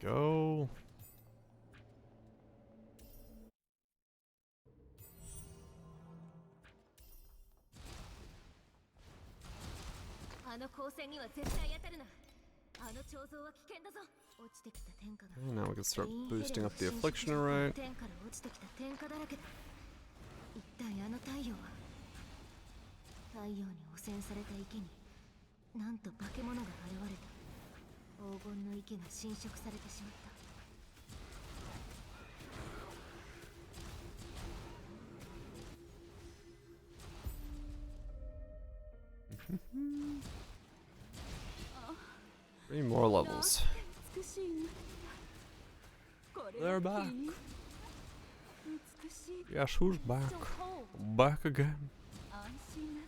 Go. And now we can start boosting up the affliction rate. Three more levels. They're back. Yes, who's back? Back again.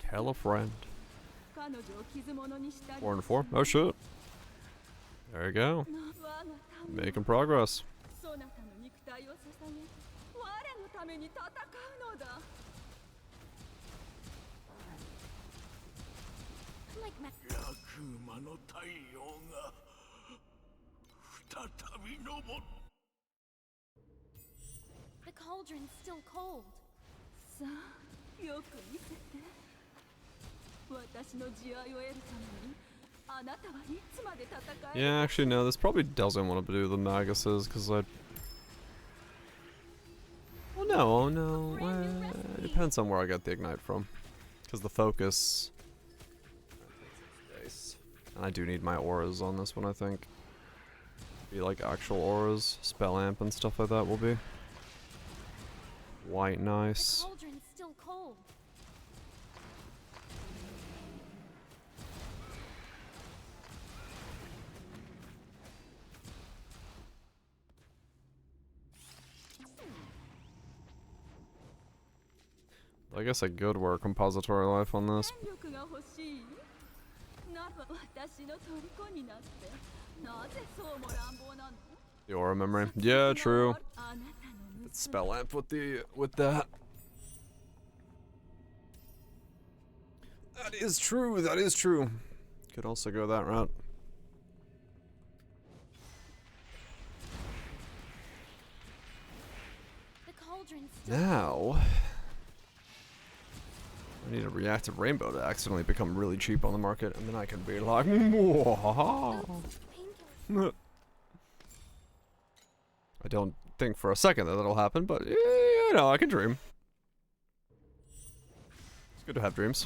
Tell a friend. 4 and 4. Oh shit. There you go. Making progress. The cauldron's still cold. Yeah, actually no, this probably doesn't want to do the Maguses, because I... Oh no, it depends on where I get the Ignite from. Because the focus... And I do need my auras on this one, I think. Be like actual auras, spell amp and stuff like that will be quite nice. The cauldron's still cold. I guess I could wear compository life on this. The aura memory. Yeah, true. It's spell amp with that. That is true, that is true. Could also go that route. The cauldron's still Now I need a reactive rainbow to accidentally become really cheap on the market, and then I can be like, I don't think for a second that that'll happen, but you know, I can dream. It's good to have dreams.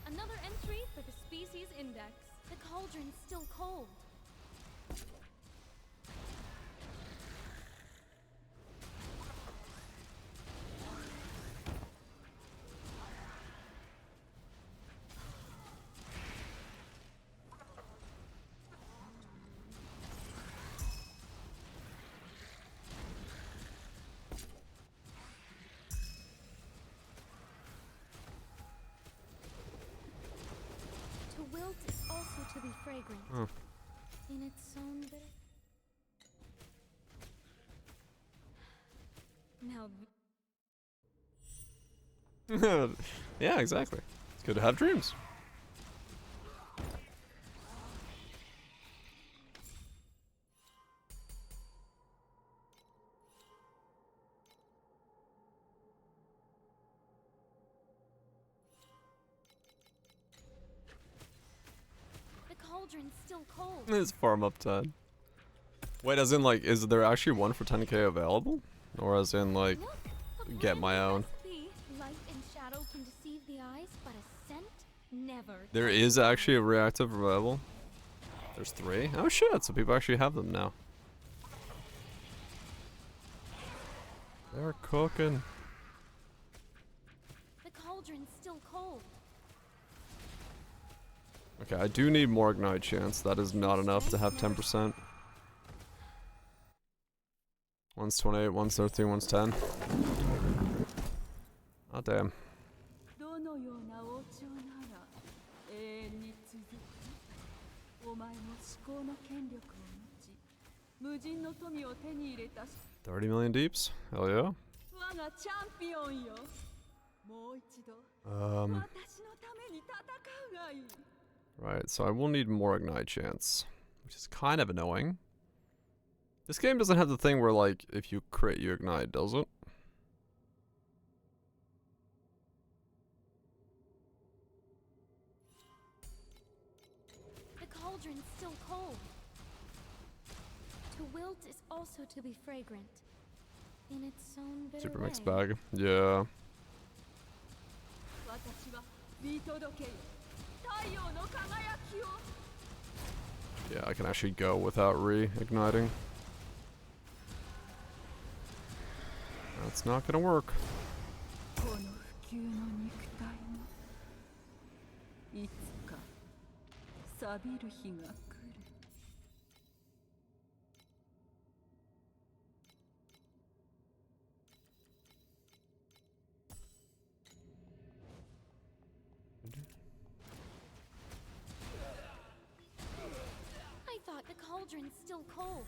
Another entry for the species index. The cauldron's still cold. To wilt is also to be fragrant. Oh. In its own bit. Now Yeah, exactly. It's good to have dreams. cauldron's still cold. It's farm up 10. Wait, as in like, is there actually one for 10k available? Or as in like, Look, a get my brand new own? recipe. Light and shadow can deceive the eyes, but a scent never. There is actually a reactive available. There's 3. Oh shit, so people actually have them now. They're cooking. The cauldron's still cold. Okay, I do need more ignite chance. That is not enough to have 10%. One's 28, one's 13, one's 10. Oh damn. $30 million deeps? Hell yeah. Right, so I will need more ignite chance, which is kind of annoying. This game doesn't have the thing where, like, if you crit, you ignite, does it? The cauldron's still cold. To wilt is also to be fragrant. In its own bitter Super way. mixed bag. Yeah. Yeah, I can actually go without re-igniting. That's not gonna work. I thought the cauldron's still cold.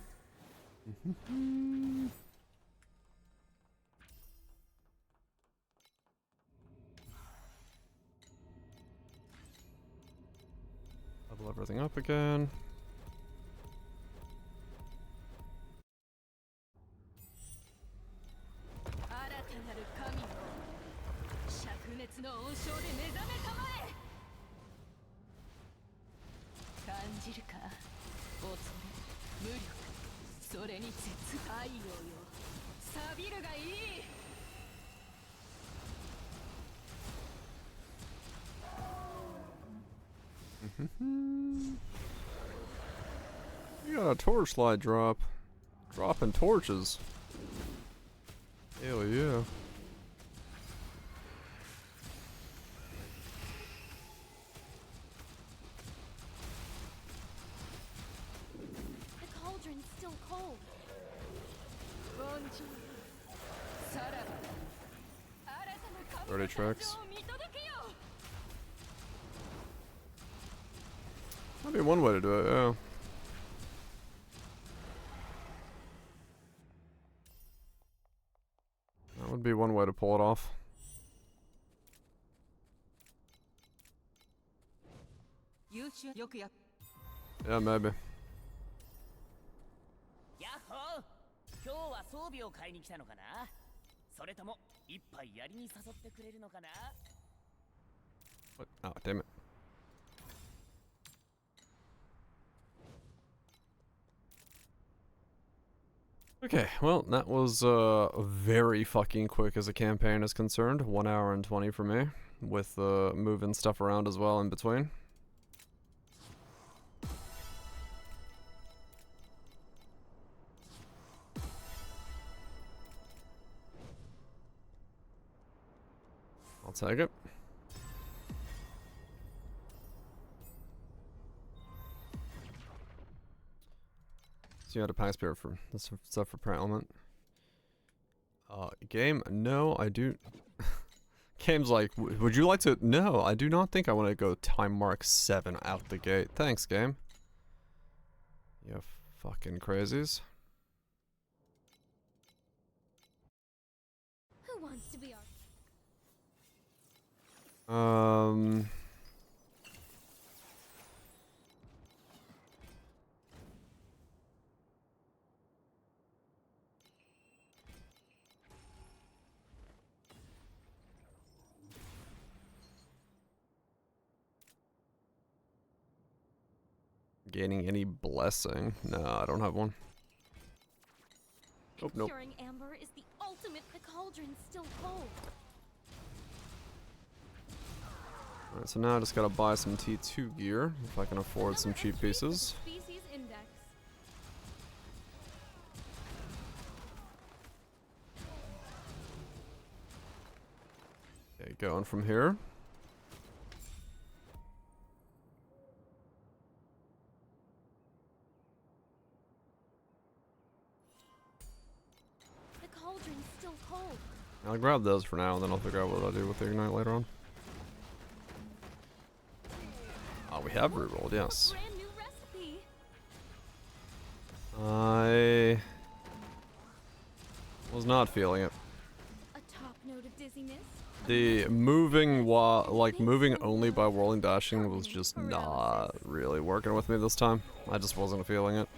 Level everything up again. You got a torchlight drop. Dropping torches. Hell yeah. The cauldron's still cold. 30 tricks. That'd be one way to do it, yeah. That would be one way to pull it off. Yeah, maybe. やっほー、今日は装備を買いに来たのかな、それとも一杯やりに誘ってくれるのかな。 What? Oh, damn it. Okay, well, that was very fucking quick as a campaign is concerned. 1 hour and 20 for me, with moving stuff around as well in between. I'll take it. So you had a pack spirit for this stuff for prayer element. Game? No, I do. Game's like, would you like to? No, I do not think I want to go time mark 7 out the gate. Thanks, game. You fucking crazies. Who wants to be our... Gaining any blessing? No, I don't have one. Oh, nope. Curing amber is the ultimate. The cauldron's still cold. Alright, so now I just gotta buy some T2 gear, if I can afford some cheap pieces. Species index. Okay, going from here. The cauldron's still cold. I'll grab those for now, and then I'll figure out what I'll do with the ignite later on. Oh, we have rerolled, yes. Brand new recipe. I was not feeling it. A top note of dizziness. The moving moving only by whirling dashing was just not really working with me this time. I just wasn't feeling it.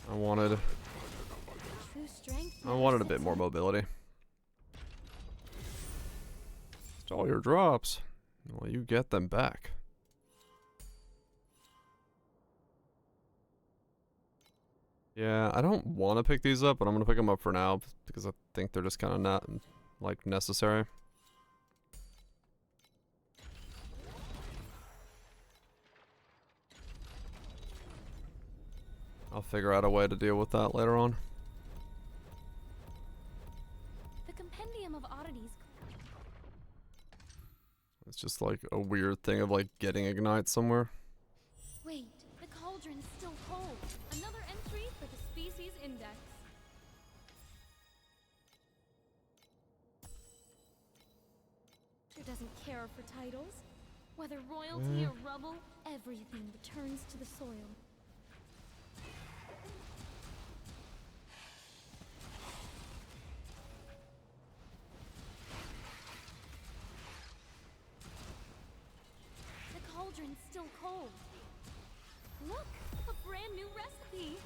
I wanted a bit more mobility. Stall your drops. Well, you get them back. Yeah, I don't want to pick these up, but I'm going to pick them up for now because I think they're just kind of not, like, necessary. I'll figure out a way to deal with that later on. The compendium of oddities. It's just like a weird thing of like getting ignite somewhere. Wait, the cauldron's still cold. Another entry for the species index. Who doesn't care for titles? Whether royalty or rubble, everything returns to the soil. The cauldron's still cold. Look, a brand new recipe.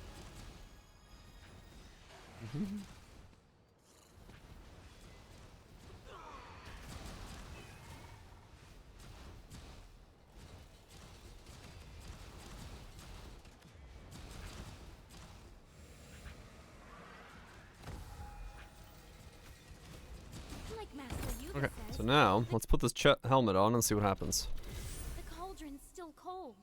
Like Master Yuga Okay, says, so now let's put this helmet on and see what happens. the cauldron's still cold.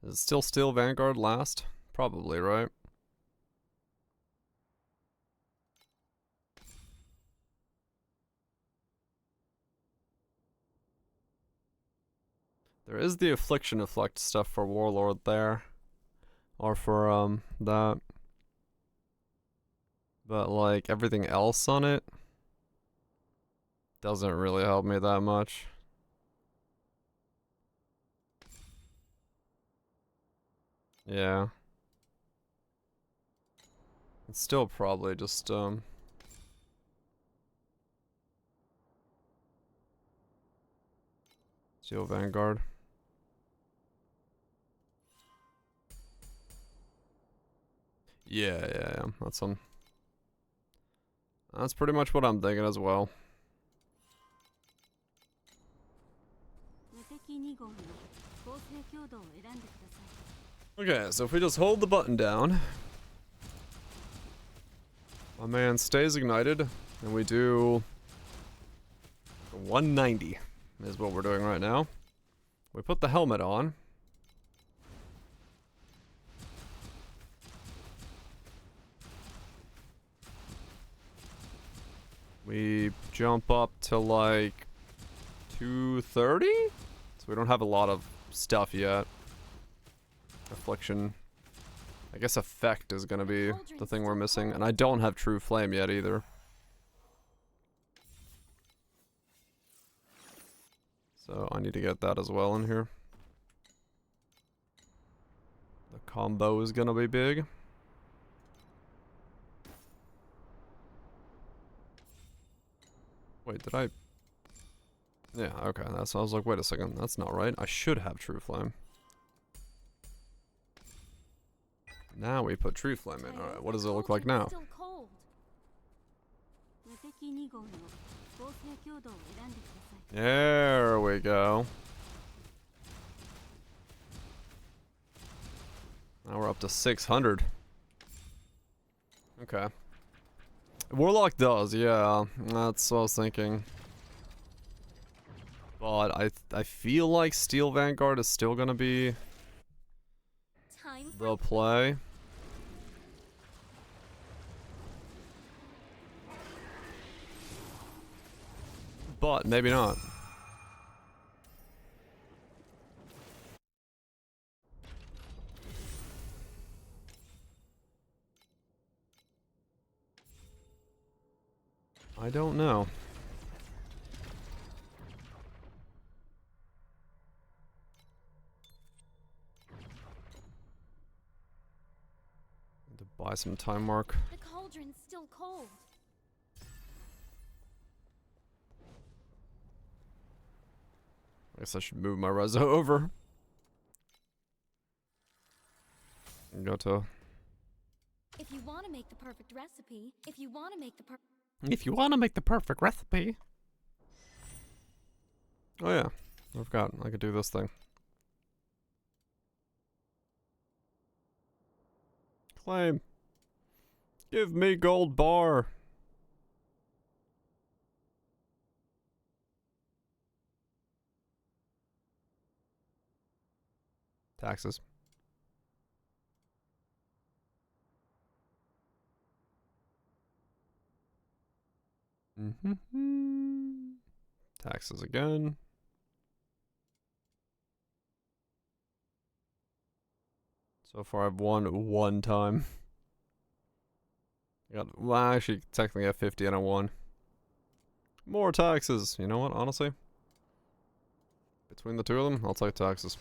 Is it still Steel Vanguard last? Probably, right? There is the Affliction Effect stuff for Warlord there. Or for, that. But, like, everything else on it doesn't really help me that much. Yeah. It's still probably just, Steel Vanguard. Yeah. That's pretty much what I'm thinking as well. Okay, so if we just hold the button down, my man stays ignited, and we do 190 is what we're doing right now. We put the helmet on. We jump up to like 230? So we don't have a lot of stuff yet. Affliction. I guess effect is gonna be the thing we're missing. And I don't have True Flame yet either. So I need to get that as well in here. The combo is gonna be big. Wait, did I? Yeah, okay. That's. I was like, wait a second. That's not right. I should have True Flame. Now we put tree flame in. Alright, what does it look like now? Still cold. There we go. Now we're up to 600. Okay. Warlock does, yeah. That's what I was thinking. But I feel like Steel Vanguard is still gonna be the play. But maybe not. I don't know. Need to buy some time mark. The cauldron's still cold. I guess I should move my reso over. And go to. If you want to make the perfect recipe, if you want to make the perfect recipe. Oh yeah, I forgot. I could do this thing. Claim. Give me gold bar. Taxes. Taxes again. So far I've won one time. I got, well, I actually technically have 50 and I won. More taxes. You know what, honestly? Between the two of them, I'll take taxes.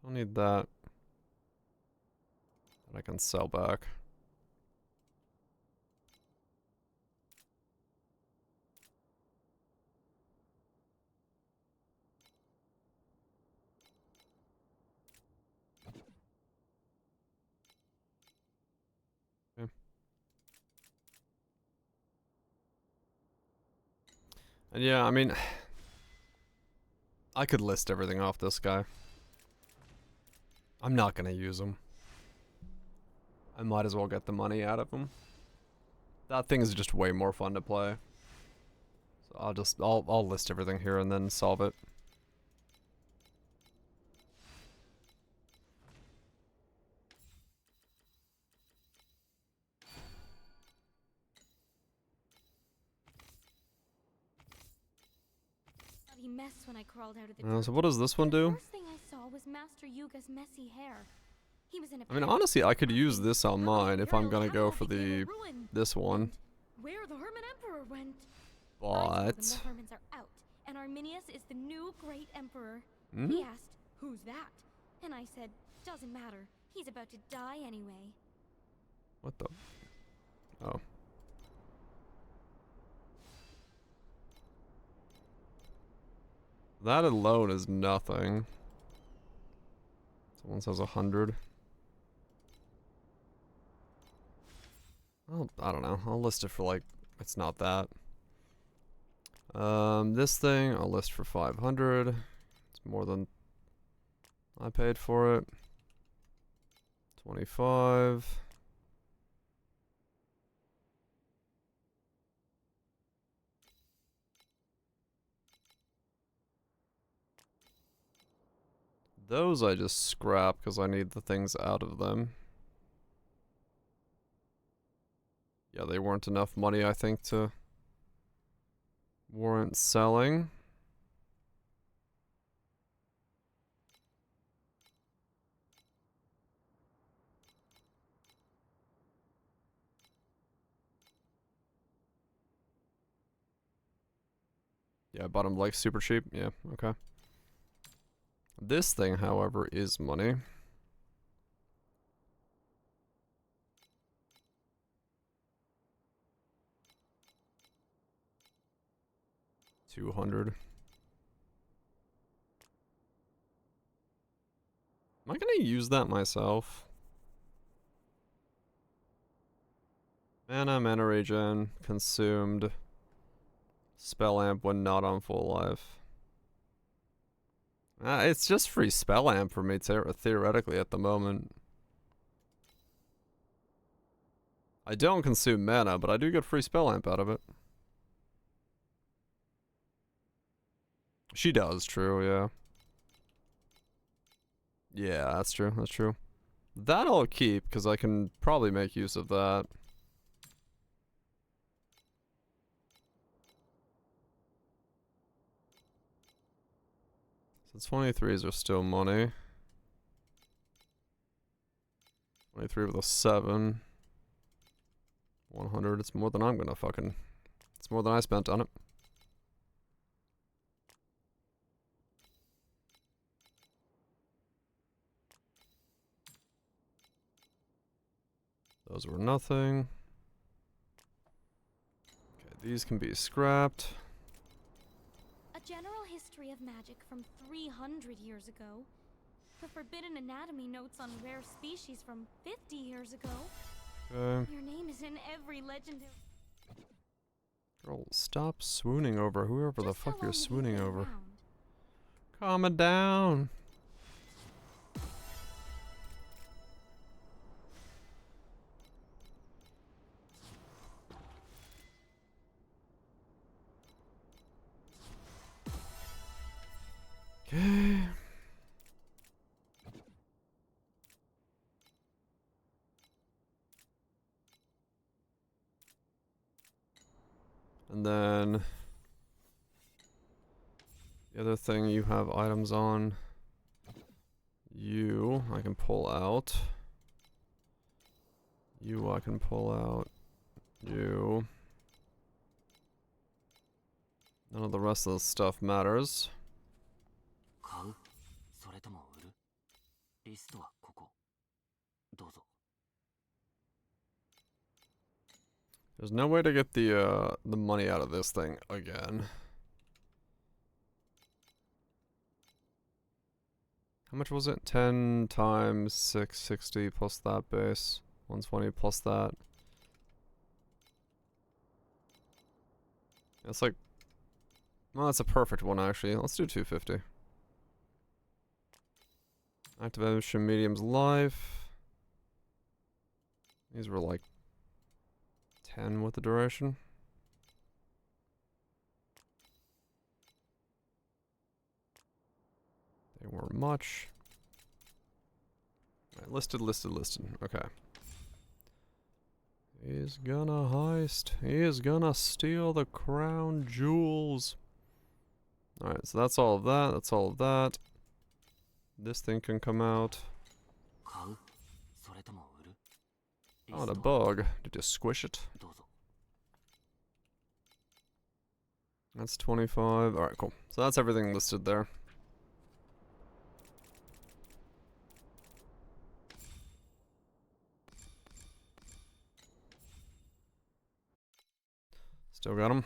Don't need that. That I can sell back. Okay. And yeah, I mean, I could list everything off this guy. I'm not gonna use him. I might as well get the money out of him. That thing is just way more fun to play. So I'll list everything here and then solve it. Mess when I crawled out of the So what does this one do? The first thing I saw was Master Yuga's messy hair. He was in a I mean, honestly, I could use this on mine if I'm gonna go for this one. Where the Hermit Emperor went. But the Hermits are out, and Arminius is the new great emperor. Hmm? He asked, "Who's that?" And I said, "Doesn't matter. He's about to die anyway." What the? Oh. That alone is nothing. Someone says 100. Well, I don't know. I'll list it for like, it's not that. This thing I'll list for 500. It's more than I paid for it. 25. Those I just scrap because I need the things out of them. Yeah, they weren't enough money, I think, to warrant selling. Yeah, I bought them like super cheap. Yeah, okay. This thing, however, is money. 200. Am I gonna use that myself? Mana regen, consumed. Spell amp when not on full life. It's just free spell amp for me theoretically at the moment. I don't consume mana, but I do get free spell amp out of it. She does, true, yeah. Yeah, that's true, that's true. That I'll keep, because I can probably make use of that. So 23s are still money. 23 with a 7. 100, it's more than I'm gonna fucking... It's more than I spent on it. Those were nothing. Okay, these can be scrapped. A general history of magic from 300 years ago. The forbidden anatomy notes on rare species from 50 years ago. Okay. Your name is in every legendary... Girl, stop swooning over whoever the fuck you're swooning over. Around? Calm it down. Okay. And then the other thing you have items on, you I can pull out. You I can pull out. You. None of the rest of the stuff matters. There's no way to get the money out of this thing again. How much was it? 10 times 660 plus that base. 120 plus that. It's like... Well, that's a perfect one actually. Let's do 250. Activation medium's life. These were like 10 with the duration. They weren't much. Alright, listed. Okay. He's gonna heist. He is gonna steal the crown jewels. Alright, so that's all of that. That's all of that. This thing can come out. Oh, the bug. Did you squish it? That's 25. Alright, cool. So that's everything listed there. Still got him.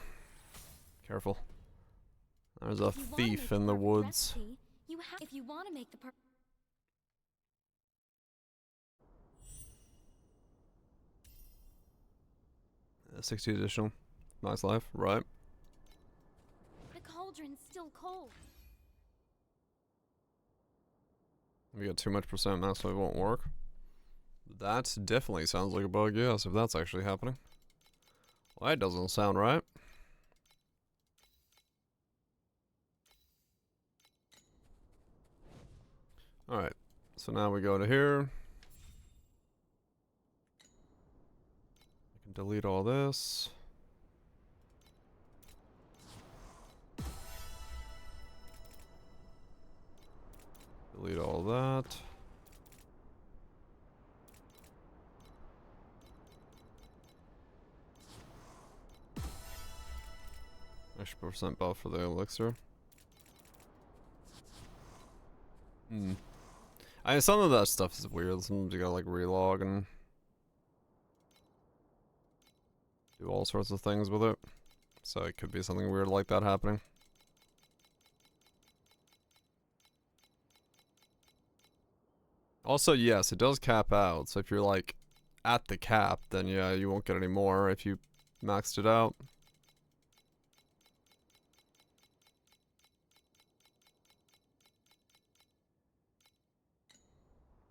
Careful. There's a thief in the woods. If you want to make the 60 additional. Nice life, right? The cauldron's still cold. We got too much percent now, so it won't work. That definitely sounds like a bug, yes, if that's actually happening. Well, that doesn't sound right. Alright, so now we go to here. I can delete all this. Delete all that. Extra percent buff for the elixir. Some of that stuff is weird. Sometimes you gotta like relog and do all sorts of things with it. So it could be something weird like that happening. Also, yes, it does cap out. So if you're like at the cap, then yeah, you won't get any more if you maxed it out.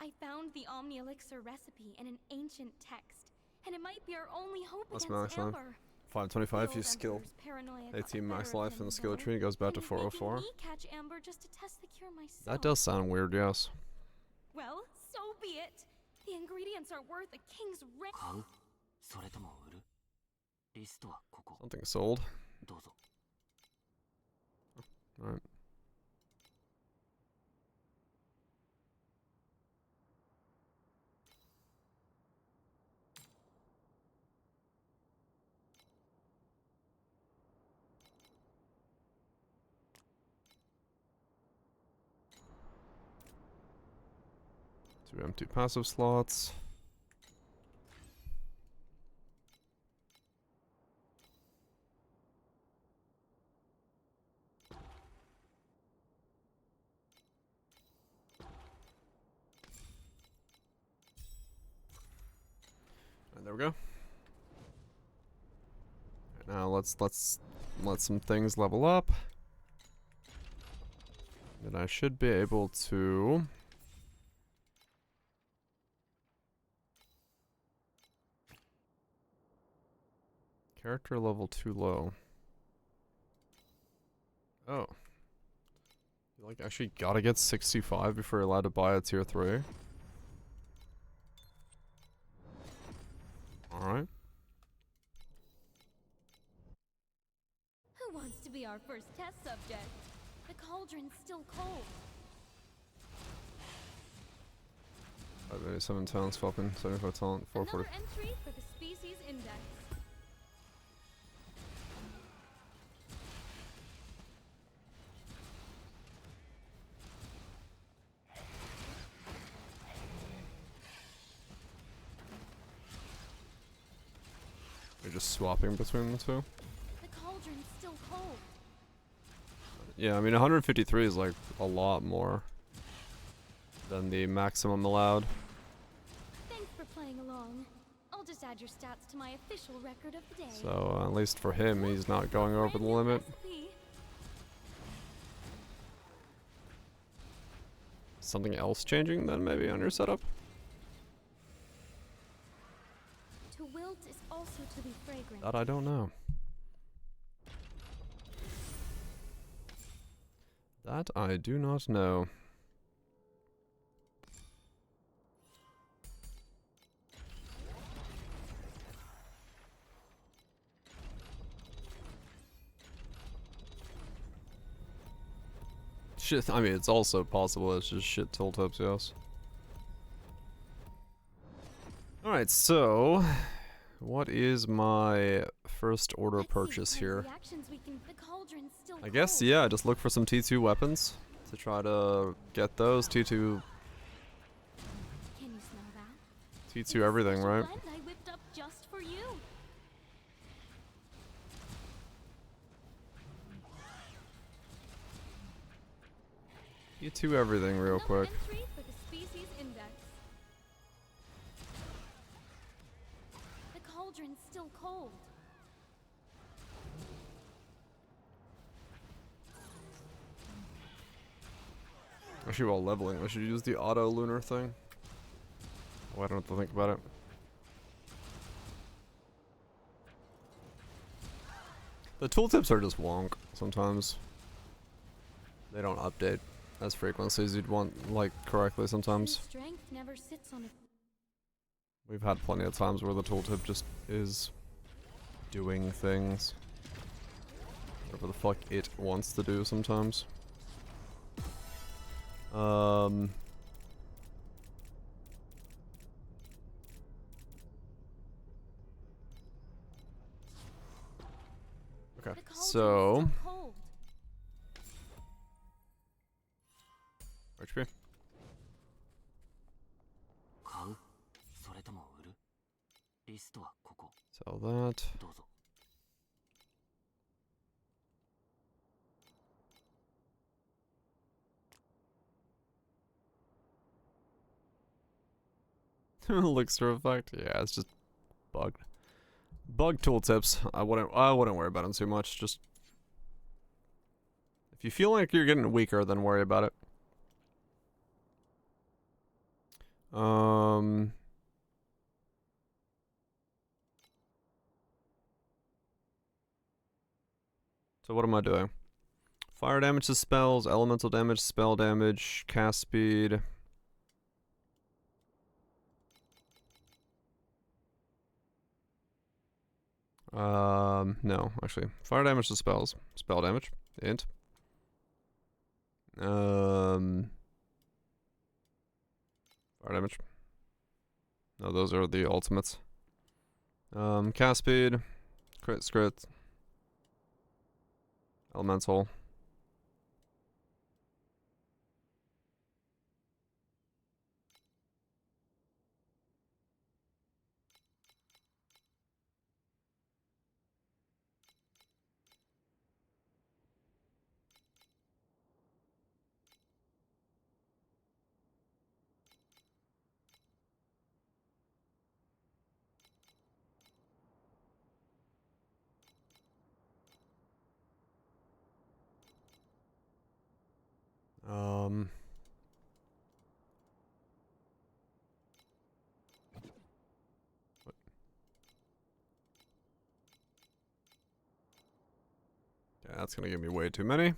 I found the Omni Elixir recipe in an ancient text, and it might be our only hope That's against max life. Amber. 525. The Use old skill. Emperor's paranoia got 18 the max better of life him, and the skill though, tree goes back to and is 404. making me catch Amber just to test the cure myself. That does sound weird, yes. Well, so be it. The ingredients are worth a king's ring. Something sold. Alright. Two empty passive slots. And there we go. Right, now let's let some things level up. Then I should be able to character level too low. Oh. You like actually gotta get 65 before you're allowed to buy a tier 3. Alright. Who wants to be our first test subject? The cauldron's still cold. 587 talent swapping, 75 talent, 440. Another entry for the species index. You're just swapping between the two. The cauldron's still cold. Yeah, I mean 153 is like a lot more than the maximum allowed. Thanks for playing along. I'll just add your stats to my official record of the day. So at least for him, he's not going over the limit. Recipe. Something else changing then maybe on your setup? To wilt is also to be fragrant. That I don't know. That I do not know. Shit, I mean, it's also possible it's just shit tooltips, yes. Alright, so what is my first order purchase here? I guess, yeah, just look for some T2 weapons to try to get those. T2 Can you smell that? T2 everything, right? Blend I whipped up just for you. T2 everything real quick. Entry for the species index. The cauldron's still cold. Actually, while leveling, I should use the auto lunar thing. Oh, I don't have to think about it. The tooltips are just wonk sometimes. They don't update as frequently as you'd want, like, correctly sometimes. Strength never sits on a We've had plenty of times where the tooltip just is doing things. Whatever the fuck it wants to do sometimes. Okay, so HP. Sell that. Elixir effect. Yeah, it's just bugged. Bug tooltips. I wouldn't worry about them too much. Just if you feel like you're getting weaker, then worry about it. So what am I doing? Fire damage to spells, elemental damage, spell damage, cast speed. No, actually. Fire damage to spells. Spell damage. Int. Fire damage. No, those are the ultimates. Cast speed. Crit. Elemental. Yeah, that's gonna give me way too many.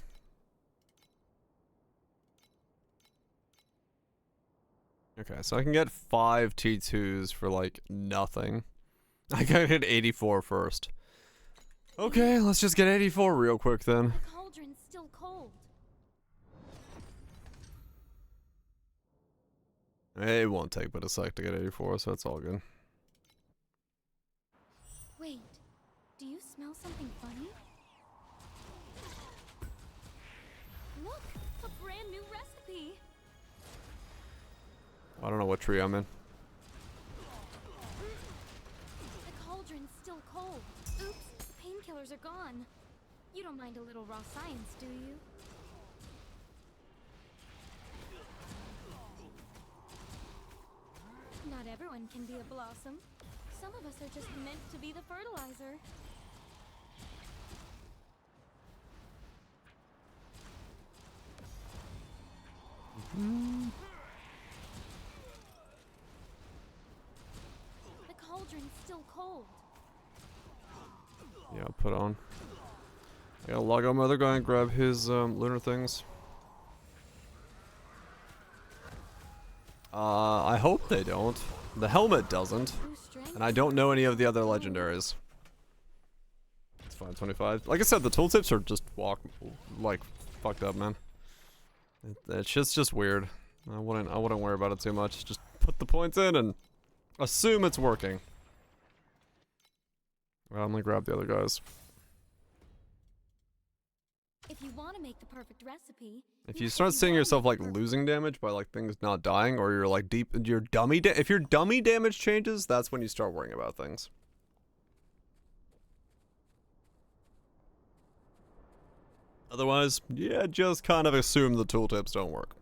Okay, so I can get 5 T2s for like nothing. I gotta hit 84 first. Okay, let's just get 84 real quick then. The cauldron's still cold. It won't take but a sec to get 84, so it's all good. Wait, do you smell something funny? Look, a brand new recipe. I don't know what tree I'm in. The cauldron's still cold. Oops, painkillers are gone. You don't mind a little raw science, do you? Not everyone can be a blossom. Some of us are just meant to be the fertilizer. The cauldron's still cold. Yeah, I'll put on. I gotta log on my other guy and grab his lunar things. I hope they don't. The helmet doesn't. And I don't know any of the other legendaries. It's 525. Like I said, the tooltips are just fucked up, man. It's just weird. I wouldn't worry about it too much. Just put the points in and assume it's working. Well, I'm gonna grab the other guys. If you want to make the perfect recipe, if you start seeing yourself like losing damage by like things not dying, or you're like if your dummy damage changes, that's when you start worrying about things. Otherwise, yeah, just kind of assume the tooltips don't work.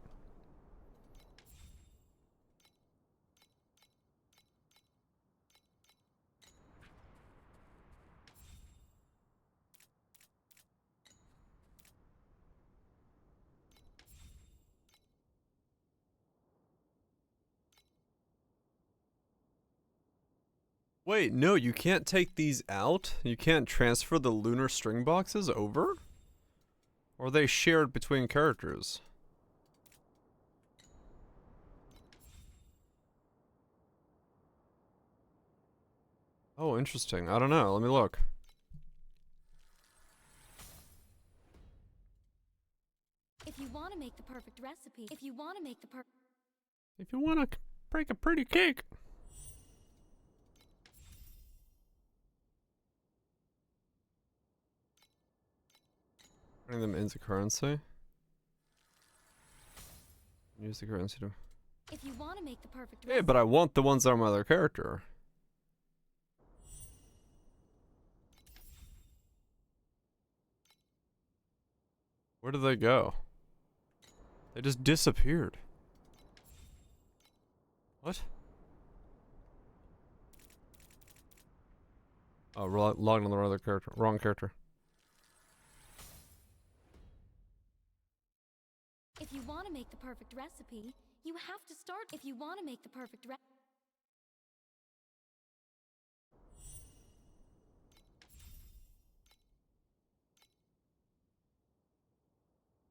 Wait, no, you can't take these out? You can't transfer the lunar string boxes over? Or are they shared between characters? Oh, interesting. I don't know. Let me look. if you want to make the perfect recipe, if you want to break a pretty cake. Turning them into currency. Use the currency to... If you want to make the perfect Yeah, but I want the ones that are my other character. Where did they go? They just disappeared. What? Oh, logged on the other character. Wrong character. If you want to make the perfect recipe, you have to start. If you want to make the perfect recipe.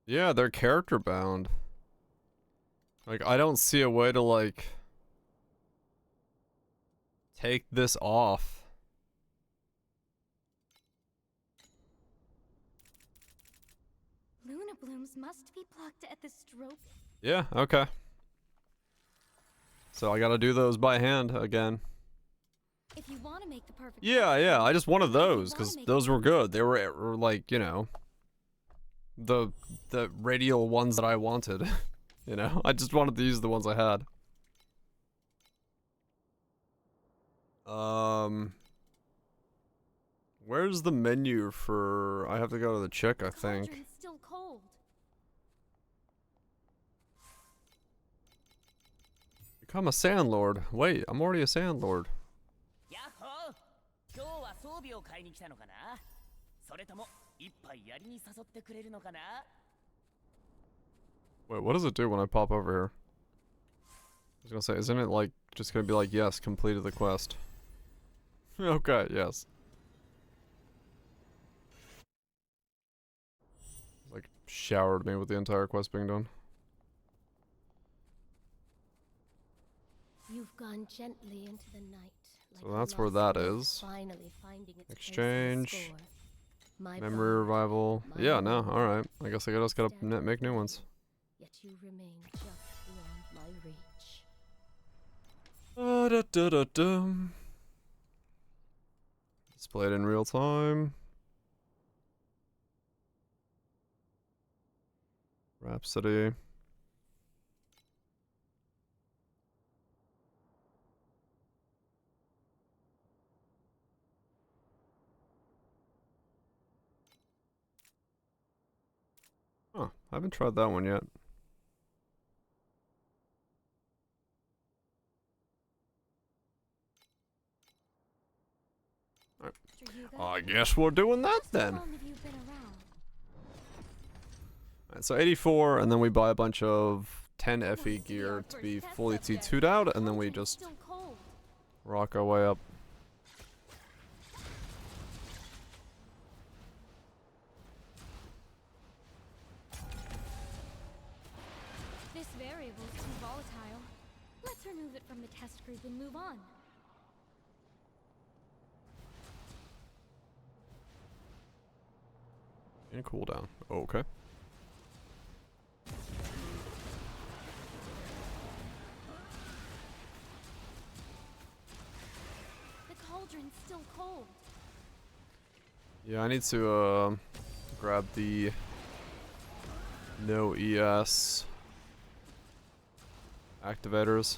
Yeah, they're character bound. Like, I don't see a way to, like, take this off. Luna blooms must be plucked at the stroke. Yeah, okay. So I gotta do those by hand again. If you want to make the perfect Yeah, I just wanted those, because those were good. They were like, you know, the radial ones that I wanted. You know, I just wanted to use the ones I had. Where's the menu for... I have to go to the chick, I think. Cauldron's still cold. Become a sandlord. Wait, I'm already a sandlord. Yahoo! 今日は装備を買いに来たのかな？それとも一杯やりに誘ってくれるのかな？ Wait, what does it do when I pop over here? I was gonna say, isn't it like, just gonna be like, yes, completed the quest. Okay, yes. Like, showered me with the entire quest being done. You've gone gently into the night. So that's where that is. Exchange. Memory revival. Yeah, no, alright. I guess I just gotta make new ones. Yet you remain just beyond my reach. Displayed in real time. Rhapsody. Huh, I haven't tried that one yet. I guess we're doing that then. Alright, so 84, and then we buy a bunch of 10 FE gear to be fully T2'd out, and then we just rock our way up. This variable is too volatile. Let's remove it from the test group and move on. And cooldown. Oh, okay. The cauldron's still cold. Yeah, I need to grab the no ES activators.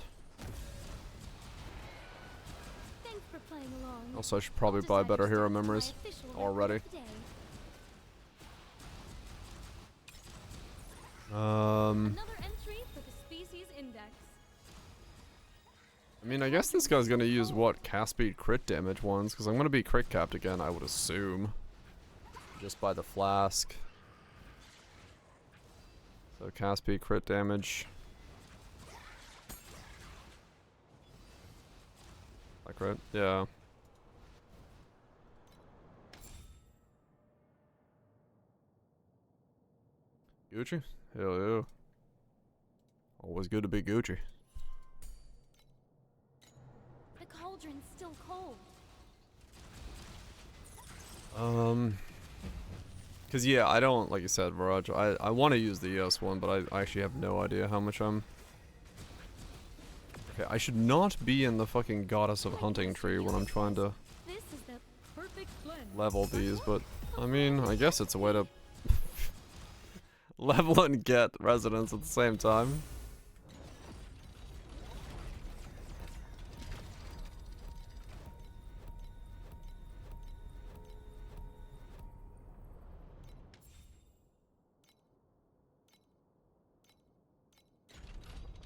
Thanks for playing along. Also, I should probably buy better hero memories already. Another entry for the species index. I mean, I guess this guy's gonna use what cast speed crit damage ones, because I'm gonna be crit capped again, I would assume, just by the flask. So cast speed crit damage. Like right? Yeah. Gucci? Hell yeah. Always good to be Gucci. The cauldron's still cold. Cause yeah, I don't, like you said, Viraj, I want to use the ES one, but I actually have no idea how much I'm... Okay, I should not be in the fucking Goddess of Hunting tree when I'm trying to level these, but I mean, I guess it's a way to level and get residents at the same time.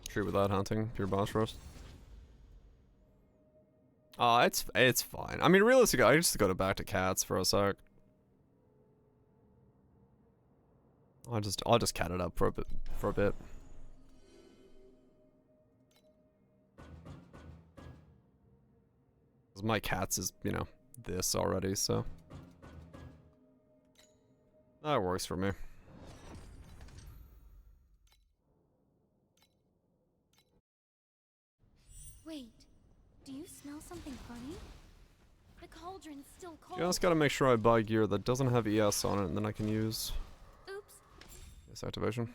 Tree without hunting, pure boss roast. It's fine. I mean, realistically, I just go back to cats for a sec. I'll just cat it up for a bit. Cause my cats is, you know, this already, so that works for me. Wait, do you smell something funny? The cauldron's still cold. Just gotta make sure I buy gear that doesn't have ES on it, and then I can use Oops. ES activation.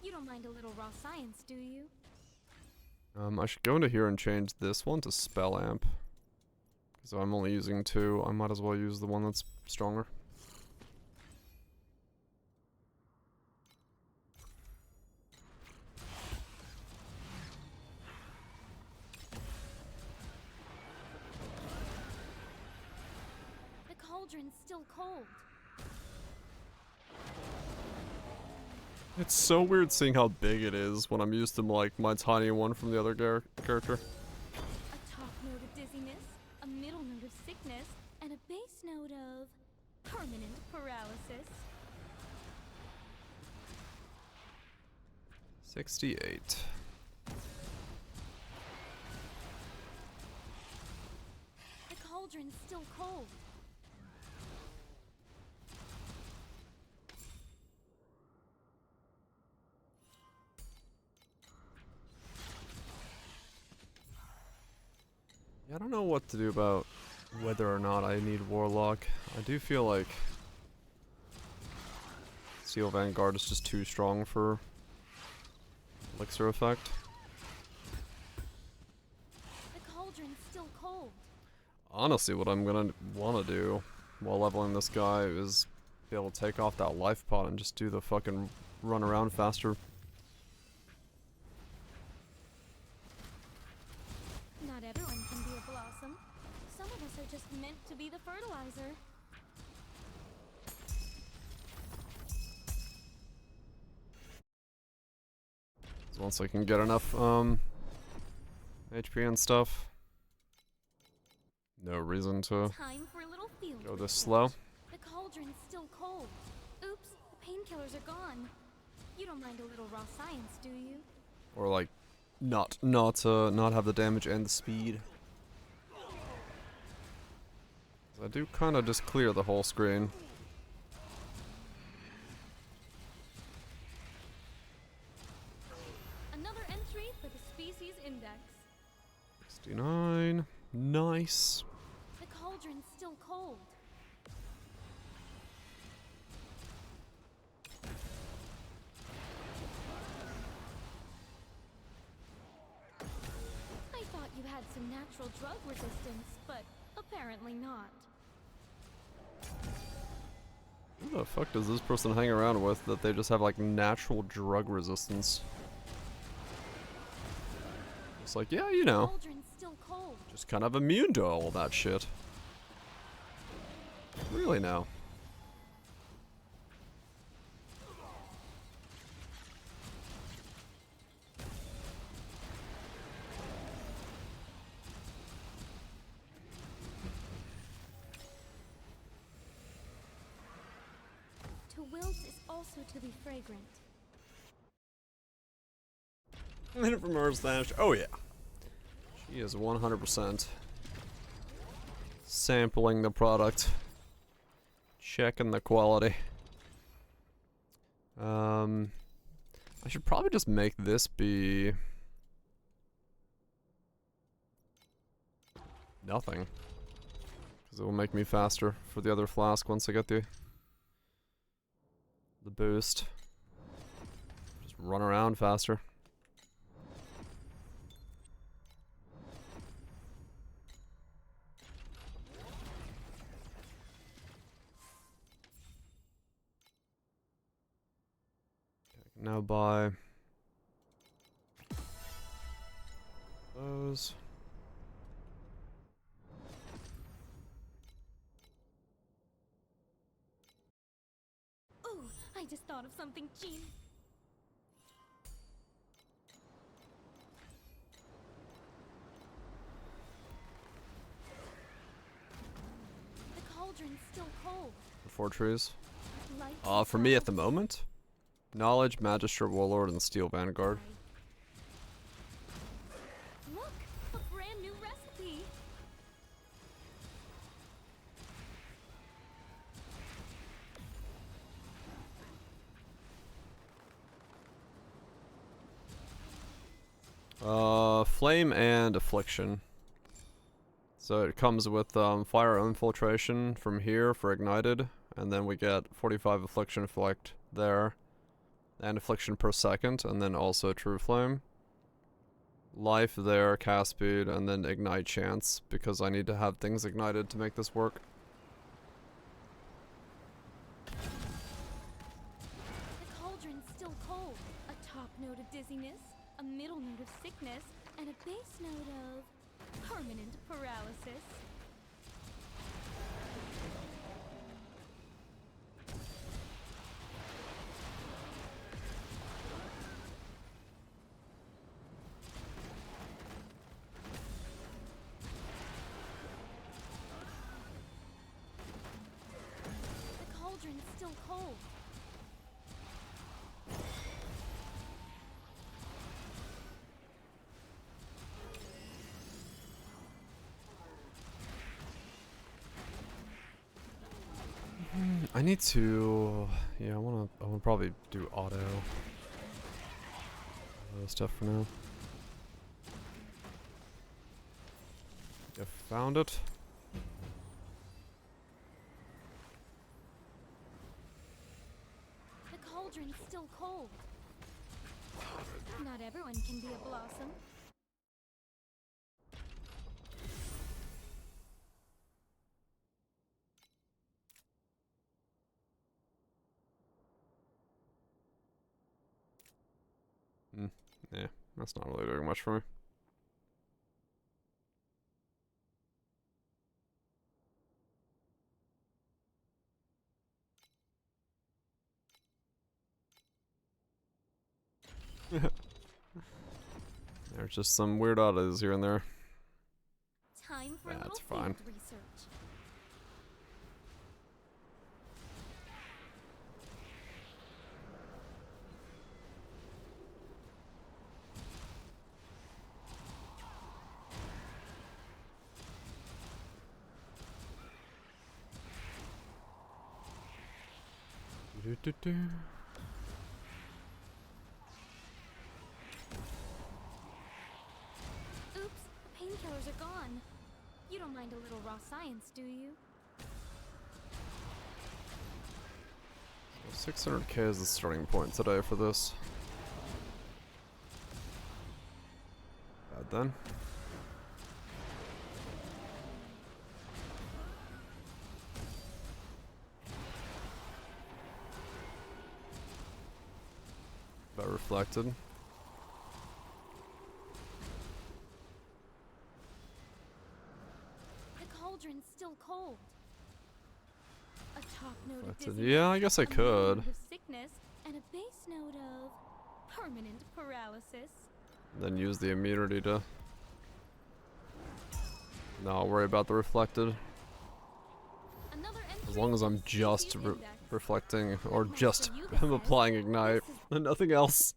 You don't mind a little raw science, do you? I should go into here and change this one to spell amp. Because I'm only using 2, I might as well use the one that's stronger. The cauldron's still cold. It's so weird seeing how big it is when I'm used to like my tiny one from the other character. A top note of dizziness, a middle note of sickness, and a base note of permanent paralysis. 68. The cauldron's still cold. Yeah, I don't know what to do about whether or not I need Warlock. I do feel like Seal Vanguard is just too strong for Elixir effect. The cauldron's still cold. Honestly, what I'm gonna want to do while leveling this guy is be able to take off that life pot and just do the fucking run around faster. Not everyone can be a blossom. Some of us are just meant to be the fertilizer. So once I can get enough HP and stuff, no reason to Time for a little field go this research. slow. The cauldron's still cold. Oops, the painkillers are gone. You don't mind a little raw science, do you? Or like not have the damage and the speed. I do kind of just clear the whole screen. Another entry for the species index. 69. Nice. The cauldron's still cold. I thought you had some natural drug resistance, but apparently not. Who the fuck does this person hang around with that they just have like natural drug resistance? It's like, yeah, you know, Cauldron's still cold. just kind of immune to all that shit. Really now. To wilt is also to be fragrant. And from her slash, oh yeah. She is 100% sampling the product. Checking the quality. I should probably just make this be nothing. Because it will make me faster for the other flask once I get the boost. Just run around faster. Now buy those. Ooh, I just thought of something genius. 4 trees. Light For me at the moment, Knowledge, Magistrate, Warlord, and Steel Vanguard. Look, a brand new recipe. Flame and Affliction. So it comes with Fire Infiltration from here for Ignited, and then we get 45 Affliction Flicked there, and Affliction per second, and then also True Flame. Life there, cast speed, and then Ignite chance, because I need to have things ignited to make this work. The cauldron's still cold. A top note of dizziness, a middle note of sickness, and a base note of permanent paralysis. The cauldron's still cold. I need to, yeah, I wanna probably do auto stuff for now. I found it. The cauldron's still cold. Not everyone can be a blossom. Yeah, that's not really doing much for me. There's just some weird oddities here and there. Time for a That's little fine. field research. Do-do-do. Oops, the painkillers are gone. You don't mind a little raw science, do you? 600k is the starting point today for this. Bad then. That reflected. The cauldron's still cold. A top note of Reflected. dizziness, Yeah, I guess I a middle could. note of sickness, and a base note of permanent paralysis. Then use the immunity to not worry about the reflected. Another As entry long as in I'm the just species index. reflecting, or Like just Mr. Yuga says, applying Ignite, this is and nothing else.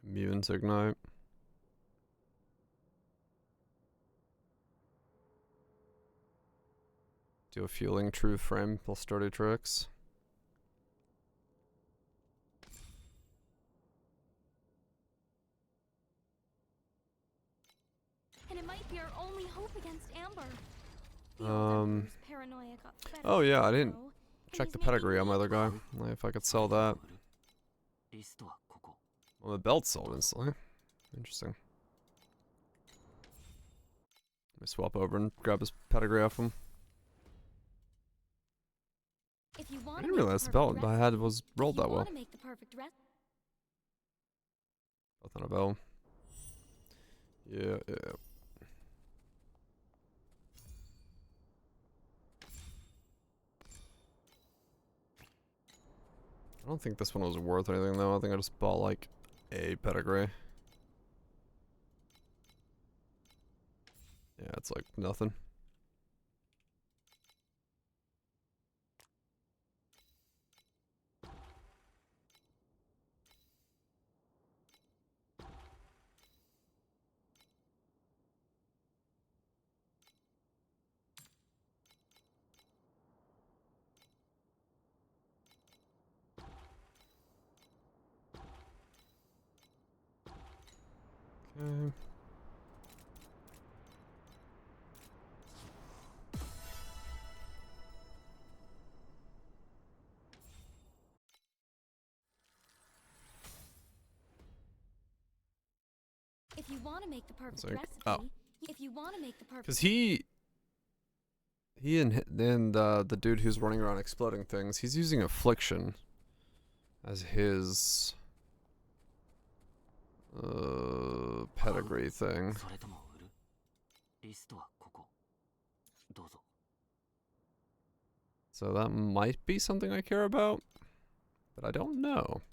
Immune to Ignite. Do a fueling true frame plus 30 tricks. And it might be our only hope against Amber. The old Emperor's paranoia got better Oh yeah, I though, didn't and check he's the making pedigree on my me other guy. cook. Like if I could sell that. Well, the belt sold instantly. Interesting. Let me swap over and grab his pedigree off him. If you I want didn't realize the belt I had was rolled that well. Make the perfect Both on a bell. Yeah, yeah. I don't think this one was worth anything though. I think I just bought like a pedigree. Yeah, it's like nothing. Okay. If you want to make the perfect Like, recipe, oh. if you want to make the perfect, Cause he and the dude who's running around exploding things, he's using affliction as his pedigree thing. So that might be something I care about, but I don't know.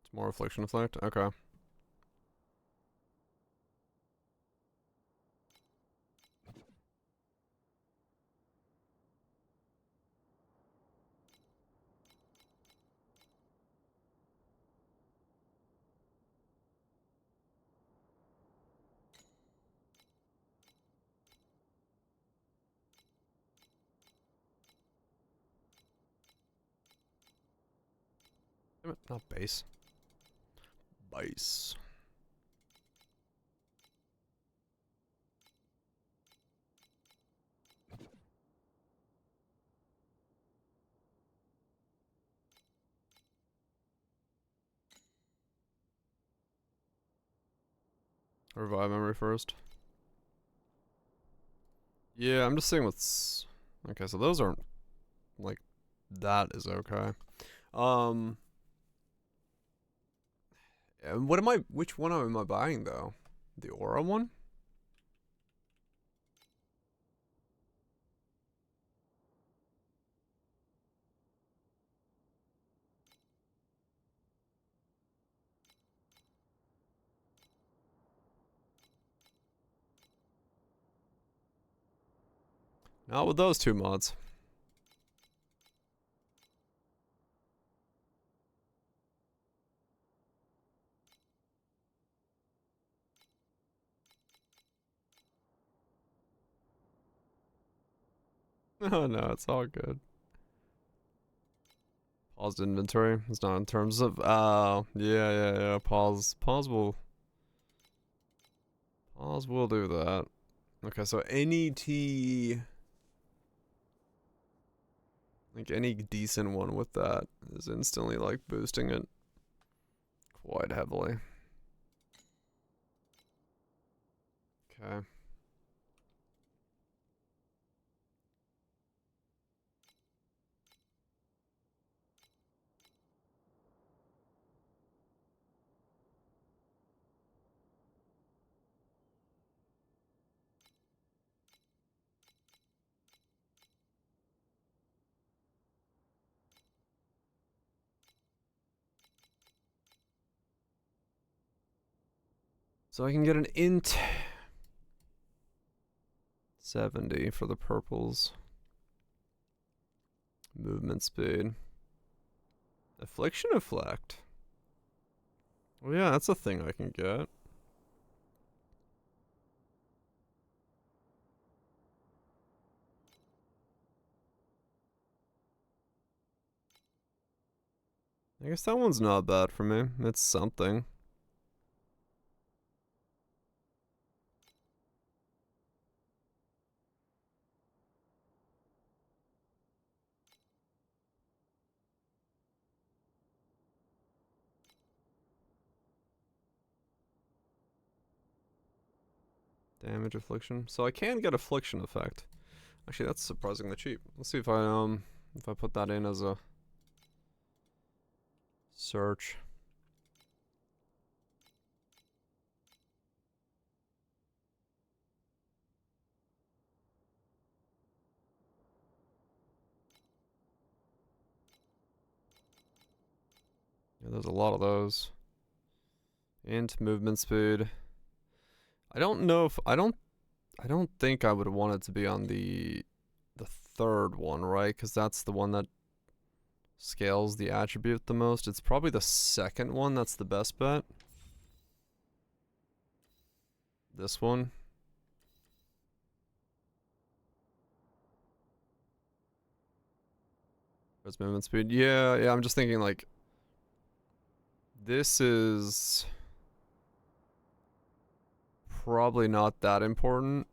It's more affliction effect? Okay. Damn it, not base. Base. Revive memory first. Yeah, I'm just saying what's... Okay, so those aren't... Like, that is okay. And what am I... Which one am I buying, though? The Aura one? Not with those two mods. Oh no, it's all good. Paused inventory. It's not in terms of yeah. Pause will do that. Okay, so any T, like any decent one with that is instantly like boosting it quite heavily. Okay. So I can get an int 70 for the purples. Movement speed. Affliction effect. Well, yeah, that's a thing I can get. I guess that one's not bad for me. It's something. Damage affliction. So I can get affliction effect. Actually, that's surprisingly cheap. Let's see if I put that in as a search. Yeah, there's a lot of those. Int movement speed. I don't know if I don't think I would want it to be on the third one, right? Because that's the one that scales the attribute the most. It's probably the second one that's the best bet. This one. Where's movement speed? Yeah, I'm just thinking like this is probably not that important.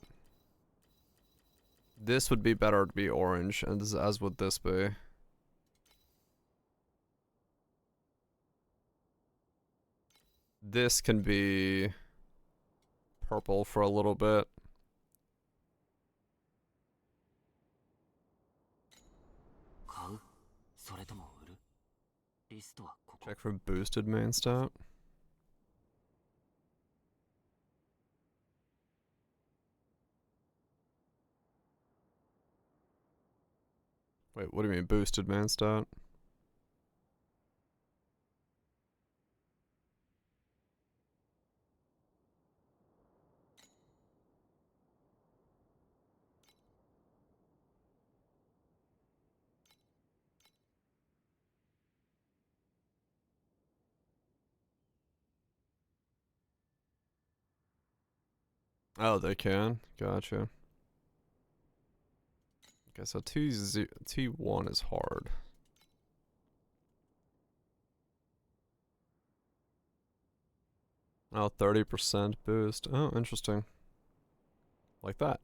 This would be better to be orange, and as would this be. This can be purple for a little bit. Check for boosted main stat. Wait, what do you mean boosted main stat? Oh, they can. Gotcha. Okay, so T1 is hard. Oh, 30% boost. Oh, interesting. Like that.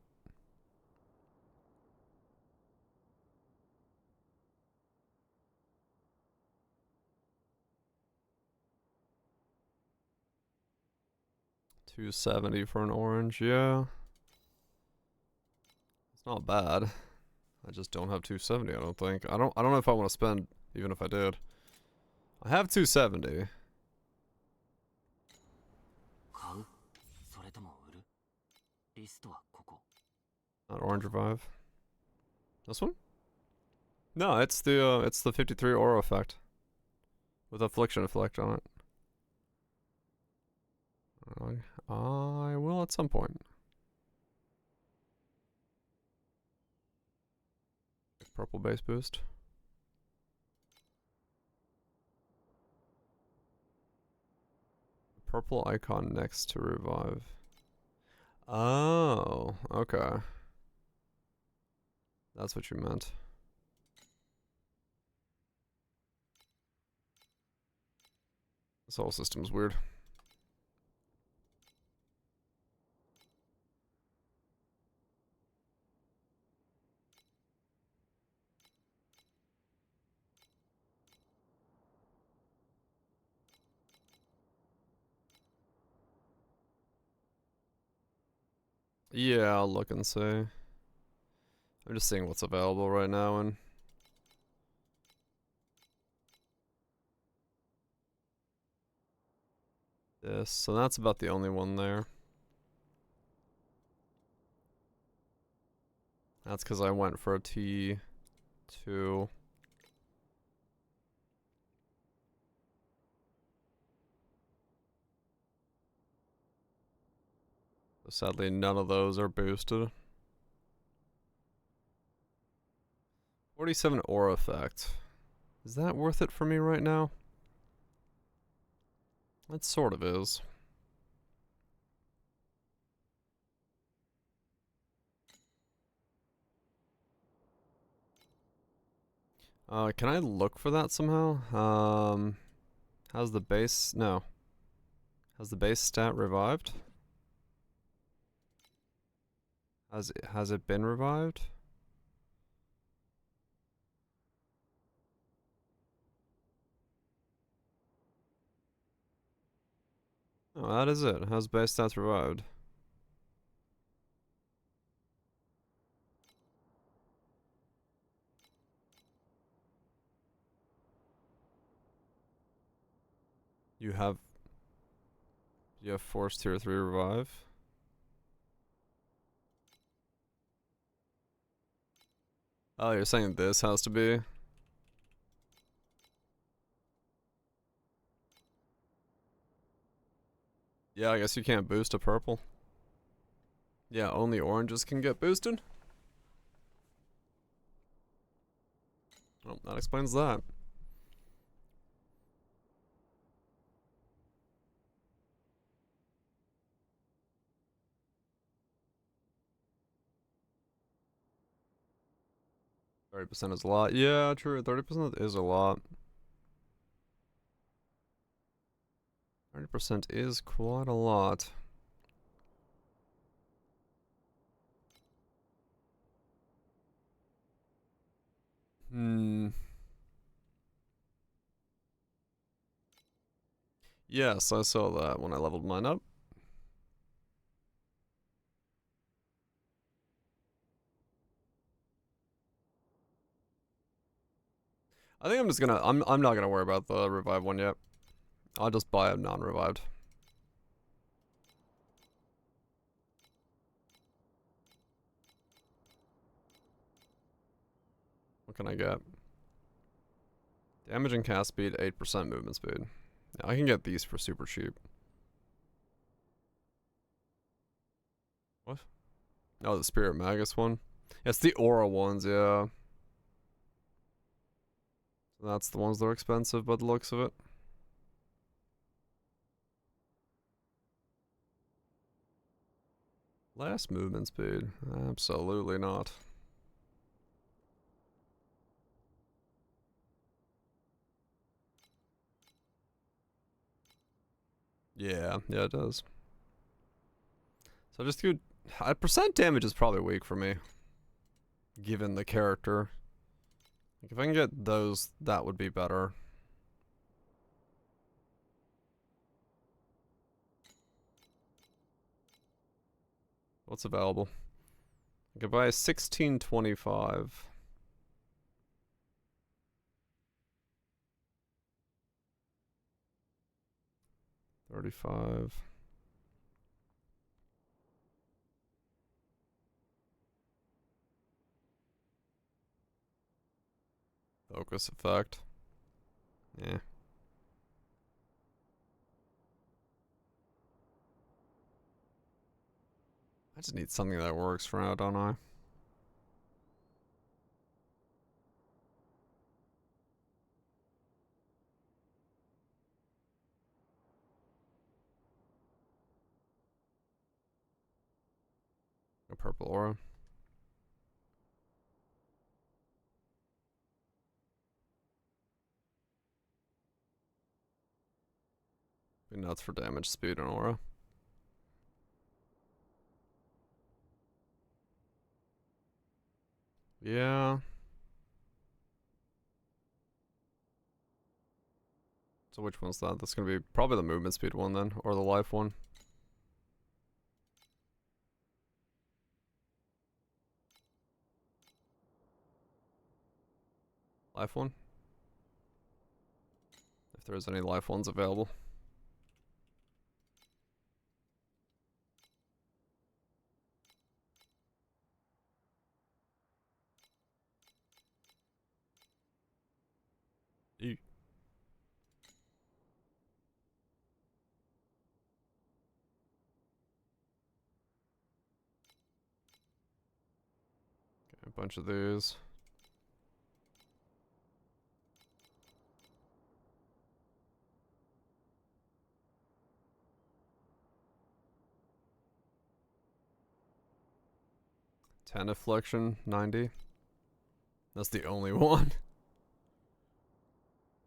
$270 for an orange, yeah. It's not bad. I just don't have 270, I don't think. I don't know if I want to spend, even if I did. I have 270. Not orange revive. This one? No, it's the 53 aura effect. With affliction effect on it. I will at some point. Purple base boost. Purple icon next to revive. Oh, okay. That's what you meant. This whole system's weird. Yeah, I'll look and see. I'm just seeing what's available right now and this. So that's about the only one there. That's because I went for a T2. Sadly, none of those are boosted. 47 aura effect. Is that worth it for me right now? It sort of is. Can I look for that somehow? How's the base? No. Has the base stat revived? Has it been revived? Oh, that is it. Has base stats revived? You have Force Tier 3 revive. Oh, you're saying this has to be? Yeah, I guess you can't boost a purple. Yeah, only oranges can get boosted. Well, that explains that. %30 is a lot. Yeah, true. 30% is a lot. 30% is quite a lot. Yes, I saw that when I leveled mine up. I think I'm just gonna I'm not gonna worry about the revive one yet. I'll just buy a non-revived. What can I get? Damage and cast speed, 8% movement speed. Yeah, I can get these for super cheap. What? Oh, the Spirit Magus one? It's the Aura ones, yeah. That's the ones that are expensive by the looks of it. Less movement speed? Absolutely not. Yeah, it does. So just do... percent damage is probably weak for me. Given the character. Like if I can get those, that would be better. What's available? I could buy 1625. 35. Focus effect. Yeah. I just need something that works for now, don't I? A purple aura. Be nuts for damage, speed, and aura. Yeah. So which one's that? That's gonna be probably the movement speed one then, or the life one. Life one? If there's any life ones available. Eek. Okay, a bunch of these. Ten affliction, 90. That's the only one.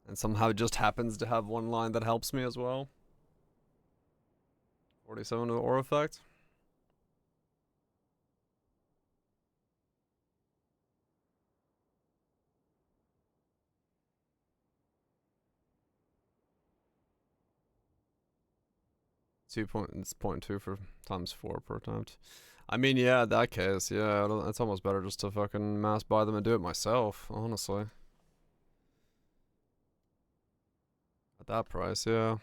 And somehow it just happens to have one line that helps me as well. 47 to the aura effect. It's 0.2 for times 4 per attempt. I mean, yeah, in that case, yeah, it's almost better just to fucking mass buy them and do it myself, honestly. At that price, yeah.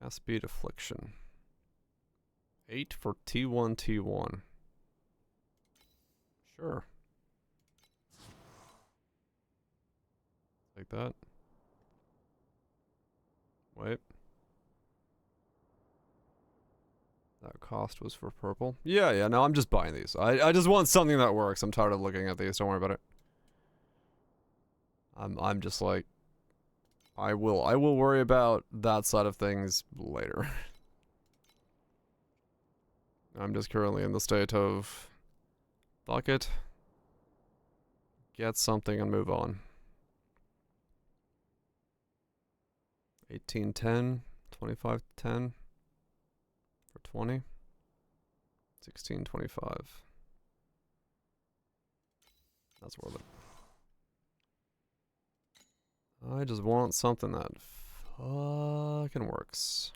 Speed affliction. 8 for T1 T1. Sure. Like that. Wait. That cost was for purple. Yeah, no, I'm just buying these. I just want something that works. I'm tired of looking at these. Don't worry about it. I'm just like, I will worry about that side of things later. I'm just currently in the state of bucket, get something and move on. 1810, 2510 for 20. 1625. That's worth it. I just want something that fucking works.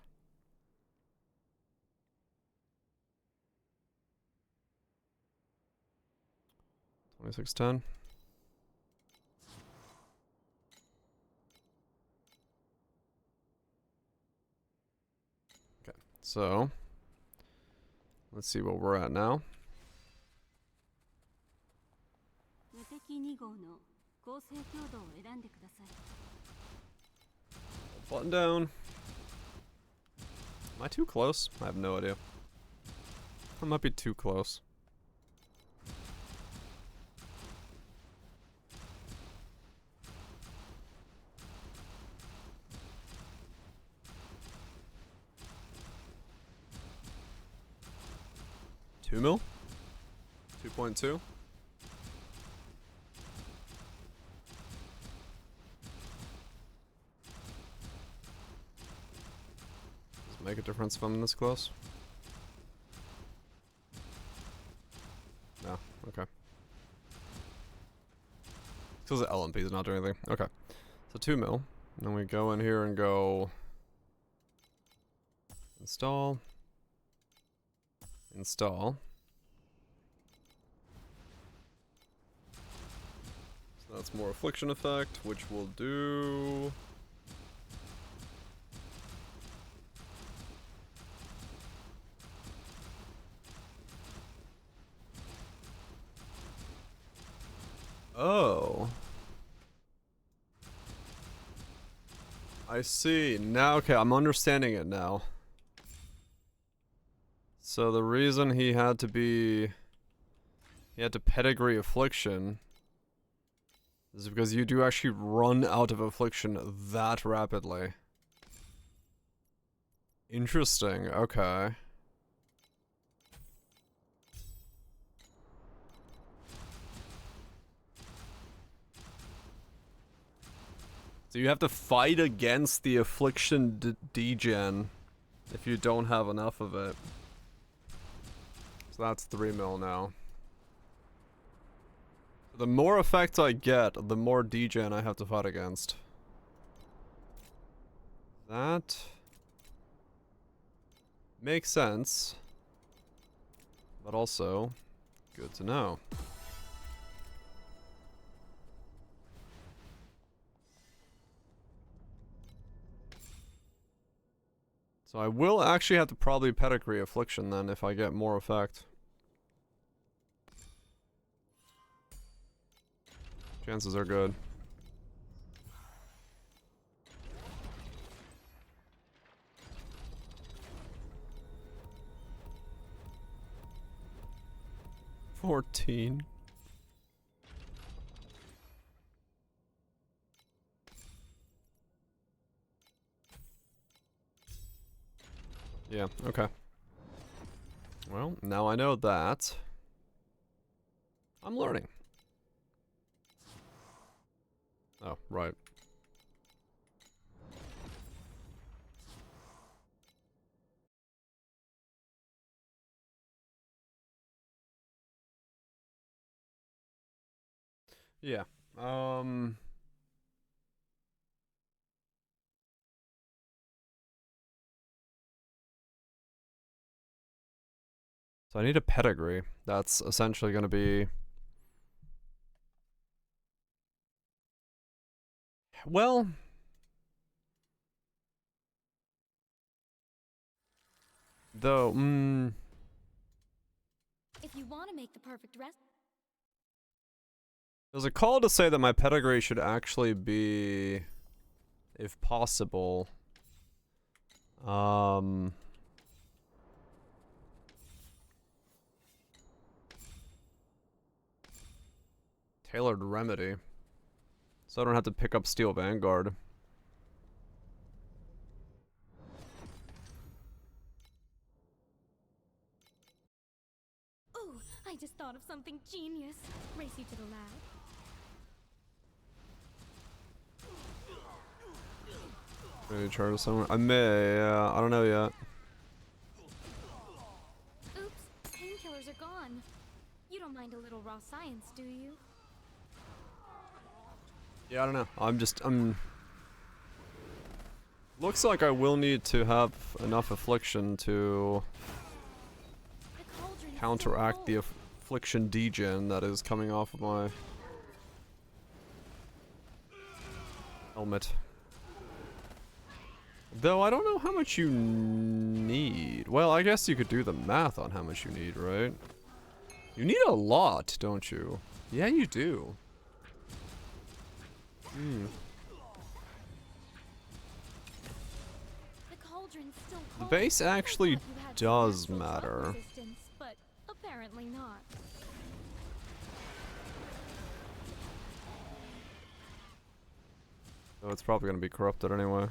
$26.10. Okay, so let's see what we're at now. Button down. Am I too close? I have no idea. I might be too close. $2 mil? 2.2? Make a difference if I'm this close? No, okay. Because the LMP is not doing anything. Okay. So 2 mil. And then we go in here and go install. Install. So that's more affliction effect, which will do. Oh. I see. Now, okay, I'm understanding it now. So the reason he had to pedigree affliction is because you do actually run out of affliction that rapidly. Interesting, okay. So you have to fight against the affliction degen if you don't have enough of it. So that's 3 mil now. The more effects I get, the more degen I have to fight against. That makes sense, but also good to know. So I will actually have to probably pedigree affliction then if I get more effect. Chances are good. $14. Yeah, okay. Well, now I know that. I'm learning. Oh, right. Yeah. So I need a pedigree. That's essentially going to be... Well... Though, If you want to make the perfect rest. there's a call to say that my pedigree should actually be, if possible, tailored remedy. So I don't have to pick up Steel Vanguard. Oh, I just thought of something genius. Race you to the lab. Maybe charge someone. I may, I don't know yet. Oops, painkillers are gone. You don't mind a little raw science, do you? Yeah, I don't know. Looks like I will need to have enough affliction to counteract the affliction degen that is coming off of my helmet. Though I don't know how much you need. Well, I guess you could do the math on how much you need, right? You need a lot, don't you? Yeah, you do. The base actually does matter. But apparently not. So it's probably gonna be corrupted anyway.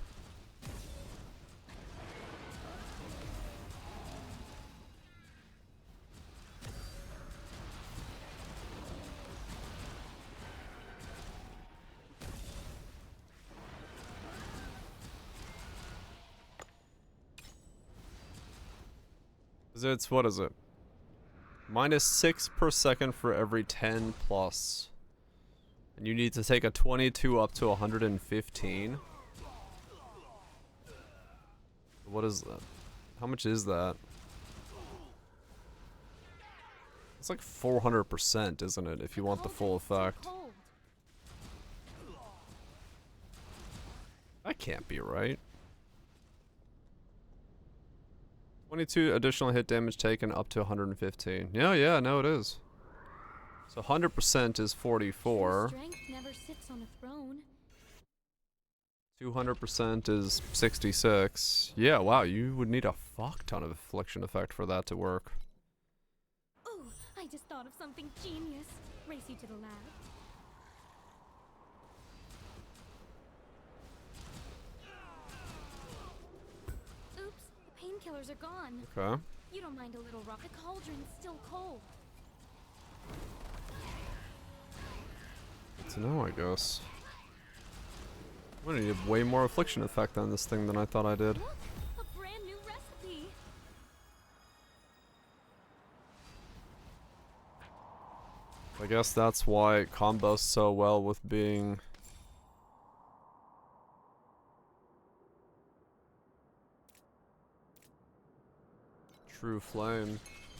It's, what is it? -6 per second for every 10 plus. And you need to take a 22 up to 115. What is that? How much is that? It's like 400%, isn't it, if you want the full effect? That can't be right. 22 additional hit damage taken up to 115. Yeah, no, it is. So 100% is 44. Strength never sits on a throne. 200% is 66. Yeah, wow, you would need a fuck ton of affliction effect for that to work. Oh, I just thought of something genius. Race you to the lab. Painkillers are gone. Okay. You don't mind a little rock. The cauldron's still cold. Good to know, I guess. I'm gonna need way more affliction effect on this thing than I thought I did. Look, a brand new recipe. I guess that's why it combos so well with being True Flame.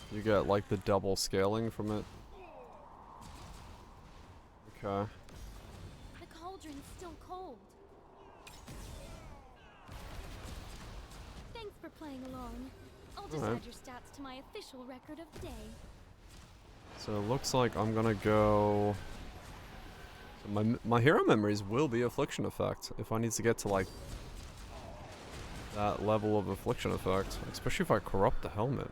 You get like the double scaling from it. Okay. The cauldron's still cold. Thanks for playing along. I'll just add your stats to my official record of day. So it looks like I'm gonna go. So my hero memories will be affliction effect if I need to get to like that level of affliction effect, especially if I corrupt the helmet.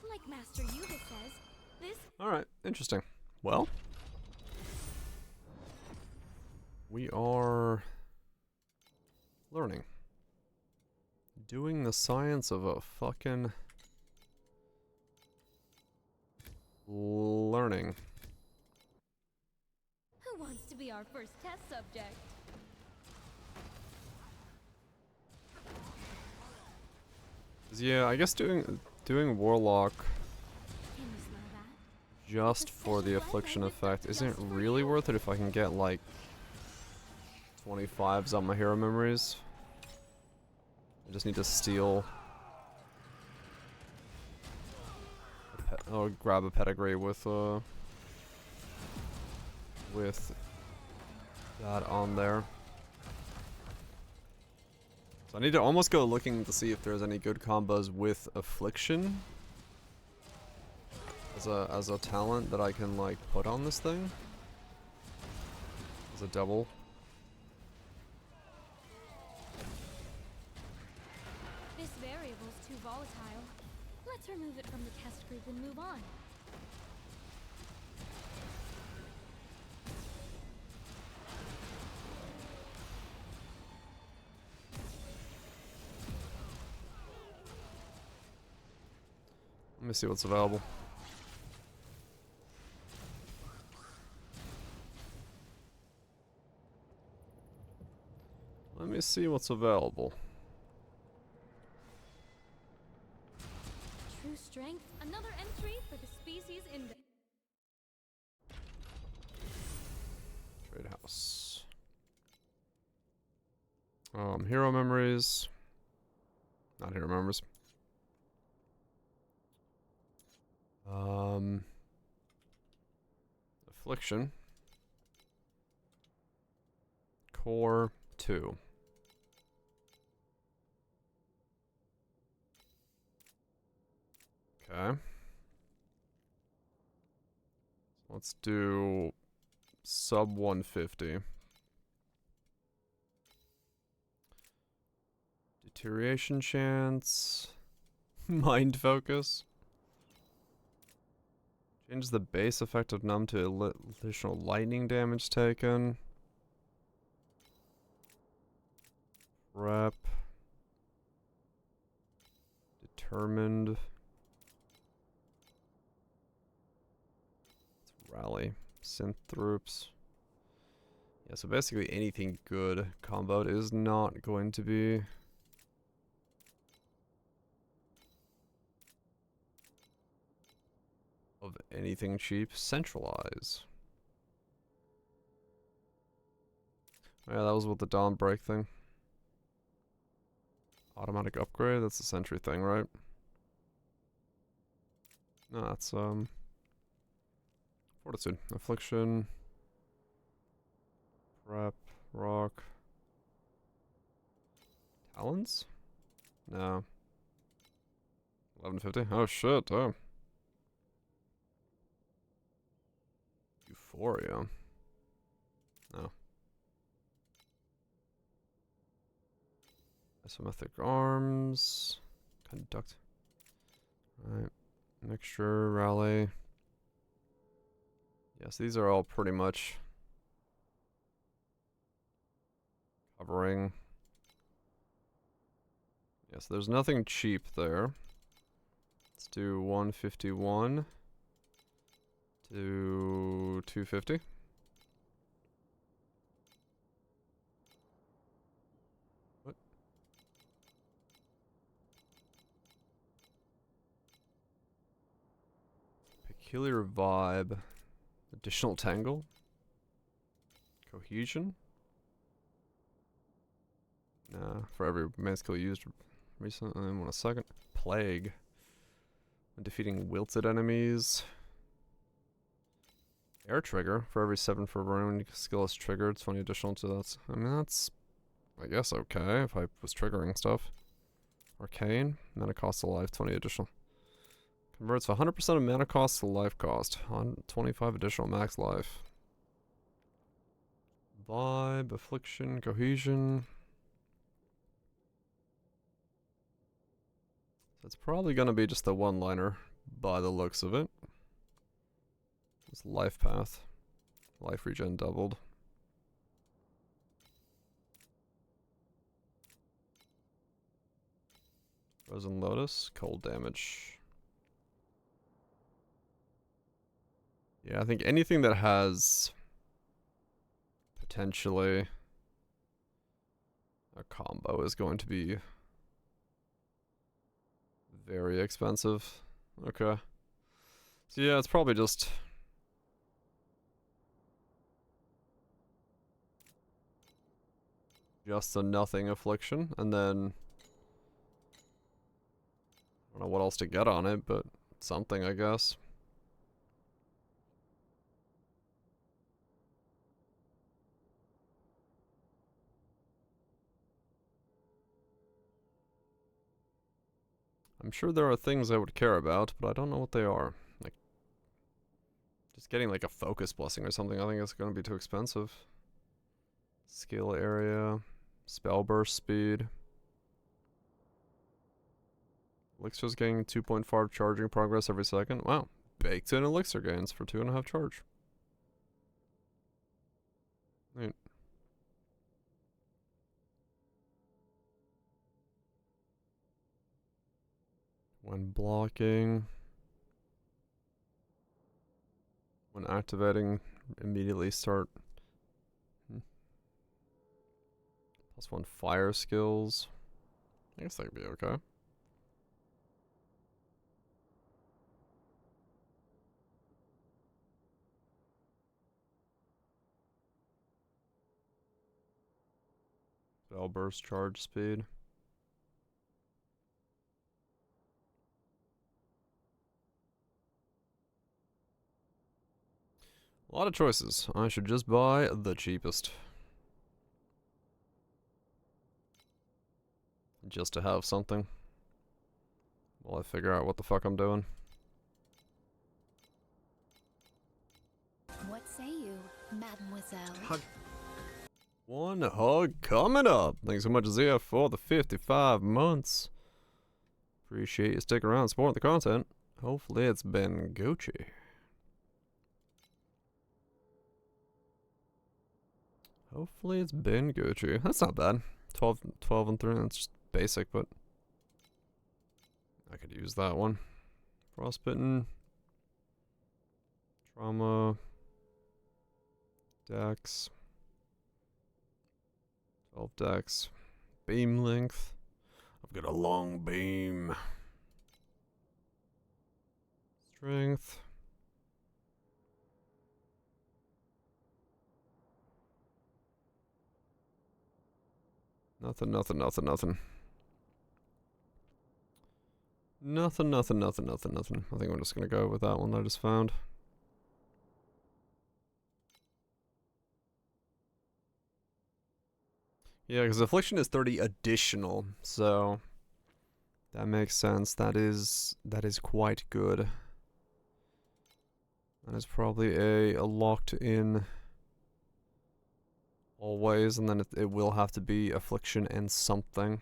Like Master Yuga says, this. Alright, interesting. Well, we are learning. Doing the science of a fucking learning. Who wants to be our first test subject? Yeah, I guess doing Warlock. Can you smell that? just for the affliction effect. Isn't it really worth it if I can get like 25s on my hero memories? I just need to steal. Or grab a pedigree with that on there. So I need to almost go looking to see if there's any good combos with affliction as a talent that I can like put on this thing as a double. This variable's too volatile. Let's remove it from the test group and move on. Let me see what's available. Let me see what's available. True strength, another entry for the species index. Trade house. Hero memories. Not hero memories. Affliction. Core 2. Okay. Let's do sub 150. Deterioration chance. Mind focus. Changes the base effect of numb to additional lightning damage taken. Prep. Determined. Rally. Synth troops. Yeah, so basically anything good comboed is not going to be of anything cheap. Centralize. Yeah, that was with the Dawn Break thing. Automatic upgrade, that's the sentry thing, right? No, that's Fortitude. Affliction. Prep. Rock. Talons? No. 1150? Oh shit, oh. Euphoria. No. Isometric arms. Conduct. Alright. Mixture, rally. Yes, these are all pretty much covering. Yes, there's nothing cheap there. Let's do 151 to 250. What? Peculiar vibe. Additional tangle. Cohesion. Nah, for every man skill used recently. In 1 second. Plague. When defeating wilted enemies. Air trigger. For every 7 for rune skill is triggered. 20 additional to that. I mean, that's, I guess, okay if I was triggering stuff. Arcane. Mana cost of life. 20 additional. Converts 100% of mana cost to life cost. 25 additional max life. Vibe. Affliction. Cohesion. So it's probably going to be just a one-liner by the looks of it. It's life path. Life regen doubled. Frozen Lotus. Cold damage. Yeah, I think anything that has potentially a combo is going to be very expensive. Okay. So yeah, it's probably just a nothing affliction, and then I don't know what else to get on it, but something, I guess. I'm sure there are things I would care about, but I don't know what they are. Like, just getting like a focus blessing or something, I think it's going to be too expensive. Skill area, spell burst speed. Elixir's getting 2.5 charging progress every second. Wow. Baked in elixir gains for 2.5 charge. Right. When blocking. When activating, immediately start. +1 fire skills. I guess that could be okay. Spell burst charge speed. A lot of choices. I should just buy the cheapest. Just to have something. While I figure out what the fuck I'm doing. What say you, mademoiselle? One hug coming up. Thanks so much, Zia, for the 55 months. Appreciate you sticking around and supporting the content. Hopefully it's been Gucci. Hopefully it's been Gucci. That's not bad. 12 and 3, that's just basic, but I could use that one. Frostbitten. Trauma. Dex. 12 dex. Beam length. I've got a long beam. Strength. Nothing. Nothing, I think I'm just gonna go with that one that I just found. Yeah, because Affliction is 30 additional, so that makes sense. That is quite good. That is probably a locked in always, and then it will have to be Affliction and something.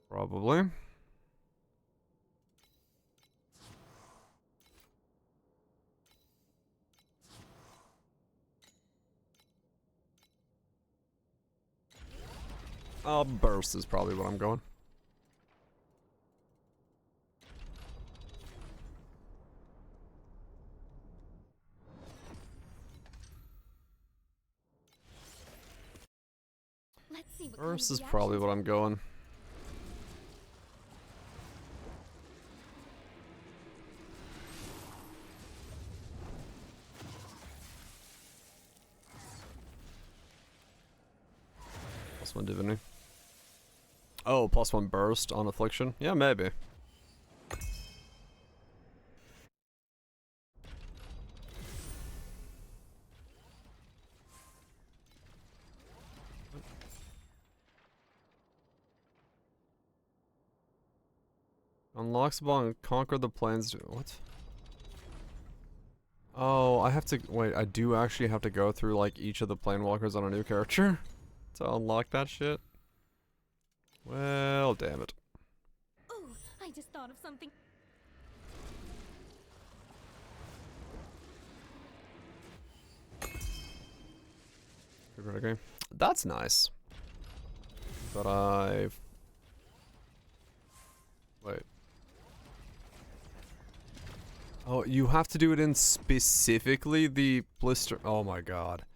Probably. Burst is probably what I'm going. Let's see what Burst is probably what I'm going. +1 divinity. Oh, +1 burst on Affliction? Yeah, maybe. Unlocks the ball and conquer the plains. What? Oh, I have to wait. I do actually have to go through like each of the planewalkers on a new character to unlock that shit. Well, damn it. Oh, I just thought of something. Okay. That's nice. But wait. Oh, you have to do it in specifically the blister. Oh my god.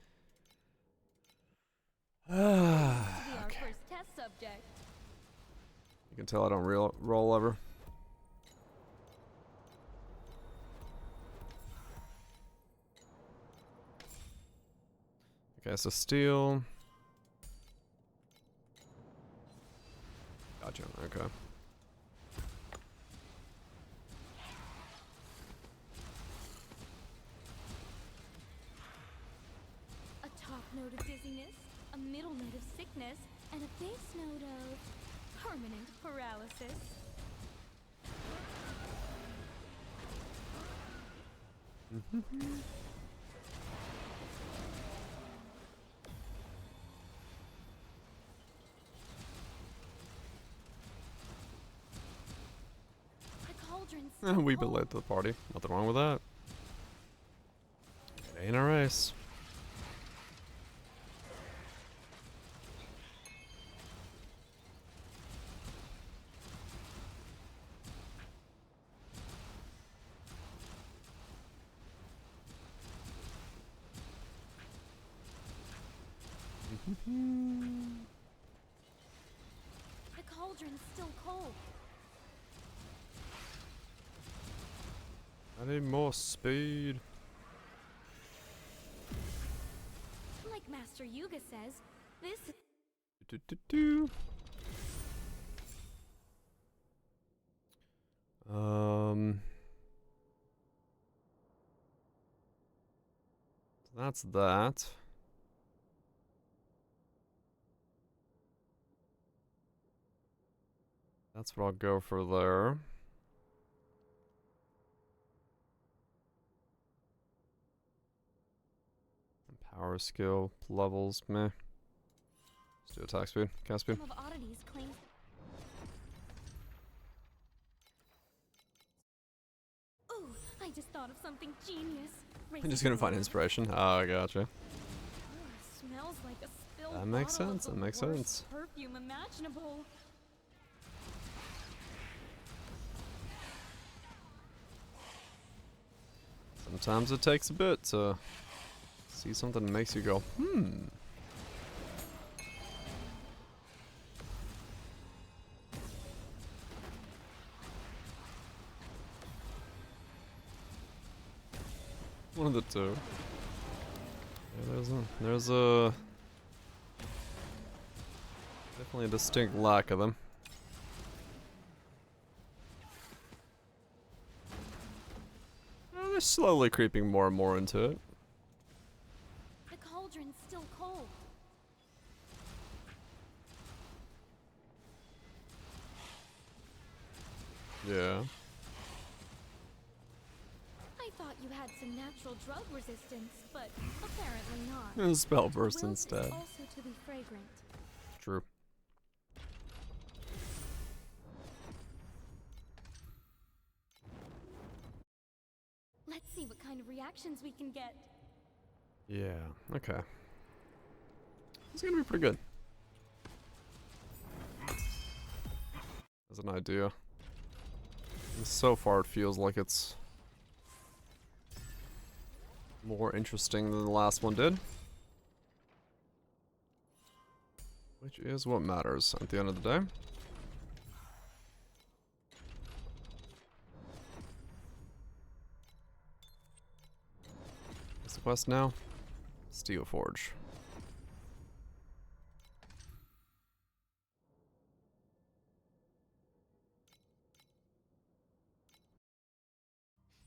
Our first test subject. You can tell I don't roll ever. Okay, so steel. Gotcha, okay. A top note of dizziness, a middle note of sickness, and a base note of permanent paralysis. We've been late to the party. Nothing wrong with that. It ain't a race. The cauldron's still cold. I need more speed. Like Master Yuga says, this That's that. That's what I'll go for there. Power skill levels, meh. Let's do attack speed, cast speed. Some of Oddity's claims. Ooh, I just thought of something genius. I'm just gonna find inspiration. Oh, I gotcha. Smells like a spilled That makes bottle sense. of That the makes worst sense. perfume imaginable. Sometimes it takes a bit to see something that makes you go, hmm. One of the two. Yeah, there's a definitely a distinct lack of them. They're slowly creeping more and more into it. The cauldron's still cold. Yeah. I thought you had some natural drug resistance, but apparently not. Spell burst Will instead. is also to be fragrant. True. Let's see what kind of reactions we can get. Yeah, okay. It's gonna be pretty good. As an idea. And so far it feels like it's more interesting than the last one did. Which is what matters at the end of the day. What's the quest now? Steel Forge.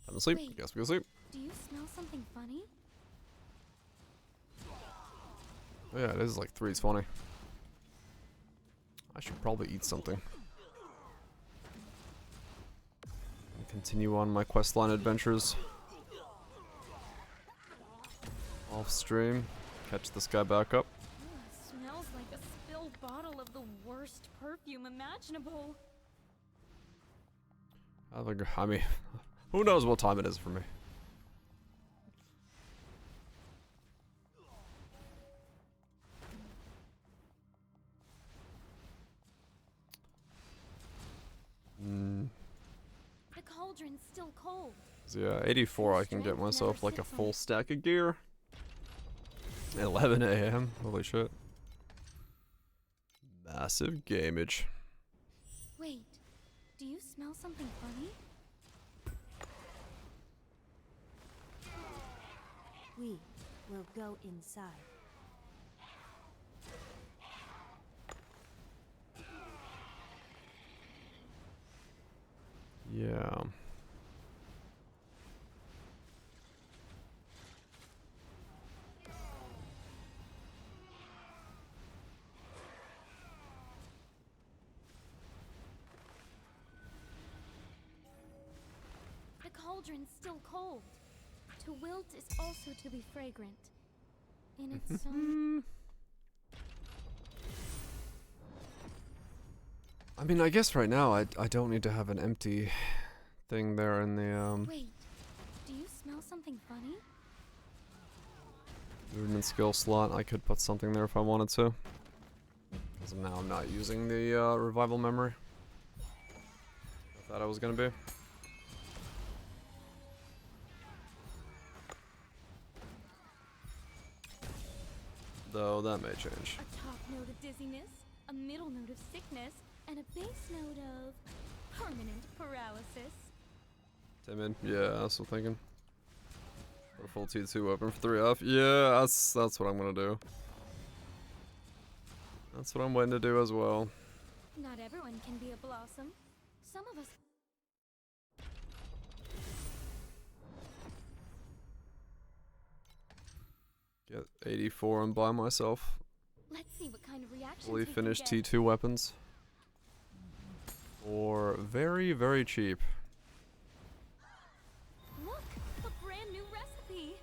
Time to sleep. Wait, Guess we go sleep. Do you smell something funny? Oh yeah, it is like 3:20. I should probably eat something. And continue on my questline adventures. Off stream. Catch this guy back up. Smells like a spilled bottle of the worst perfume imaginable. I mean, who knows what time it is for me. The cauldron's still cold. So yeah, 84 I can get myself like a full stack of gear. 11 AM, holy shit. Massive gameage. Wait, Wait, do you smell something funny? We will go inside. Yeah. The cauldron's still cold. To wilt is also to be fragrant. In its own... I mean, I guess right now I don't need to have an empty thing there in the Wait, do you smell something funny? movement skill slot. I could put something there if I wanted to. Because now I'm not using the revival memory. I thought I was gonna be. Though that may change. A top note of dizziness, a middle note of sickness, and a base note of permanent paralysis. Timid. Yeah, that's what I'm thinking. Put a full T2 open for 3F. Yeah, that's what I'm gonna do. That's what I'm waiting to do as well. Not everyone can be a blossom. Some of us... Get 84 and buy myself Let's see what kind of reactions fully we can finished get. T2 weapons. For very, very cheap. Look, a brand new recipe.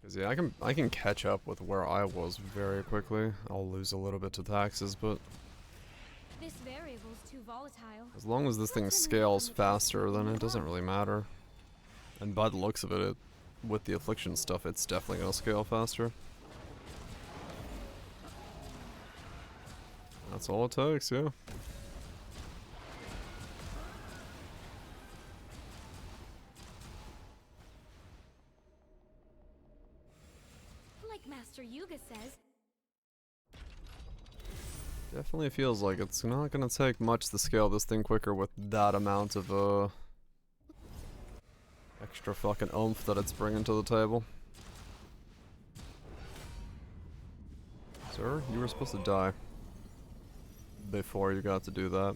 Cause yeah, I can catch up with where I was very quickly. I'll lose a little bit to taxes, but This variable's too volatile. as long as this thing scales faster, then it doesn't really matter. And by the looks of it, with the affliction stuff, it's definitely gonna scale faster. That's all it takes, yeah. Like Master Yuga says, Definitely feels like it's not gonna take much to scale this thing quicker with that amount of extra fucking oomph that it's bringing to the table. Sir, you were supposed to die before you got to do that.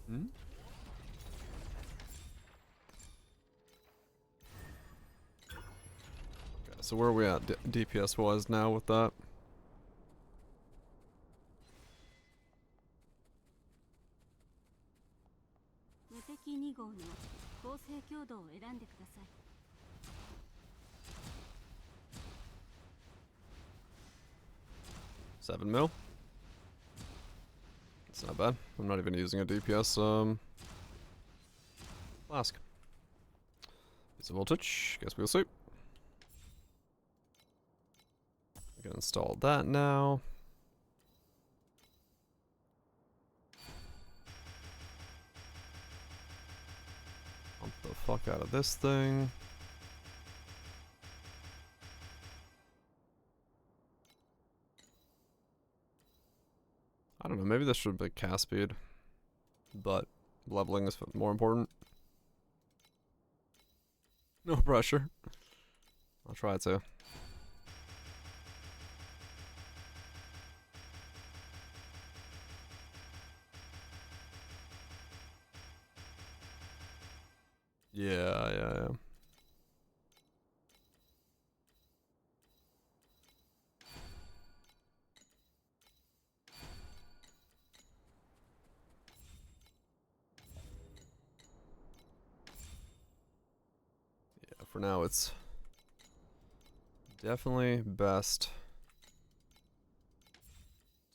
Hmm? Okay, so where are we at DPS wise now with that? $7 mil. It's not bad. I'm not even using a DPS flask. Piece of voltage. Guess we'll see. I can install that now. Pump the fuck out of this thing. I don't know, maybe this should be cast speed, but leveling is more important. No pressure. I'll try to. Yeah. For now, it's definitely best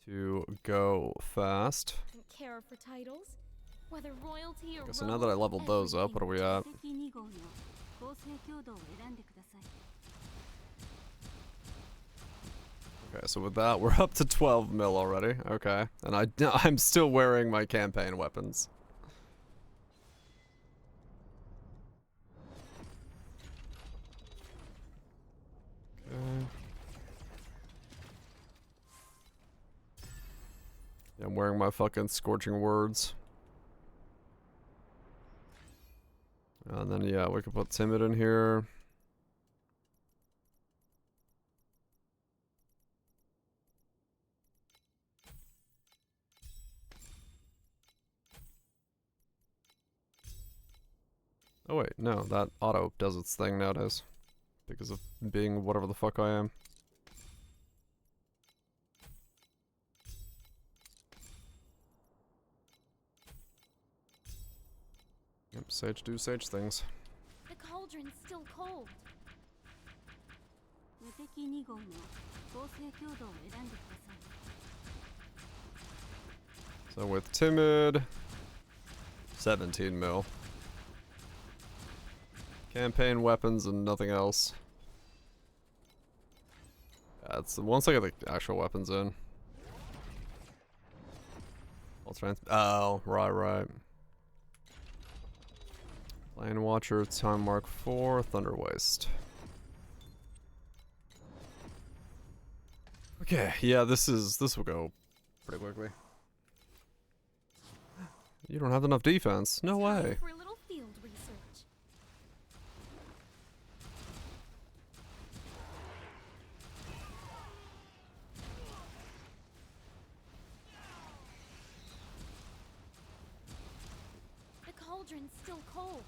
to go fast. don't care for titles, whether royalty or Okay, so now that I leveled those up, what are we at? Okay, so with that, we're up to 12 mil already. Okay, and I'm still wearing my campaign weapons. Okay. Yeah, I'm wearing my fucking scorching words. And then, yeah, we could put timid in here. Oh wait, no, that auto does its thing nowadays. Because of being whatever the fuck I am. Yep, Sage do Sage things. The cauldron's still cold. So with timid, 17 mil. Campaign weapons and nothing else. Yeah, it's once I get the actual weapons in. I'll try and, oh, right. Plane Watcher, Time Mark 4, Thunder Waste. Okay, yeah, this will go pretty quickly. You don't have enough defense. No way. For a little field research. The cauldron's still cold.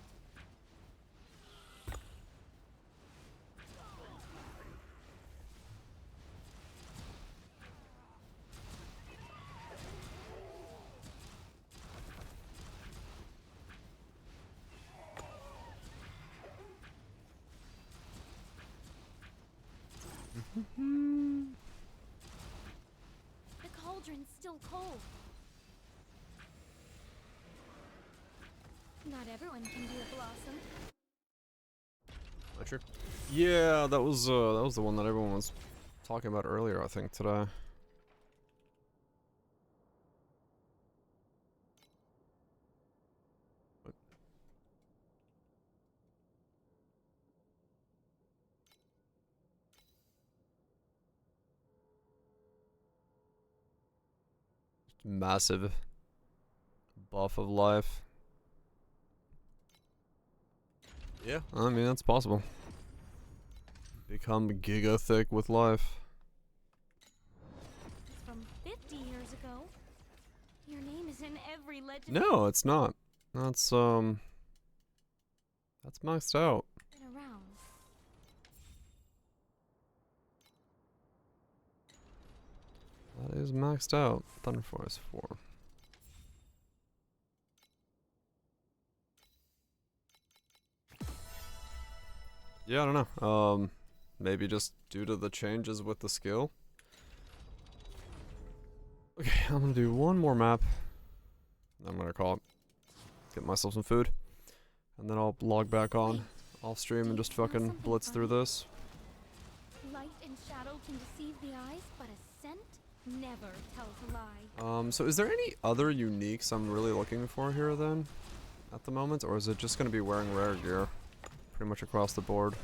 The cauldron's still cold. Not everyone can be a blossom. Not sure. Yeah, that was the one that everyone was talking about earlier, I think, today. What? Massive buff of life. Yeah, I mean, that's possible. Become giga thick with life. It's from 50 years ago. Your name is in every legend. No, it's not. That's maxed out. Been around. That is maxed out. Thunder Force 4. Yeah, I don't know. Maybe just due to the changes with the skill. Okay, I'm gonna do one more map. I'm gonna call it. Get myself some food. And then I'll log back on off stream and just fucking blitz through this. Light and shadow can deceive the eyes, but a scent never tells a lie. So is there any other uniques I'm really looking for here then? At the moment? Or is it just gonna be wearing rare gear? Pretty much across the board.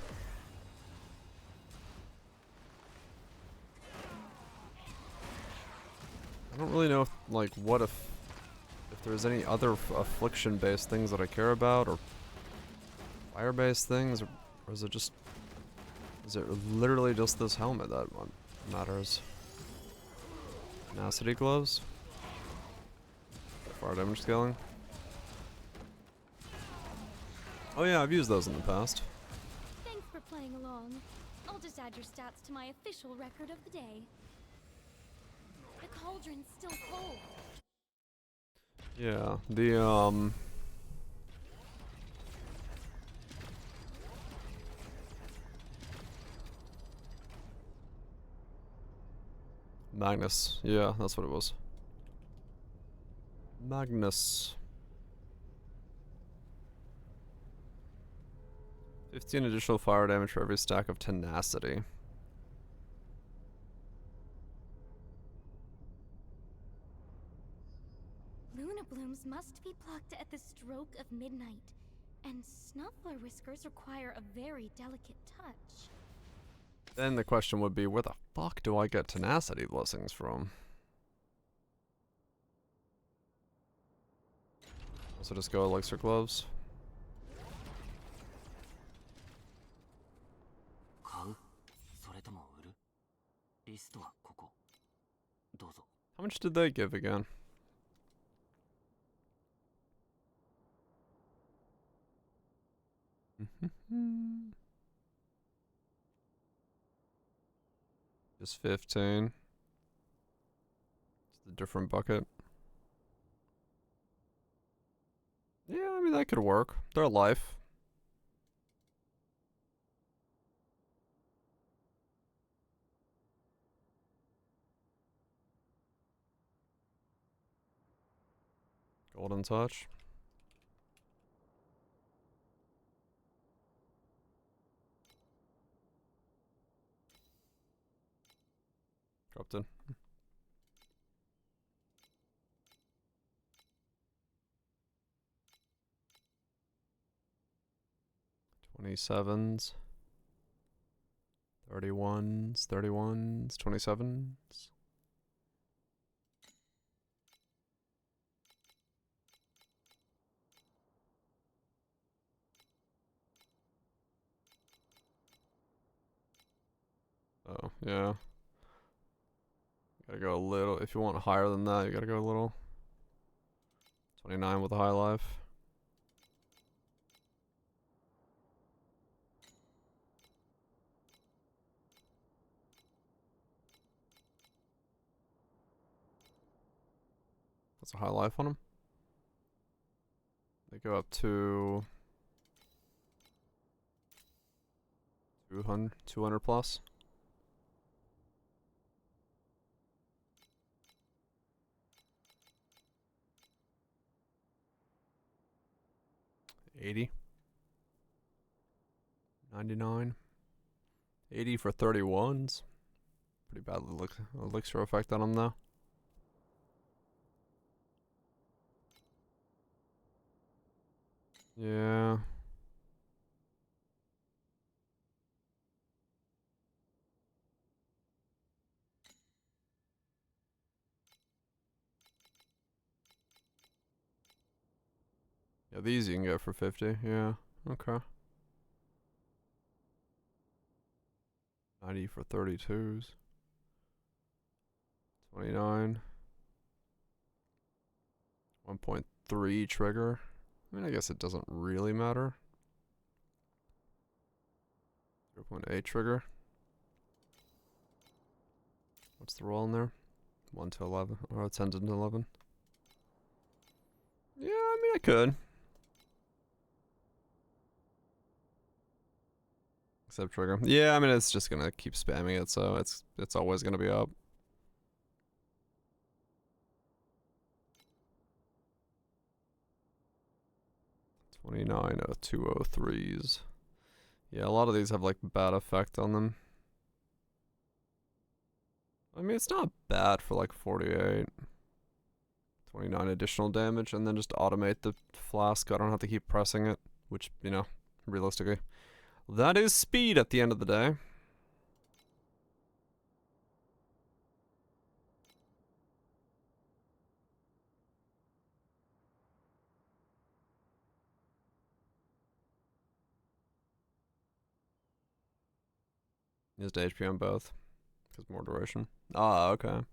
I don't really know if, like, what if there's any other affliction-based things that I care about, or fire-based things, or is it literally just this helmet that matters? Tenacity gloves? Fire damage scaling? Oh yeah, I've used those in the past. Thanks for playing along. I'll just add your stats to my official record of the day. The cauldron's still cold. Yeah, the Magnus. Yeah, that's what it was. Magnus. 15 additional fire damage for every stack of tenacity. banana blooms must be plucked at the stroke of midnight, and snuffler whiskers require a very delicate touch. Then the question would be, where the fuck do I get tenacity blessings from? Also just go elixir gloves. How much did they give again? Just 15. It's a different bucket. Yeah, I mean, that could work. Their life. Golden touch. Dropped in. $27s. $31s. $31s. $27s. Oh, yeah. Gotta go a little. If you want higher than that, you gotta go a little. 29 with a high life. That's a high life on them. They go up to 200 plus. $80. $99. $80 for 31s. Pretty bad elixir effect on them though. Yeah. Yeah, these you can get for 50. Yeah. Okay. 90 for 32s. 29. 1.3 trigger. I mean, I guess it doesn't really matter. 0.8 trigger. What's the roll in there? 1 to 11. Or 10 to 11. Yeah, I mean, I could. Except trigger. Yeah, I mean, it's just gonna keep spamming it, so it's always gonna be up. $29.0203s. Yeah, a lot of these have like bad effect on them. I mean, it's not bad for like 48. 29 additional damage, and then just automate the flask. I don't have to keep pressing it, which, you know, realistically, that is speed at the end of the day. Used HP on both, because more duration. Ah, okay.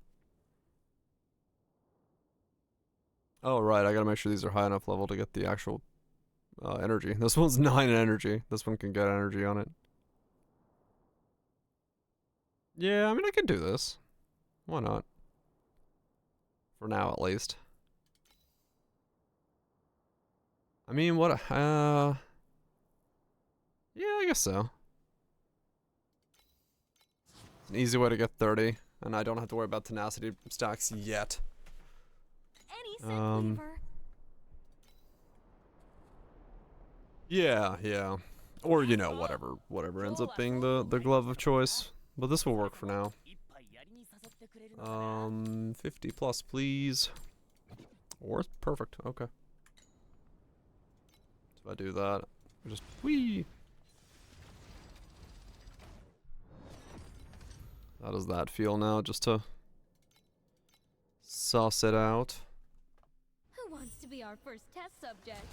Oh, right, I gotta make sure these are high enough level to get the actual energy. This one's 9 in energy. This one can get energy on it. Yeah, I mean, I can do this. Why not? For now, at least. I mean, what yeah, I guess so. It's an easy way to get 30, and I don't have to worry about tenacity stacks yet. Yeah. Or, you know, whatever ends up being the glove of choice. But this will work for now. 50 plus, please. 4th? Perfect. Okay. So if I do that, just whee. How does that feel now? Just to suss it out. Who wants to be our first test subject?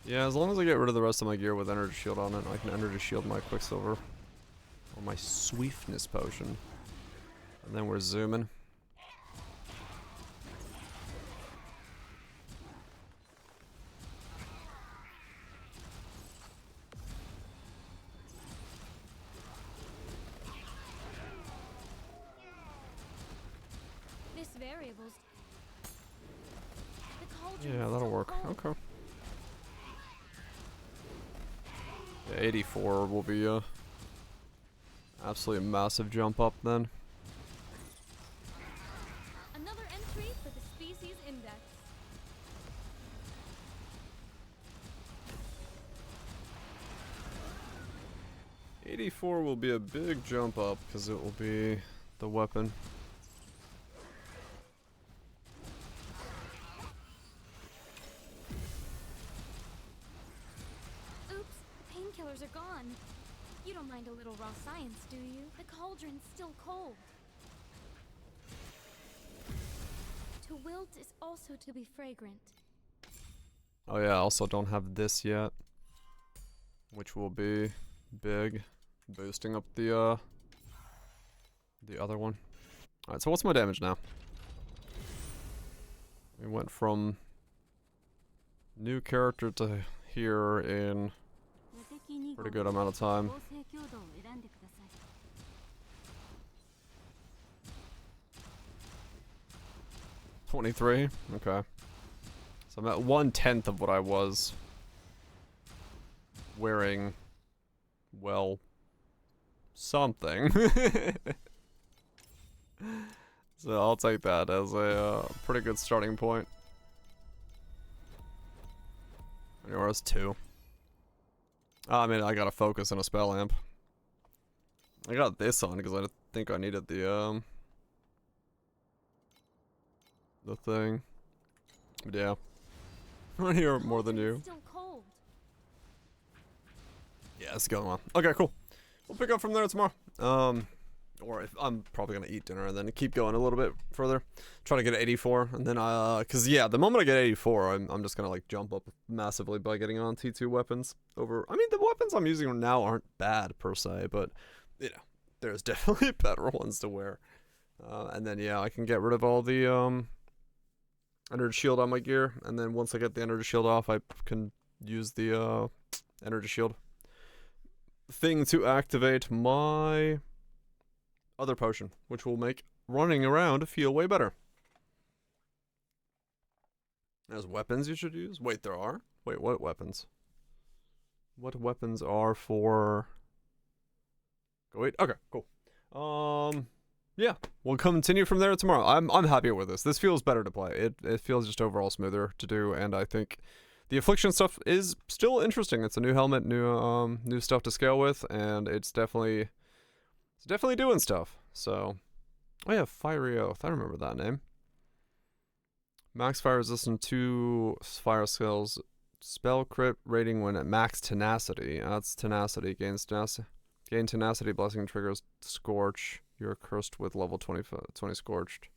Yeah, as long as I get rid of the rest of my gear with energy shield on it, I can energy shield my Quicksilver. Or my Swiftness potion. And then we're zooming. This variable's... The cauldron's Yeah, that'll still work. cold. Okay. Yeah, 84 will be a absolutely massive jump up then. Another entry for the species index. '84 will be a big jump up because it will be the weapon. Oops, painkillers are gone. You don't mind a little raw science, do you? The cauldron's still cold. To wilt is also to be fragrant. Oh yeah, I also don't have this yet, which will be big, boosting up the other one. Alright, so what's my damage now? We went from new character to here in pretty good amount of time. 23? Okay. So I'm at 1/10 of what I was wearing, well, something. So I'll take that as a pretty good starting point. Or as 2. I mean, I gotta focus on a spell amp. I got this on because I think I needed the thing. But yeah. I'm here more than you. Still cold. Yeah, it's going well. Okay, cool. We'll pick up from there tomorrow. Or if I'm probably gonna eat dinner and then keep going a little bit further. Try to get 84, and then cause yeah, the moment I get 84, I'm just gonna like jump up massively by getting on T2 weapons over. I mean, the weapons I'm using now aren't bad per se, but you know, there's definitely better ones to wear. And then yeah, I can get rid of all the energy shield on my gear, and then once I get the energy shield off, I can use the energy shield thing to activate my other potion, which will make running around feel way better. There's weapons you should use? Wait, there are? Wait, what weapons? What weapons are for... Go wait, okay, cool. Yeah, we'll continue from there tomorrow. I'm happier with this. This feels better to play. It feels just overall smoother to do, and I think the affliction stuff is still interesting. It's a new helmet, new stuff to scale with, and it's definitely doing stuff. So, oh yeah, Fiery Oath. I remember that name. Max fire resistant to fire skills. Spell crit rating when at max tenacity. That's tenacity. Gain tenacity. Blessing triggers scorch. You're cursed with level 20 scorched.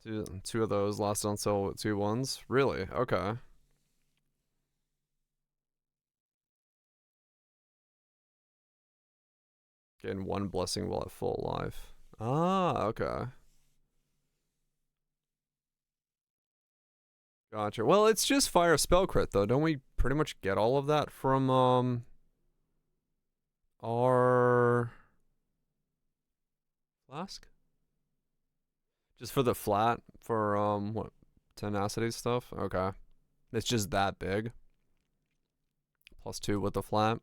Two of those last until 2 ones. Really? Okay. Gain 1 blessing while at full life. Ah, okay. Gotcha. Well, it's just fire spell crit though. Don't we pretty much get all of that from our flask? Just for the flat for what, tenacity stuff? Okay. It's just that big. +2 with the flat.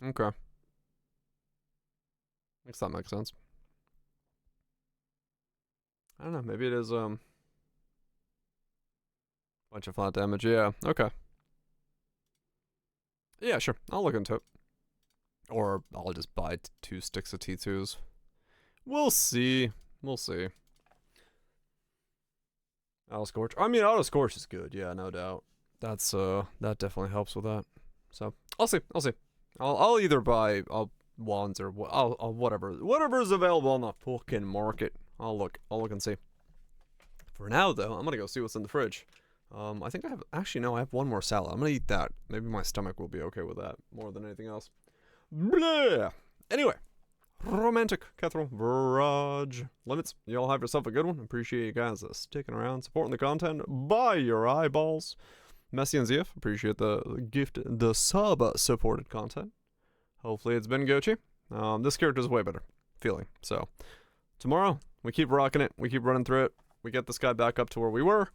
Okay. Makes that make sense. I don't know, maybe it is bunch of flat damage. Yeah, okay. Yeah, sure. I'll look into it. Or I'll just buy 2 sticks of T2s. We'll see. We'll see. Auto Scorch. I mean, Auto Scorch is good. Yeah, no doubt. That's that definitely helps with that. So I'll see. I'll either buy wands or I'll whatever's available on the fucking market. I'll look and see. For now though, I'm gonna go see what's in the fridge. I think I have I have one more salad. I'm gonna eat that. Maybe my stomach will be okay with that more than anything else. Blah. Anyway, romantic Catherine Virage limits. Y'all have yourself a good one. Appreciate you guys sticking around, supporting the content by your eyeballs. Messi and ZF, appreciate the gift, the sub supported content. Hopefully it's been Gochi. This character's way better feeling. So tomorrow we keep rocking it. We keep running through it. We get this guy back up to where we were.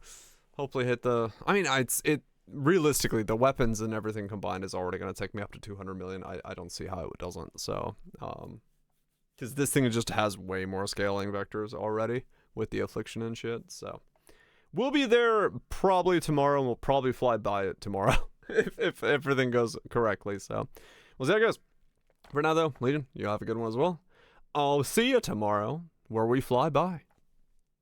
Hopefully hit the. I mean, it realistically the weapons and everything combined is already going to take me up to 200 million. I don't see how it doesn't. So because this thing just has way more scaling vectors already with the affliction and shit. So we'll be there probably tomorrow, and we'll probably fly by it tomorrow if everything goes correctly. So we'll see how it goes. For now, though, Legion, you have a good one as well. I'll see you tomorrow where we fly by.